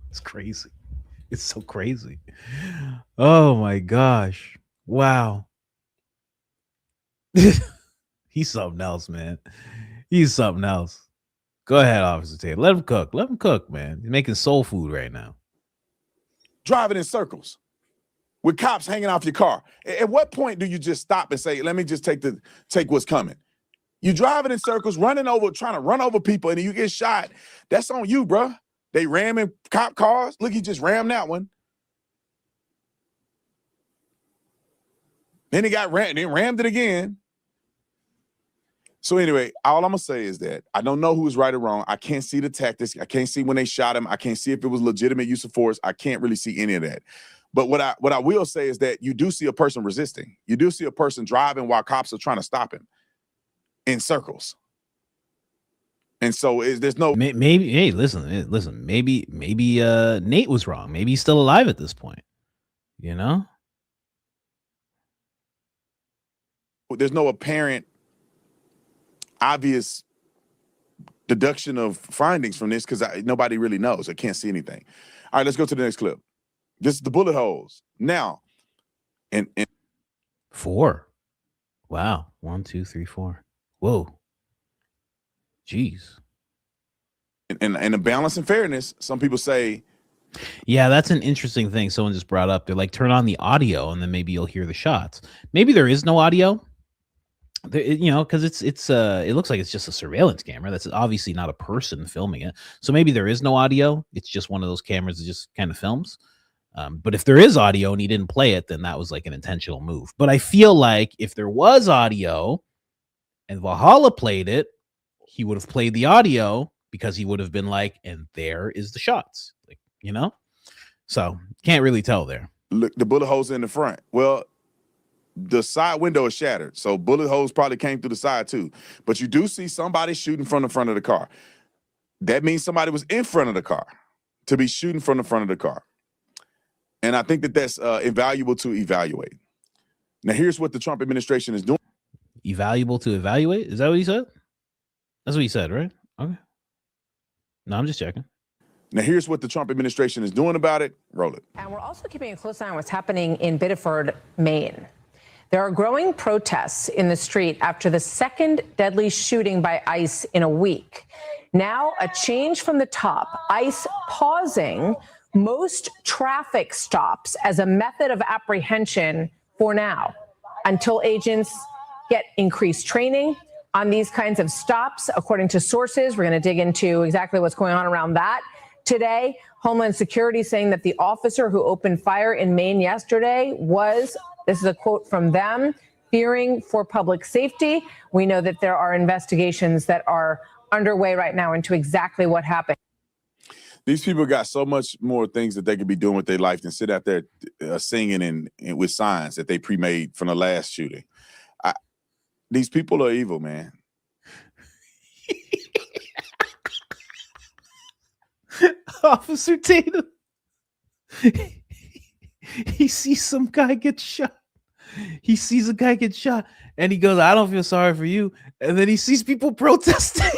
It's crazy. It's so crazy. Oh my gosh. Wow. He's something else, man. He's something else. Go ahead, Officer Tatum. Let him cook. Let him cook, man. He's making soul food right now. Driving in circles with cops hanging off your car. At what point do you just stop and say, let me just take what's coming? You driving in circles, trying to run over people, and you get shot. That's on you, bro. They ramming cop cars. Look, he just rammed that one. Then he got rammed, then rammed it again. So anyway, all I'm gonna say is that I don't know who's right or wrong. I can't see the tactics. I can't see when they shot him. I can't see if it was legitimate use of force. I can't really see any of that. But what I will say is that you do see a person resisting. You do see a person driving while cops are trying to stop him in circles. And so there's no maybe. Hey, listen. Maybe Nate was wrong. Maybe he's still alive at this point. You know, there's no apparent, obvious deduction of findings from this because nobody really knows. I can't see anything. All right, let's go to the next clip. This is the bullet holes. Now, and 4. Wow. 1, 2, 3, 4. Whoa. Jeez. And the balance and fairness, some people say. Yeah, that's an interesting thing someone just brought up. They're like, turn on the audio and then maybe you'll hear the shots. Maybe there is no audio. Because it looks like it's just a surveillance camera. That's obviously not a person filming it. So maybe there is no audio. It's just one of those cameras that just kind of films. But if there is audio and he didn't play it, then that was like an intentional move. But I feel like if there was audio and Valhalla played it, he would have played the audio because he would have been like, and there is the shots, like, you know? So can't really tell there. Look, the bullet holes in the front. Well, the side window is shattered, so bullet holes probably came through the side too. But you do see somebody shooting from the front of the car. That means somebody was in front of the car to be shooting from the front of the car. And I think that that's invaluable to evaluate. Now, here's what the Trump administration is doing. Valuable to evaluate? Is that what he said? That's what he said, right? Okay. No, I'm just checking. Now, here's what the Trump administration is doing about it. Roll it. And we're also keeping a close eye on what's happening in Biddeford, Maine. There are growing protests in the street after the second deadly shooting by ICE in a week. Now, a change from the top, ICE pausing most traffic stops as a method of apprehension for now, until agents get increased training on these kinds of stops. According to sources, we're going to dig into exactly what's going on around that today. Homeland Security saying that the officer who opened fire in Maine yesterday was, this is a quote from them, fearing for public safety. We know that there are investigations that are underway right now into exactly what happened. These people got so much more things that they could be doing with their life than sit out there singing and with signs that they pre-made from the last shooting. These people are evil, man. Officer Tatum, he sees some guy get shot. He sees a guy get shot, and he goes, "I don't feel sorry for you." And then he sees people protesting.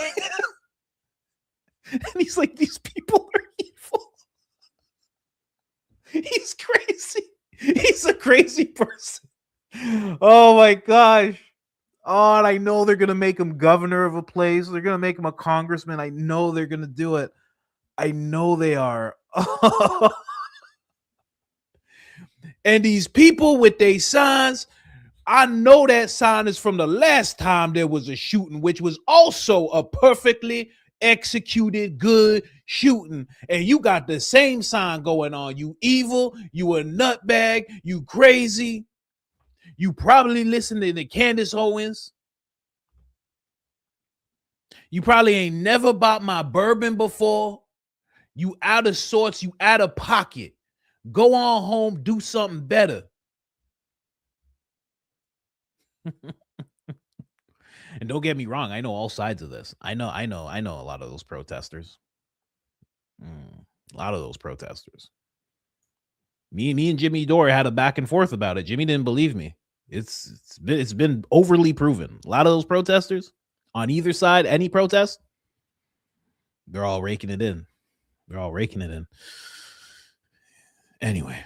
And he's like, these people are evil. He's crazy. He's a crazy person. Oh my gosh. Oh, and I know they're going to make him governor of a place. They're going to make him a congressman. I know they're going to do it. I know they are. And these people with their signs, I know that sign is from the last time there was a shooting, which was also a perfectly executed good shooting, and you got the same sign going on. You evil, you a nutbag, you crazy, you probably listening to Candace Owens, you probably ain't never bought my bourbon before, you out of sorts, you out of pocket. Go on home, do something better. And don't get me wrong, I know all sides of this. I know a lot of those protesters. A lot of those protesters. Me and Jimmy Dore had a back and forth about it. Jimmy didn't believe me. It's been overly proven. A lot of those protesters on either side, any protest, they're all raking it in. They're all raking it in. Anyway,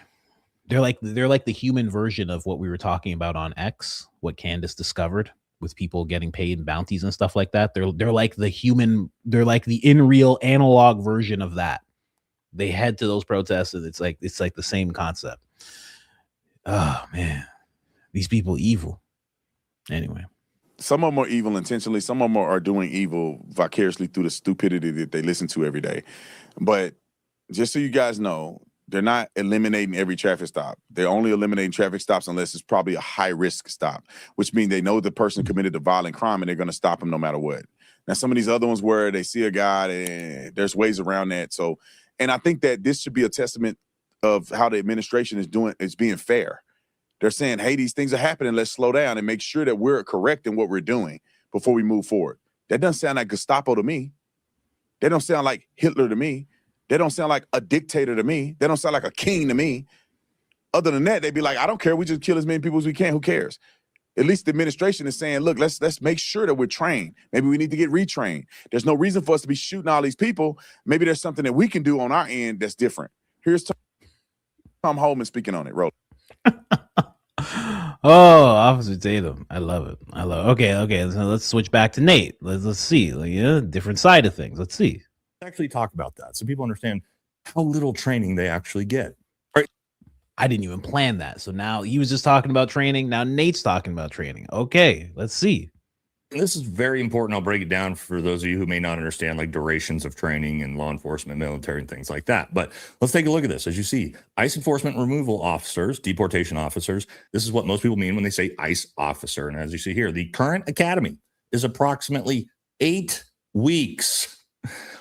they're like the human version of what we were talking about on X, what Candace discovered with people getting paid bounties and stuff like that. They're like the human, they're like the in real analog version of that. They head to those protests and it's like the same concept. Oh man, these people evil. Anyway. Some of them are evil intentionally. Some of them are doing evil vicariously through the stupidity that they listen to every day. But just so you guys know, they're not eliminating every traffic stop. They're only eliminating traffic stops unless it's probably a high-risk stop, which means they know the person committed a violent crime and they're going to stop him no matter what. Now, some of these other ones where they see a guy, and there's ways around that. So, and I think that this should be a testament of how the administration is doing, is being fair. They're saying, hey, these things are happening. Let's slow down and make sure that we're correct in what we're doing before we move forward. That doesn't sound like Gestapo to me. They don't sound like Hitler to me. They don't sound like a dictator to me. They don't sound like a king to me. Other than that, they'd be like, I don't care. We just kill as many people as we can. Who cares? At least the administration is saying, look, let's make sure that we're trained. Maybe we need to get retrained. There's no reason for us to be shooting all these people. Maybe there's something that we can do on our end that's different. Here's Tom Holman speaking on it. Roll. Oh, Officer Tatum. I love it. Okay. So let's switch back to Nate. Let's see. Different side of things. Let's see. Actually talk about that so people understand how little training they actually get. Right. I didn't even plan that. So now he was just talking about training. Now Nate's talking about training. Okay, let's see. This is very important. I'll break it down for those of you who may not understand like durations of training in law enforcement, military, and things like that. But let's take a look at this. As you see, ICE enforcement removal officers, deportation officers. This is what most people mean when they say ICE officer. And as you see here, the current academy is approximately 8 weeks.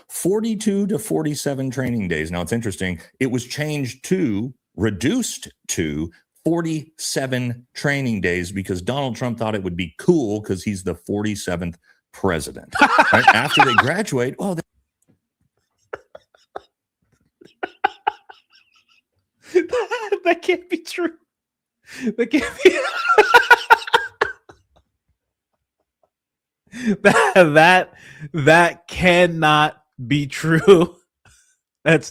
42 to 47 training days. Now, it's interesting. It was reduced to 47 training days because Donald Trump thought it would be cool because he's the 47th president. Right? After they graduate, that can't be true. That can't be. that cannot be true. That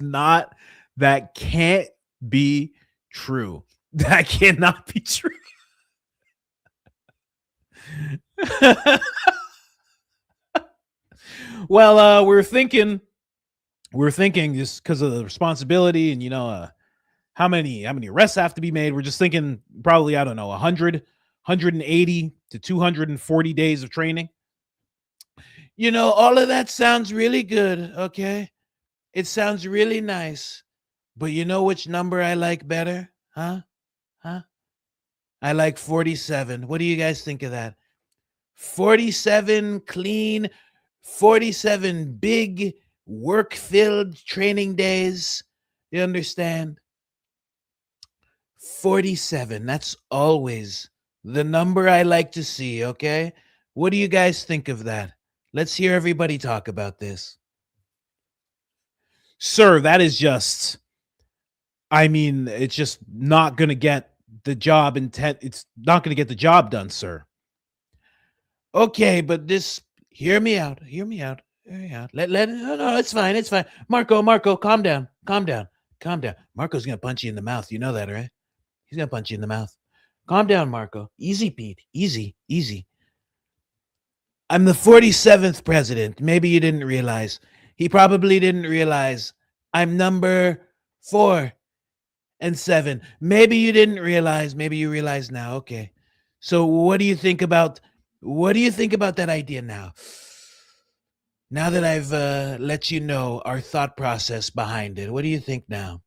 can't be true. That cannot be true. Well, we're thinking just because of the responsibility and how many arrests have to be made. We're just thinking probably, I don't know, 100, 180 to 240 days of training. All of that sounds really good, okay? It sounds really nice. But you know which number I like better? Huh? I like 47. What do you guys think of that? 47 clean, 47 big work-filled training days. You understand? 47. That's always the number I like to see, okay? What do you guys think of that? Let's hear everybody talk about this. Sir, that is just, it's just not going to get the job intent. It's not going to get the job done, sir. Okay, but hear me out. No, it's fine. It's fine. Marco, calm down. Marco's going to punch you in the mouth. You know that, right? He's going to punch you in the mouth. Calm down, Marco. Easy, Pete. Easy. I'm the 47th president. Maybe you didn't realize. He probably didn't realize I'm number 4 and 7. Maybe you didn't realize. Maybe you realize now. Okay. So what do you think about that idea now? Now that I've let you know our thought process behind it, what do you think now?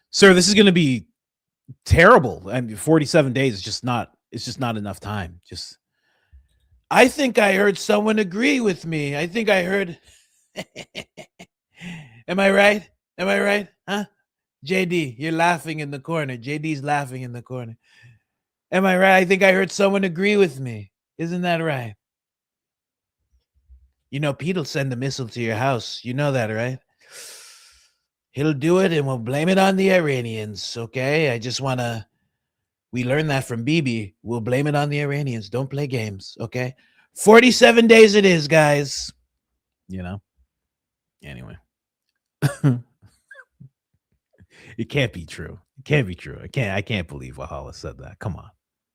Sir, this is going to be terrible. 47 days is just not enough time. I think I heard someone agree with me. I think I heard. Am I right? Huh? JD, you're laughing in the corner. JD's laughing in the corner. Am I right? I think I heard someone agree with me. Isn't that right? Pete will send a missile to your house. You know that, right? He'll do it and we'll blame it on the Iranians, okay? We learned that from Bibi. We'll blame it on the Iranians. Don't play games, okay? 47 days it is, guys. Anyway. It can't be true. I can't believe Wahala said that. Come on.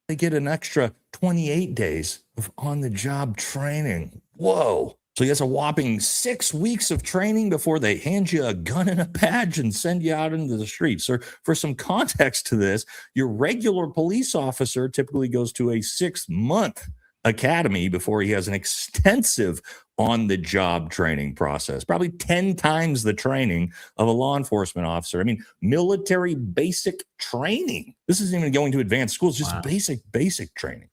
They get an extra 28 days of on-the-job training. Whoa. So he has a whopping 6 weeks of training before they hand you a gun and a badge and send you out into the streets. So for some context to this, your regular police officer typically goes to a 6-month academy before he has an extensive on-the-job training process, probably 10 times the training of a law enforcement officer. Military basic training. This isn't even going to advanced schools, just basic training.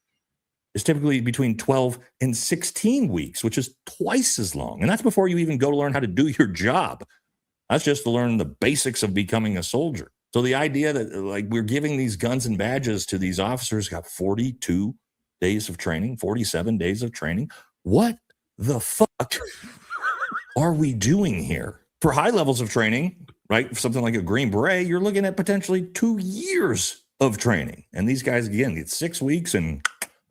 Is typically between 12 and 16 weeks, which is twice as long. And that's before you even go to learn how to do your job. That's just to learn the basics of becoming a soldier. So the idea that we're giving these guns and badges to these officers got 42 days of training, 47 days of training. What the fuck are we doing here? For high levels of training, right? For something like a Green Beret, you're looking at potentially 2 years of training. And these guys, again, get 6 weeks and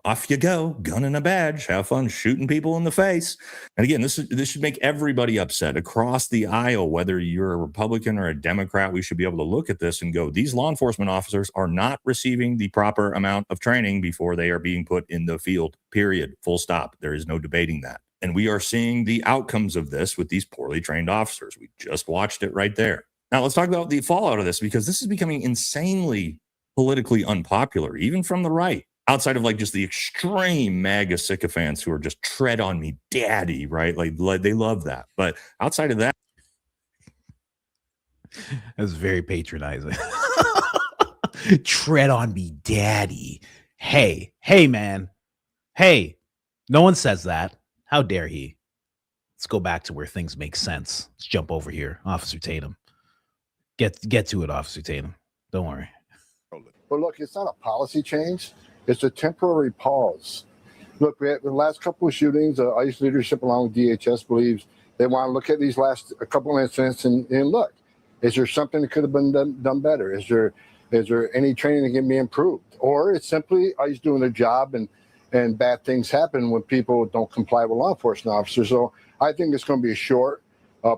off you go, gun and a badge, have fun shooting people in the face. And again, this should make everybody upset across the aisle, whether you're a Republican or a Democrat. We should be able to look at this and go, these law enforcement officers are not receiving the proper amount of training before they are being put in the field, period, full stop. There is no debating that. And we are seeing the outcomes of this with these poorly trained officers. We just watched it right there. Now let's talk about the fallout of this, because this is becoming insanely politically unpopular, even from the right. Outside of just the extreme MAGA sycophants who are just tread on me, daddy, right? They love that. But outside of that, that's very patronizing. Tread on me, daddy. Hey, man. Hey, no one says that. How dare he? Let's go back to where things make sense. Let's jump over here. Officer Tatum. Get to it, Officer Tatum. Don't worry. But look, it's not a policy change. It's a temporary pause. Look, we had the last couple of shootings, ICE leadership along with DHS believes they want to look at these last a couple of incidents and look, is there something that could have been done better? Is there any training that can be improved? Or it's simply ICE doing their job and bad things happen when people don't comply with law enforcement officers. So I think it's going to be a short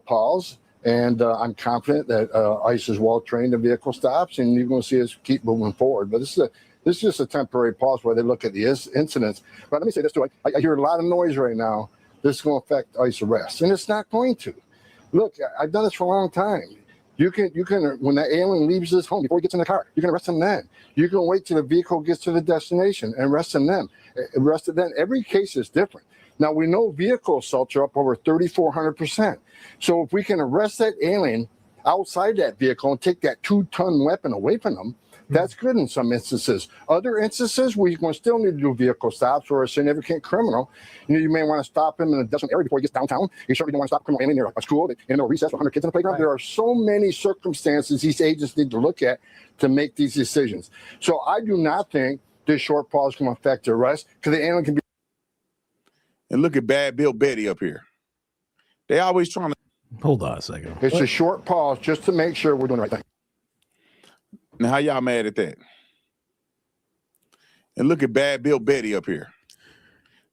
pause. And I'm confident that ICE is well trained in vehicle stops, and you're going to see us keep moving forward. But this is just a temporary pause where they look at the incidents. But let me say this too: I hear a lot of noise right now. This is going to affect ICE arrests, and it's not going to. Look, I've done this for a long time. You can when that alien leaves his home before he gets in the car, you can arrest him then. You can wait till the vehicle gets to the destination and arrest him then. Every case is different. Now, we know vehicle assaults are up over 3,400%. So if we can arrest that alien outside that vehicle and take that 2-ton weapon away from them, that's good in some instances. Other instances, we're going to still need to do vehicle stops or a significant criminal. You may want to stop him in a designated area before he gets downtown. You certainly don't want to stop a criminal alien near a school in a recess with 100 kids in the playground. Right. There are so many circumstances these agents need to look at to make these decisions. So I do not think this short pause can affect the arrest because the alien can be. And look at Bad Bill Betty up here. They always trying to. Hold on a second. It's a short pause just to make sure we're doing the right thing. Now, how y'all mad at that? And look at Bad Bill Betty up here.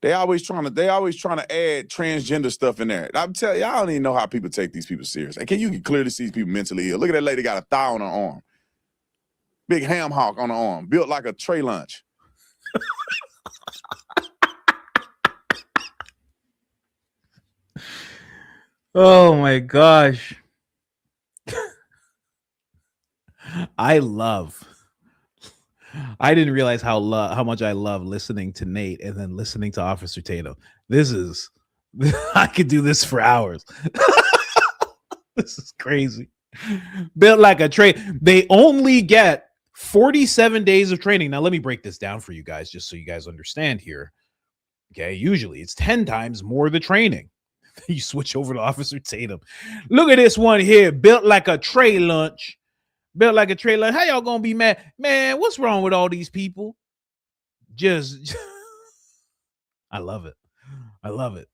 They always trying to add transgender stuff in there. I'm telling you, I don't even know how people take these people serious. Like, you can clearly see these people mentally ill. Look at that lady got a thigh on her arm. Big ham hock on her arm, built like a tray lunch. Oh my gosh. I didn't realize how much I love listening to Nate and then listening to Officer Tatum. I could do this for hours. This is crazy. Built like a tray. They only get 47 days of training. Now, let me break this down for you guys, just so you guys understand here. Okay, usually it's 10 times more the training. You switch over to Officer Tatum. Look at this one here, built like a tray lunch. Built like a tray lunch. How y'all gonna be mad? Man, what's wrong with all these people? I love it. I love it.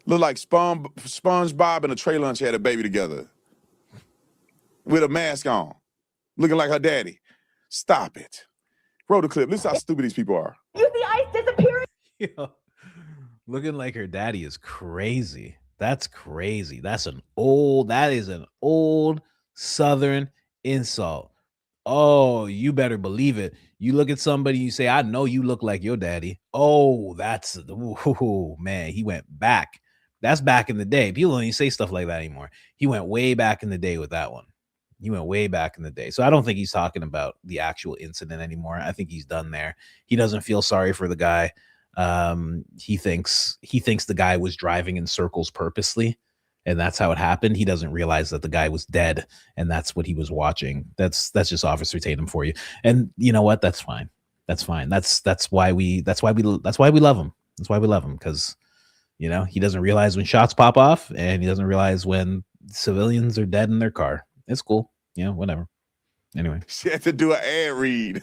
Look like SpongeBob and a tray lunch had a baby together with a mask on, looking like her daddy. Stop it. Roll the clip. Listen how stupid these people are. You see ice disappearing? Yo, looking like her daddy is crazy. That's crazy. That is an old Southern insult. Oh, you better believe it. You look at somebody, you say, I know you look like your daddy. Oh, man, he went back. That's back in the day. People don't even say stuff like that anymore. He went way back in the day with that one. He went way back in the day. So I don't think he's talking about the actual incident anymore. I think he's done there. He doesn't feel sorry for the guy. He thinks the guy was driving in circles purposely, and that's how it happened. He doesn't realize that the guy was dead, and that's what he was watching. That's just Officer Tatum for you. And you know what? That's fine. That's fine. That's why we love him. That's why we love him, because you know, he doesn't realize when shots pop off, and he doesn't realize when civilians are dead in their car. It's cool. You know, whatever. Anyway. She had to do an ad read.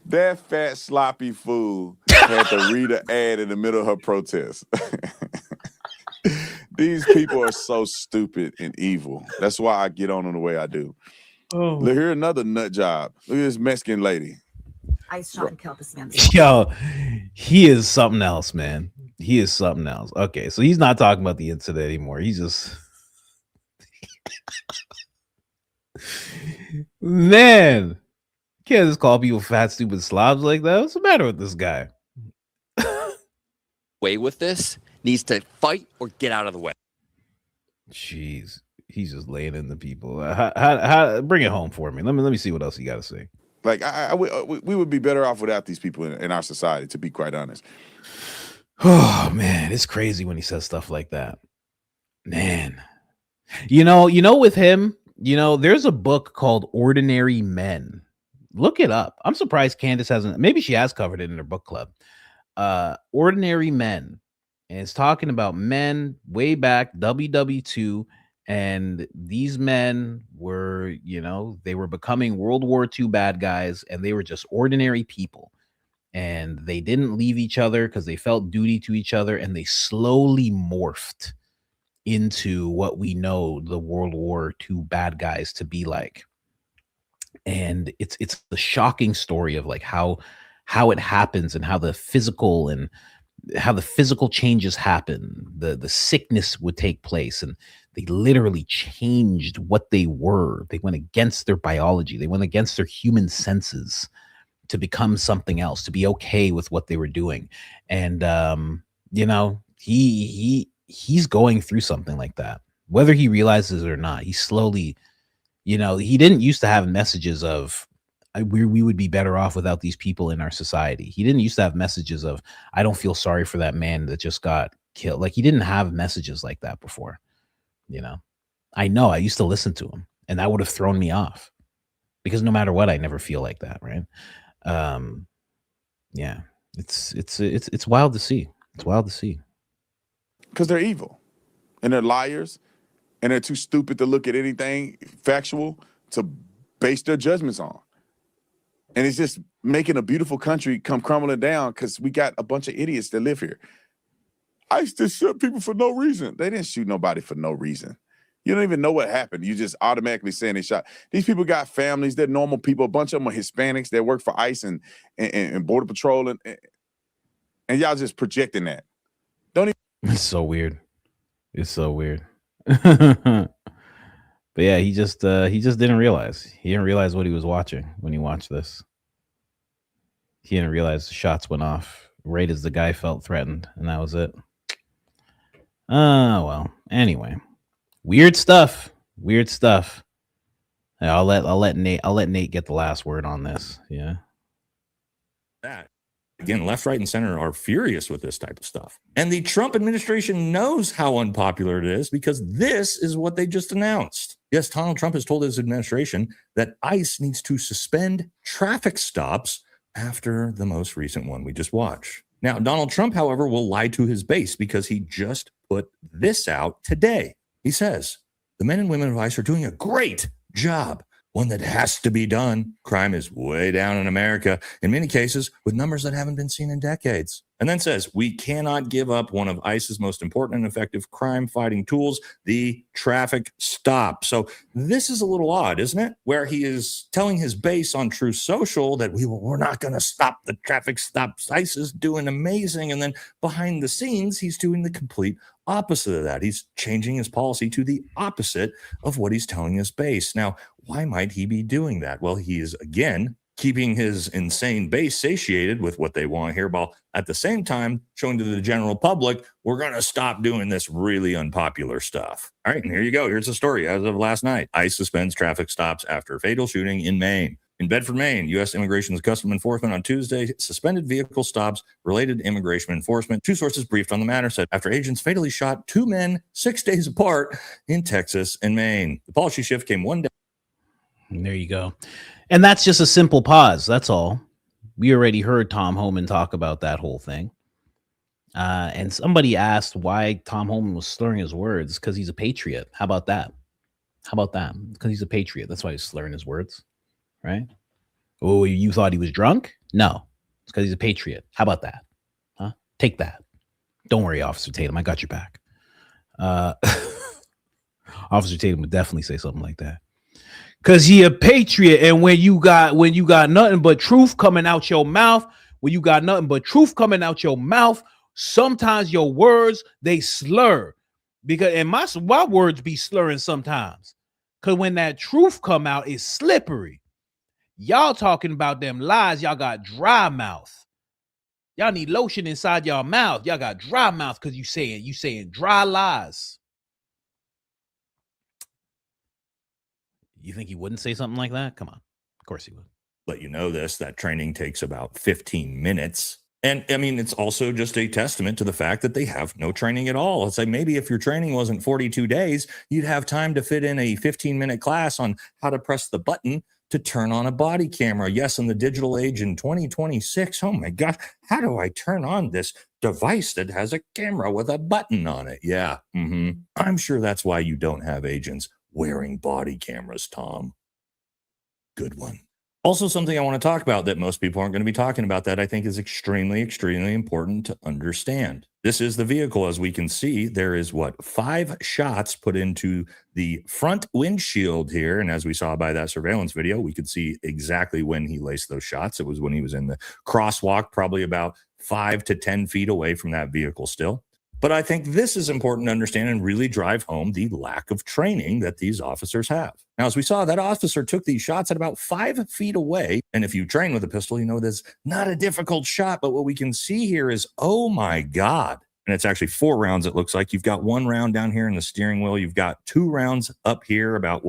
That fat sloppy fool had to read an ad in the middle of her protest. These people are so stupid and evil. That's why I get on them the way I do. Oh. Look, here another nut job. Look at this Mexican lady. I shot and killed this man. Yo, he is something else, man. He is something else. Okay, so he's not talking about the incident anymore. He's just man. Can't just call people fat, stupid slobs like that. What's the matter with this guy? Way with this needs to fight or get out of the way. Jeez, he's just laying into people. How bring it home for me. Let me see what else you got to say. Like we would be better off without these people in our society, to be quite honest. Oh man, it's crazy when he says stuff like that. Man, you know, with him, you know, there's a book called Ordinary Men. Look it up. I'm surprised Candace hasn't. Maybe she has covered it in her book club. Ordinary Men. And it's talking about men way back, WW2. And these men were, they were becoming World War II bad guys, and they were just ordinary people. And they didn't leave each other because they felt duty to each other. And they slowly morphed into what we know the World War II bad guys to be like. And it's the shocking story of like how it happens and how the physical changes happen. The sickness would take place, and they literally changed what they were. They went against their biology. They went against their human senses to become something else, to be okay with what they were doing. And he's going through something like that, whether he realizes it or not. He slowly, he didn't used to have messages of we would be better off without these people in our society. He didn't used to have messages of I don't feel sorry for that man that just got killed. Like, he didn't have messages like that before. I know I used to listen to him, and that would have thrown me off, because no matter what, I never feel like that, right? Yeah, it's wild to see. It's wild to see. Because they're evil, and they're liars, and they're too stupid to look at anything factual to base their judgments on. And it's just making a beautiful country come crumbling down because we got a bunch of idiots that live here. I used to shoot people for no reason. They didn't shoot nobody for no reason. You don't even know what happened. You just automatically saying they shot. These people got families. They're normal people. A bunch of them are Hispanics that work for ICE and Border Patrol. And y'all just projecting that. Don't even. It's so weird. It's so weird. But yeah, he just didn't realize. He didn't realize what he was watching when he watched this. He didn't realize the shots went off right as the guy felt threatened, and that was it. Oh, well. Anyway, weird stuff. Weird stuff. Yeah, I'll let Nate get the last word on this. Yeah. That again, left, right, and center are furious with this type of stuff. And the Trump administration knows how unpopular it is, because this is what they just announced. Yes, Donald Trump has told his administration that ICE needs to suspend traffic stops after the most recent one we just watched. Now, Donald Trump, however, will lie to his base, because he just put this out today. He says, the men and women of ICE are doing a great job, one that has to be done. Crime is way down in America, in many cases, with numbers that haven't been seen in decades. And then says, we cannot give up one of ICE's most important and effective crime-fighting tools, the traffic stop. So this is a little odd, isn't it? Where he is telling his base on Truth Social that we're not going to stop the traffic stops. ICE is doing amazing. And then behind the scenes, he's doing the complete opposite of that. He's changing his policy to the opposite of what he's telling his base. Now, why might he be doing that? Well, he is, again, keeping his insane base satiated with what they want here, while at the same time showing to the general public, we're going to stop doing this really unpopular stuff. All right, and here you go. Here's the story as of last night. ICE suspends traffic stops after fatal shooting in Maine. In Bedford, Maine, U.S. Immigration and Customs Enforcement on Tuesday suspended vehicle stops related to immigration enforcement. Two sources briefed on the matter said after agents fatally shot two men 6 days apart in Texas and Maine. The policy shift came one day. And there you go. And that's just a simple pause. That's all. We already heard Tom Homan talk about that whole thing. And somebody asked why Tom Homan was slurring his words. Because he's a patriot. How about that? How about that? Because he's a patriot. That's why he's slurring his words. Right? Oh, you thought he was drunk? No. It's because he's a patriot. How about that? Huh? Take that. Don't worry, Officer Tatum. I got your back. Officer Tatum would definitely say something like that. Cause he a patriot, and when you got nothing but truth coming out your mouth, sometimes your words they slur. Because and my words be slurring sometimes. Cause when that truth come out, it's slippery. Y'all talking about them lies, y'all got dry mouth. Y'all need lotion inside y'all mouth. Y'all got dry mouth because you saying dry lies. You think he wouldn't say something like that? Come on. Of course he would. Let you know this, that training takes about 15 minutes. And I mean, it's also just a testament to the fact that they have no training at all. It's like maybe if your training wasn't 42 days, you'd have time to fit in a 15-minute class on how to press the button to turn on a body camera. Yes, in the digital age in 2026, oh my God, how do I turn on this device that has a camera with a button on it? Yeah, I'm sure that's why you don't have agents wearing body cameras, Tom. Good one. Also, something I want to talk about that most people aren't going to be talking about that I think is extremely, extremely important to understand. This is the vehicle. As we can see, there is 5 shots put into the front windshield here. And as we saw by that surveillance video, we could see exactly when he laced those shots. It was when he was in the crosswalk, probably about 5 to 10 feet away from that vehicle still. But I think this is important to understand and really drive home the lack of training that these officers have. Now, as we saw, that officer took these shots at about 5 feet away. And if you train with a pistol, you know that's not a difficult shot. But what we can see here is, oh my God. And it's actually 4 rounds, it looks like. You've got 1 round down here in the steering wheel. You've got 2 rounds up here, about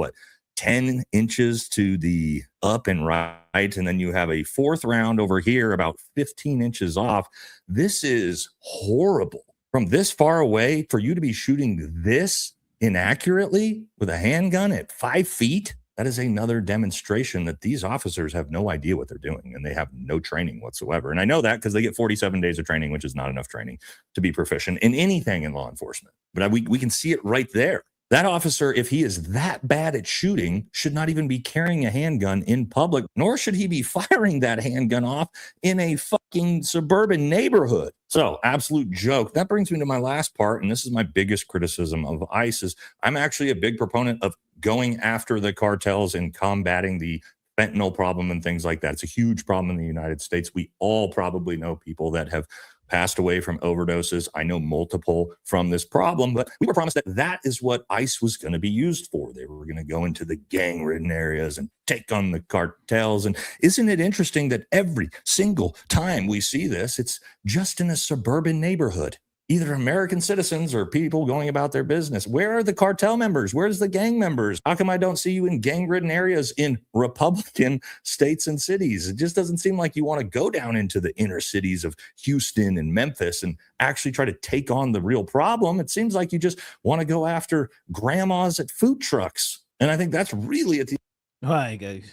10 inches to the up and right. And then you have a 4th round over here, about 15 inches off. This is horrible. From this far away, for you to be shooting this inaccurately with a handgun at 5 feet, that is another demonstration that these officers have no idea what they're doing and they have no training whatsoever. And I know that because they get 47 days of training, which is not enough training to be proficient in anything in law enforcement. But we can see it right there. That officer, if he is that bad at shooting, should not even be carrying a handgun in public, nor should he be firing that handgun off in a fucking suburban neighborhood. So, absolute joke. That brings me to my last part, and this is my biggest criticism of ICE, is I'm actually a big proponent of going after the cartels and combating the fentanyl problem and things like that. It's a huge problem in the United States. We all probably know people that have passed away from overdoses. I know multiple from this problem, but we were promised that that is what ICE was going to be used for. They were going to go into the gang-ridden areas and take on the cartels. And isn't it interesting that every single time we see this, it's just in a suburban neighborhood? Either American citizens or people going about their business. Where are the cartel members? Where's the gang members? How come I don't see you in gang-ridden areas in Republican states and cities? It just doesn't seem like you want to go down into the inner cities of Houston and Memphis and actually try to take on the real problem. It seems like you just want to go after grandmas at food trucks. And I think that's really at the... Hi, guys.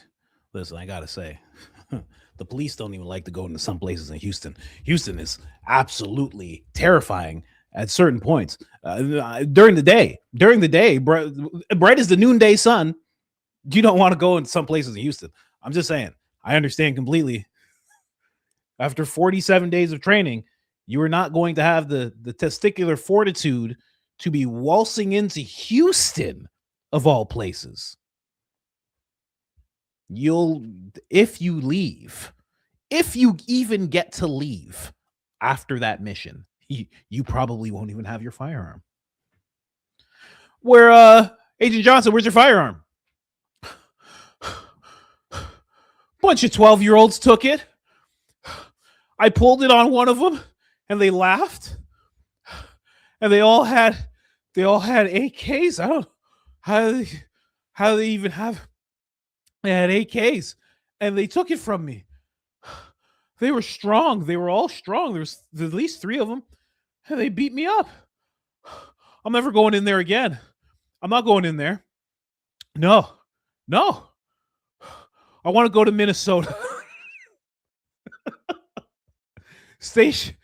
Listen, I got to say, the police don't even like to go into some places in Houston. Houston is absolutely terrifying at certain points during the day. Bright as the noonday sun, you don't want to go in some places in Houston. I'm just saying, I understand completely. After 47 days of training, you are not going to have the testicular fortitude to be waltzing into Houston, of all places. If you even get to leave after that mission, you probably won't even have your firearm. Agent Johnson, where's your firearm? Bunch of 12-year-olds took it. I pulled it on one of them and they laughed. And they all had AKs. I don't know how they even have. They had AKs, and they took it from me. They were strong. They were all strong. There's at least 3 of them, and they beat me up. I'm never going in there again. I'm not going in there. No. I want to go to Minnesota. Station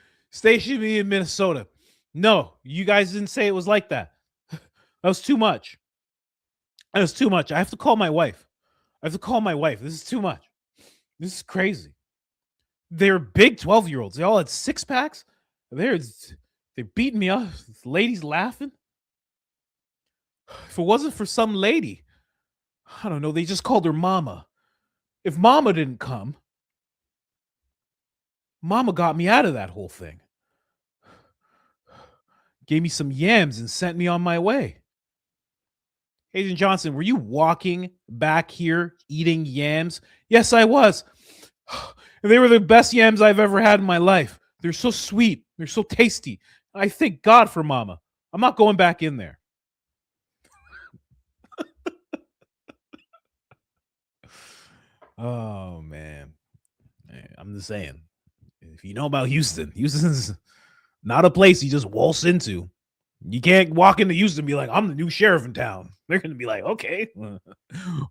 me in Minnesota. No, you guys didn't say it was like that. That was too much. I have to call my wife. This is too much. This is crazy. They're big 12-year-olds. They all had 6-packs. They're beating me up. This lady's laughing. If it wasn't for some lady, I don't know, they just called her Mama. If Mama didn't come, Mama got me out of that whole thing. Gave me some yams and sent me on my way. Agent Johnson, were you walking back here eating yams? Yes, I was. And they were the best yams I've ever had in my life. They're so sweet. They're so tasty. I thank God for Mama. I'm not going back in there. Oh, man. I'm just saying. If you know about Houston, Houston's not a place you just waltz into. You can't walk into Houston and be like, I'm the new sheriff in town. They're going to be like, okay.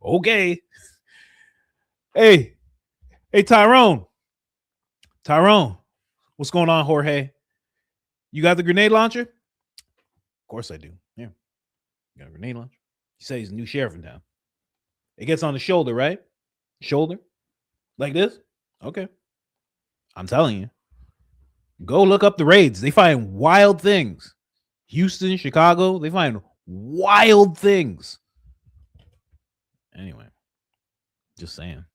Okay. Hey, Tyrone. Tyrone, what's going on, Jorge? You got the grenade launcher? Of course I do. Yeah, you got a grenade launcher. You say he's a new sheriff in town. It gets on the shoulder, right? Shoulder, like this. Okay, I'm telling you. Go look up the raids. They find wild things. Houston, Chicago, they find wild things. Anyway, just saying.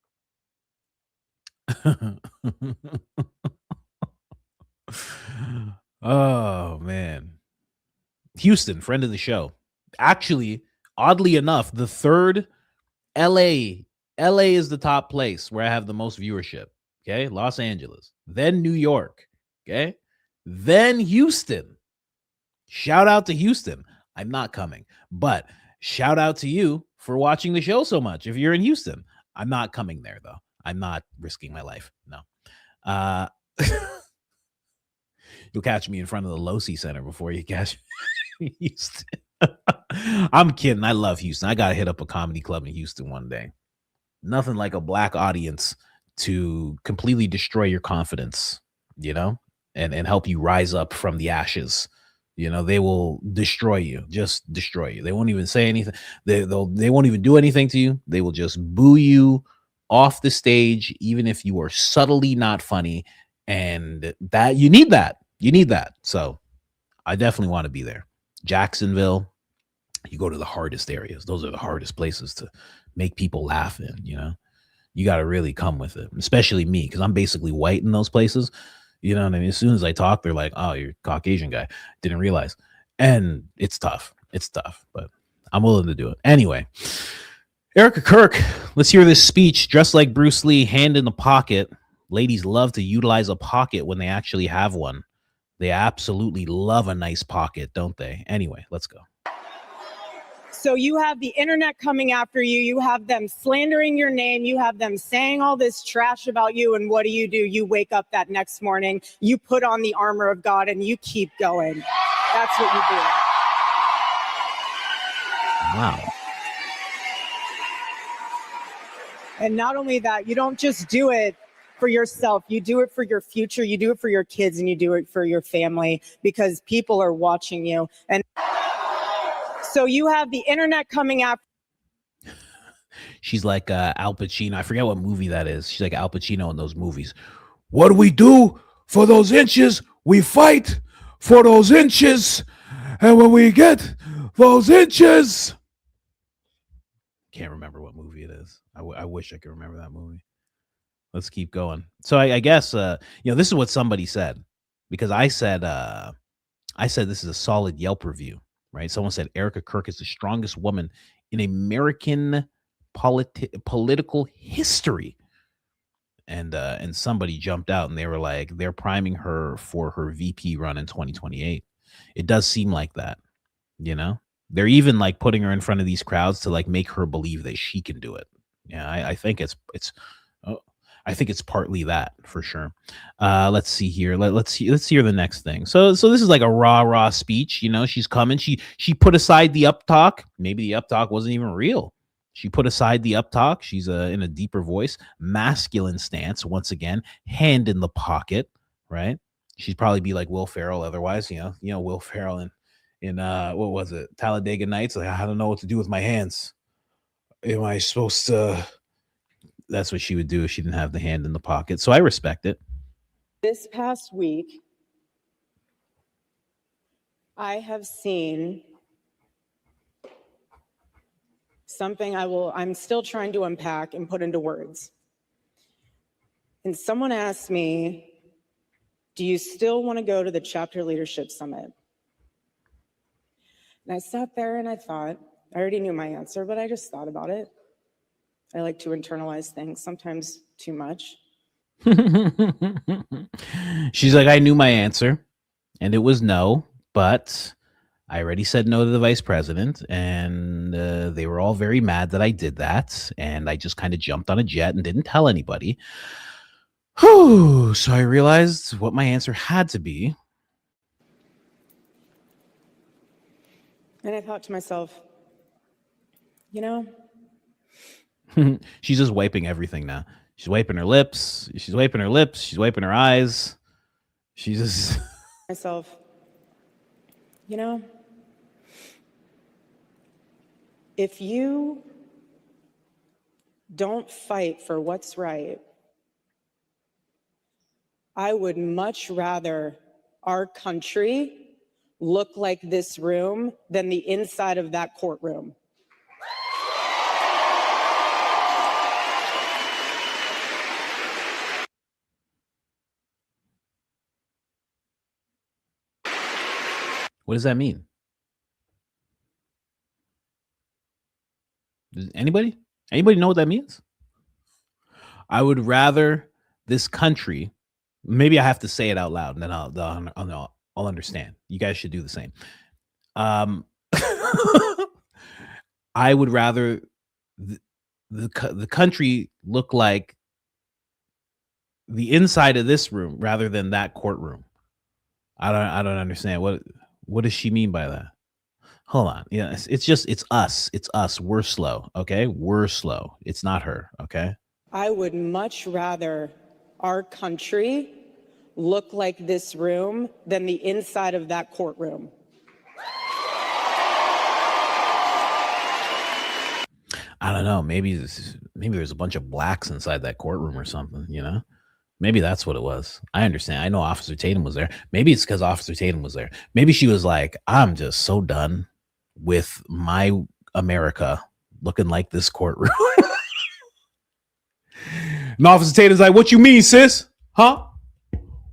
Oh, man. Houston, friend of the show. Actually, oddly enough, the third LA is the top place where I have the most viewership. Okay. Los Angeles, then New York. Okay. Then Houston. Shout out to Houston. I'm not coming, but shout out to you for watching the show so much. If you're in Houston, I'm not coming there though. I'm not risking my life. No. You'll catch me in front of the Losi Center before you catch Houston. I'm kidding. I love Houston. I got to hit up a comedy club in Houston one day. Nothing like a black audience to completely destroy your confidence, you know, and help you rise up from the ashes. You know, they will destroy you, just destroy you. They won't even say anything. They won't even do anything to you. They will just boo you off the stage, even if you are subtly not funny. And that you need that. You need that. So I definitely want to be there. Jacksonville, you go to the hardest areas. Those are the hardest places to make people laugh in, you know. You got to really come with it, especially me, because I'm basically white in those places. You know what I mean? As soon as I talk, they're like, oh, you're a Caucasian guy. Didn't realize. And it's tough. It's tough, but I'm willing to do it. Anyway, Erica Kirk, let's hear this speech. Dressed like Bruce Lee, hand in the pocket. Ladies love to utilize a pocket when they actually have one. They absolutely love a nice pocket, don't they? Anyway, let's go. So you have the internet coming after you. You have them slandering your name. You have them saying all this trash about you. And what do? You wake up that next morning, you put on the armor of God and you keep going. That's what you do. Wow. And not only that, you don't just do it for yourself. You do it for your future. You do it for your kids and you do it for your family because people are watching you. And so you have the internet coming after. She's like Al Pacino. I forget what movie that is. She's like Al Pacino in those movies. What do we do for those inches? We fight for those inches. And when we get those inches. Can't remember what movie it is. I wish I could remember that movie. Let's keep going. So I guess, this is what somebody said, because I said this is a solid Yelp review, right? Someone said Erica Kirk is the strongest woman in American political history. And somebody jumped out and they were like, they're priming her for her VP run in 2028. It does seem like that, you know? They're even like putting her in front of these crowds to like make her believe that she can do it. Yeah, I think I think it's partly that for sure. Let's see here. Let's hear the next thing. So this is like a rah speech. You know, she's coming. She put aside the up talk. Maybe the up talk wasn't even real. She put aside the up talk. She's in a deeper voice, masculine stance. Once again, hand in the pocket. Right. She'd probably be like Will Ferrell. Otherwise, you know Will Ferrell in what was it? Talladega Nights. Like, I don't know what to do with my hands. Am I supposed to? That's what she would do if she didn't have the hand in the pocket. So I respect it. This past week, I have seen something I'm still trying to unpack and put into words. And someone asked me, do you still want to go to the chapter leadership summit? And I sat there and I thought, I already knew my answer, but I just thought about it. I like to internalize things, sometimes too much. She's like, I knew my answer, and it was no, but I already said no to the vice president, and they were all very mad that I did that, and I just kind of jumped on a jet and didn't tell anybody. Whew, so I realized what my answer had to be. And I thought to myself, She's just wiping everything now. She's wiping her lips. She's wiping her lips. She's wiping her eyes. She's just myself, you know, if you don't fight for what's right, I would much rather our country look like this room than the inside of that courtroom. What does that mean? Does anybody know what that means? I would rather this country, maybe I have to say it out loud and then I'll understand. You guys should do the same. I would rather the country look like the inside of this room rather than that courtroom. I don't understand. What does she mean by that? Hold on. Yeah, it's us. It's us. We're slow. Okay. We're slow. It's not her. Okay. I would much rather our country look like this room than the inside of that courtroom. I don't know. Maybe there's a bunch of blacks inside that courtroom or something, you know? Maybe that's what it was. I understand. I know Officer Tatum was there. Maybe it's because Officer Tatum was there. Maybe she was like, I'm just so done with my America looking like this courtroom. And Officer Tatum's like, what you mean, sis? Huh?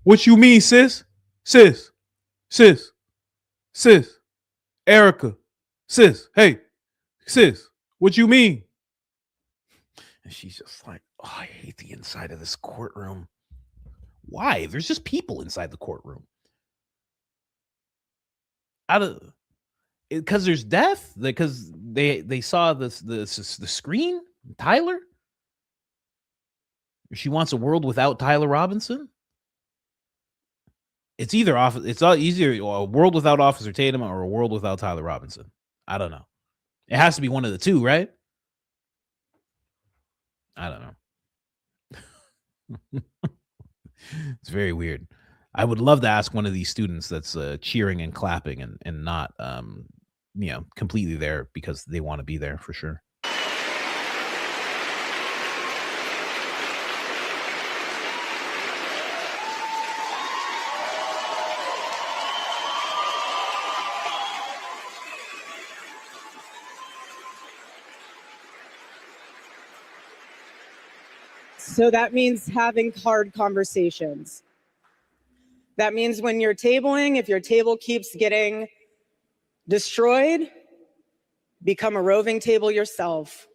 What you mean, sis? Sis. Erica. Sis. Hey. Sis. What you mean? And she's just like, oh, I hate the inside of this courtroom. Why? There's just people inside the courtroom. Because there's death? Because they saw the screen? Tyler? She wants a world without Tyler Robinson? It's either a world without Officer Tatum or a world without Tyler Robinson. I don't know. It has to be one of the two, right? I don't know. It's very weird. I would love to ask one of these students that's cheering and clapping and not completely there because they want to be there for sure. So that means having hard conversations. That means when you're tabling, if your table keeps getting destroyed, become a roving table yourself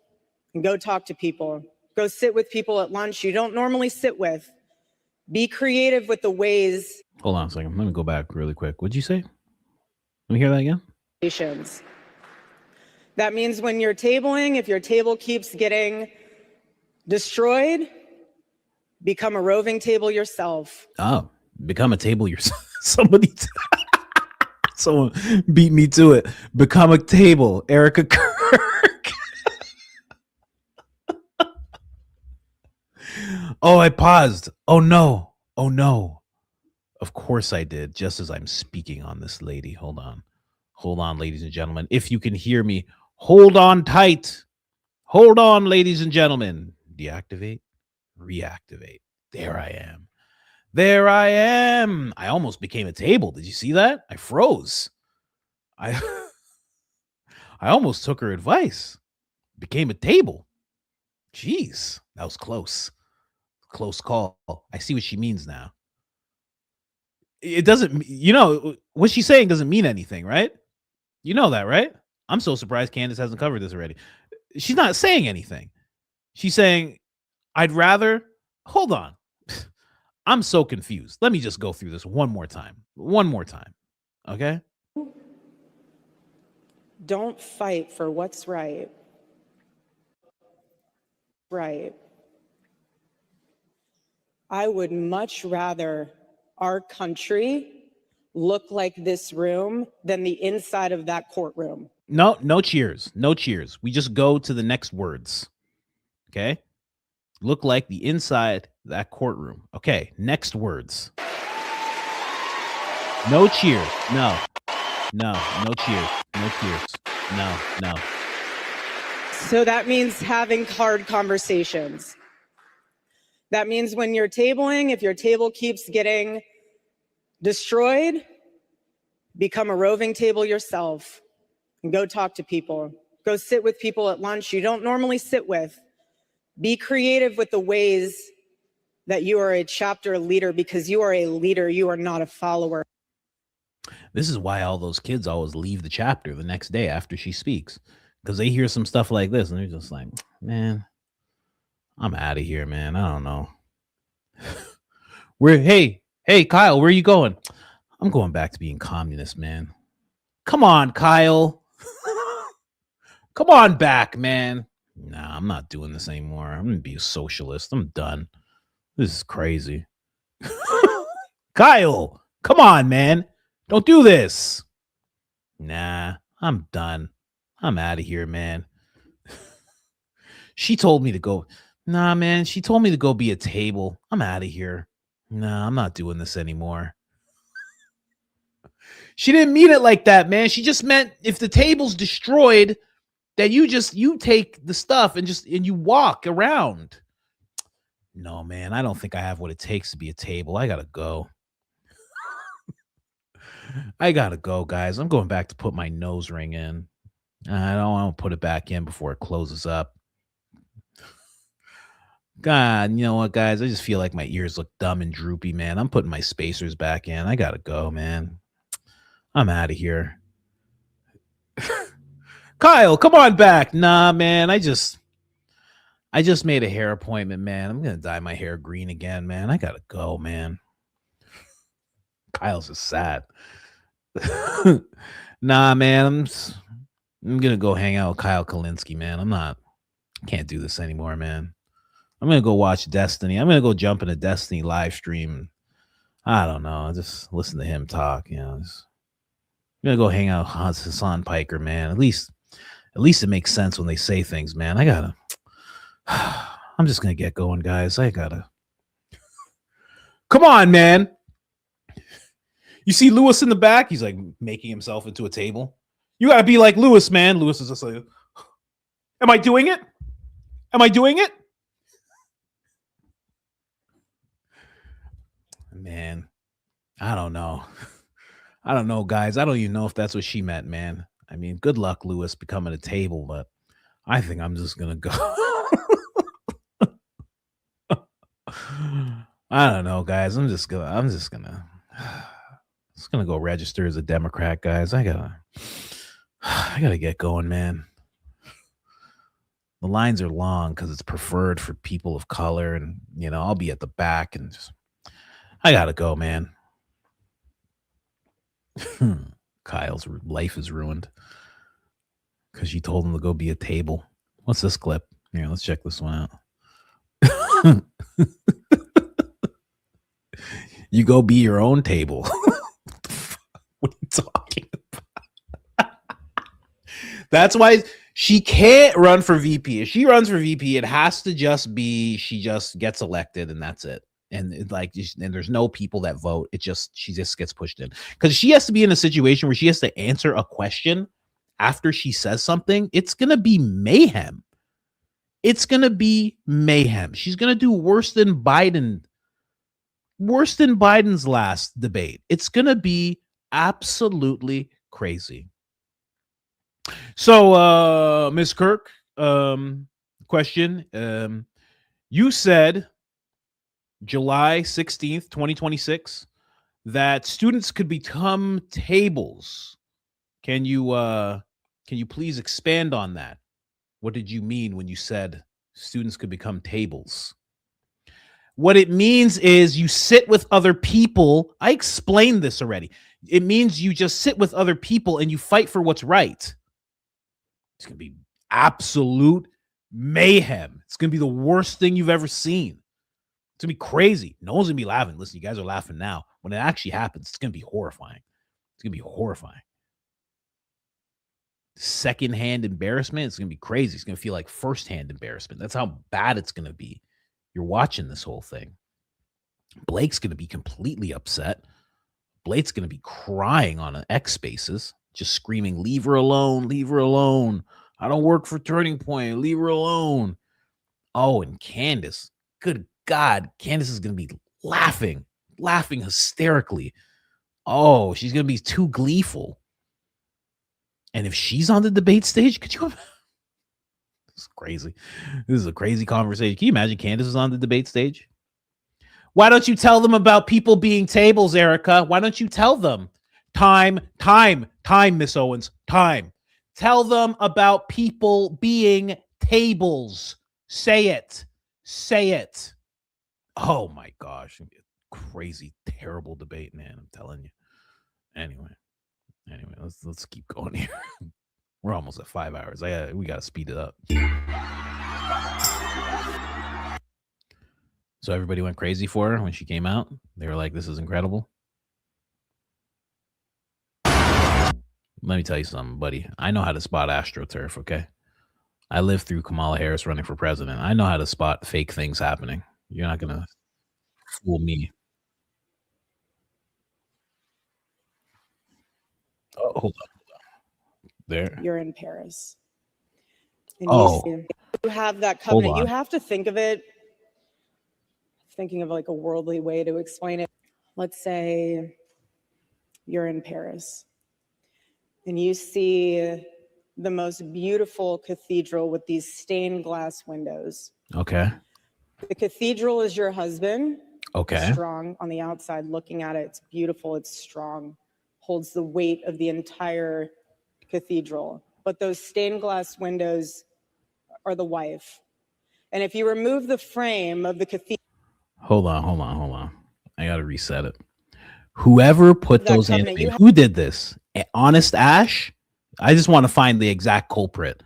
and go talk to people. Go sit with people at lunch you don't normally sit with. Be creative with the ways. Hold on a second. Let me go back really quick. What'd you say? Let me hear that again. That means when you're tabling, if your table keeps getting destroyed, become a roving table yourself. Oh, become a table yourself. Someone beat me to it. Become a table. Erica Kirk. Oh, I paused. Oh no. Of course I did. Just as I'm speaking on this lady. Hold on, ladies and gentlemen. If you can hear me, hold on tight. Hold on, ladies and gentlemen. Deactivate. Reactivate. There I am. I almost became a table. Did you see that? I froze. I almost took her advice. Became a table. Jeez, that was close. Close call. I see what she means now. It doesn't, what she's saying doesn't mean anything, right? You know that, right? I'm so surprised Candace hasn't covered this already. She's not saying anything. She's saying, I'd rather, hold on. I'm so confused. Let me just go through this one more time. Okay? Don't fight for what's right. Right. I would much rather our country look like this room than the inside of that courtroom. No cheers. We just go to the next words. Okay. Look like the inside of that courtroom. Okay. Next words. No cheers. No. No cheers. No cheers. No. So that means having hard conversations. That means when you're tabling, if your table keeps getting destroyed, become a roving table yourself and go talk to people. Go sit with people at lunch you don't normally sit with. Be creative with the ways that you are a chapter leader, because you are a leader. You are not a follower. This is why all those kids always leave the chapter the next day after she speaks, because they hear some stuff like this and they're just like, man, I'm out of here, man. I don't know. Hey, Kyle, where are you going? I'm going back to being communist, man. Come on, Kyle. Come on back, man. Nah, I'm not doing this anymore. I'm going to be a socialist. I'm done. This is crazy. Kyle, come on, man. Don't do this. Nah, I'm done. I'm out of here, man. She told me to go. Nah, man. She told me to go be a table. I'm out of here. Nah, I'm not doing this anymore. She didn't mean it like that, man. She just meant if the table's destroyed, that you take the stuff and you walk around. No, man, I don't think I have what it takes to be a table. I gotta go. I gotta go, guys. I'm going back to put my nose ring in. I don't want to put it back in before it closes up. God, you know what, guys? I just feel like my ears look dumb and droopy, man. I'm putting my spacers back in. I gotta go, man. I'm out of here. Kyle, come on back. Nah, man. I just made a hair appointment, man. I'm gonna dye my hair green again, man. I gotta go, man. Kyle's just sad. Nah, man. I'm gonna go hang out with Kyle Kalinske, man. Can't do this anymore, man. I'm gonna go watch Destiny. I'm gonna go jump in a Destiny live stream. I don't know. Just listen to him talk, you know. I'm gonna go hang out with Hassan Piker, man. At least it makes sense when they say things, man. I'm just gonna get going, guys. Come on, man. You see Lewis in the back? He's like making himself into a table. You gotta be like Lewis, man. Lewis is just like, am I doing it? Am I doing it? Man, I don't know. I don't know, guys. I don't even know if that's what she meant, man. I mean, good luck, Lewis, becoming a table, but I think I'm just gonna go. I don't know, guys. I'm just gonna go register as a Democrat, guys. I gotta get going, man. The lines are long because it's preferred for people of color, and I'll be at the back, and I gotta go, man. Kyle's life is ruined because she told him to go be a table. What's this clip? Here, let's check this one out. You go be your own table. What are you talking about? That's why she can't run for VP. If she runs for VP, it has to just be she just gets elected and that's it. And and there's no people that vote. She just gets pushed in because she has to be in a situation where she has to answer a question after she says something. It's gonna be mayhem. It's gonna be mayhem. She's gonna do worse than Biden. Worse than Biden's last debate. It's gonna be absolutely crazy. So, Ms. Kirk, question. You said July 16th, 2026, that students could become tables. Can you please expand on that? What did you mean when you said students could become tables? What it means is you sit with other people. I explained this already. It means you just sit with other people and you fight for what's right. It's going to be absolute mayhem. It's going to be the worst thing you've ever seen. It's going to be crazy. No one's going to be laughing. Listen, you guys are laughing now. When it actually happens, it's going to be horrifying. It's going to be horrifying. secondhand embarrassment. It's going to be crazy. It's going to feel like firsthand embarrassment. That's how bad it's going to be. You're watching this whole thing. Blake's going to be completely upset. Blake's going to be crying on an X Spaces, just screaming, leave her alone, leave her alone. I don't work for Turning Point, leave her alone. Oh, and Candace, good God, Candace is going to be laughing hysterically. Oh, she's going to be too gleeful. And if she's on the debate stage, could you? This is crazy. This is a crazy conversation. Can you imagine Candace is on the debate stage? Why don't you tell them about people being tables, Erica? Why don't you tell them? Time, Miss Owens, time. Tell them about people being tables. Say it. Oh my gosh. Crazy, terrible debate, man. I'm telling you. Anyway, let's keep going here. We're almost at 5 hours. We got to speed it up. So everybody went crazy for her when she came out. They were like, this is incredible. Let me tell you something, buddy. I know how to spot AstroTurf, okay? I lived through Kamala Harris running for president. I know how to spot fake things happening. You're not going to fool me. Oh, hold on. There. You're in Paris. And you have that covenant. You have to think of it, thinking of like a worldly way to explain it. Let's say you're in Paris and you see the most beautiful cathedral with these stained glass windows. Okay. The cathedral is your husband. Okay. Strong on the outside, looking at it. It's beautiful. It's strong. Holds the weight of the entire cathedral. But those stained glass windows are the wife. And if you remove the frame of the cathedral. Hold on. I got to reset it. Whoever put those animations, who did this? Honest Ash? I just want to find the exact culprit.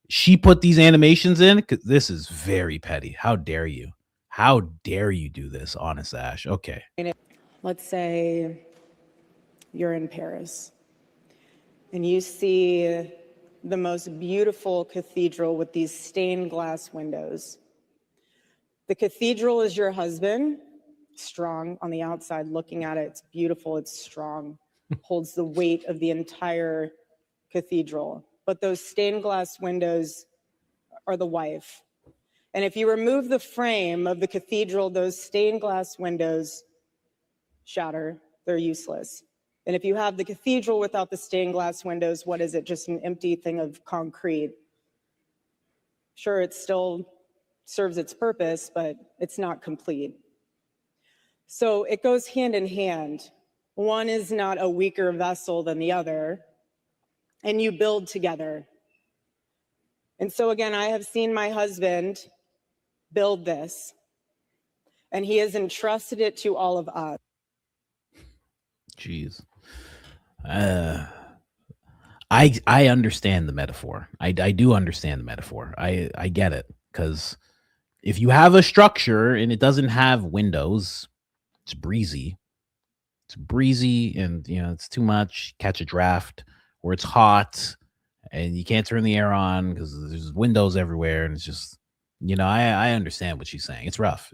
She put these animations in because this is very petty. How dare you? How dare you do this, Honest Ash? Okay. Let's say you're in Paris and you see the most beautiful cathedral with these stained glass windows. The cathedral is your husband, strong on the outside, looking at it. It's beautiful. It's strong. Holds the weight of the entire cathedral. But those stained glass windows are the wife. And if you remove the frame of the cathedral, those stained glass windows shatter. They're useless. And if you have the cathedral without the stained glass windows, what is it? Just an empty thing of concrete. Sure, it still serves its purpose, but it's not complete. So it goes hand in hand. One is not a weaker vessel than the other, and you build together. And so again, I have seen my husband build this, and he has entrusted it to all of us. Jeez. I understand the metaphor. I do understand the metaphor. I get it, because if you have a structure and it doesn't have windows, it's breezy. It's breezy, and it's too much. Catch a draft, or it's hot, and you can't turn the air on because there's windows everywhere, and it's just, I understand what she's saying. It's rough.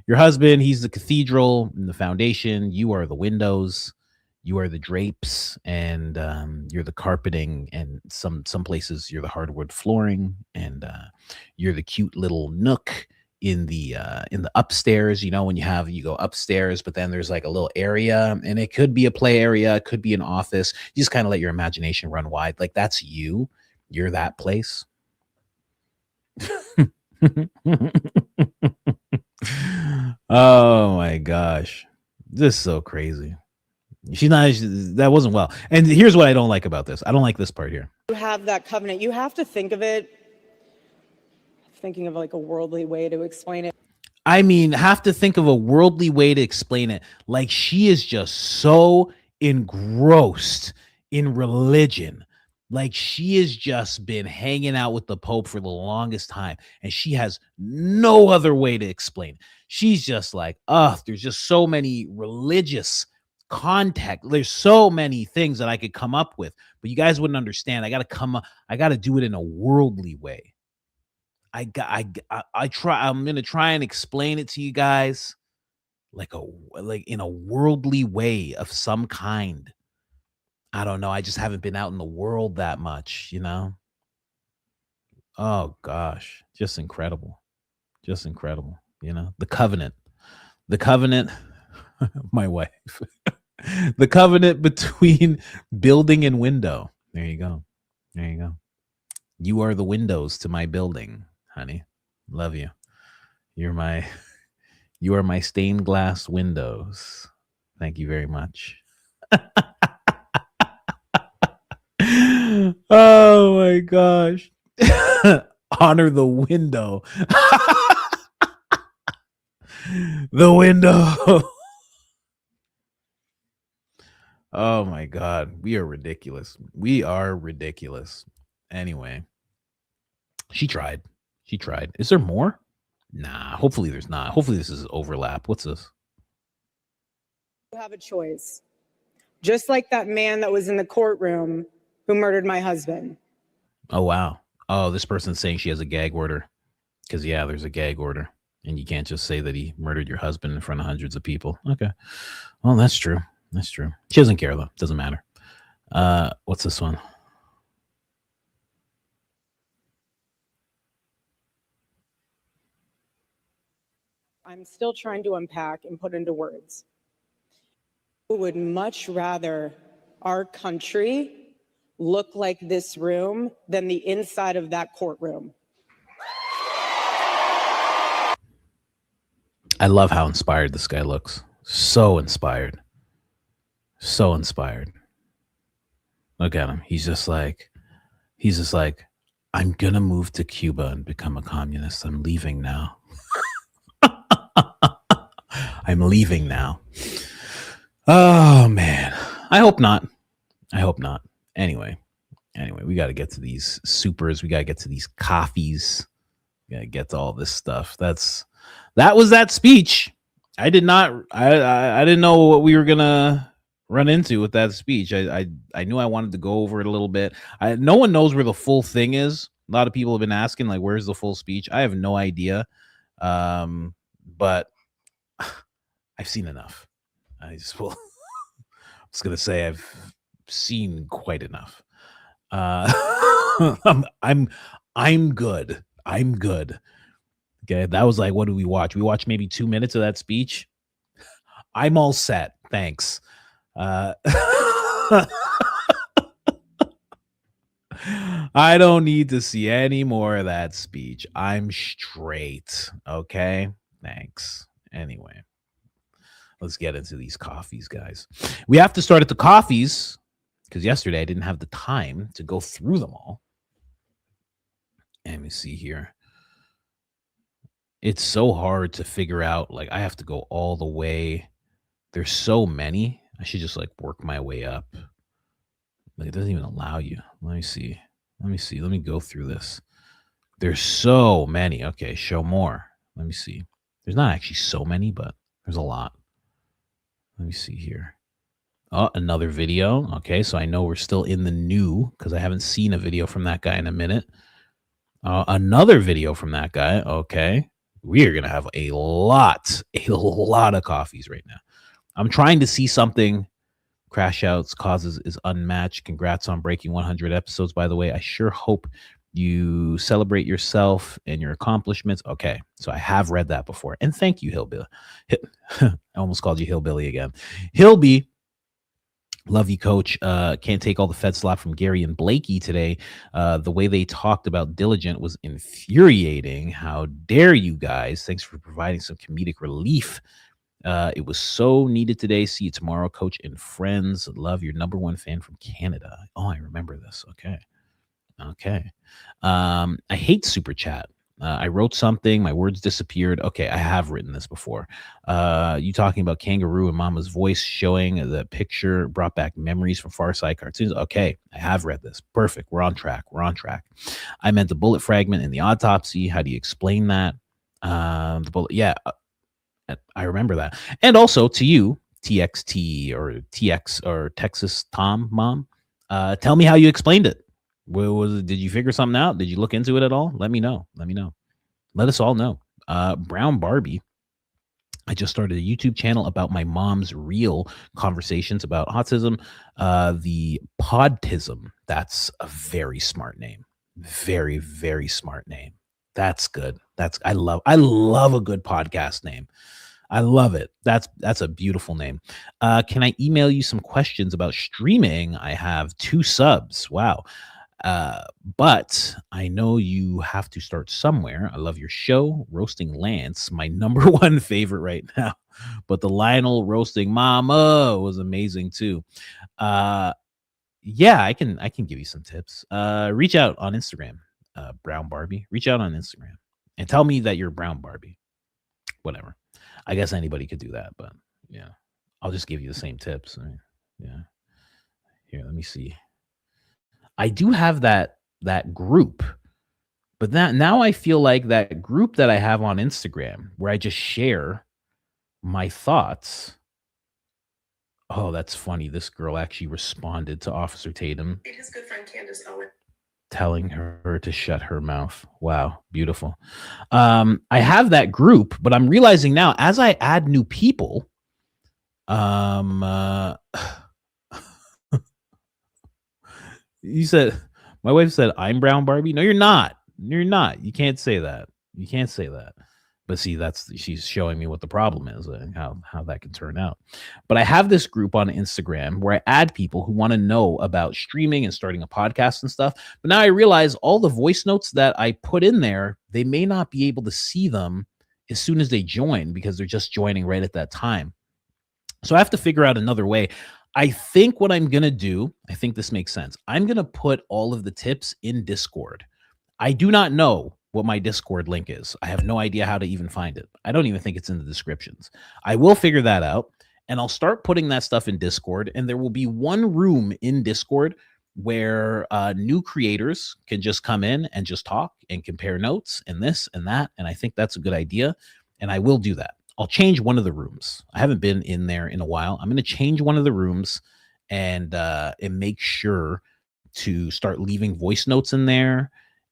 Your husband, he's the cathedral and the foundation. You are the windows. You are the drapes, and you're the carpeting, and some places you're the hardwood flooring, and you're the cute little nook in the upstairs. When you go upstairs, but then there's like a little area, and it could be a play area, it could be an office. You just kind of let your imagination run wide. Like, that's you. You're that place. Oh my gosh, this is so crazy. That wasn't well. And here's what I don't like about this. I don't like this part here. You have that covenant. You have to think of it, thinking of like a worldly way to explain it. I mean, have to think of a worldly way to explain it. Like, she is just so engrossed in religion. Like, she has just been hanging out with the Pope for the longest time, and she has no other way to explain it. She's just like, there's just so many religious context. There's so many things that I could come up with, but you guys wouldn't understand. I got to do it in a worldly way. I'm going to try and explain it to you guys like in a worldly way of some kind. I don't know. I just haven't been out in the world that much, you know? Oh gosh, just incredible. Just incredible. You know, the covenant, my wife, the covenant between building and window. There you go. There you go. You are the windows to my building, honey. Love you. You are my stained glass windows. Thank you very much. Oh my gosh. Honor the window. The window. Oh my God. We are ridiculous. We are ridiculous. Anyway, she tried. Is there more? Nah, hopefully there's not. Hopefully this is overlap. What's this? You have a choice. Just like that man that was in the courtroom who murdered my husband. Oh, wow. Oh, this person's saying she has a gag order. Because, yeah, there's a gag order. And you can't just say that he murdered your husband in front of hundreds of people. Okay. Well, that's true. That's true. She doesn't care, though. Doesn't matter. What's this one? I'm still trying to unpack and put into words. I would much rather our country look like this room than the inside of that courtroom. I love how inspired this guy looks. So inspired. So inspired. Look at him. He's just like, I'm going to move to Cuba and become a communist. I'm leaving now. I'm leaving now. Oh, man. I hope not. Anyway, we got to get to these supers. We got to get to these coffees. We got to get to all this stuff. That was that speech. I didn't know what we were going to run into with that speech. I knew I wanted to go over it a little bit. No one knows where the full thing is. A lot of people have been asking, like, where's the full speech? I have no idea. But I've seen enough. I just will. I was gonna say I've seen quite enough. I'm good. Okay, that was like, what did we watch? We watched maybe 2 minutes of that speech. I'm all set. Thanks. I don't need to see any more of that speech. I'm straight. Okay. Thanks. Anyway, let's get into these coffees, guys. We have to start at the coffees because yesterday I didn't have the time to go through them all. Let me see here. It's so hard to figure out. Like, I have to go all the way. There's so many. I should just like work my way up. Like, it doesn't even allow you. Let me see. Let me go through this. There's so many. Okay, show more. Let me see. There's not actually so many, but there's a lot. Let me see here. Oh, another video. Okay, so I know we're still in the new because I haven't seen a video from that guy in a minute. Another video from that guy. Okay, we are going to have a lot of coffees right now. I'm trying to see something. Crash outs causes is unmatched. Congrats on breaking 100 episodes, by the way. I sure hope you celebrate yourself and your accomplishments. Okay, so I have read that before. And thank you, Hillbilly. I almost called you Hillbilly again. Hillby, love you, coach. Can't take all the Fed slap from Gary and Blakey today. The way they talked about Diligent was infuriating. How dare you guys? Thanks for providing some comedic relief. It was so needed today. See you tomorrow, coach and friends. Love, your number one fan from Canada. Oh, I remember this. Okay. I hate super chat. I wrote something, my words disappeared. Okay, I have written this before. You talking about kangaroo and mama's voice showing the picture brought back memories from Far Side cartoons. Okay, I have read this. Perfect. We're on track. I meant the bullet fragment in the autopsy. How do you explain that? The bullet. Yeah. I remember that. And also to you, TXT or TX or Texas Tom Mom. Tell me how you explained it. What was it? Did you figure something out? Did you look into it at all? Let me know. Let us all know. Brown Barbie. I just started a YouTube channel about my mom's real conversations about autism. The Podtism. That's a very smart name. Very, very smart name. That's good. I love a good podcast name. I love it. That's a beautiful name. Can I email you some questions about streaming? I have 2 subs. Wow. But I know you have to start somewhere. I love your show, Roasting Lance, my number 1 favorite right now. But the Lionel roasting Mama was amazing too. Yeah, I can give you some tips. Reach out on Instagram, Brown Barbie. Reach out on Instagram and tell me that you're Brown Barbie. Whatever. I guess anybody could do that, but yeah, I'll just give you the same tips. Yeah. Here, let me see. I do have that group, but now I feel like that group that I have on Instagram where I just share my thoughts. Oh, that's funny. This girl actually responded to Officer Tatum. His good friend Candace Owens. Telling her to shut her mouth. Wow, beautiful. I have that group, but I'm realizing now as I add new people, you said, my wife said, I'm Brown Barbie. No, you're not. You're not. You can't say that. You can't say that. But see, she's showing me what the problem is and how that can turn out. But I have this group on Instagram where I add people who want to know about streaming and starting a podcast and stuff. But now I realize all the voice notes that I put in there, they may not be able to see them as soon as they join because they're just joining right at that time. So I have to figure out another way. I think what I'm going to do, I think this makes sense. I'm going to put all of the tips in Discord. I do not know what my Discord link is. I have no idea how to even find it. I don't even think it's in the descriptions. I will figure that out and I'll start putting that stuff in Discord, and there will be one room in Discord where new creators can just come in and just talk and compare notes and this and that. And I think that's a good idea. And I will do that. I'll change one of the rooms. I haven't been in there in a while. I'm going to change one of the rooms and make sure to start leaving voice notes in there.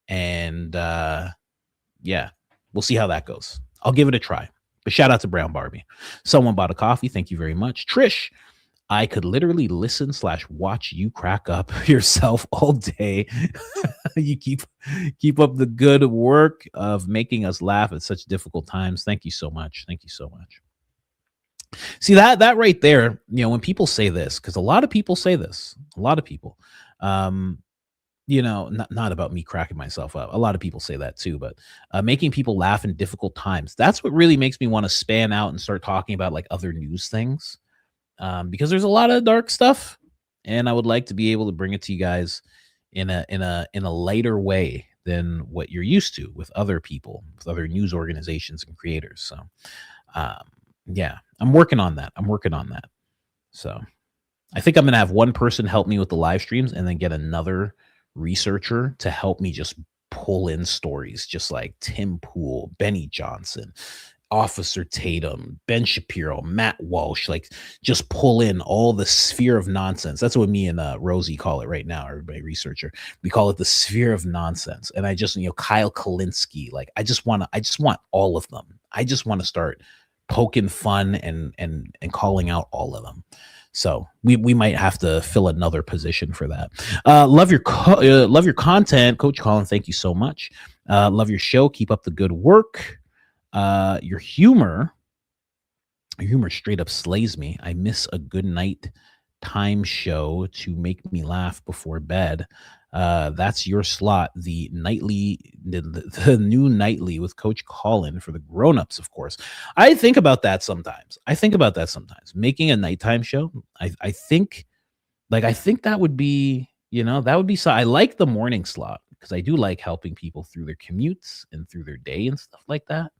And yeah, we'll see how that goes. I'll give it a try. But shout out to Brown Barbie. Someone bought a coffee. Thank you very much. Trish, I could literally listen/watch you crack up yourself all day. You keep up the good work of making us laugh at such difficult times. Thank you so much. Thank you so much. See that right there, when people say this, because a lot of people say this, not about me cracking myself up. A lot of people say that too, but making people laugh in difficult times. That's what really makes me want to span out and start talking about like other news things. Because there's a lot of dark stuff, and I would like to be able to bring it to you guys in a lighter way than what you're used to with other people, with other news organizations and creators. So, yeah, I'm working on that. So I think I'm going to have one person help me with the live streams and then get another researcher to help me just pull in stories, just like Tim Pool, Benny Johnson, Officer Tatum, Ben Shapiro, Matt Walsh, like just pull in all the sphere of nonsense. That's what me and Rosie call it right now, everybody researcher. We call it the sphere of nonsense. And I just, Kyle Kalinske, like I just want all of them. I just want to start poking fun and calling out all of them. So we might have to fill another position for that. Love your content, Coach Colin. Thank you so much. Love your show. Keep up the good work. Your humor straight up slays me. I miss a good night time show to make me laugh before bed. That's your slot. The new nightly with Coach Colin for the grown-ups, of course. I think about that sometimes. Making a nighttime show. I think that would be, so I like the morning slot because I do like helping people through their commutes and through their day and stuff like that.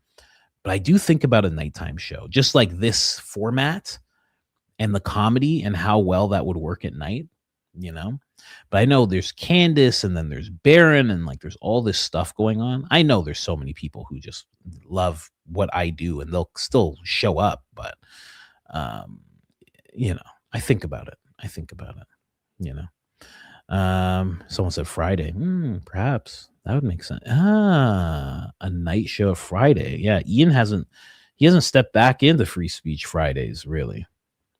But I do think about a nighttime show, just like this format and the comedy and how well that would work at night, But I know there's Candace and then there's Baron and like there's all this stuff going on. I know there's so many people who just love what I do and they'll still show up. But you know, I think about it. You know. Someone said Friday. Perhaps that would make sense. A night show Friday. Yeah, Ian hasn't stepped back into Free Speech Fridays, really.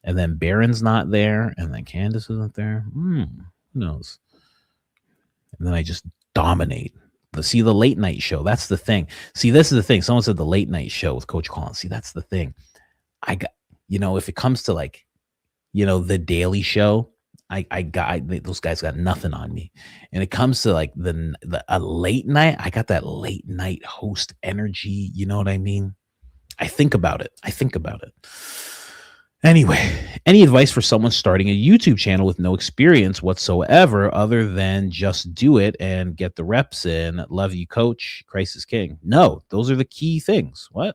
And then Barron's not there, and then Candace isn't there. Who knows? And then I just dominate. See, the late night show. That's the thing. See, this is the thing. Someone said the late night show with Coach Colin. See, that's the thing. I got, if it comes to like, the Daily Show, those guys got nothing on me. And it comes to like a late night, I got that late night host energy. You know what I mean? I think about it. Anyway, any advice for someone starting a YouTube channel with no experience whatsoever other than just do it and get the reps in? Love you, coach. Christ is king. No, those are the key things. What?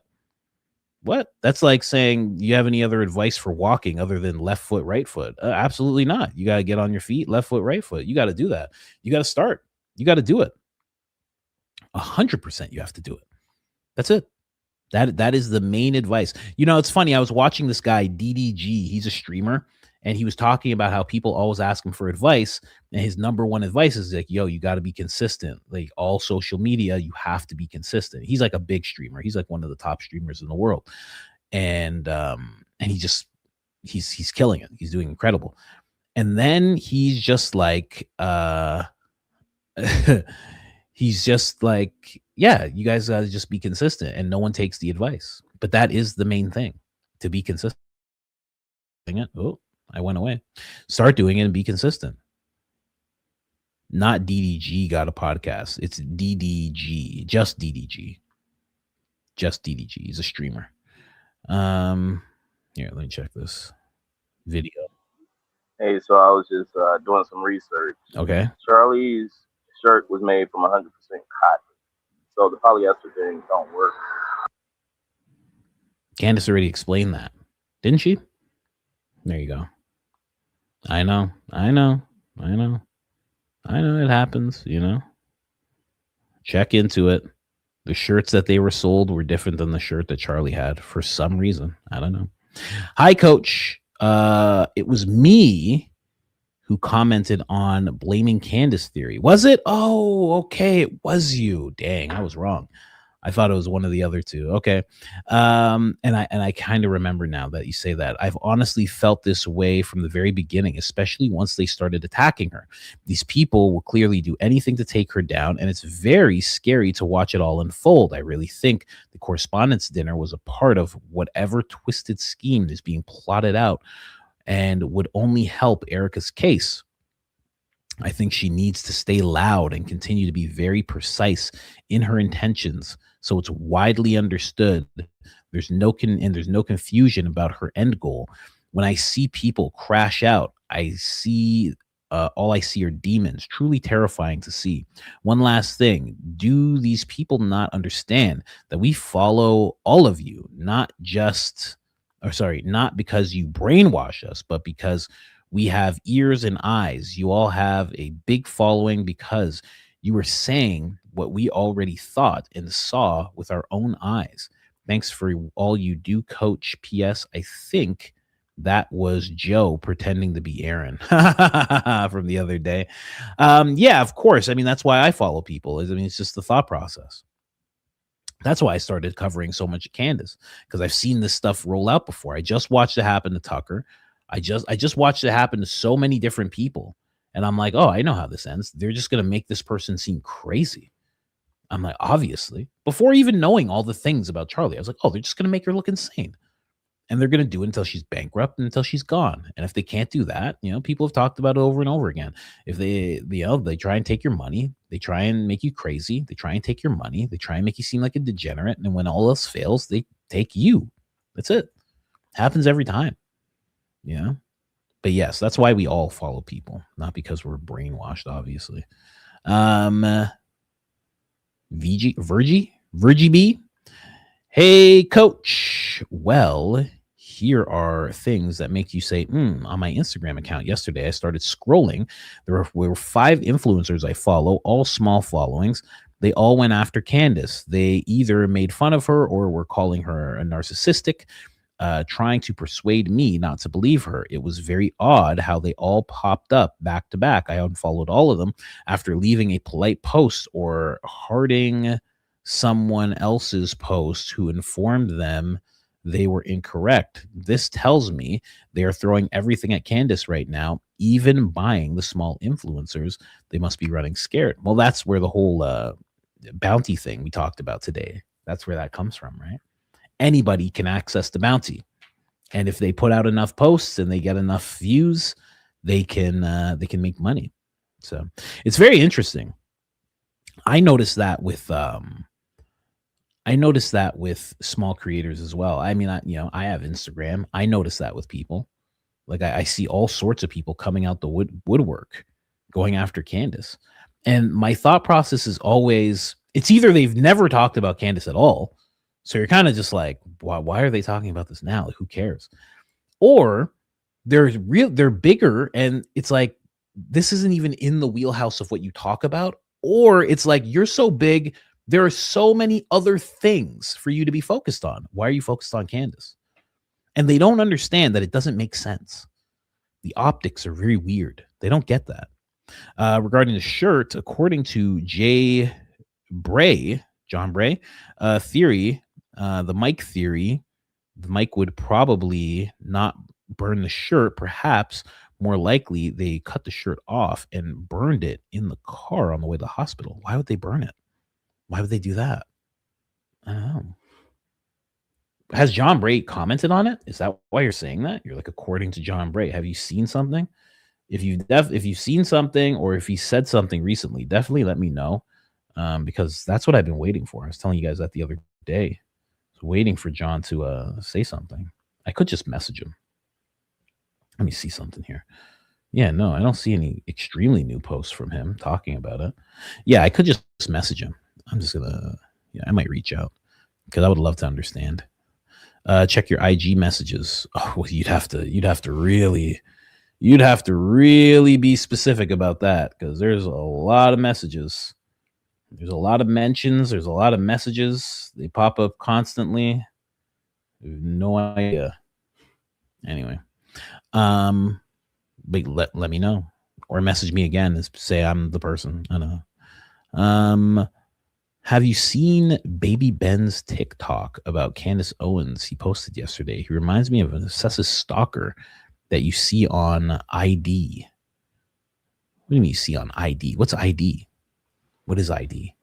That's like saying, you have any other advice for walking other than left foot, right foot? Absolutely not. You got to get on your feet, left foot, right foot. You got to do that. You got to start. You got to do it. 100% you have to do it. That's it. That is the main advice. It's funny. I was watching this guy, DDG. He's a streamer, and he was talking about how people always ask him for advice. And his number one advice is like, yo, you got to be consistent. Like all social media, you have to be consistent. He's like a big streamer. He's like one of the top streamers in the world. And he's killing it. He's doing incredible. And then he's just like, yeah, you guys got to just be consistent, and no one takes the advice. But that is the main thing, to be consistent. Oh, I went away. Start doing it and be consistent. Not DDG got a podcast. It's DDG, just DDG. Just DDG. He's a streamer. Here, let me check this video. Hey, so I was just doing some research. Okay. Charlie's shirt was made from 100% cotton, so the polyester thing don't work. Candace already explained that, didn't she? There you go. I know. It happens, Check into it. The shirts that they were sold were different than the shirt that Charlie had for some reason. I don't know. Hi, Coach. It was me who commented on blaming Candace theory. Was it? Oh, okay. It was you. Dang, I was wrong. I thought it was one of the other two. Okay. And I kind of remember now that you say that. I've honestly felt this way from the very beginning, especially once they started attacking her. These people will clearly do anything to take her down, and it's very scary to watch it all unfold. I really think the correspondence dinner was a part of whatever twisted scheme is being plotted out and would only help Erica's case. I think she needs to stay loud and continue to be very precise in her intentions, so it's widely understood. There's no confusion about her end goal. When I see people crash out, all I see are demons. Truly terrifying to see. One last thing: do these people not understand that we follow all of you, not because you brainwash us, but because we have ears and eyes. You all have a big following because you were saying what we already thought and saw with our own eyes. Thanks for all you do, Coach. P.S. I think that was Joe pretending to be Aaron from the other day. Yeah, of course. I mean, that's why I follow people. It's just the thought process. That's why I started covering so much of Candace, because I've seen this stuff roll out before. I just watched it happen to Tucker. I just watched it happen to so many different people. And I'm like, oh, I know how this ends. They're just going to make this person seem crazy. I'm like, obviously, before even knowing all the things about Charlie, I was like, oh, they're just going to make her look insane. And they're going to do it until she's bankrupt, until she's gone. And if they can't do that, people have talked about it over and over again. If they try and take your money, they try and make you crazy. They try and take your money. They try and make you seem like a degenerate. And when all else fails, they take you. That's it. Happens every time. But yes, that's why we all follow people, not because we're brainwashed, obviously. Virgie B. Hey, Coach. Well, here are things that make you say, on my Instagram account yesterday, I started scrolling. There were 5 influencers I follow, all small followings. They all went after Candace. They either made fun of her or were calling her a narcissistic. trying to persuade me not to believe her. It was very odd how they all popped up back to back. I unfollowed all of them after leaving a polite post or hearting someone else's post who informed them they were incorrect. This tells me they are throwing everything at Candace right now, even buying the small influencers. They must be running scared. Well, that's where the whole bounty thing we talked about today, that's where that comes from, right? Anybody can access the bounty, and if they put out enough posts and they get enough views, they can make money. So it's very interesting. I noticed that with small creators as well. I mean, I have Instagram. I notice that with people. Like I see all sorts of people coming out the woodwork, going after Candace. And my thought process is always, it's either they've never talked about Candace at all, so you're kind of just like, why are they talking about this now? Like, who cares? Or they're bigger, and it's like, this isn't even in the wheelhouse of what you talk about. Or it's like, you're so big, there are so many other things for you to be focused on. Why are you focused on Candace? And they don't understand that it doesn't make sense. The optics are very weird. They don't get that. Regarding the shirt, according to John Bray theory, the mic theory, the mic would probably not burn the shirt. Perhaps more likely they cut the shirt off and burned it in the car on the way to the hospital. Why would they burn it? Why would they do that? I don't know. Has John Bray commented on it? Is that why you're saying that? You're like, according to John Bray. Have you seen something? If you've seen something, or if he said something recently, definitely let me know, because that's what I've been waiting for. I was telling you guys that the other day. I was waiting for John to say something. I could just message him. Let me see something here. Yeah, no, I don't see any extremely new posts from him talking about it. Yeah, I could just message him. I'm just gonna, I might reach out because I would love to understand. Check your IG messages. Oh, well, you'd have to really be specific about that, because there's a lot of messages. There's a lot of mentions. There's a lot of messages. They pop up constantly. No idea. Anyway, but let me know, or message me again and say I'm the person. I know. Have you seen Baby Ben's TikTok about Candace Owens? He posted yesterday. He reminds me of an obsessive stalker that you see on ID. What do you mean you see on ID? What's ID? What is ID?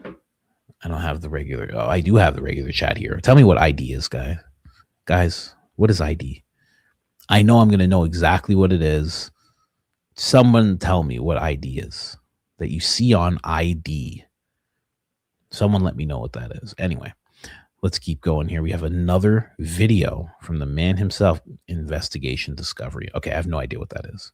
I don't have the regular. Oh, I do have the regular chat here. Tell me what ID is, guys. What is ID? I know I'm going to know exactly what it is. Someone tell me what ID is that you see on ID. Someone let me know what that is. Anyway, let's keep going here. We have another video from the man himself, investigation discovery. Okay, I have no idea what that is.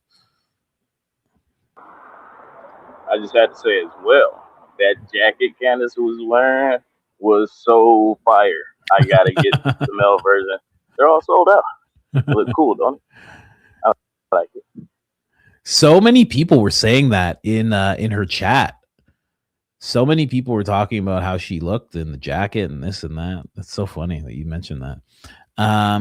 I just had to say as well, that jacket Candace was wearing was so fire. I got to get the male version. They're all sold out. Look cool, don't it? I like it. So many people were saying that in her chat. So many people were talking about how she looked in the jacket and this and that. That's so funny that you mentioned that.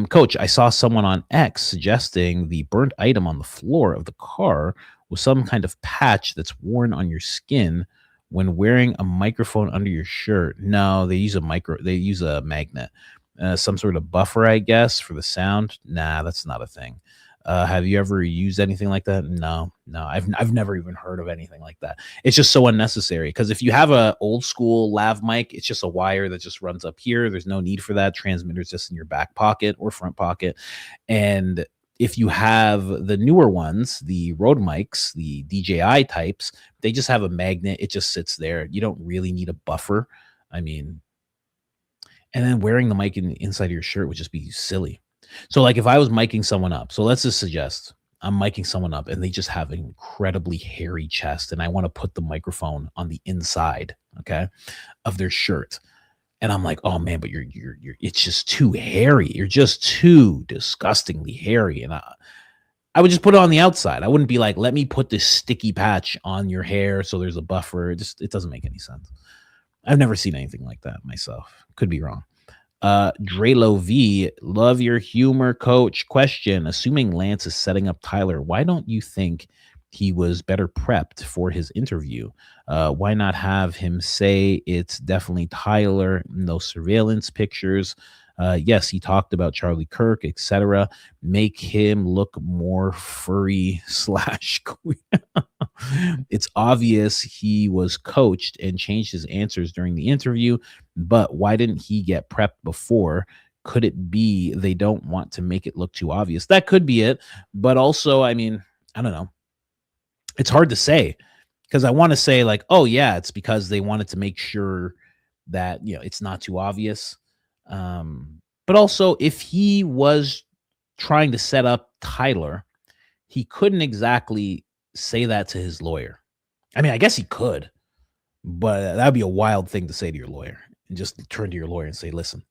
Coach, I saw someone on X suggesting the burnt item on the floor of the car was some kind of patch that's worn on your skin when wearing a microphone under your shirt. No, they use a magnet. Some sort of buffer, I guess, for the sound. Nah, that's not a thing. Have you ever used anything like that? No, I've never even heard of anything like that. It's just so unnecessary, because if you have a old school lav mic, it's just a wire that just runs up here. There's no need for that. Transmitter's just in your back pocket or front pocket. And if you have the newer ones, the Rode mics, the DJI types, they just have a magnet. It just sits there. You don't really need a buffer. I mean, and then wearing the mic inside of your shirt would just be silly. So like if I was miking someone up, so let's just suggest I'm miking someone up and they just have an incredibly hairy chest, and I want to put the microphone on the inside, okay, of their shirt. And I'm like, oh man, but you're it's just too hairy. You're just too disgustingly hairy. And I would just put it on the outside. I wouldn't be like, let me put this sticky patch on your hair so there's a buffer. It doesn't make any sense. I've never seen anything like that myself. Could be wrong. Drelo V, love your humor, coach. Question: assuming Lance is setting up Tyler, why don't you think he was better prepped for his interview? Why not have him say it's definitely Tyler? No surveillance pictures. Yes, he talked about Charlie Kirk, etc. Make him look more furry / queer. It's obvious he was coached and changed his answers during the interview, but why didn't he get prepped before? Could it be they don't want to make it look too obvious? That could be it. But also, I mean, I don't know. It's hard to say because I want to say like, oh yeah, it's because they wanted to make sure that, you know, it's not too obvious. But also if he was trying to set up Tyler, he couldn't exactly say that to his lawyer. I mean, I guess he could, but that'd be a wild thing to say to your lawyer and just turn to your lawyer and say, listen,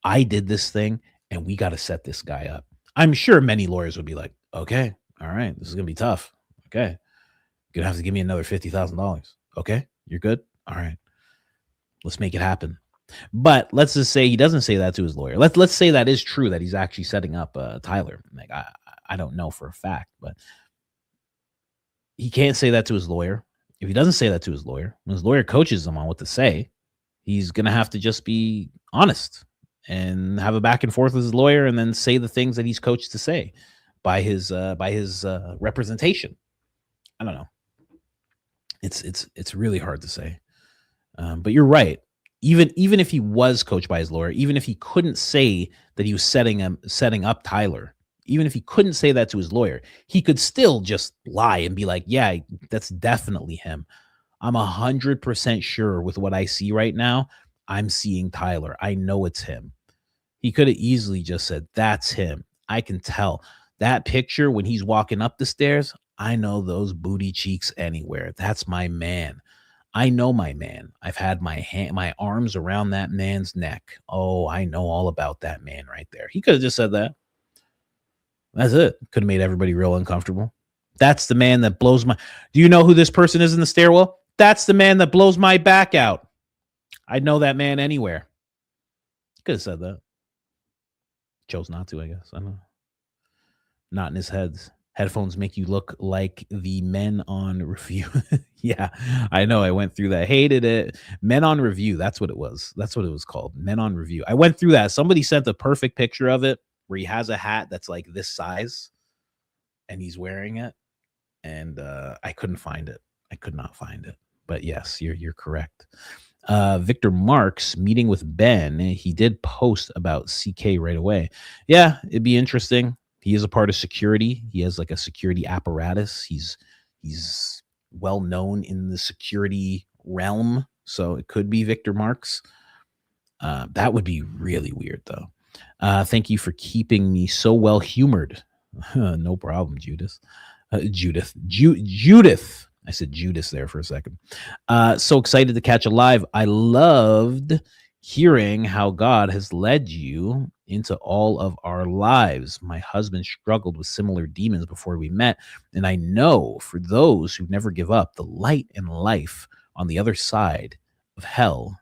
I did this thing and we got to set this guy up. I'm sure many lawyers would be like, okay, all right, this is going to be tough. Okay. You're going to have to give me another $50,000. Okay. You're good. All right. Let's make it happen. But let's just say he doesn't say that to his lawyer. Let's say that is true, that he's actually setting up Tyler. Like I don't know for a fact, but he can't say that to his lawyer. If he doesn't say that to his lawyer, when his lawyer coaches him on what to say, he's going to have to just be honest and have a back and forth with his lawyer and then say the things that he's coached to say by his representation. I don't know. It's really hard to say. But you're right. Even if he was coached by his lawyer, even if he couldn't say that he was setting up Tyler, even if he couldn't say that to his lawyer, he could still just lie and be like, yeah, that's definitely him. I'm 100% sure with what I see right now, I'm seeing Tyler. I know it's him. He could have easily just said, that's him. I can tell. That picture when he's walking up the stairs, I know those booty cheeks anywhere. That's my man. I know my man. I've had my arms around that man's neck. Oh, I know all about that man right there. He could have just said that. That's it. Could have made everybody real uncomfortable. That's the man that blows my... Do you know who this person is in the stairwell? That's the man that blows my back out. I know that man anywhere. Could have said that. Chose not to, I guess. I don't know. Not in his heads. Headphones make you look like the Men on Review. Yeah, I know. I went through that. Hated it. Men on Review. That's what it was. That's what it was called. Men on Review. I went through that. Somebody sent a perfect picture of it where he has a hat that's like this size and he's wearing it. And I couldn't find it. I could not find it. But yes, you're correct. Victor Marks meeting with Ben. He did post about CK right away. Yeah, it'd be interesting. He is a part of security. He has like a security apparatus. He's well known in the security realm. So it could be Victor Marks. That would be really weird though. Thank you for keeping me so well humored. No problem, Judith. Judith. I said Judas there for a second. So excited to catch a live. I loved hearing how God has led you into all of our lives. My husband struggled with similar demons before we met, and I know for those who never give up, the light and life on the other side of hell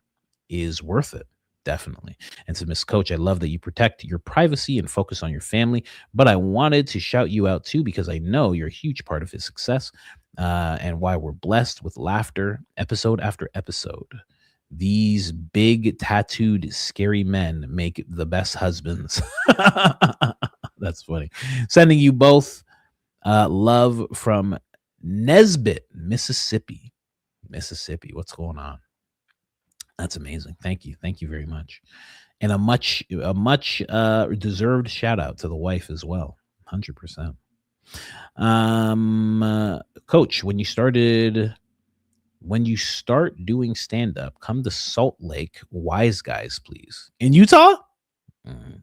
is worth it. Definitely. And to Miss Coach, I love that you protect your privacy and focus on your family, but I wanted to shout you out too because I know you're a huge part of his success and why we're blessed with laughter episode after episode. These big tattooed scary men make the best husbands. That's funny. Sending you both love from Nesbitt, Mississippi. What's going on? That's amazing. Thank you. Thank you very much. And a much deserved shout out to the wife as well. 100%. Coach, when you start doing stand-up, come to Salt Lake Wise Guys, please. In Utah?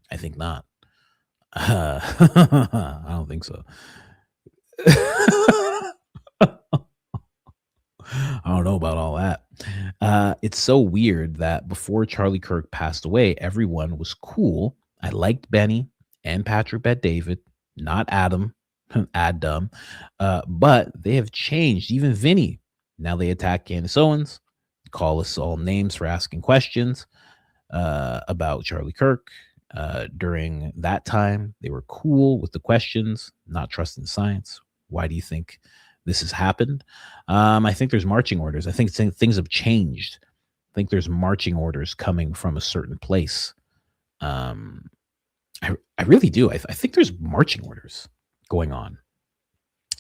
I think not. I don't think so. I don't know about all that. It's so weird that before Charlie Kirk passed away, everyone was cool. I liked Benny and Patrick Bet David, not Adam, but they have changed. Even Vinny. Now they attack Candace Owens, call us all names for asking questions. about Charlie Kirk. During that time, they were cool with the questions, not trusting science. Why do you think this has happened? I think there's marching orders. I think things have changed. I think there's marching orders coming from a certain place. I really do. I think there's marching orders going on.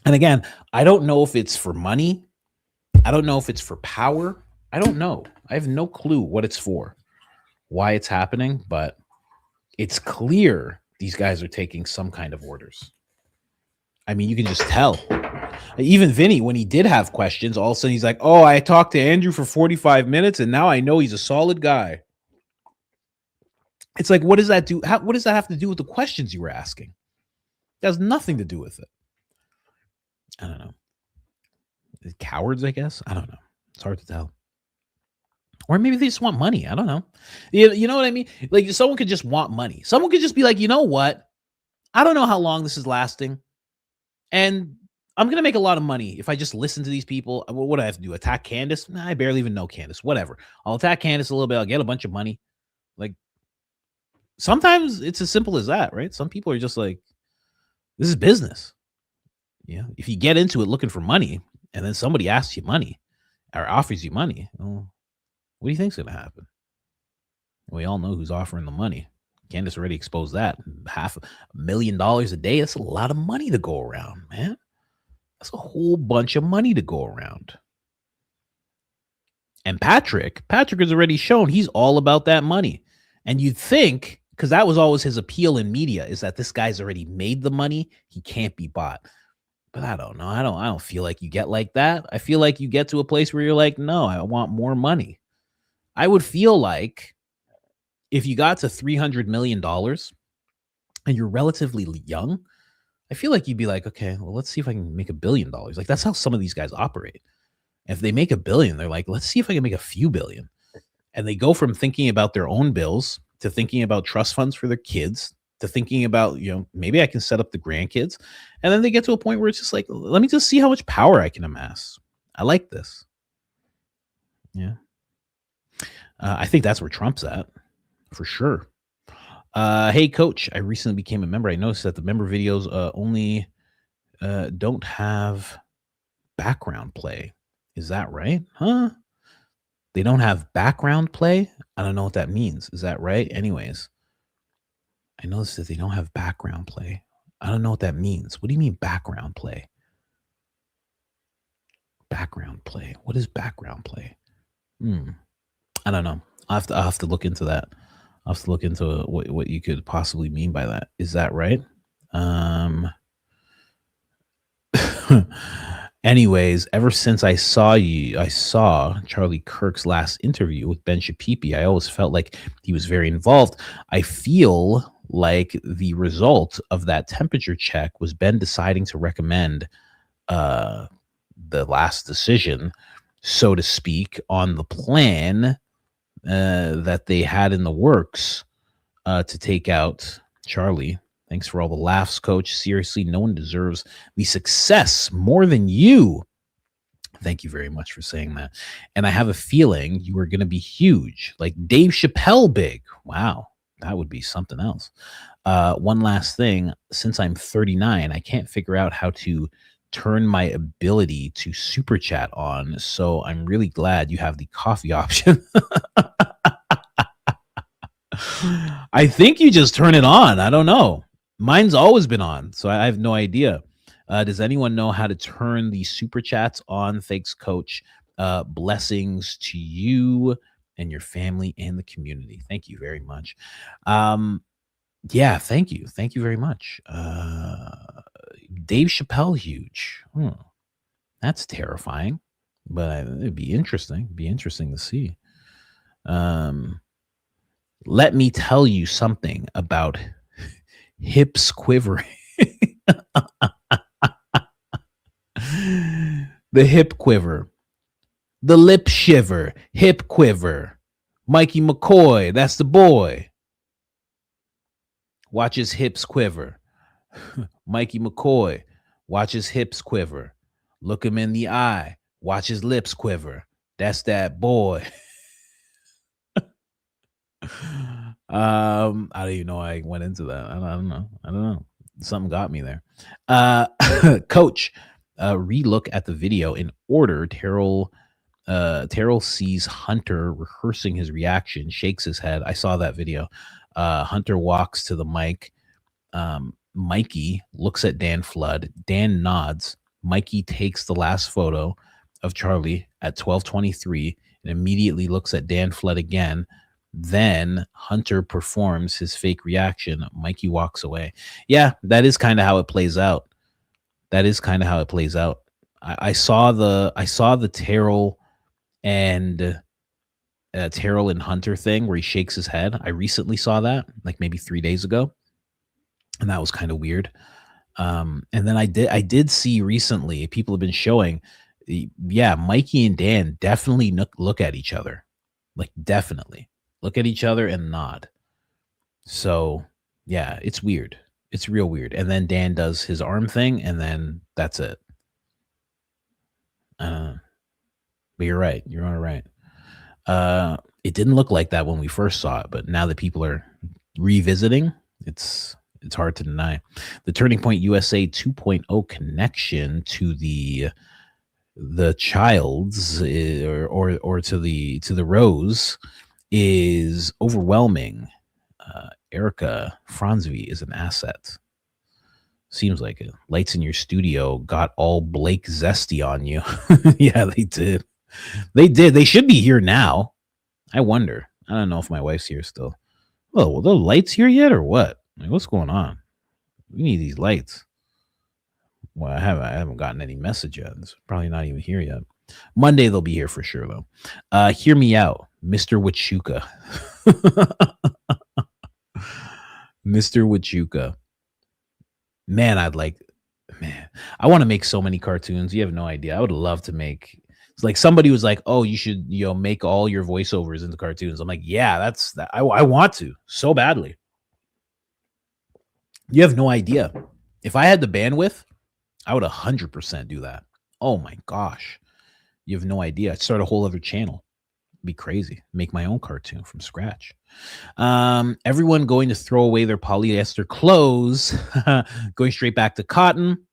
And again, I don't know if it's for money. I don't know if it's for power. I don't know. I have no clue what it's for, why it's happening, but it's clear these guys are taking some kind of orders. I mean, you can just tell. Even Vinny, when he did have questions, all of a sudden he's like, oh, I talked to Andrew for 45 minutes and now I know he's a solid guy. It's like, what does that do? What does that have to do with the questions you were asking? It has nothing to do with it. I don't know. Cowards, I guess. I don't know. It's hard to tell. Or maybe they just want money. I don't know. You know what I mean? Like, someone could just want money. Someone could just be like, you know what? I don't know how long this is lasting. And I'm going to make a lot of money if I just listen to these people. What do I have to do? Attack Candace? Nah, I barely even know Candace. Whatever. I'll attack Candace a little bit. I'll get a bunch of money. Like, sometimes it's as simple as that, right? Some people are just like, this is business. Yeah. If you get into it looking for money and then somebody asks you money or offers you money, well, what do you think's going to happen? We all know who's offering the money. Candace already exposed that. $500,000 a day. That's a lot of money to go around, man. That's a whole bunch of money to go around. And Patrick has already shown he's all about that money. And you'd think, because that was always his appeal in media, is that this guy's already made the money. He can't be bought. But I don't know. I don't feel like you get like that. I feel like you get to a place where you're like, no, I want more money. I would feel like if you got to $300 million and you're relatively young, I feel like you'd be like, okay, well, let's see if I can make $1 billion. Like, that's how some of these guys operate. If they make $1 billion, they're like, let's see if I can make a few billion. And they go from thinking about their own bills to thinking about trust funds for their kids to thinking about, maybe I can set up the grandkids. And then they get to a point where it's just like, let me just see how much power I can amass. I like this. Yeah. I think that's where Trump's at, for sure. Hey, Coach, I recently became a member. I noticed that the member videos only don't have background play. Is that right? Huh? They don't have background play? I don't know what that means. Is that right? Anyways, I noticed that they don't have background play. I don't know what that means. What do you mean background play? Background play. What is background play? I don't know. I'll have to look into that. I'll have to look into what you could possibly mean by that. Is that right? Anyways, ever since I saw Charlie Kirk's last interview with Ben Shapipi, I always felt like he was very involved. I feel like the result of that temperature check was Ben deciding to recommend the last decision, so to speak, on the plan that they had in the works to take out Charlie. Thanks for all the laughs, Coach. Seriously, no one deserves the success more than you. Thank you very much for saying that. And I have a feeling you are going to be huge, like Dave Chappelle big. Wow, that would be something else. One last thing. Since I'm 39, I can't figure out how to turn my ability to super chat on. So I'm really glad you have the coffee option. I think you just turn it on. I don't know. Mine's always been on, so I have no idea. Does anyone know how to turn the super chats on? Thanks, Coach. Blessings to you and your family and the community. Thank you very much. Yeah, thank you. Thank you very much. Dave Chappelle huge. That's terrifying, but it'd be interesting. It'd be interesting to see. Let me tell you something about hips quivering. The hip quiver, the lip shiver, hip quiver. Mikey McCoy, that's the boy. Watch his hips quiver. Mikey McCoy, watch his hips quiver. Look him in the eye. Watch his lips quiver. That's that boy. I don't even know why I went into that. I don't know. Something got me there. Coach, relook at the video in order. Terrell sees Hunter rehearsing his reaction, shakes his head. I saw that video. Hunter walks to the mic. Mikey looks at Dan Flood. Dan nods. Mikey takes the last photo of Charlie at 12:23 and immediately looks at Dan Flood again. Then Hunter performs his fake reaction. Mikey walks away. Yeah, that is kind of how it plays out. I saw the Terrell and Hunter thing where he shakes his head. I recently saw that, like maybe 3 days ago, and that was kind of weird. And then I did see recently, people have been showing, yeah, Mikey and Dan definitely look at each other, like definitely look at each other and nod. So yeah, it's weird. It's real weird. And then Dan does his arm thing, and then that's it. But you're right. You're all right. It didn't look like that when we first saw it, but now that people are revisiting, it's hard to deny. The Turning Point USA 2.0 connection to the child's or to the Rose is overwhelming. Erica Franzvi is an asset. Seems like it. Lights in your studio got all Blake zesty on you. Yeah, they did. They should be here now. I wonder. I don't know if my wife's here still. Oh, well, the lights here yet or what? Like, what's going on? We need these lights. Well, I haven't gotten any message yet. It's probably not even here yet. Monday they'll be here for sure though. Hear me out, Mr. Wichuka. Mr. Wichuka. Man, I want to make so many cartoons. You have no idea. I would love to make. It's like somebody was like, "Oh, you should, make all your voiceovers into cartoons." I'm like, "Yeah, that's that. I want to so badly." You have no idea. If I had the bandwidth, I would 100% do that. Oh my gosh, you have no idea. I'd start a whole other channel. It'd be crazy. Make my own cartoon from scratch. Everyone going to throw away their polyester clothes, going straight back to cotton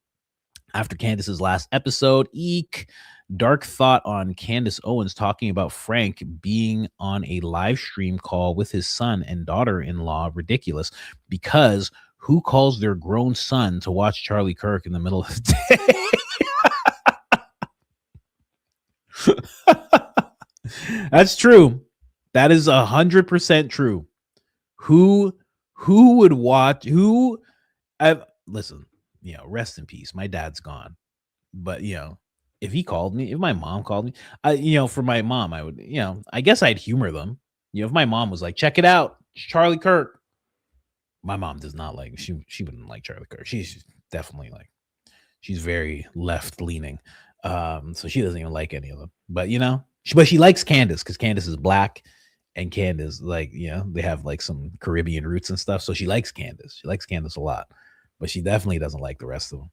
after Candace's last episode. Eek. Dark thought on Candace Owens talking about Frank being on a live stream call with his son and daughter-in-law. Ridiculous, because who calls their grown son to watch Charlie Kirk in the middle of the day? That's true. That is 100% true. Who would watch? Listen, rest in peace. My dad's gone, but if he called me, if my mom called me, for my mom, I would, I guess I'd humor them. If my mom was like, check it out, it's Charlie Kirk. My mom does not like, she wouldn't like Charlie Kirk. She's definitely she's very left leaning. So she doesn't even like any of them, but but she likes Candace because Candace is black and Candace, they have some Caribbean roots and stuff. So she likes Candace. She likes Candace a lot, but she definitely doesn't like the rest of them.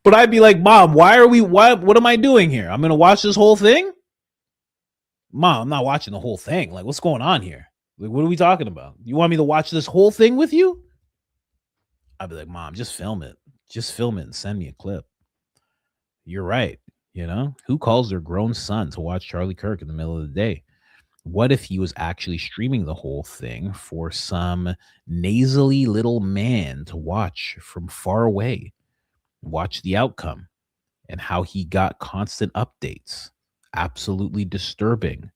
But I'd be like, Mom, what am I doing here? I'm going to watch this whole thing? Mom, I'm not watching the whole thing. Like, what's going on here? Like, what are we talking about? You want me to watch this whole thing with you? I'd be like, Mom, just film it. Just film it and send me a clip. You're right. Who calls their grown son to watch Charlie Kirk in the middle of the day? What if he was actually streaming the whole thing for some nasally little man to watch from far away? Watch the outcome and how he got constant updates. Absolutely disturbing.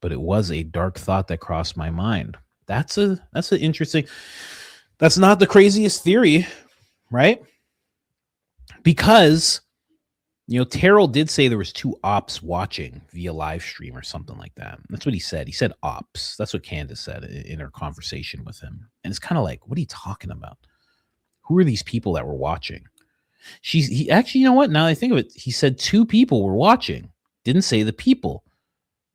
But it was a dark thought that crossed my mind. That's an interesting. That's not the craziest theory, right? Because Terrell did say there was 2 ops watching via live stream or something like that. That's what he said. He said ops. That's what Candace said in her conversation with him. And it's kind of like, what are you talking about? Who are these people that were watching? He actually, now that I think of it, he said 2 people were watching. Didn't say the people,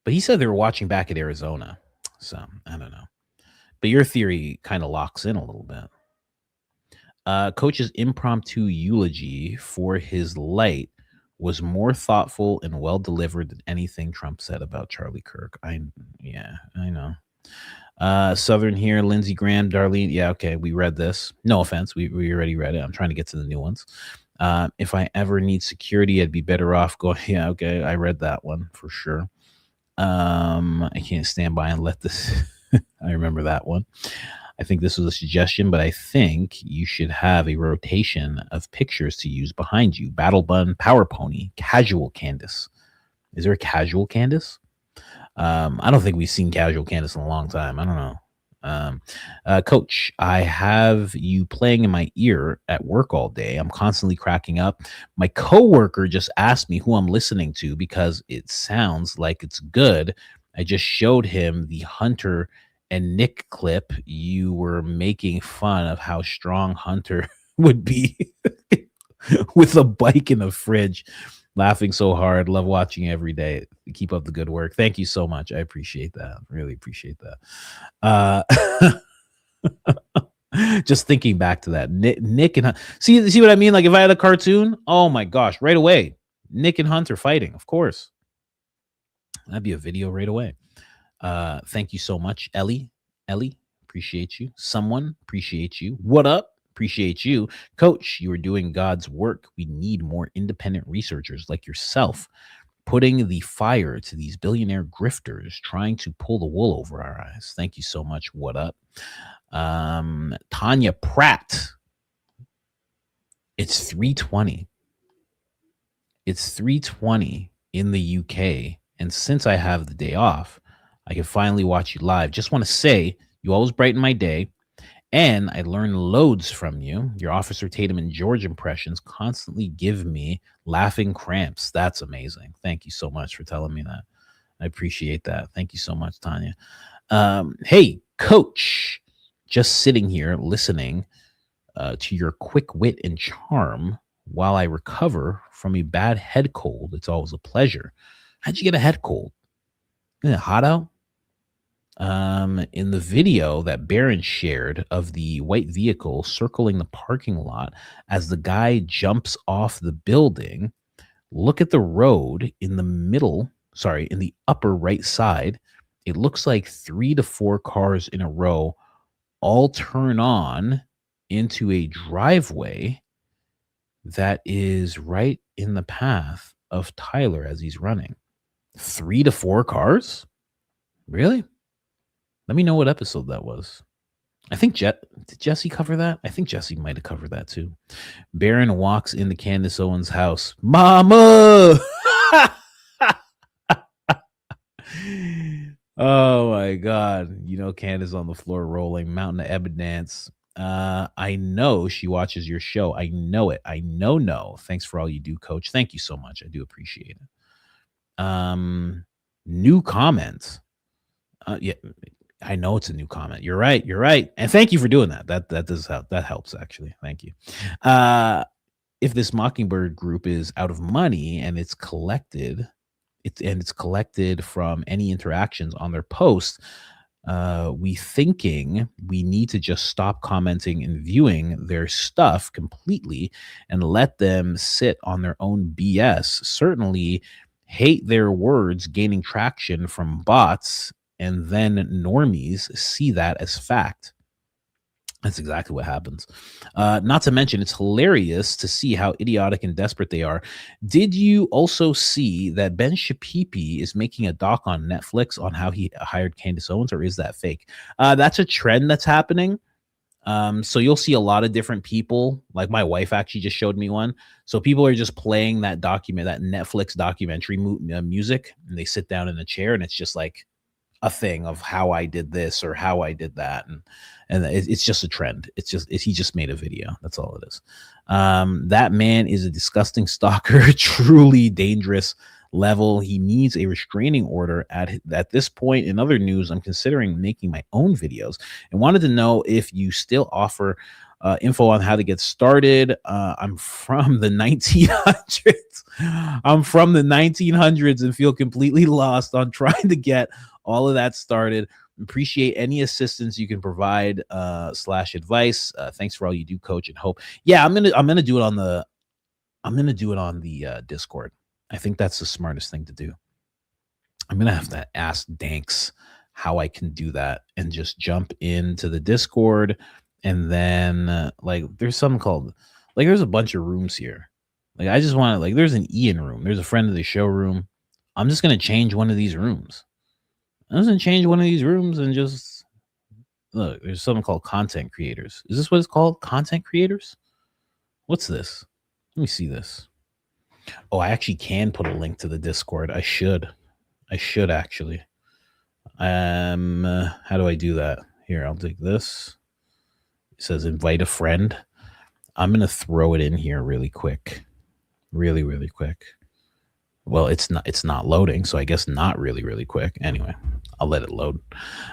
but he said they were watching back at Arizona. So I don't know. But your theory kind of locks in a little bit. Coach's impromptu eulogy for his light was more thoughtful and well delivered than anything Trump said about Charlie Kirk. I know. Southern here, Lindsey Graham, Darlene. Yeah, okay, we read this. No offense, we already read it. I'm trying to get to the new ones. If I ever need security, I'd be better off going. Yeah, okay, I read that one for sure. I can't stand by and let this. I remember that one. I think this was a suggestion, but I think you should have a rotation of pictures to use behind you. Battle Bun, Power Pony, Casual Candace. Is there a Casual Candace? I don't think we've seen Casual Candace in a long time. I don't know. Coach, I have you playing in my ear at work all day. I'm constantly cracking up. My coworker just asked me who I'm listening to because it sounds like it's good. I just showed him the Hunter and Nick clip. You were making fun of how strong Hunter would be with a bike in a fridge. Laughing so hard. Love watching every day. Keep up the good work. Thank you so much. I appreciate that. Really appreciate that. Just thinking back to that. Nick and see what I mean? Like if I had a cartoon, oh my gosh, right away. Nick and Hunter fighting, of course. That'd be a video right away. Thank you so much, Ellie, appreciate you. Someone, appreciate you. What up? Appreciate you. Coach, you are doing God's work. We need more independent researchers like yourself putting the fire to these billionaire grifters trying to pull the wool over our eyes. Thank you so much. What up? Tanya Pratt. It's 3:20. It's 3:20 in the UK. And since I have the day off, I can finally watch you live. Just want to say, you always brighten my day. And I learn loads from you. Your Officer Tatum and George impressions constantly give me laughing cramps. That's amazing. Thank you so much for telling me that. I appreciate that. Thank you so much, Tanya. Hey, Coach, just sitting here listening to your quick wit and charm while I recover from a bad head cold. It's always a pleasure. How'd you get a head cold? Isn't it hot out? In the video that Barron shared of the white vehicle circling the parking lot as the guy jumps off the building, look at the road in the upper right side. It looks like 3 to 4 cars in a row all turn on into a driveway that is right in the path of Tyler as he's running. 3 to 4 cars? Really? Let me know what episode that was. I think did Jesse cover that? I think Jesse might have covered that too. Baron walks into Candace Owens' house. Mama! Oh my God. You know, Candace on the floor rolling, Mountain of Evidence. I know she watches your show. I know it. No. Thanks for all you do, Coach. Thank you so much. I do appreciate it. New comment. Yeah. I know it's a new comment. You're right. And thank you for doing that. That does help. That helps, actually. Thank you. If this Mockingbird group is out of money and it's collected from any interactions on their posts, we thinking we need to just stop commenting and viewing their stuff completely and let them sit on their own BS. Certainly hate their words gaining traction from bots, and then normies see that as fact. That's exactly what happens. Not to mention, it's hilarious to see how idiotic and desperate they are. Did you also see that Ben Shapipi is making a doc on Netflix on how he hired Candace Owens, or is that fake? That's a trend that's happening. So you'll see a lot of different people. Like my wife actually just showed me one. So people are just playing that Netflix documentary music, and they sit down in a chair, and it's just like a thing of how I did this or how I did that, and it's just a trend. He just made a video. That's all it is. That man is a disgusting stalker, truly dangerous level. He needs a restraining order at this point. In other news, I'm considering making my own videos and wanted to know if you still offer info on how to get started. I'm from the 1900s. I'm from the 1900s and feel completely lost on trying to get all of that started. Appreciate any assistance you can provide / advice. Thanks for all you do, Coach, and hope. Yeah, I'm gonna do it on the I'm gonna do it on the Discord. I think that's the smartest thing to do. I'm gonna have to ask Danks how I can do that and just jump into the Discord, and then like there's something called like there's a bunch of rooms here. Like I just want to like there's an Ian room, there's a friend of the show room. I'm just gonna change one of these rooms. I'm just gonna change one of these rooms and just look. There's something called content creators. Is this what it's called? Content creators? What's this? Let me see this. Oh, I actually can put a link to the Discord. I should actually. How do I do that? Here, I'll take this. It says invite a friend. I'm gonna throw it in here really quick. Really quick. Well, it's not loading, so I guess not really quick. Anyway, I'll let it load.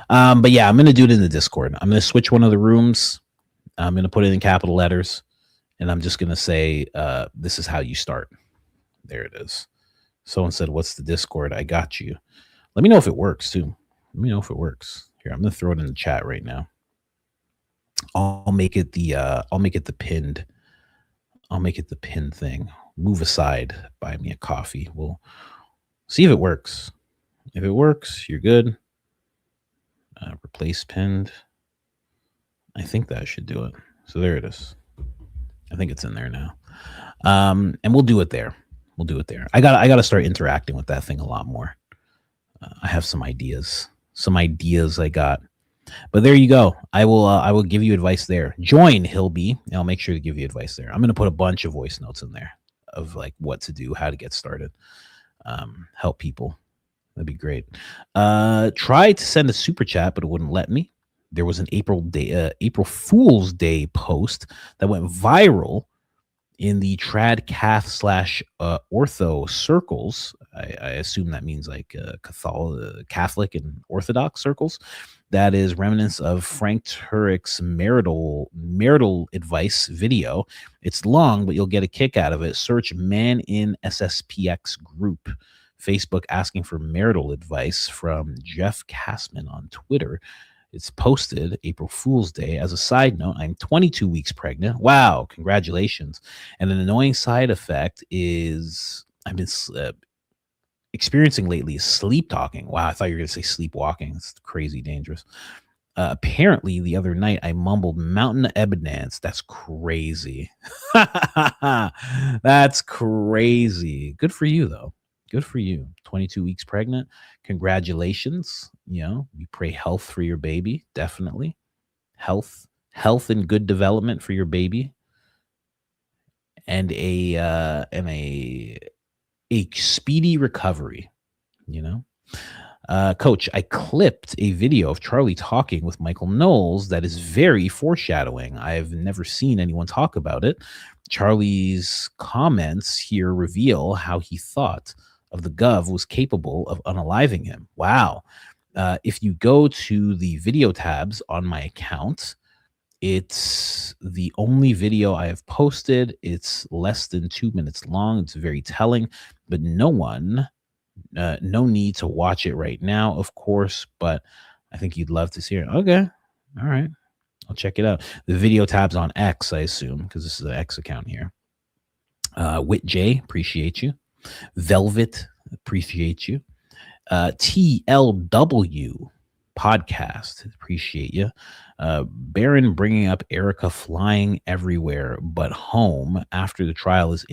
But yeah, I'm gonna do it in the Discord. I'm gonna switch one of the rooms. I'm gonna put it in capital letters, and I'm just gonna say, this is how you start. There it is. Someone said, what's the Discord? I got you. Let me know if it works too. Let me know if it works. Here, I'm gonna throw it in the chat right now. I'll make it the pinned. I'll make it the pinned thing. Move aside, buy me a coffee. We'll see if it works. If it works, you're good. Replace pinned. I think that should do it. So there it is. I think it's in there now. And we'll do it there. We'll do it there. I gotta start interacting with that thing a lot more. I have some ideas. I got. But there you go. I will give you advice there. Join Hilby, and I'll make sure to give you advice there. I'm gonna put a bunch of voice notes in there of like what to do, how to get started, help people. That'd be great. Tried to send a super chat, but it wouldn't let me. There was an April Fool's Day post that went viral in the trad cath / ortho circles. I assume that means like Catholic and Orthodox circles. That is remnants of Frank Turek's marital advice video. It's long, but you'll get a kick out of it. Search Man in SSPX group. Facebook asking for marital advice from Jeff Kassman on Twitter. It's posted April Fool's Day. As a side note, I'm 22 weeks pregnant. Wow, congratulations. And an annoying side effect is I've been experiencing lately is sleep talking. Wow, I thought you were going to say sleepwalking. It's crazy dangerous. Apparently, the other night, I mumbled Mountain Ebonance. That's crazy. That's crazy. Good for you, though. Good for you. 22 weeks pregnant. Congratulations. You know, we pray health for your baby. Definitely. Health and good development for your baby. And a speedy recovery, you know. Coach, I clipped a video of Charlie talking with Michael Knowles that is very foreshadowing. I've never seen anyone talk about it. Charlie's comments here reveal how he thought of the Gov was capable of unaliving him. Wow. If you go to the video tabs on my account, it's the only video I have posted. It's less than 2 minutes long. It's very telling, but no need to watch it right now, of course, but I think you'd love to see it. Okay. All right. I'll check it out. The video tab's on X, I assume, because this is an X account here. Wit J, appreciate you. Velvet, appreciate you. TLW podcast, appreciate you. Baron bringing up Erica flying everywhere but home after the trial is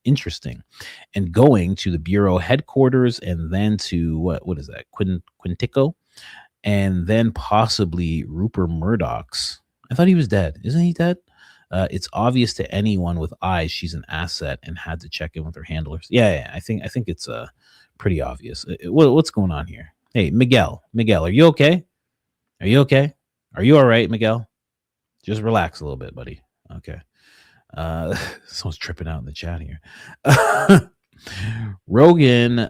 interesting, and going to the bureau headquarters and then to what is that, Quintico, and then possibly Rupert Murdoch's. I thought he was dead. Isn't he dead? It's obvious to anyone with eyes she's an asset and had to check in with her handlers. Yeah, I think it's pretty obvious. What's going on here? Hey, Miguel, are you okay? Are you okay? Are you all right, Miguel? Just relax a little bit, buddy. Okay. Someone's tripping out in the chat here. Rogan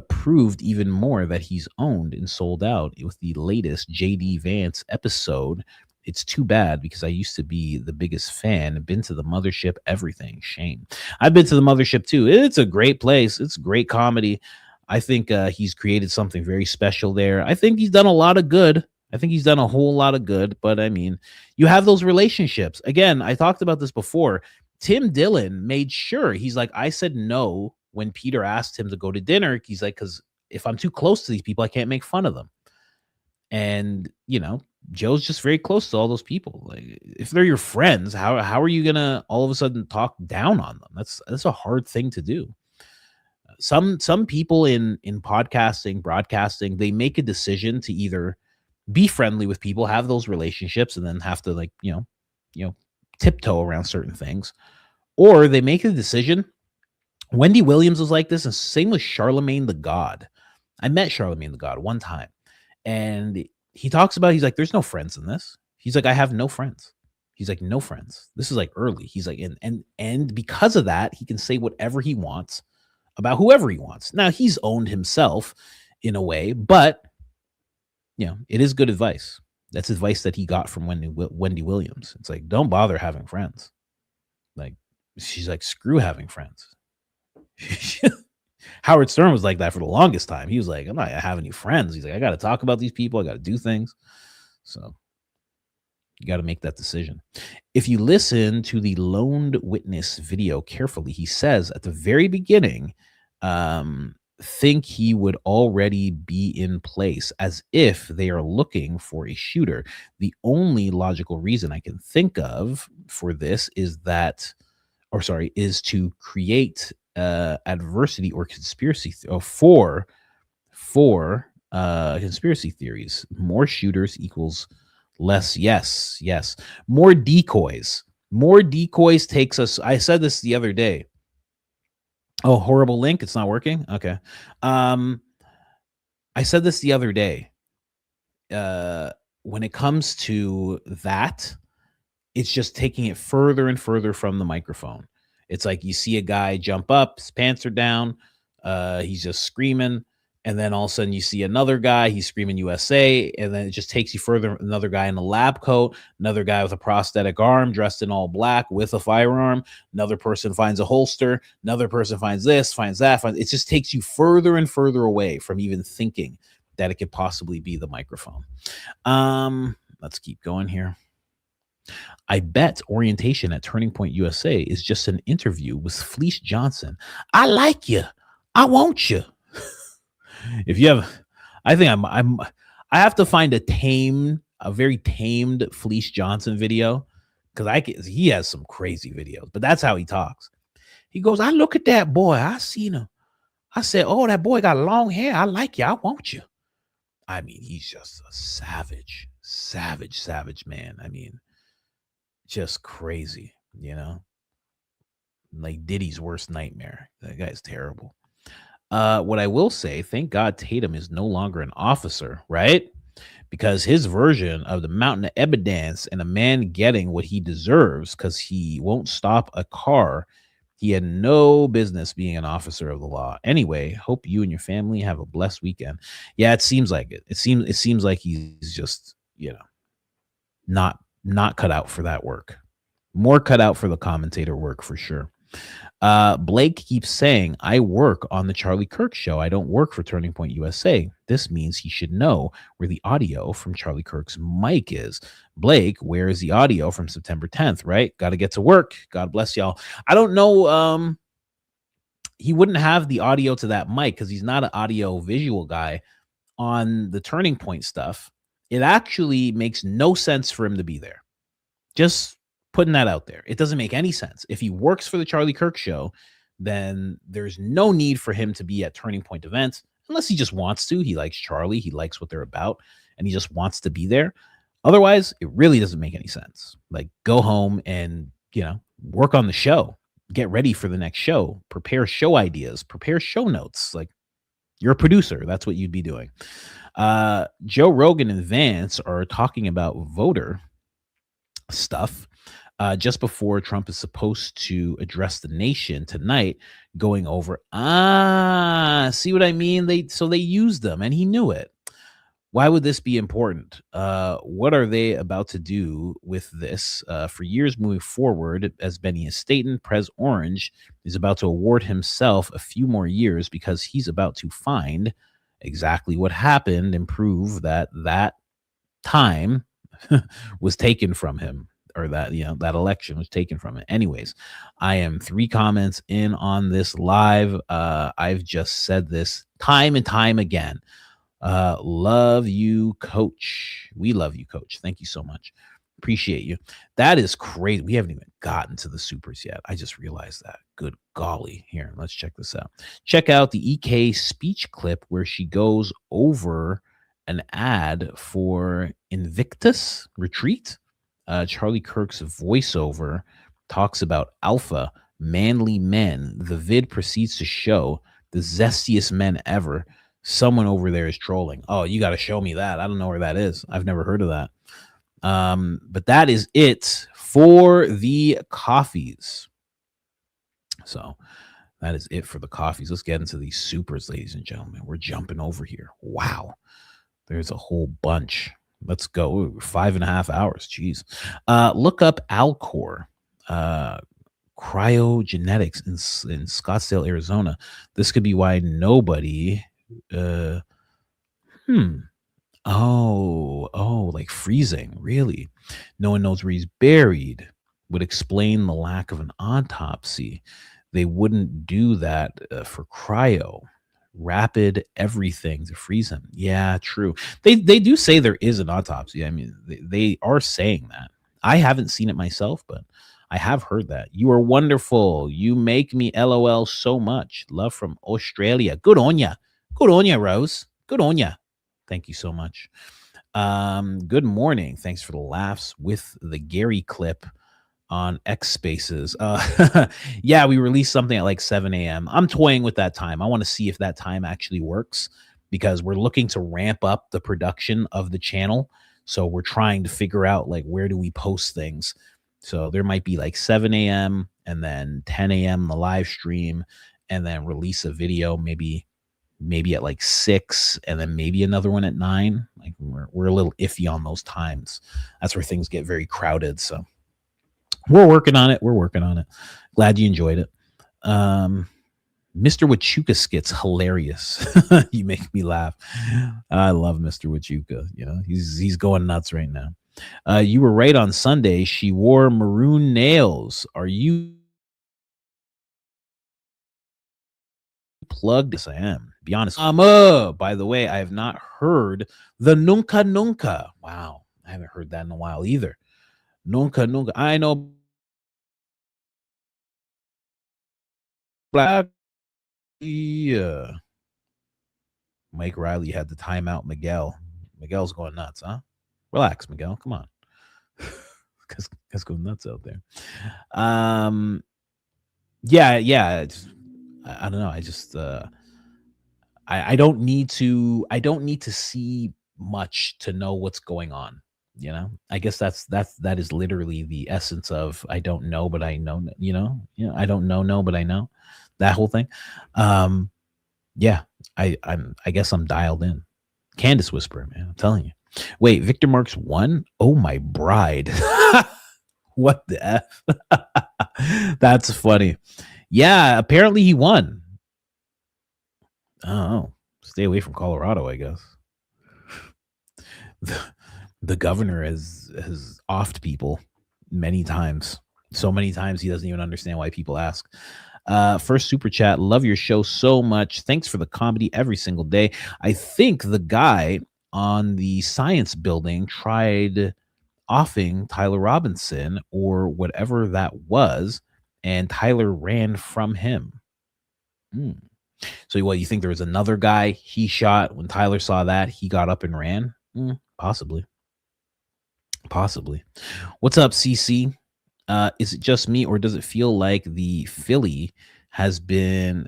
proved even more that he's owned and sold out with the latest JD Vance episode. It's too bad because I used to be the biggest fan. Been to the mothership, everything. Shame. I've been to the mothership too. It's a great place. It's great comedy. I think he's created something very special there. I think he's done a lot of good. I think he's done a whole lot of good. But I mean, you have those relationships. Again, I talked about this before. Tim Dillon made sure, he's like, I said no when Peter asked him to go to dinner. He's like, because if I'm too close to these people, I can't make fun of them. And, you know, Joe's just very close to all those people. Like, if they're your friends, how are you gonna all of a sudden talk down on them? That's a hard thing to do. Some people in podcasting, broadcasting, they make a decision to either be friendly with people, have those relationships, and then have to, like, you know, tiptoe around certain things, or they make a decision. Wendy Williams was like this, and same with Charlemagne the God. I met Charlemagne the God one time, and he talks about, he's like, there's no friends in this. He's like, I have no friends. He's like, no friends. This is like early. He's like, and because of that, he can say whatever he wants about whoever he wants. Now, he's owned himself in a way, but, you know, it is good advice. That's advice that he got from Wendy Williams. It's like, don't bother having friends. Like, she's like, screw having friends. Howard Stern was like that for the longest time. He was like, I'm not gonna have any friends. He's like, I got to talk about these people. I got to do things. So you got to make that decision. If you listen to the Lone Witness video carefully, he says at the very beginning, think he would already be in place, as if they are looking for a shooter. The only logical reason I can think of for this is to create adversity or conspiracy for conspiracy theories. More shooters equals less. Yes. More decoys takes us. I said this the other day. Oh, horrible link. It's not working. Okay. I said this the other day. When it comes to that, it's just taking it further and further from the microphone. It's like you see a guy jump up, his pants are down, he's just screaming, and then all of a sudden you see another guy, he's screaming USA, and then it just takes you further. Another guy in a lab coat, another guy with a prosthetic arm, dressed in all black with a firearm, another person finds a holster, another person finds this, finds that. It just takes you further and further away from even thinking that it could possibly be the microphone. Let's keep going here. I bet orientation at Turning Point USA is just an interview with Fleece Johnson. I like you. I want you. If you have, I think I have to find a very tamed Fleece Johnson video, because he has some crazy videos, but that's how he talks. He goes, I look at that boy. I seen him. I said, oh, that boy got long hair. I like you. I want you. I mean, he's just a savage man. I mean, just crazy, you know, like Diddy's worst nightmare. That guy's terrible. What I will say, thank God Tatum is no longer an officer, right? Because his version of the mountain of evidence and a man getting what he deserves because he won't stop a car, he had no business being an officer of the law. Anyway, hope you and your family have a blessed weekend. Yeah, it seems like it. It seems like he's just, you know, not cut out for that work. More cut out for the commentator work for sure. Blake keeps saying, I work on the Charlie Kirk show. I don't work for Turning Point USA. This means he should know where the audio from Charlie Kirk's mic is. Blake, where is the audio from September 10th, right? Got to get to work. God bless y'all. I don't know. He wouldn't have the audio to that mic because he's not an audio visual guy on the Turning Point stuff. It actually makes no sense for him to be there. Just putting that out there. It doesn't make any sense. If he works for the Charlie Kirk show, then there's no need for him to be at Turning Point events unless he just wants to. He likes Charlie. He likes what they're about, and he just wants to be there. Otherwise, it really doesn't make any sense. Like, go home and, you know, work on the show. Get ready for the next show. Prepare show ideas. Prepare show notes. Like, you're a producer. That's what you'd be doing. Joe Rogan and Vance are talking about voter stuff just before Trump is supposed to address the nation tonight, going over, see what I mean? They used them and he knew it. Why would this be important? What are they about to do with this? For years moving forward, as Benny is stating, Prez Orange is about to award himself a few more years because he's about to find exactly what happened and prove that time was taken from him. or that, that election was taken from it. Anyways, I am 3 comments in on this live. I've just said this time and time again. Love you, coach. We love you, coach. Thank you so much. Appreciate you. That is crazy. We haven't even gotten to the supers yet. I just realized that. Good golly. Here, let's check this out. Check out the EK speech clip where she goes over an ad for Invictus Retreat. Charlie Kirk's voiceover talks about alpha, manly men. The vid proceeds to show the zestiest men ever. Someone over there is trolling. Oh, you got to show me that. I don't know where that is. I've never heard of that. But that is it for the coffees. So that is it for the coffees. Let's get into these supers, ladies and gentlemen. We're jumping over here. Wow. There's a whole bunch. Let's go. Ooh, 5.5 hours. Jeez. Look up Alcor, cryogenetics in Scottsdale, Arizona. This could be why nobody, Oh, like freezing. Really? No one knows where he's buried. Would explain the lack of an autopsy. They wouldn't do that for cryo. Rapid everything to freeze him. Yeah, true. They do say there is an autopsy. I mean, they are saying that. I haven't seen it myself, but I have heard that. You are wonderful. You make me LOL so much. Love from Australia. Good on ya. Good on ya, Rose. Good on ya. Thank you so much. Good morning. Thanks for the laughs with the Gary clip on X Spaces. Yeah, we released something at like 7 a.m. I'm toying with that time. I want to see if that time actually works because we're looking to ramp up the production of the channel. So we're trying to figure out like where do we post things. So there might be like 7 a.m. and then 10 a.m. the live stream and then release a video maybe at like 6 and then maybe another one at 9. Like we're a little iffy on those times. That's where things get very crowded. So we're working on it. Glad you enjoyed it. Mr. Wachuka skits hilarious. You make me laugh. I love Mr. Wachuka. You know, he's going nuts right now. You were right on Sunday. She wore maroon nails. Are you plugged? Yes, I am. Be honest. By the way, I have not heard the Nunca Nunca. Wow. I haven't heard that in a while either. Nunca Nunca. I know Black. Yeah. Mike Riley had to time out Miguel. Miguel's going nuts, huh? Relax, Miguel. Come on. Let's go nuts out there. Yeah. I don't know. I just I don't need to see much to know what's going on. You know, I guess that is literally the essence of I don't know, but I know, I don't know, but I know that whole thing. Yeah, I guess I'm dialed in. Candace Whisperer, man, I'm telling you. Wait, Victor Marks won? Oh, my bride. What the F? That's funny. Yeah, apparently he won. Oh, stay away from Colorado, I guess. The governor has offed people many times. So many times he doesn't even understand why people ask. First super chat. Love your show so much. Thanks for the comedy every single day. I think the guy on the science building tried offing Tyler Robinson or whatever that was, and Tyler ran from him. So what, you think there was another guy he shot when Tyler saw that he got up and ran? Possibly. What's up, CC? Is it just me, or does it feel like Philly has been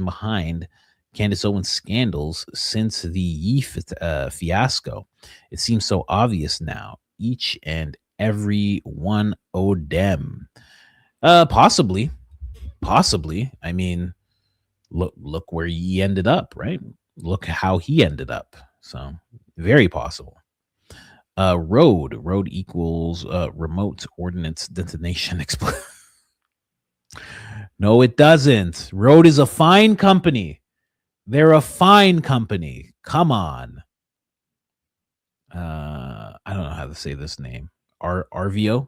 behind Candace Owens scandals since the Yee fiasco? It seems so obvious now. Each and every one of them. Possibly. I mean, look where Yee ended up, right? Look how he ended up. So very possible. Road equals remote ordnance detonation explosion. No, it doesn't. Road is a fine company. They're a fine company. Come on. I don't know how to say this name. RVO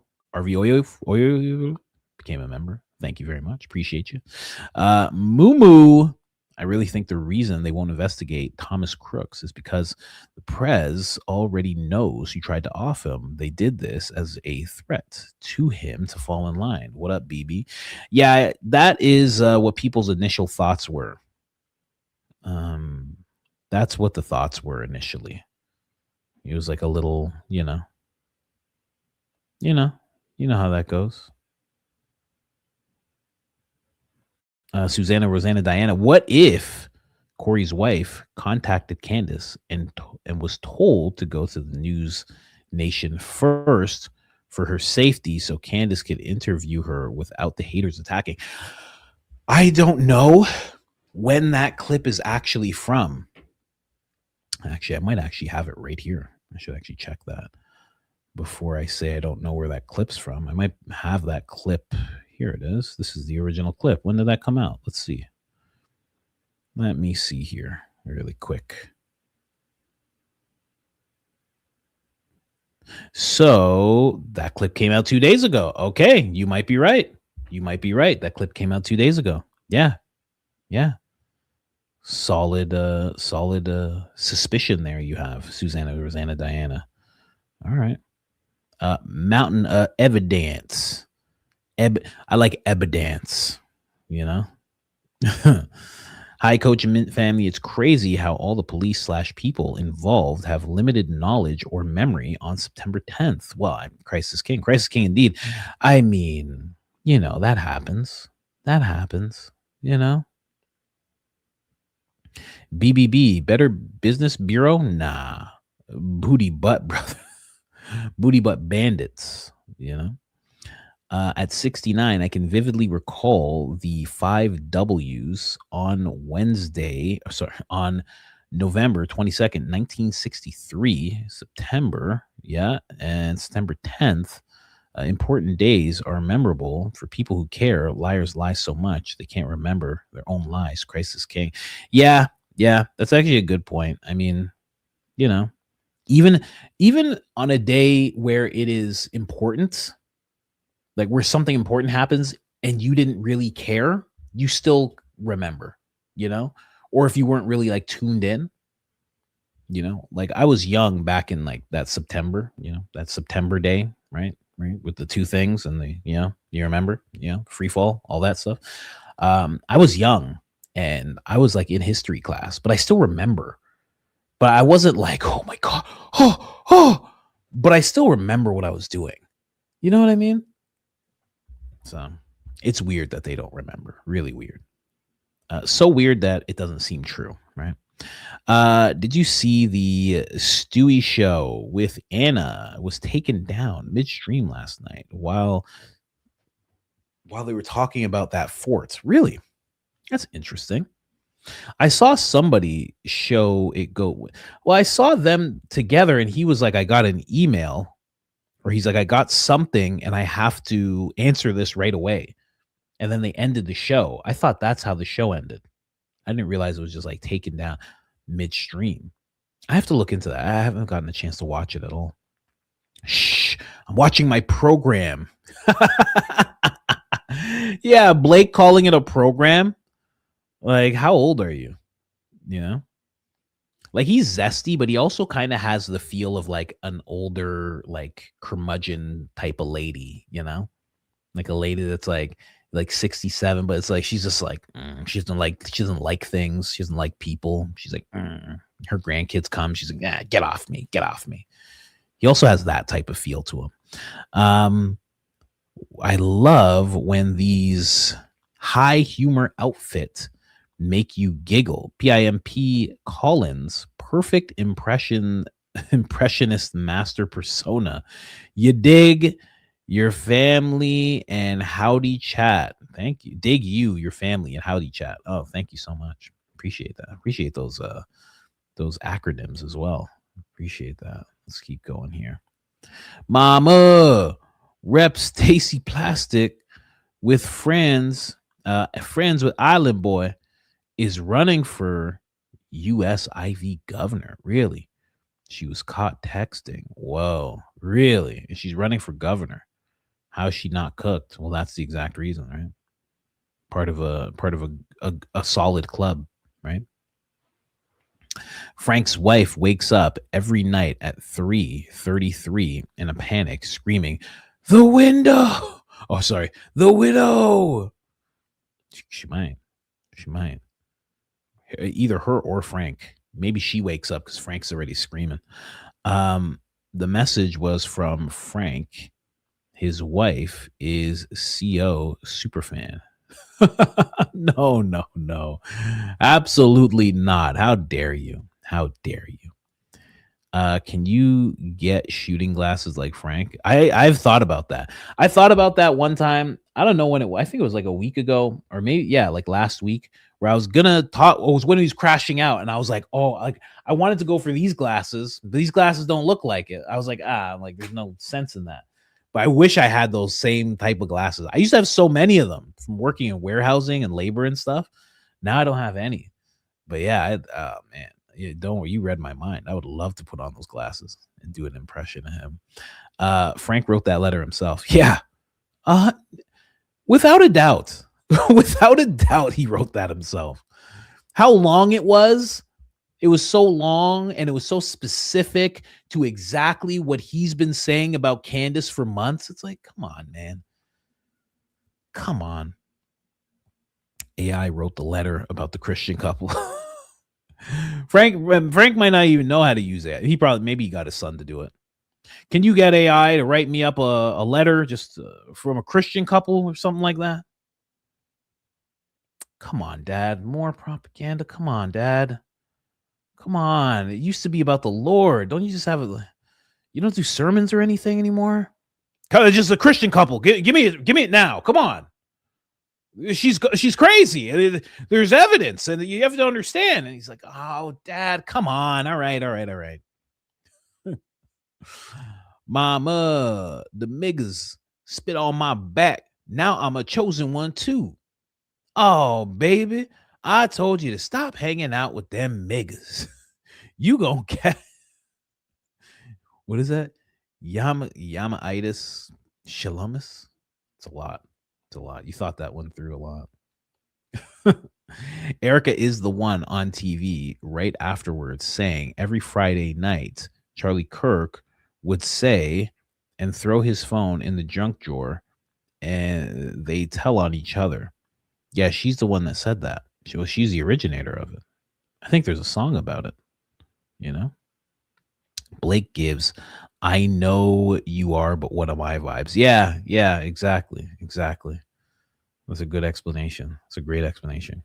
became a member. Thank you very much. Appreciate you. Moo. I really think the reason they won't investigate Thomas Crooks is because the Prez already knows who tried to off him. They did this as a threat to him to fall in line. What up, BB? Yeah, that is what people's initial thoughts were. That's what the thoughts were initially. It was like a little, you know how that goes. Susanna, Rosanna, Diana. What if Corey's wife contacted Candace and was told to go to the News Nation first for her safety so Candace could interview her without the haters attacking? I don't know when that clip is actually from. Actually, I might actually have it right here. I should actually check that before I say I don't know where that clip's from. I might have that clip. Here it is. This is the original clip. When did that come out? Let's see. Let me see here really quick. So that clip came out 2 days ago. Okay, you might be right. That clip came out 2 days ago. Yeah. Solid suspicion there you have, Susanna, Rosanna, Diana. All right. Mountain evidence. I like evidence, Hi, Coach and Mint family. It's crazy how all the police / people involved have limited knowledge or memory on September 10th. Well, Christ is King indeed. I mean, that happens. BBB, Better Business Bureau? Nah. Booty butt, brother. Booty butt bandits, At 69, I can vividly recall the 5 W's on November 22nd, 1963, September. Yeah. And September 10th. Important days are memorable for people who care. Liars lie so much they can't remember their own lies. Christ is King. Yeah. That's actually a good point. I mean, even on a day where it is important, like where something important happens and you didn't really care, you still remember, or if you weren't really like tuned in, like I was young back in like that September, that September day, right, with the 2 things and the, you remember, free fall, all that stuff. I was young and I was like in history class, but I still remember, but I wasn't like, oh my God, but I still remember what I was doing. You know what I mean? So it's weird that they don't remember. Really weird. So weird that it doesn't seem true, right? Did you see the Stewie show with Anna was taken down midstream last night while they were talking about that fort? Really? That's interesting. I saw somebody show it go. Well, I saw them together and he was like, I got an email, or he's like, I got something and I have to answer this right away. And then they ended the show. I thought that's how the show ended. I didn't realize it was just like taken down midstream. I have to look into that. I haven't gotten a chance to watch it at all. Shh, I'm watching my program. Yeah, Blake calling it a program. Like, how old are you? Like he's zesty, but he also kind of has the feel of like an older, like curmudgeon type of lady, like a lady that's like 67, but it's like she's just like she doesn't like things, she doesn't like people. She's like her grandkids come, she's like, get off me. He also has that type of feel to him. I love when these high humor outfits make you giggle. PIMP Collins, perfect impressionist master persona. You dig? Your family and howdy chat. Thank you. Dig you, your family and howdy chat. Oh, thank you so much. Appreciate that. Appreciate those acronyms as well. Appreciate that. Let's keep going here. Mama Rep Stacy Plastic with friends with Island Boy is running for U.S. IV governor. Really? She was caught texting. Whoa, really? And she's running for governor. How is she not cooked? Well, that's the exact reason, right? Part of a solid club, right? Frank's wife wakes up every night at 3:33 in a panic, screaming, "The window!" Oh, sorry, the widow. She might. Either her or Frank. Maybe she wakes up because Frank's already screaming. The message was from Frank. His wife is CO superfan. No. Absolutely not. How dare you? Can you get shooting glasses like Frank? I've thought about that. I thought about that one time. I don't know when it was. I think it was like a week ago, or maybe like last week, where I was gonna talk. It was when he was crashing out, and I was like, oh, like I wanted to go for these glasses, but these glasses don't look like it. I was like, like there's no sense in that. But I wish I had those same type of glasses. I used to have so many of them from working in warehousing and labor and stuff. Now I don't have any. But yeah, man. Yeah, don't worry, you read my mind. I would love to put on those glasses and do an impression of him. Frank wrote that letter himself. Yeah. Without a doubt. Without a doubt, he wrote that himself. How long it was so long, and it was so specific to exactly what he's been saying about Candace for months. It's like, come on, man. Come on. AI wrote the letter about the Christian couple. Frank might not even know how to use it. Maybe he got his son to do it. Can you get AI to write me up a letter just from a Christian couple or something like that? Come on, Dad. More propaganda. Come on, Dad. Come on. It used to be about the Lord. Don't you just have it? You don't do sermons or anything anymore? It's just a Christian couple. Give me it now. Come on. She's crazy. There's evidence, and you have to understand. And he's like, "Oh, Dad, come on. All right. Mama, the niggas spit on my back. Now I'm a chosen one too. Oh, baby, I told you to stop hanging out with them niggas. You gonna get what is that? Yamaitis shalamus? It's a lot. You thought that one through a lot. Erica is the one on TV right afterwards saying every Friday night, Charlie Kirk would say and throw his phone in the junk drawer, and they tell on each other. Yeah, she's the one that said that. She's the originator of it. I think there's a song about it. You know? Blake gives, I know you are, but what am I vibes? Yeah, exactly. That's a good explanation. It's a great explanation.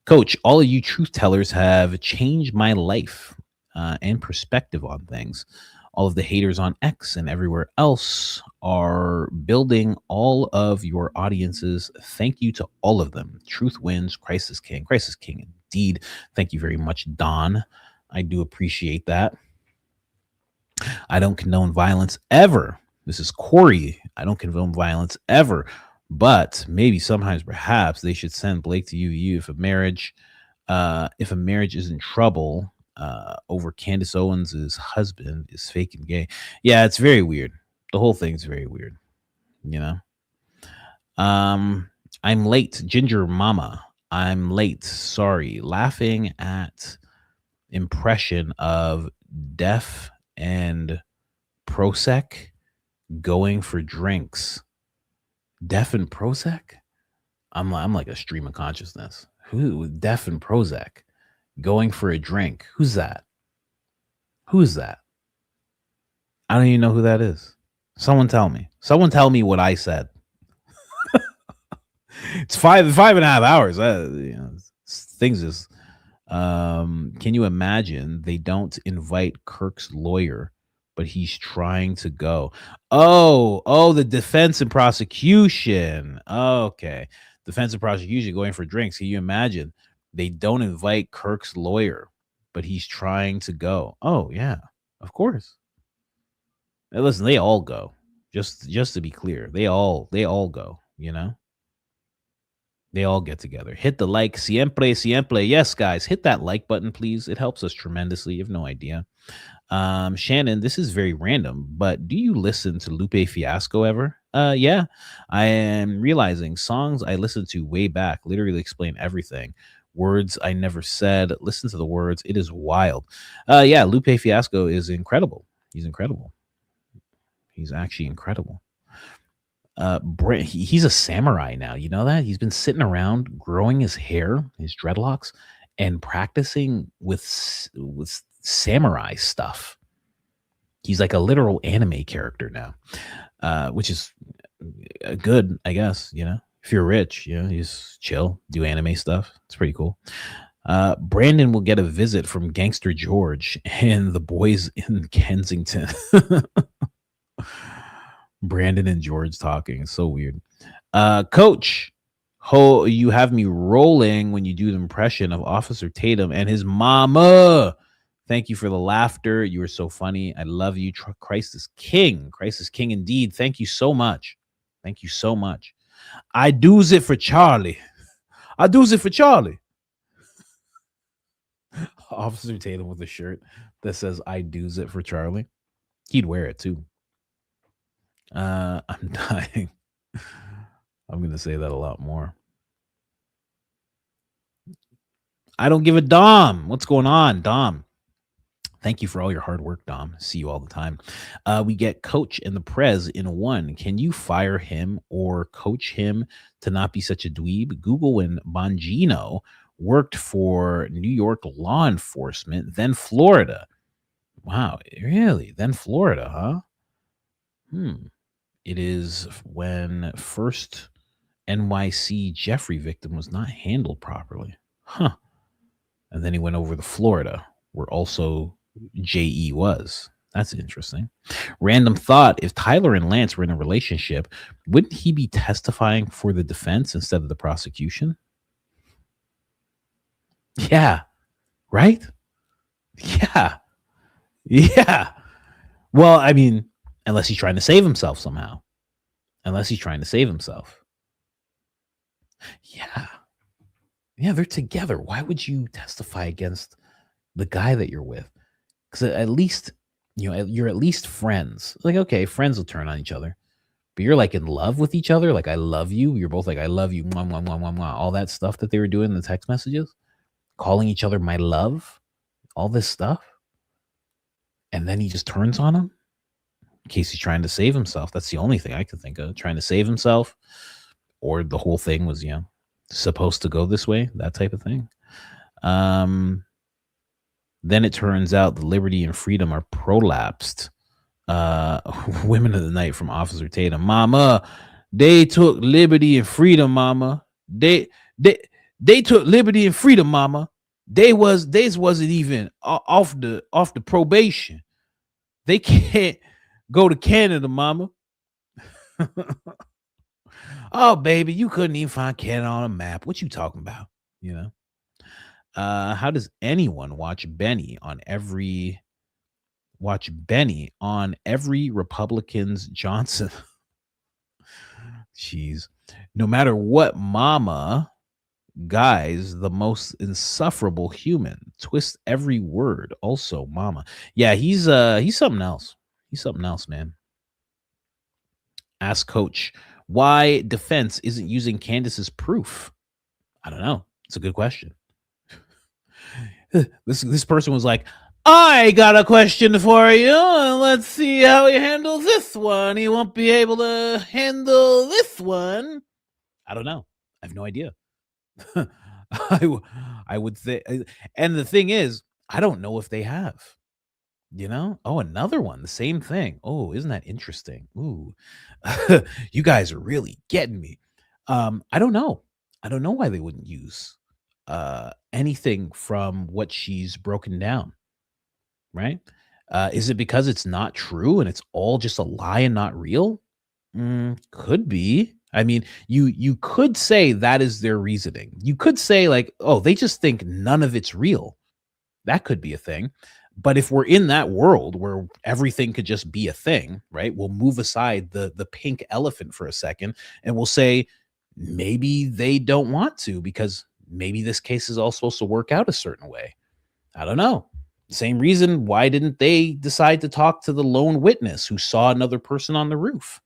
Coach, all of you truth tellers have changed my life and perspective on things. All of the haters on X and everywhere else are building all of your audiences. Thank you to all of them. Truth wins. Christ is king. Christ is king indeed. Thank you very much, Don. I do appreciate that. I don't condone violence ever. This is Corey. I don't condone violence ever. But maybe sometimes, perhaps, they should send Blake to UVU if a marriage is in trouble over Candace Owens' husband is fake and gay. Yeah, it's very weird. The whole thing's very weird. You know. I'm late, Ginger Mama. I'm late. Sorry. Laughing at impression of Def and Prozac going for drinks. Def and Prozac? I'm like a stream of consciousness. Who? Def and Prozac going for a drink. Who's that? I don't even know who that is. Someone tell me. Someone tell me what I said. It's 5.5 hours. Things is. Can you imagine they don't invite Kirk's lawyer, but he's trying to go? Oh, the defense and prosecution. Okay. Defense and prosecution going for drinks. Can you imagine? They don't invite Kirk's lawyer, but he's trying to go. Oh, yeah, of course. Now, listen, they all go. Just to be clear, they all go, you know? They all get together. Hit the like. Siempre, siempre. Yes, guys, hit that like button, please. It helps us tremendously. You have no idea. Shannon, this is very random, but do you listen to Lupe Fiasco ever? Yeah, I am realizing songs I listened to way back literally explain everything. Words I never said. Listen to the words. It is wild. Yeah, Lupe Fiasco is incredible. He's incredible. He's actually incredible. He's a samurai now. You know that? He's been sitting around growing his hair, his dreadlocks, and practicing with samurai stuff. He's like a literal anime character now, which is good, I guess. You know, if you're rich, you know, you just chill, do anime stuff. It's pretty cool. Brandon will get a visit from Gangster George and the boys in Kensington. Brandon and George talking. It's so weird. Coach, you have me rolling when you do the impression of Officer Tatum and his mama. Thank you for the laughter. You are so funny. I love you. Christ is king. Christ is king indeed. Thank you so much. Thank you so much. I do's it for Charlie. I do's it for Charlie. Officer Tatum with a shirt that says I do's it for Charlie. He'd wear it too. I'm dying. I'm going to say that a lot more. I don't give a Dom. What's going on, Dom? Thank you for all your hard work, Dom. See you all the time. We get Coach and the Prez in one. Can you fire him or coach him to not be such a dweeb? Google when Bongino worked for New York law enforcement, then Florida. Wow, really? Then Florida, huh? It is when first NYC Jeffrey victim was not handled properly. Huh. And then he went over to Florida, where also JE was. That's interesting. Random thought. If Tyler and Lance were in a relationship, wouldn't he be testifying for the defense instead of the prosecution? Yeah. Right? Yeah. Yeah. Well, I mean, unless he's trying to save himself somehow. Unless he's trying to save himself. Yeah. Yeah, they're together. Why would you testify against the guy that you're with? Because at least, you know, you're at least friends. Like, okay, friends will turn on each other. But you're like in love with each other. Like, I love you. You're both like, I love you. Mwah, mwah, mwah, mwah, mwah. All that stuff that they were doing in the text messages. Calling each other my love. All this stuff. And then he just turns on him. In case he's trying to save himself. That's the only thing I could think of. Trying to save himself. Or the whole thing was, you know, supposed to go this way. That type of thing. Then it turns out the liberty and freedom are prolapsed. Women of the night from Officer Tatum. Mama, they took liberty and freedom, mama. They took liberty and freedom, mama. They wasn't even off the probation. They can't go to Canada, mama. Oh, baby, you couldn't even find Canada on a map. What you talking about? You know? How does anyone watch Benny on every Republican's Johnson? Jeez. No matter what, mama, guys, the most insufferable human. Twist every word. Also, mama. Yeah, he's something else. He's something else, man. Ask Coach why defense isn't using Candace's proof. I don't know. It's a good question. This person was like, I got a question for you. Let's see how he handles this one. He won't be able to handle this one. I don't know. I have no idea. I would say, and the thing is, I don't know if they have. You know? Oh, another one. The same thing. Oh, isn't that interesting? Ooh, you guys are really getting me. I don't know. I don't know why they wouldn't use anything from what she's broken down. Right? Is it because it's not true and it's all just a lie and not real? Could be. I mean, you could say that is their reasoning. You could say like, oh, they just think none of it's real. That could be a thing. But if we're in that world where everything could just be a thing, right? We'll move aside the pink elephant for a second and we'll say maybe they don't want to because maybe this case is all supposed to work out a certain way. I don't know. Same reason, why didn't they decide to talk to the lone witness who saw another person on the roof?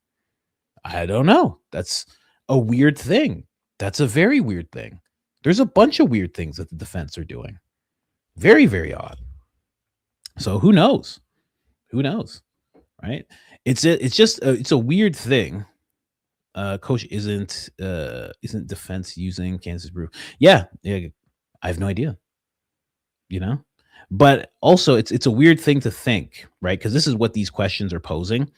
I don't know. That's a weird thing. That's a very weird thing. There's a bunch of weird things that the defense are doing. Very, very odd. So who knows? Who knows? Right? It's just it's a weird thing. Coach, isn't defense using Kansas proof? Yeah, I have no idea. You know? But also it's a weird thing to think, right? Because this is what these questions are posing,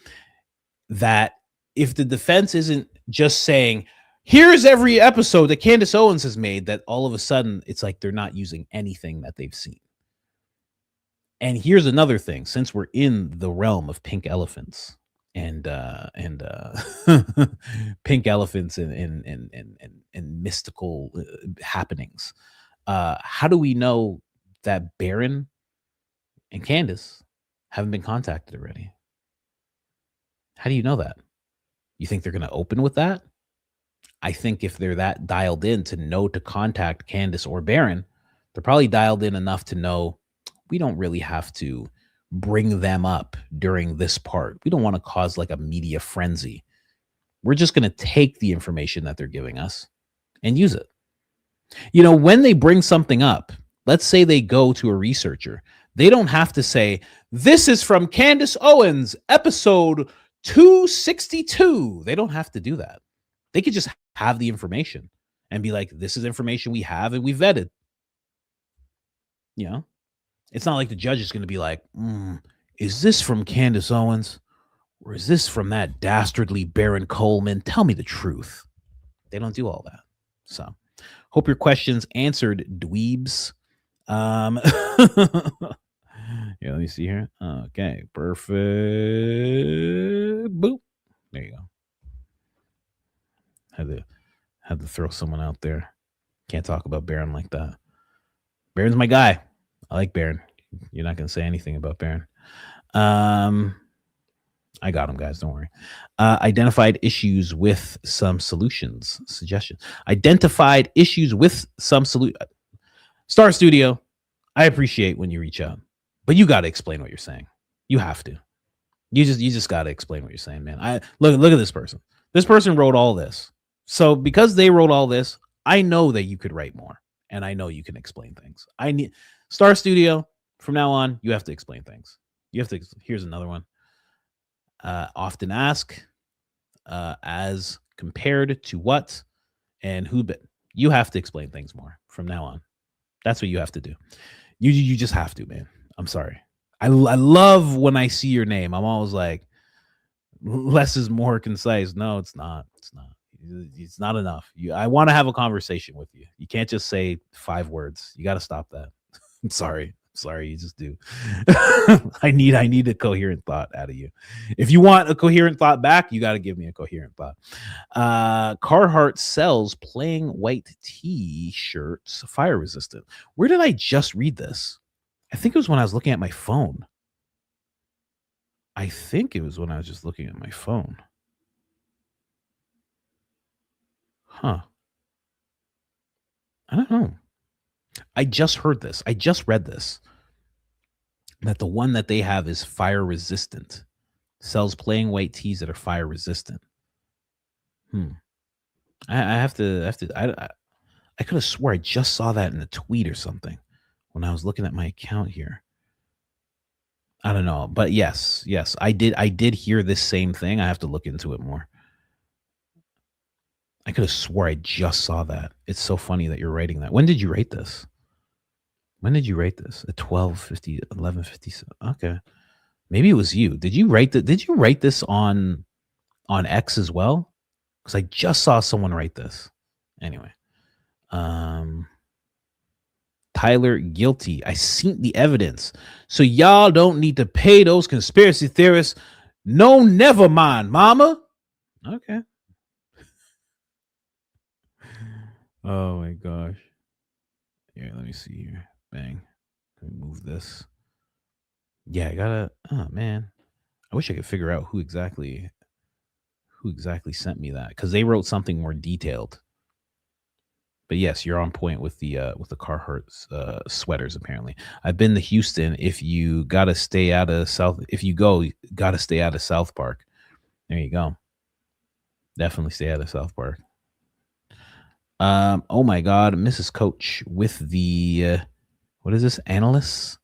that if the defense isn't just saying, here's every episode that Candace Owens has made, that all of a sudden it's like they're not using anything that they've seen. And here's another thing, since we're in the realm of pink elephants and pink elephants and mystical happenings, how do we know that Baron and Candace haven't been contacted already? How do you know that? You think they're going to open with that? I think if they're that dialed in to know to contact Candace or Baron, they're probably dialed in enough to know we don't really have to bring them up during this part. We don't want to cause like a media frenzy. We're just going to take the information that they're giving us and use it. You know, when they bring something up, let's say they go to a researcher, they don't have to say, this is from Candace Owens, episode 262. They don't have to do that. They could just have the information and be like, this is information we have and we vetted. You know, it's not like the judge is going to be like, is this from Candace Owens or is this from that dastardly Baron Coleman? Tell me the truth. They don't do all that. So hope your questions answered, dweebs. Yeah, let me see here. Okay, perfect. Boop. There you go. Had to throw someone out there. Can't talk about Baron like that. Baron's my guy. I like Baron. You're not gonna say anything about Baron. I got him, guys. Don't worry. Identified issues with some solutions. Suggestions. Identified issues with some solution. Star Studio, I appreciate when you reach out, but you got to explain what you're saying. You have to. You just got to explain what you're saying, man. Look at this person. This person wrote all this. So because they wrote all this, I know that you could write more, and I know you can explain things. I need Star Studio. From now on, you have to explain things. You have to. Here's another one. Often ask, as compared to what and who. But you have to explain things more from now on. That's what you have to do. You just have to, man. I'm sorry. I love when I see your name. I'm always like, less is more concise. No, it's not. It's not. It's not enough. I want to have a conversation with you. You can't just say 5 words. You got to stop that. I'm sorry. You just do. I need a coherent thought out of you. If you want a coherent thought back, you got to give me a coherent thought. Carhartt sells plain white t-shirts, fire resistant. Where did I just read this? I think it was when I was looking at my phone. I think it was when I was just looking at my phone. Huh. I don't know. I just heard this. I just read this. That the one that they have is fire resistant. Sells plain white tees that are fire resistant. I could have swore I just saw that in a tweet or something when I was looking at my account here. I don't know, but yes, I did hear this same thing. I have to look into it more. I could have swore I just saw that. It's so funny that you're writing that. When did you write this? When did you write this? At 12:50, 11:57. Okay. Maybe it was you. Did you write this on X as well? Because I just saw someone write this. Anyway. Tyler, guilty. I seen the evidence. So y'all don't need to pay those conspiracy theorists. No, never mind, mama. Okay. Oh my gosh. Here, let me see here. Bang. Let me move this. Yeah, I gotta. Oh man, I wish I could figure out who exactly sent me that, because they wrote something more detailed. But yes, you're on point with the Carhartt sweaters. Apparently, I've been to Houston. If you gotta stay out of South, if you go, you gotta stay out of South Park. There you go. Definitely stay out of South Park. Oh my God, Mrs. Coach with the what is this? Analyst,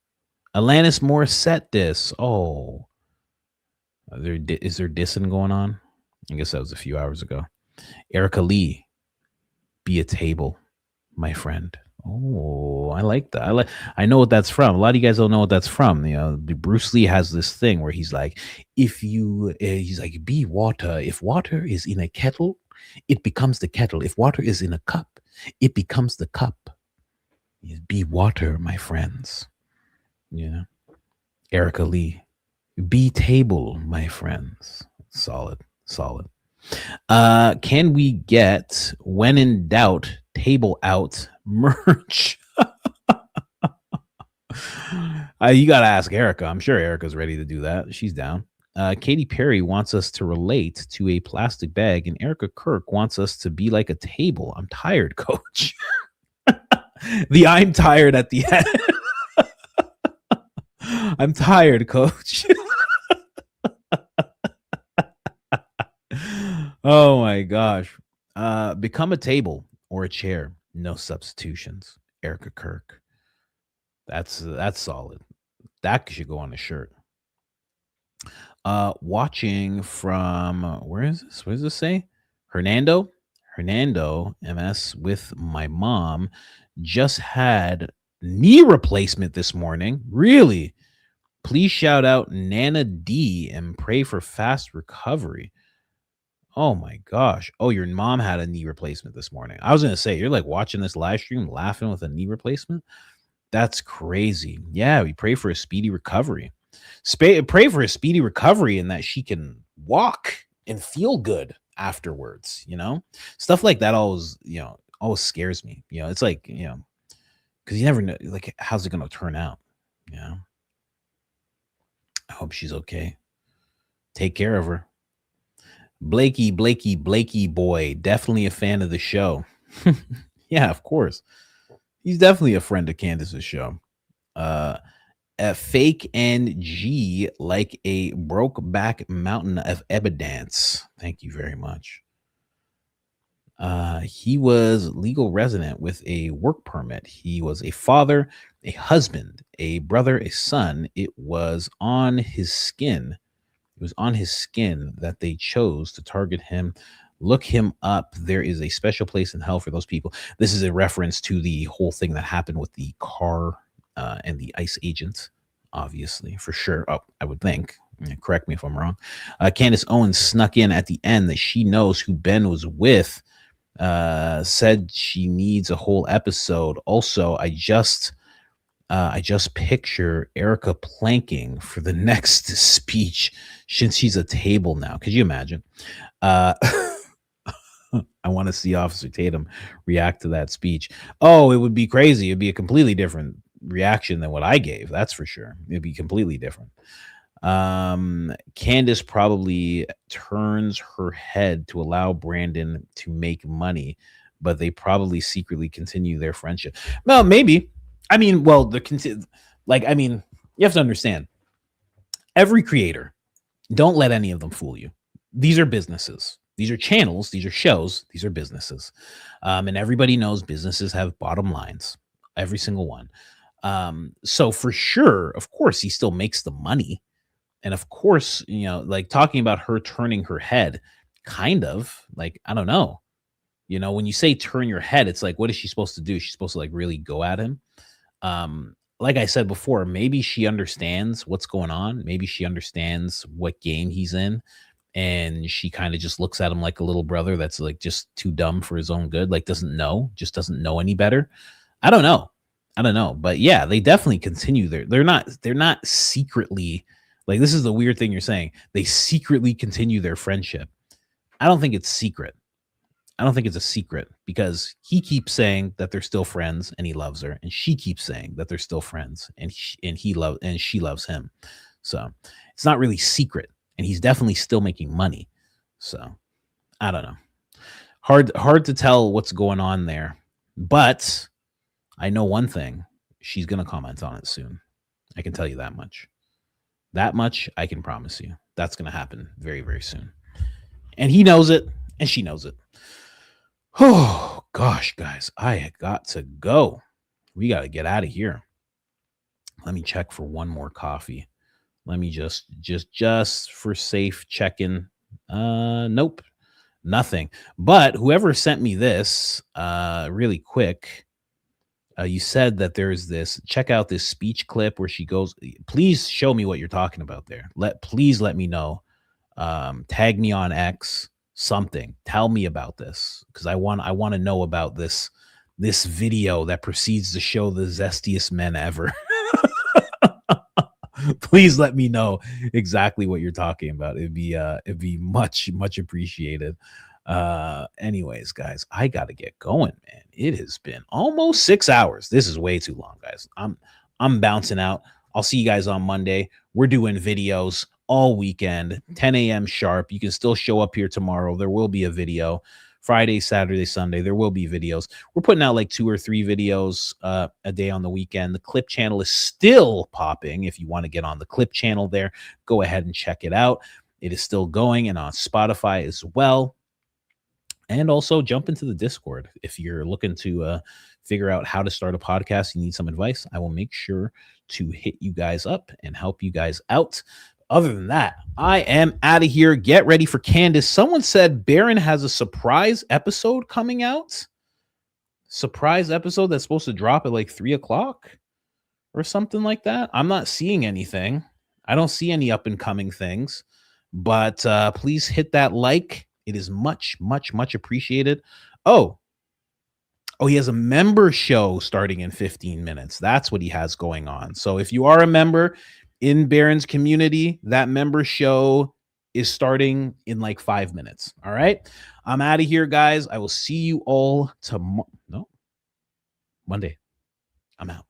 Alanis Morissette diss. Oh, is there dissing going on? I guess that was a few hours ago. Erica Lee, be a table, my friend. Oh, I like that. I know what that's from. A lot of you guys don't know what that's from. You know, Bruce Lee has this thing where he's like, he's like, be water. If water is in a kettle, it becomes the kettle. If water is in a cup, it becomes the cup. Be water, my friends. Yeah. Erica Lee, be table, my friends. Solid. Can we get, when in doubt, table out merch? You gotta ask Erica. I'm sure Erica's ready to do that. She's down. Katy Perry wants us to relate to a plastic bag, and Erica Kirk wants us to be like a table. I'm tired, coach. The I'm tired at the end. I'm tired, coach. Oh my gosh. Become a table or a chair. No substitutions. Erica Kirk. That's solid. That should go on a shirt. Watching from, where is this? What does this say? Hernando MS with my mom. Just had knee replacement this morning. Really? Please shout out Nana D and pray for fast recovery. Oh my gosh. Oh, your mom had a knee replacement this morning. I was going to say, you're like watching this live stream laughing with a knee replacement. That's crazy. Yeah, we pray for a speedy recovery. Pray for a speedy recovery and that she can walk and feel good afterwards, you know? Stuff like that always scares me. You know, it's like, you know, because you never know, like, how's it going to turn out? You know? I hope she's okay. Take care of her. Blakey boy, definitely a fan of the show. Yeah, of course. He's definitely a friend of Candace's show. A fake NG like a broke back mountain of evidence. Thank you very much. He was legal resident with a work permit. He was a father, a husband, a brother, a son. It was on his skin. It was on his skin that they chose to target him. Look him up. There is a special place in hell for those people. This is a reference to the whole thing that happened with the car and the ICE agent, obviously, for sure. Oh, I would think. Correct me if I'm wrong. Candace Owens snuck in at the end that she knows who Ben was with. Said she needs a whole episode. Also, I just picture Erica planking for the next speech since she's a table now. Could you imagine? I want to see Officer Tatum react to that speech. Oh, it would be crazy. It'd be a completely different reaction than what I gave. That's for sure. It'd be completely different. Candace probably turns her head to allow Brandon to make money, but they probably secretly continue their friendship. Well, maybe. I mean, well, you have to understand, every creator, don't let any of them fool you. These are businesses. These are channels. These are shows. These are businesses. And everybody knows businesses have bottom lines, every single one. So for sure, of course, he still makes the money. And of course, you know, like talking about her turning her head, kind of like, I don't know. You know, when you say turn your head, it's like, what is she supposed to do? She's supposed to like really go at him. Like I said before, maybe she understands what's going on. Maybe she understands what game he's in. And she kind of just looks at him like a little brother that's like just too dumb for his own good, like doesn't know any better. I don't know. But yeah, they definitely continue they're not secretly, like, this is the weird thing you're saying. They secretly continue their friendship. I don't think it's secret. I don't think it's a secret because he keeps saying that they're still friends and he loves her, and she keeps saying that they're still friends and she loves him. So it's not really secret, and he's definitely still making money. So I don't know. Hard to tell what's going on there. But I know one thing. She's going to comment on it soon. I can tell you that much. That much I can promise you. That's going to happen very, very soon. And he knows it, and she knows it. Oh, gosh, guys. I got to go. We got to get out of here. Let me check for one more coffee. Let me just for safe check-in. Nope. Nothing. But whoever sent me this, really quick, you said that there's this, check out this speech clip where she goes, please show me what you're talking about there. Please let me know. Tag me on X, something. Tell me about this, because I want to know about this video that proceeds to show the zestiest men ever. Please let me know exactly what you're talking about. It'd be much, much appreciated. Anyways, guys, I gotta get going, man. It has been almost 6 hours. This is way too long, guys. I'm bouncing out. I'll see you guys on Monday. We're doing videos all weekend, 10 a.m. sharp. You can still show up here tomorrow. There will be a video. Friday, Saturday, Sunday, there will be videos. We're putting out like 2 or 3 videos a day on the weekend. The clip channel is still popping. If you want to get on the clip channel there, go ahead and check it out. It is still going, and on Spotify as well. And also jump into the Discord. If you're looking to figure out how to start a podcast, you need some advice, I will make sure to hit you guys up and help you guys out. Other than that, I am out of here. Get ready for Candace. Someone said Barron has a surprise episode coming out. Surprise episode that's supposed to drop at like 3 o'clock or something like that. I'm not seeing anything. I don't see any up and coming things, but please hit that like. It is much, much, much appreciated. Oh, he has a member show starting in 15 minutes. That's what he has going on. So if you are a member in Barron's community, that member show is starting in like 5 minutes. All right. I'm out of here, guys. I will see you all tomorrow. No, Monday. I'm out.